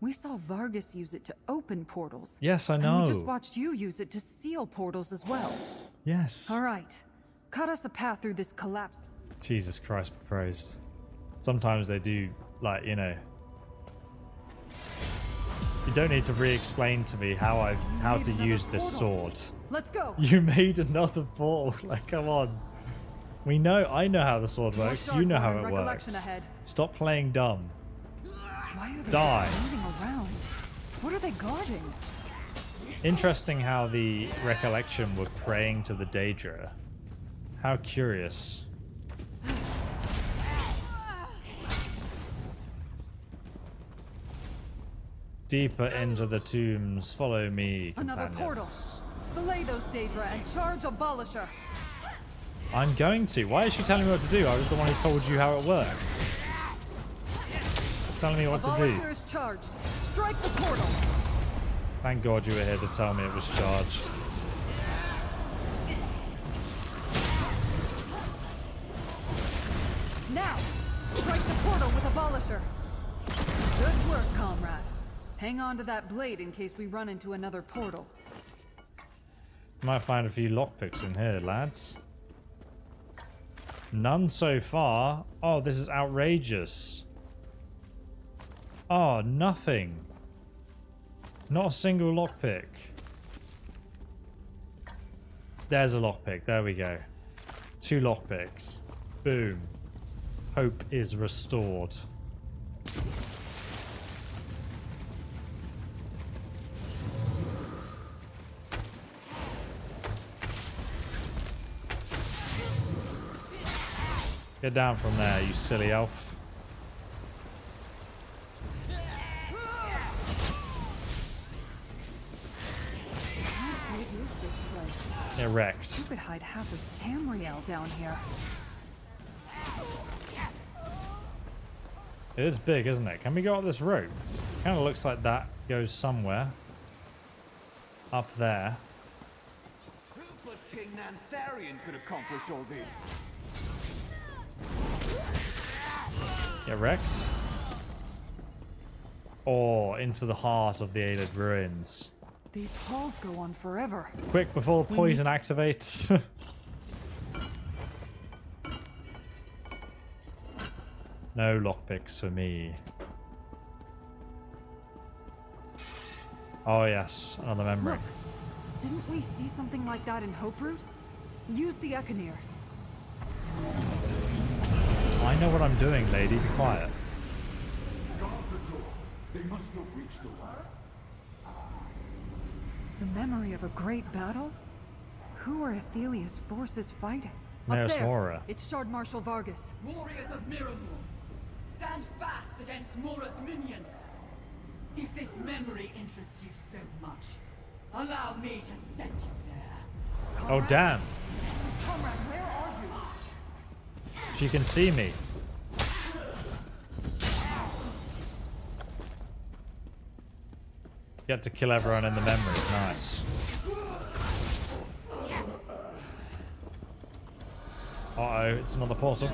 We saw Vargas use it to open portals. Yes, I And know. we just watched you use it to seal portals as well. Yes. All right. Cut us a path through this collapsed... Jesus Christ be praised. Sometimes they do, like, you know. You don't need to re-explain to me how to use this sword. Let's go. You made another portal. Like, come on. I know how the sword works. You know how it works. Ahead. Stop playing dumb. Why are they Die. moving around? What are they guarding? Interesting how the recollection were praying to the Daedra. How curious. Deeper into the tombs. Follow me, Another portal. Slay those Daedra and charge Abolisher. I'm going to. Why is she telling me what to do? I was the one who told you how it worked. Telling me what to do. Abolisher is charged. Strike the portal. Thank God you were here to tell me it was charged. Now, strike the portal with Abolisher. Good work, comrade. Hang on to that blade in case we run into another portal. Might find a few lockpicks in here, lads. None so far. Oh, this is outrageous. Oh, nothing. Not a single lockpick. There's a lockpick. There we go. 2 lockpicks. Boom. Hope is restored. Get down from there, you silly elf. Get wrecked. You could hide half of Tamriel down here. It is big, isn't it? Can we go up this rope? Kind of looks like that goes somewhere. Up there. Who but King Nantharion could accomplish all this? Get wrecked. Or into the heart of the Ayleid ruins. These halls go on forever. Quick before the poison activates. No lockpicks for me. Oh yes, another memory. Look, didn't we see something like that in Hoperoot? Use the Echenir. I know what I'm doing, lady. Be quiet. Guard the door. They must not reach the wire. The memory of a great battle? Who are Athelia's forces fighting? Neos Up there, Mora. it's Shard Marshal Vargas. Warriors of Miramor, stand fast against Mora's minions. If this memory interests you so much, allow me to send you there. Oh damn. Comrade, where are you? She can see me. Get to kill everyone in the memory. Nice. Uh-oh, it's another portal.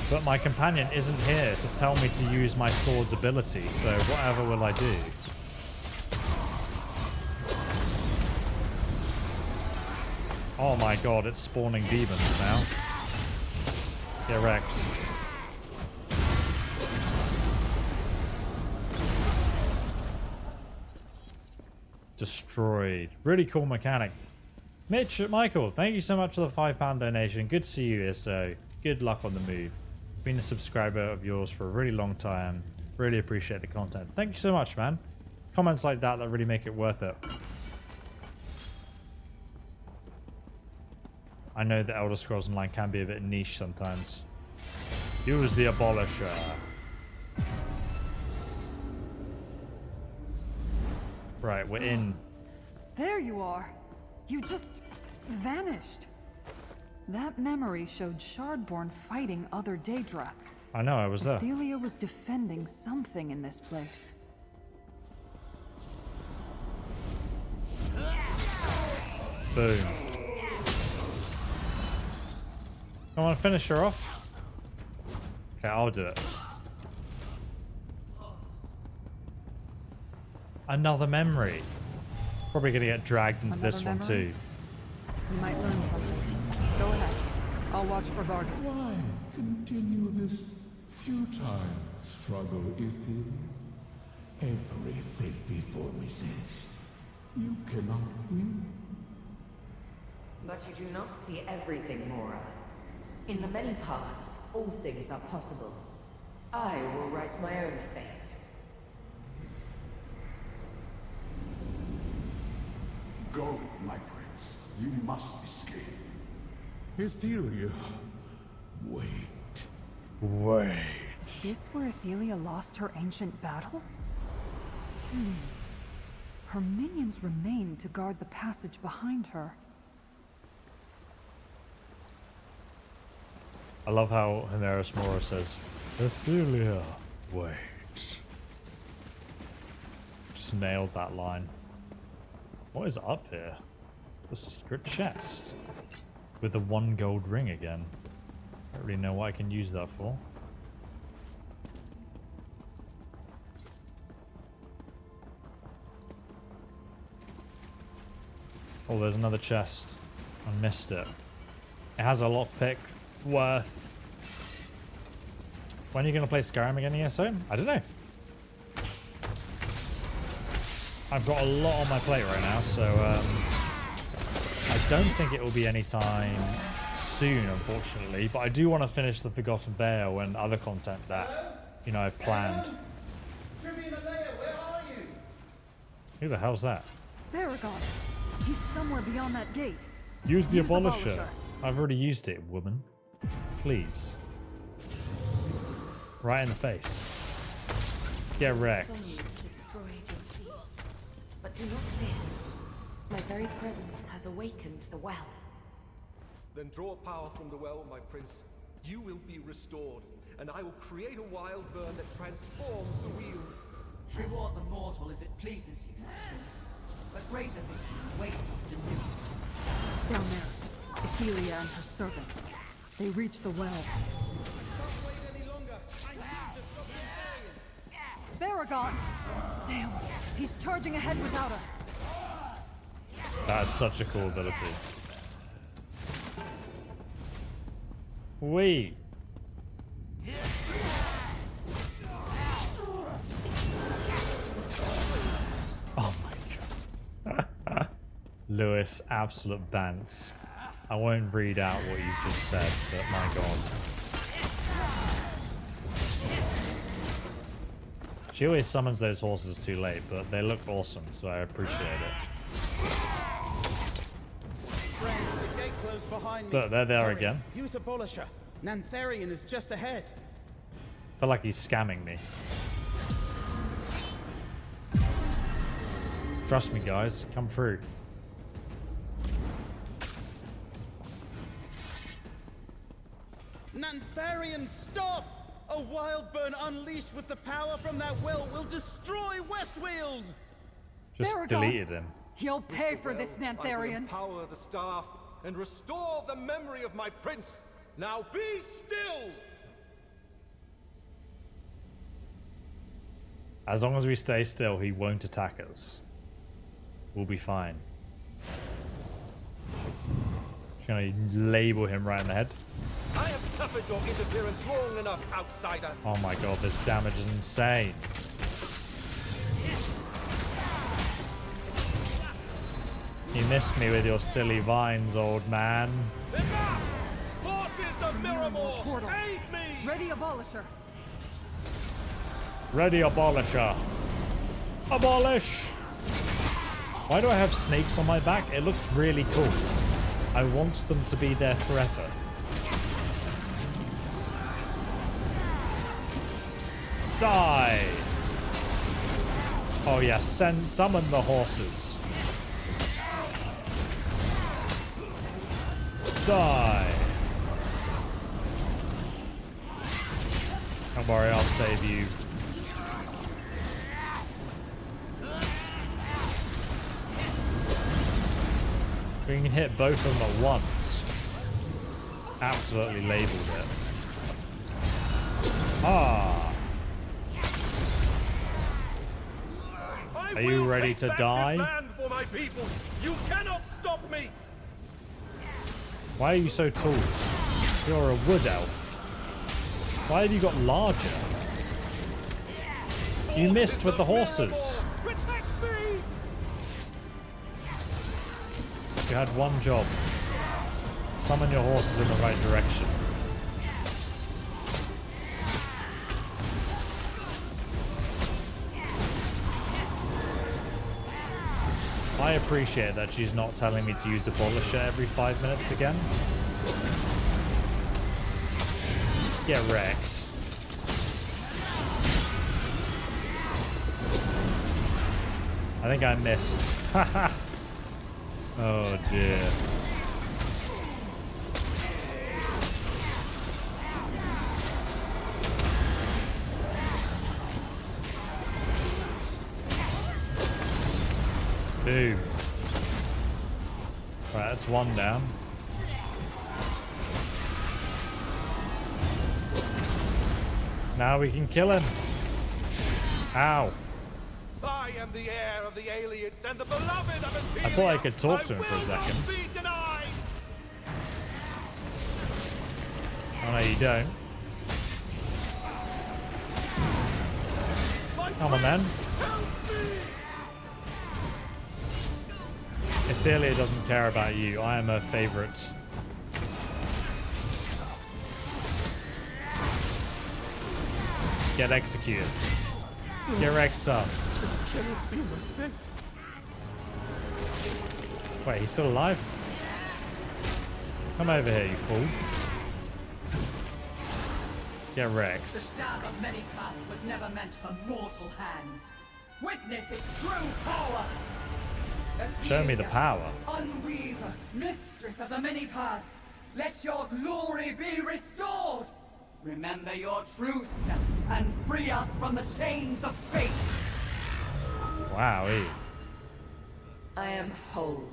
But my companion isn't here to tell me to use my sword's ability, so whatever will I do? Oh my god, it's spawning demons now. Get wrecked. Destroyed. Really cool mechanic. Michael, thank you so much for the £5 donation. Good to see you, ESO. Good luck on the move. Been a subscriber of yours for a really long time. Really appreciate the content. Thank you so much, man. Comments like that really make it worth it. I know that Elder Scrolls Online can be a bit niche sometimes. Use the Abolisher. Right, we're in. There you are. You just vanished. That memory showed Shardborn fighting other Daedra. I know, I was there. Athelia was defending something in this place. Boom. I want to finish her off. Okay, I'll do it. Another memory. Probably going to get dragged into this one too. You might learn something. Go ahead. I'll watch for Vargas. Why continue this futile struggle, Ithil? Every fate before me says, you cannot win. But you do not see everything, Mora. In the many paths, all things are possible. I will write my own fate. Go, my prince. You must escape. Ethelia, wait. Wait. Is this where Ethelia lost her ancient battle? Her minions remain to guard the passage behind her. I love how Himeris Mora says, Ethelia, wait. Just nailed that line. What is up here? It's a secret chest. With the 1 gold ring again. I don't really know what I can use that for. Oh, there's another chest. I missed it. It has a lockpick worth. When are you going to play Skyrim again, ESO? I don't know. I've got a lot on my plate right now, so I don't think it will be anytime soon, unfortunately. But I do want to finish the Forgotten Vale and other content that, you know, I've planned. Who the hell's that? Baragon. He's somewhere beyond that gate. Use the Abolisher. I've already used it, woman. Please. Right in the face. Get wrecked. Destroyed your seeds. But do not fear. My very presence has awakened the well. Then draw power from the well, my prince. You will be restored, and I will create a wild burn that transforms the Weald. Reward the mortal if it pleases you, Prince. But greater things awaits us in you. Down there, Ethelia and her servants. They reach the well. Baragon! Damn, he's charging ahead without us. That is such a cool ability. Wait. Oh my god. Lewis, absolute banks. I won't read out what you just said, but my god. She always summons those horses too late, but they look awesome, so I appreciate it. Friends, the gate closed behind me. Look, they're there Hurry, again. Use Abolisher. Nantharian is just ahead. I feel like he's scamming me. Trust me, guys. Come through. Nantharian, stop! A wild burn unleashed with the power from that well will destroy West Weald! Just Baragon. deleted him. He'll pay for this, I will Nantharian. empower the staff and restore the memory of my prince. Now be still! As long as we stay still, he won't attack us. We'll be fine. Just gonna label him right in the head. I have suffered your interference long enough, outsider. Oh my god, this damage is insane. You missed me with your silly vines, old man. Enough! Forces of Miramore, aid me! Ready, Abolisher. Ready, Abolisher. Abolish! Why do I have snakes on my back? It looks really cool. I want them to be there forever. Die! Oh yeah, summon the horses. Die! Don't worry, I'll save you. We can hit both of them at once. Absolutely labeled it. Ah! Are you ready to die? For my people. You cannot stop me. Why are you so tall? You're a wood elf. Why have you got larger? You missed with the horses. You had one job. Summon your horses in the right direction. I appreciate that she's not telling me to use a polisher every 5 minutes again. Get wrecked. I think I missed. Haha. Oh dear. Boom. Right, that's one down. Now we can kill him. Ow. I am the heir of the Ayleids and the beloved of Imperium. I thought I could talk to him for a second. Oh no, you don't. Come on then. Ophelia doesn't care about you. I am her favorite. Get executed. Get wrecked up. Wait, he's still alive? Come over here, you fool. Get wrecked. The staff of many paths was never meant for mortal hands. Witness its true power. Show me the power. Unweaver, mistress of the many paths, let your glory be restored. Remember your true self and free us from the chains of fate. Wow. I am whole.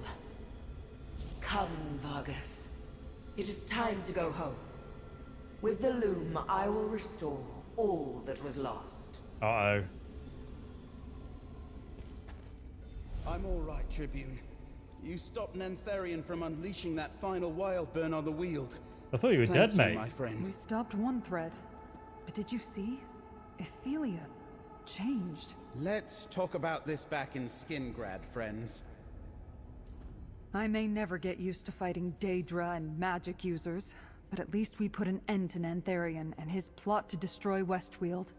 Come, Vargas. It is time to go home. With the loom, I will restore all that was lost. Uh-oh. I'm all right, Tribune. You stopped Nentherion from unleashing that final wild burn on the Weald. I thought you were dead, mate. My friend. We stopped one threat. But did you see? Ethelia changed. Let's talk about this back in Skingrad, friends. I may never get used to fighting Daedra and magic users, but at least we put an end to Nentherion and his plot to destroy West Weald.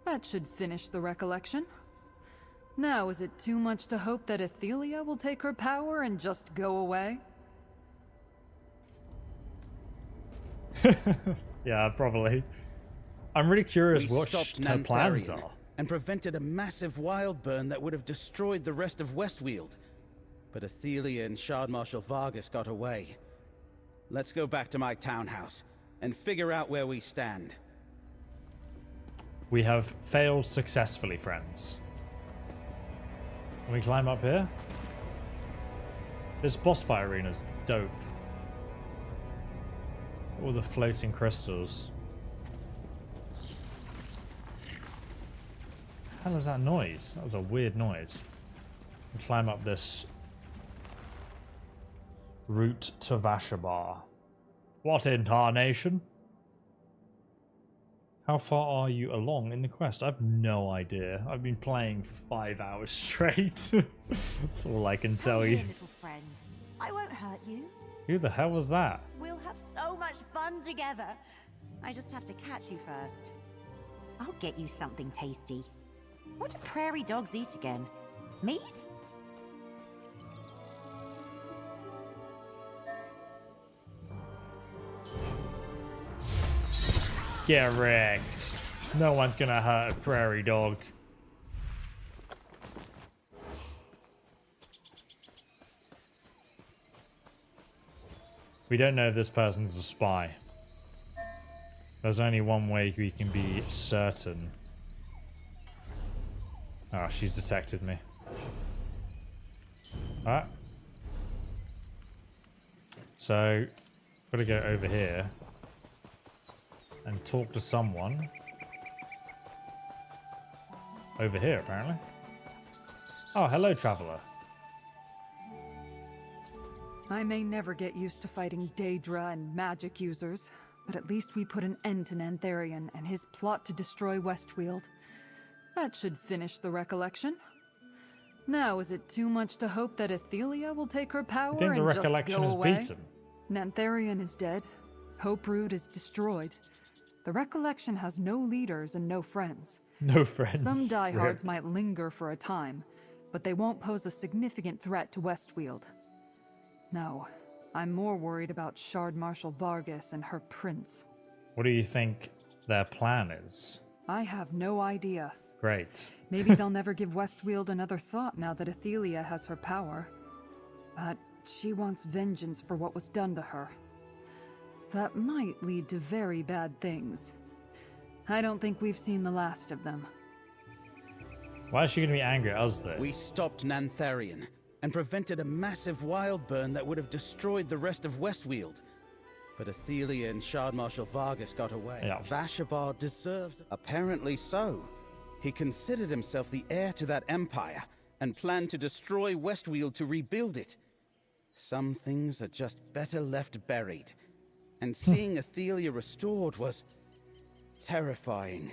That should finish the recollection. Now, is it too much to hope that Ethelia will take her power and just go away? Yeah, probably. I'm really curious We what stopped her plans Nentherion are. and prevented a massive wild burn that would have destroyed the rest of West Weald. But Ethelia and Shard Marshal Vargas got away. Let's go back to my townhouse and figure out where we stand. We have failed successfully, friends. Can we climb up here? This boss fight arena's dope. All the floating crystals. What the hell is that noise? That was a weird noise. We climb up this route to Vashabar. What in tarnation? How far are you along in the quest? I've no idea. I've been playing for 5 hours straight. That's all I can tell you. Come here, little friend. I won't hurt you. Who the hell was that? We'll have so much fun together. I just have to catch you first. I'll get you something tasty. What do prairie dogs eat again? Meat? Get wrecked. No one's gonna hurt a prairie dog. We don't know if this person's a spy. There's only one way we can be certain. Oh, she's detected me. Alright. So, gotta go over here and talk to someone. Over here, apparently. Oh, hello, traveler. I may never get used to fighting Daedra and magic users, but at least we put an end to Nentherion and his plot to destroy West Weald. That should finish the recollection. Now, is it too much to hope that Athelia will take her power I think the and recollection just is go away? beaten. Nantharion is dead. Hoperoot is destroyed. The recollection has no leaders and no friends. No friends. Some diehards Rip. might linger for a time, but they won't pose a significant threat to West Weald. No, I'm more worried about Shard Marshal Vargas and her prince. What do you think their plan is? I have no idea. Great. Maybe they'll never give West Weald another thought now that Athelia has her power. But she wants vengeance for what was done to her. That might lead to very bad things. I don't think we've seen the last of them. Why is she going to be angry at us, though? We stopped Nantharion and prevented a massive wild burn that would have destroyed the rest of West Weald. But Athelia and Shard Marshal Vargas got away. Yeah. Vashabar deserves... Apparently so. He considered himself the heir to that empire and planned to destroy West Weald to rebuild it. Some things are just better left buried. And seeing Athelia restored was terrifying.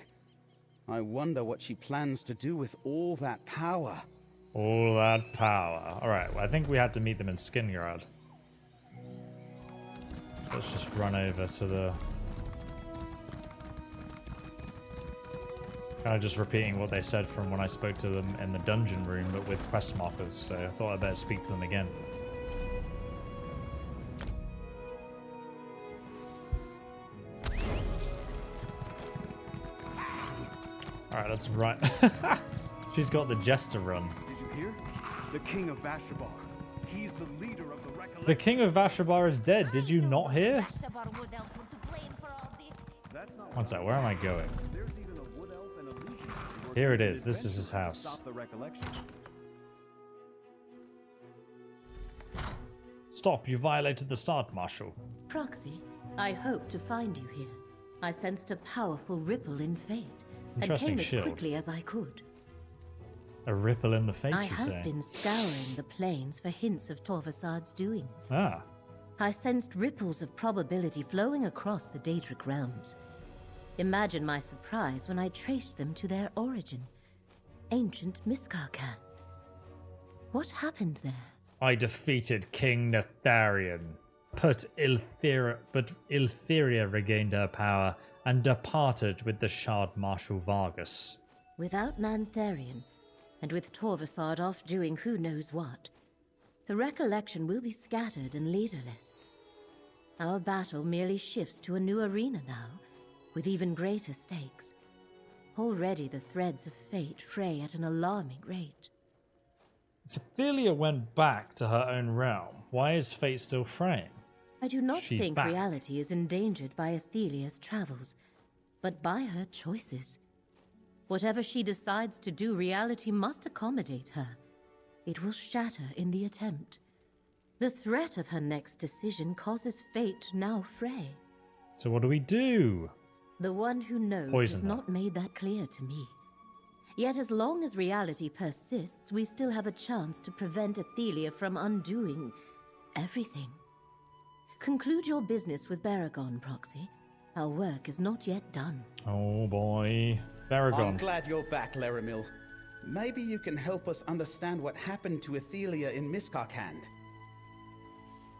I wonder what she plans to do with all that power. All that power. Alright, well, I think we had to meet them in Skingrad. Let's just run over to the... Kind of just repeating what they said from when I spoke to them in the dungeon room, but with quest markers, so I thought I'd better speak to them again. Alright, let's run. She's got the jester run. Did you hear? The King of Vashabar. He's the leader of the recollection. The King of Vashabar is dead. Did you not hear? One sec, where am I going? Here it is. This is his house. Stop, you violated the start, Marshal. Proxy, I hoped to find you here. I sensed a powerful ripple in fate, and Interesting came as shield. quickly as I could. A ripple in the fate, I you have say? been scouring the plains for hints of Torvasad's doings. Ah. I sensed ripples of probability flowing across the Daedric realms. Imagine my surprise when I traced them to their origin. Ancient Miskarkan. What happened there? I defeated King Natharion, but Iltheria regained her power and departed with the Shard Marshal Vargas. Without Nantharion, and with Torvasad off doing who knows what, the recollection will be scattered and leaderless. Our battle merely shifts to a new arena now, with even greater stakes. Already the threads of fate fray at an alarming rate. If Athelia went back to her own realm, why is fate still fraying? I do not She's think back. reality is endangered by Athelia's travels, but by her choices. Whatever she decides to do, reality must accommodate her. It will shatter in the attempt. The threat of her next decision causes fate to now fray. So what do we do? The one who knows Poison has her. not made that clear to me. Yet as long as reality persists, we still have a chance to prevent Athelia from undoing everything. Conclude your business with Baragon, Proxy. Our work is not yet done. Oh boy. I'm Baragon. glad you're back, Laramil. Maybe you can help us understand what happened to Athelia in Miskarkand.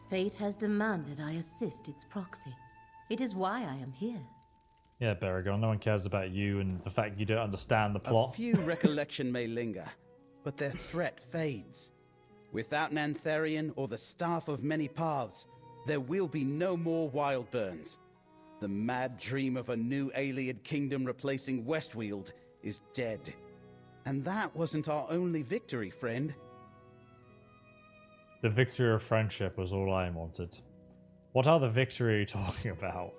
Fate has demanded I assist its proxy. It is why I am here. Yeah, Baragon, no one cares about you and the fact you don't understand the plot. A few recollection may linger, but their threat fades. Without Nantharion or the Staff of Many Paths, there will be no more wild burns. The mad dream of a new Ayleid kingdom replacing West Weald is dead. And that wasn't our only victory, friend. The victory of friendship was all I wanted. What other victory are you talking about?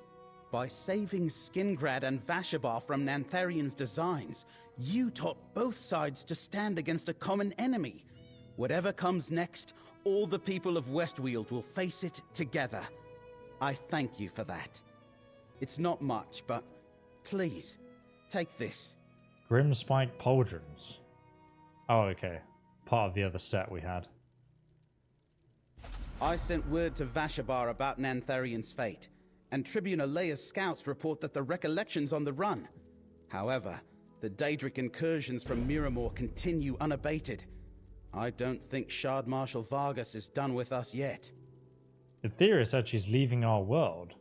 By saving Skingrad and Vashabar from Nantharion's designs, you taught both sides to stand against a common enemy. Whatever comes next, all the people of West Weald will face it together. I thank you for that. It's not much, but please, take this. Grimspike Pauldrons. Oh, okay. Part of the other set we had. I sent word to Vashabar about Nantharion's fate, and Tribune Alea's scouts report that the Recollection's on the run. However, The Daedric incursions from Miramor continue unabated. I don't think Shard Marshal Vargas is done with us yet. Etheria said she's leaving our world.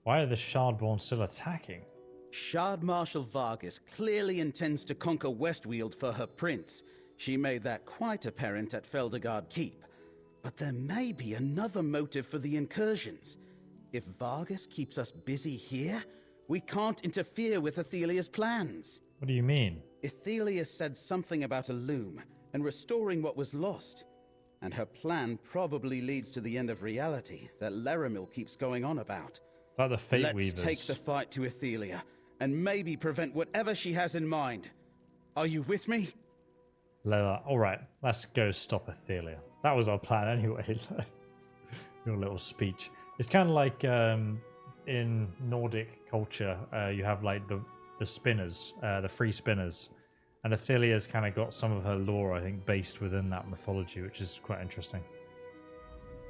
Why are the Shardborn still attacking? Shard Marshal Vargas clearly intends to conquer West Weald for her prince. She made that quite apparent at Feldergard Keep. But there may be another motive for the incursions. If Vargas keeps us busy here, we can't interfere with Athelia's plans. What do you mean? Athelia said something about a loom and restoring what was lost. And her plan probably leads to the end of reality that Laramil keeps going on about. It's like the Fate Let's Weavers. take the fight to Athelia and maybe prevent whatever she has in mind. Are you with me? Lola, alright, let's go stop Athelia. That was our plan anyway. Your little speech. It's kind of like in Nordic culture, you have like the spinners, the free spinners. And Athelia's kind of got some of her lore, I think, based within that mythology, which is quite interesting.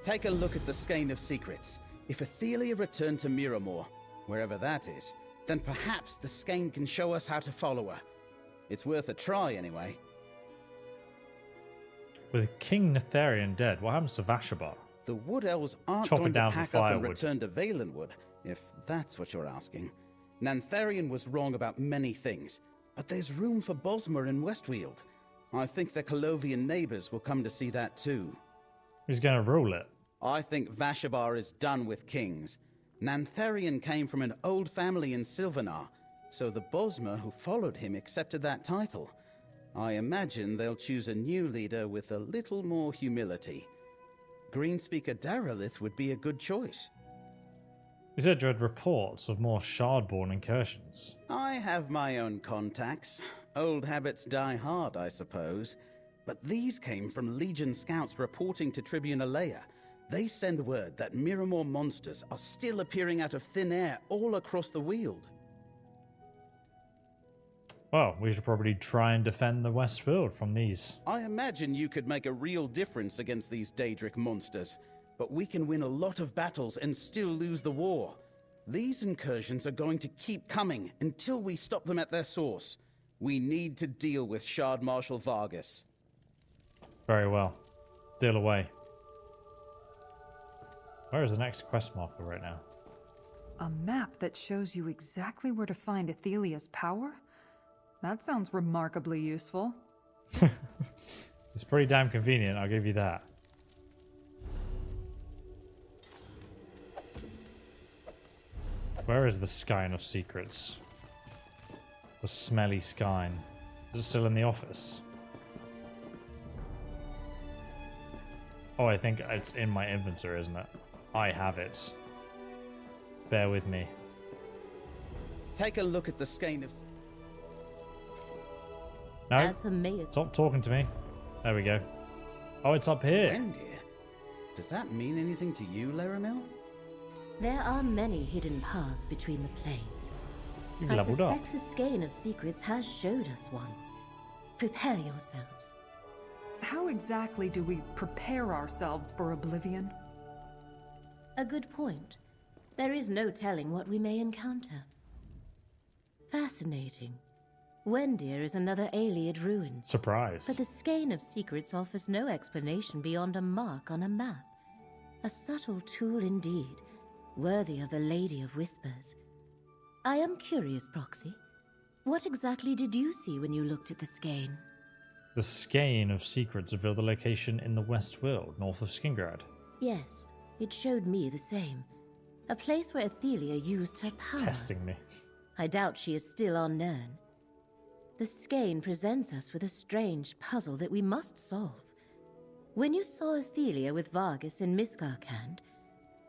Take a look at the Skein of Secrets. If Athelia returned to Miramor, wherever that is, then perhaps the Skein can show us how to follow her. It's worth a try anyway. With King Netherian dead, what happens to Vashabar? The Wood Elves aren't Chop it going down to for pack up and firewood. return to Valenwood, if that's what you're asking. Nantharian was wrong about many things, but there's room for Bosmer in West Weald. I think the Colovian neighbors will come to see that too. Who's going to rule it? I think Vashabar is done with kings. Nantharian came from an old family in Silvanar, so the Bosmer who followed him accepted that title. I imagine they'll choose a new leader with a little more humility. Greenspeaker Darelith would be a good choice. You said you had reports of more Shardborn incursions. I have my own contacts. Old habits die hard, I suppose. But these came from Legion scouts reporting to Tribune Alea. They send word that Miramor monsters are still appearing out of thin air all across the Weald. Well, we should probably try and defend the West Weald from these. I imagine you could make a real difference against these Daedric monsters, but we can win a lot of battles and still lose the war. These incursions are going to keep coming until we stop them at their source. We need to deal with Shard Marshal Vargas. Very well. Deal away. Where is the next quest marker right now? A map that shows you exactly where to find Athelia's power? That sounds remarkably useful. It's pretty damn convenient, I'll give you that. Where is the Skein of Secrets? The smelly Skein. Is it still in the office? Oh, I think it's in my inventory, isn't it? I have it. Bear with me. Take a look at the Skein of... No, stop talking to me. There we go. Oh, it's up here. Wendir? Does that mean anything to you, Laramil? There are many hidden paths between the planes. You've I leveled up. suspect the Skein of Secrets has showed us one. Prepare yourselves. How exactly do we prepare ourselves for Oblivion? A good point. There is no telling what we may encounter. Fascinating. Wendir is another Ayleid ruin. Surprise. But the Skein of Secrets offers no explanation beyond a mark on a map. A subtle tool indeed, worthy of the Lady of Whispers. I am curious, Proxy. What exactly did you see when you looked at the Skein? The Skein of Secrets revealed the location in the West Weald, north of Skingrad. Yes, it showed me the same. A place where Athelia used her power. Testing me. I doubt she is still on Nirn. The Skein presents us with a strange puzzle that we must solve. When you saw Athelia with Vargas in Miskarkand,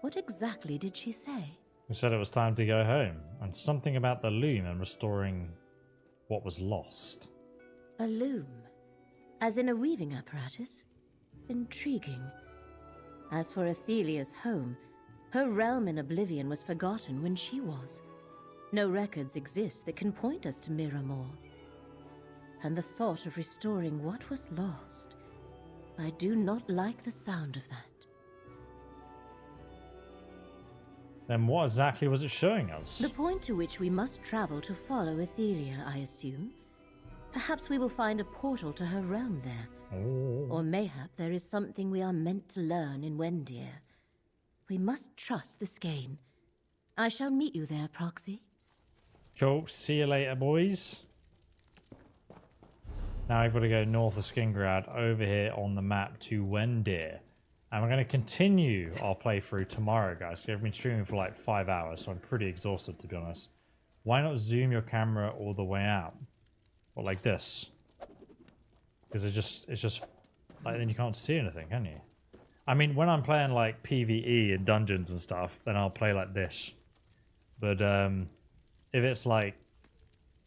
what exactly did she say? She said it was time to go home, and something about the loom and restoring what was lost. A loom? As in a weaving apparatus? Intriguing. As for Athelia's home, her realm in Oblivion was forgotten when she was. No records exist that can point us to Miramor. And the thought of restoring what was lost, I do not like the sound of that. Then what exactly was it showing us? The point to which we must travel to follow Athelia, I assume. Perhaps we will find a portal to her realm there. Oh. Or mayhap there is something we are meant to learn in Wendir. We must trust the skein. I shall meet you there, Proxy. Cool. See you later, boys. Now I've got to go north of Skingrad over here on the map to Wendir. And we're going to continue our playthrough tomorrow, guys. I've been streaming for like 5 hours, so I'm pretty exhausted, to be honest. Why not zoom your camera all the way out? Or like this? Because it's just like, then you can't see anything, can you? I mean, when I'm playing like PvE and dungeons and stuff, then I'll play like this. But if it's like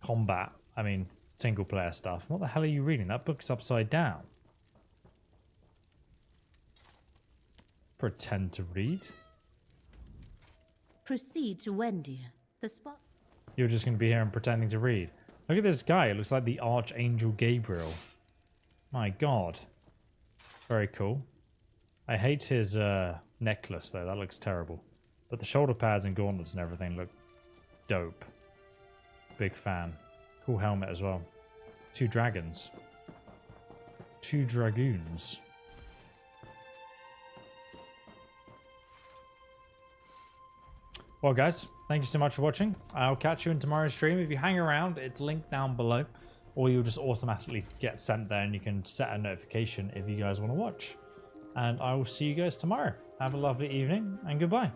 combat, I mean single player stuff, what the hell are you reading? That book's upside down. Pretend to read. Proceed to Wendir. The spot. You're just going to be here and pretending to read. Look at this guy. It looks like the Archangel Gabriel. My god. Very cool. I hate his necklace, though. That looks terrible. But the shoulder pads and gauntlets and everything look dope. Big fan. Cool helmet as well. 2 dragons. 2 dragoons. Well, guys, thank you so much for watching. I'll catch you in tomorrow's stream. If you hang around, it's linked down below. Or you'll just automatically get sent there and you can set a notification if you guys want to watch. And I will see you guys tomorrow. Have a lovely evening and goodbye.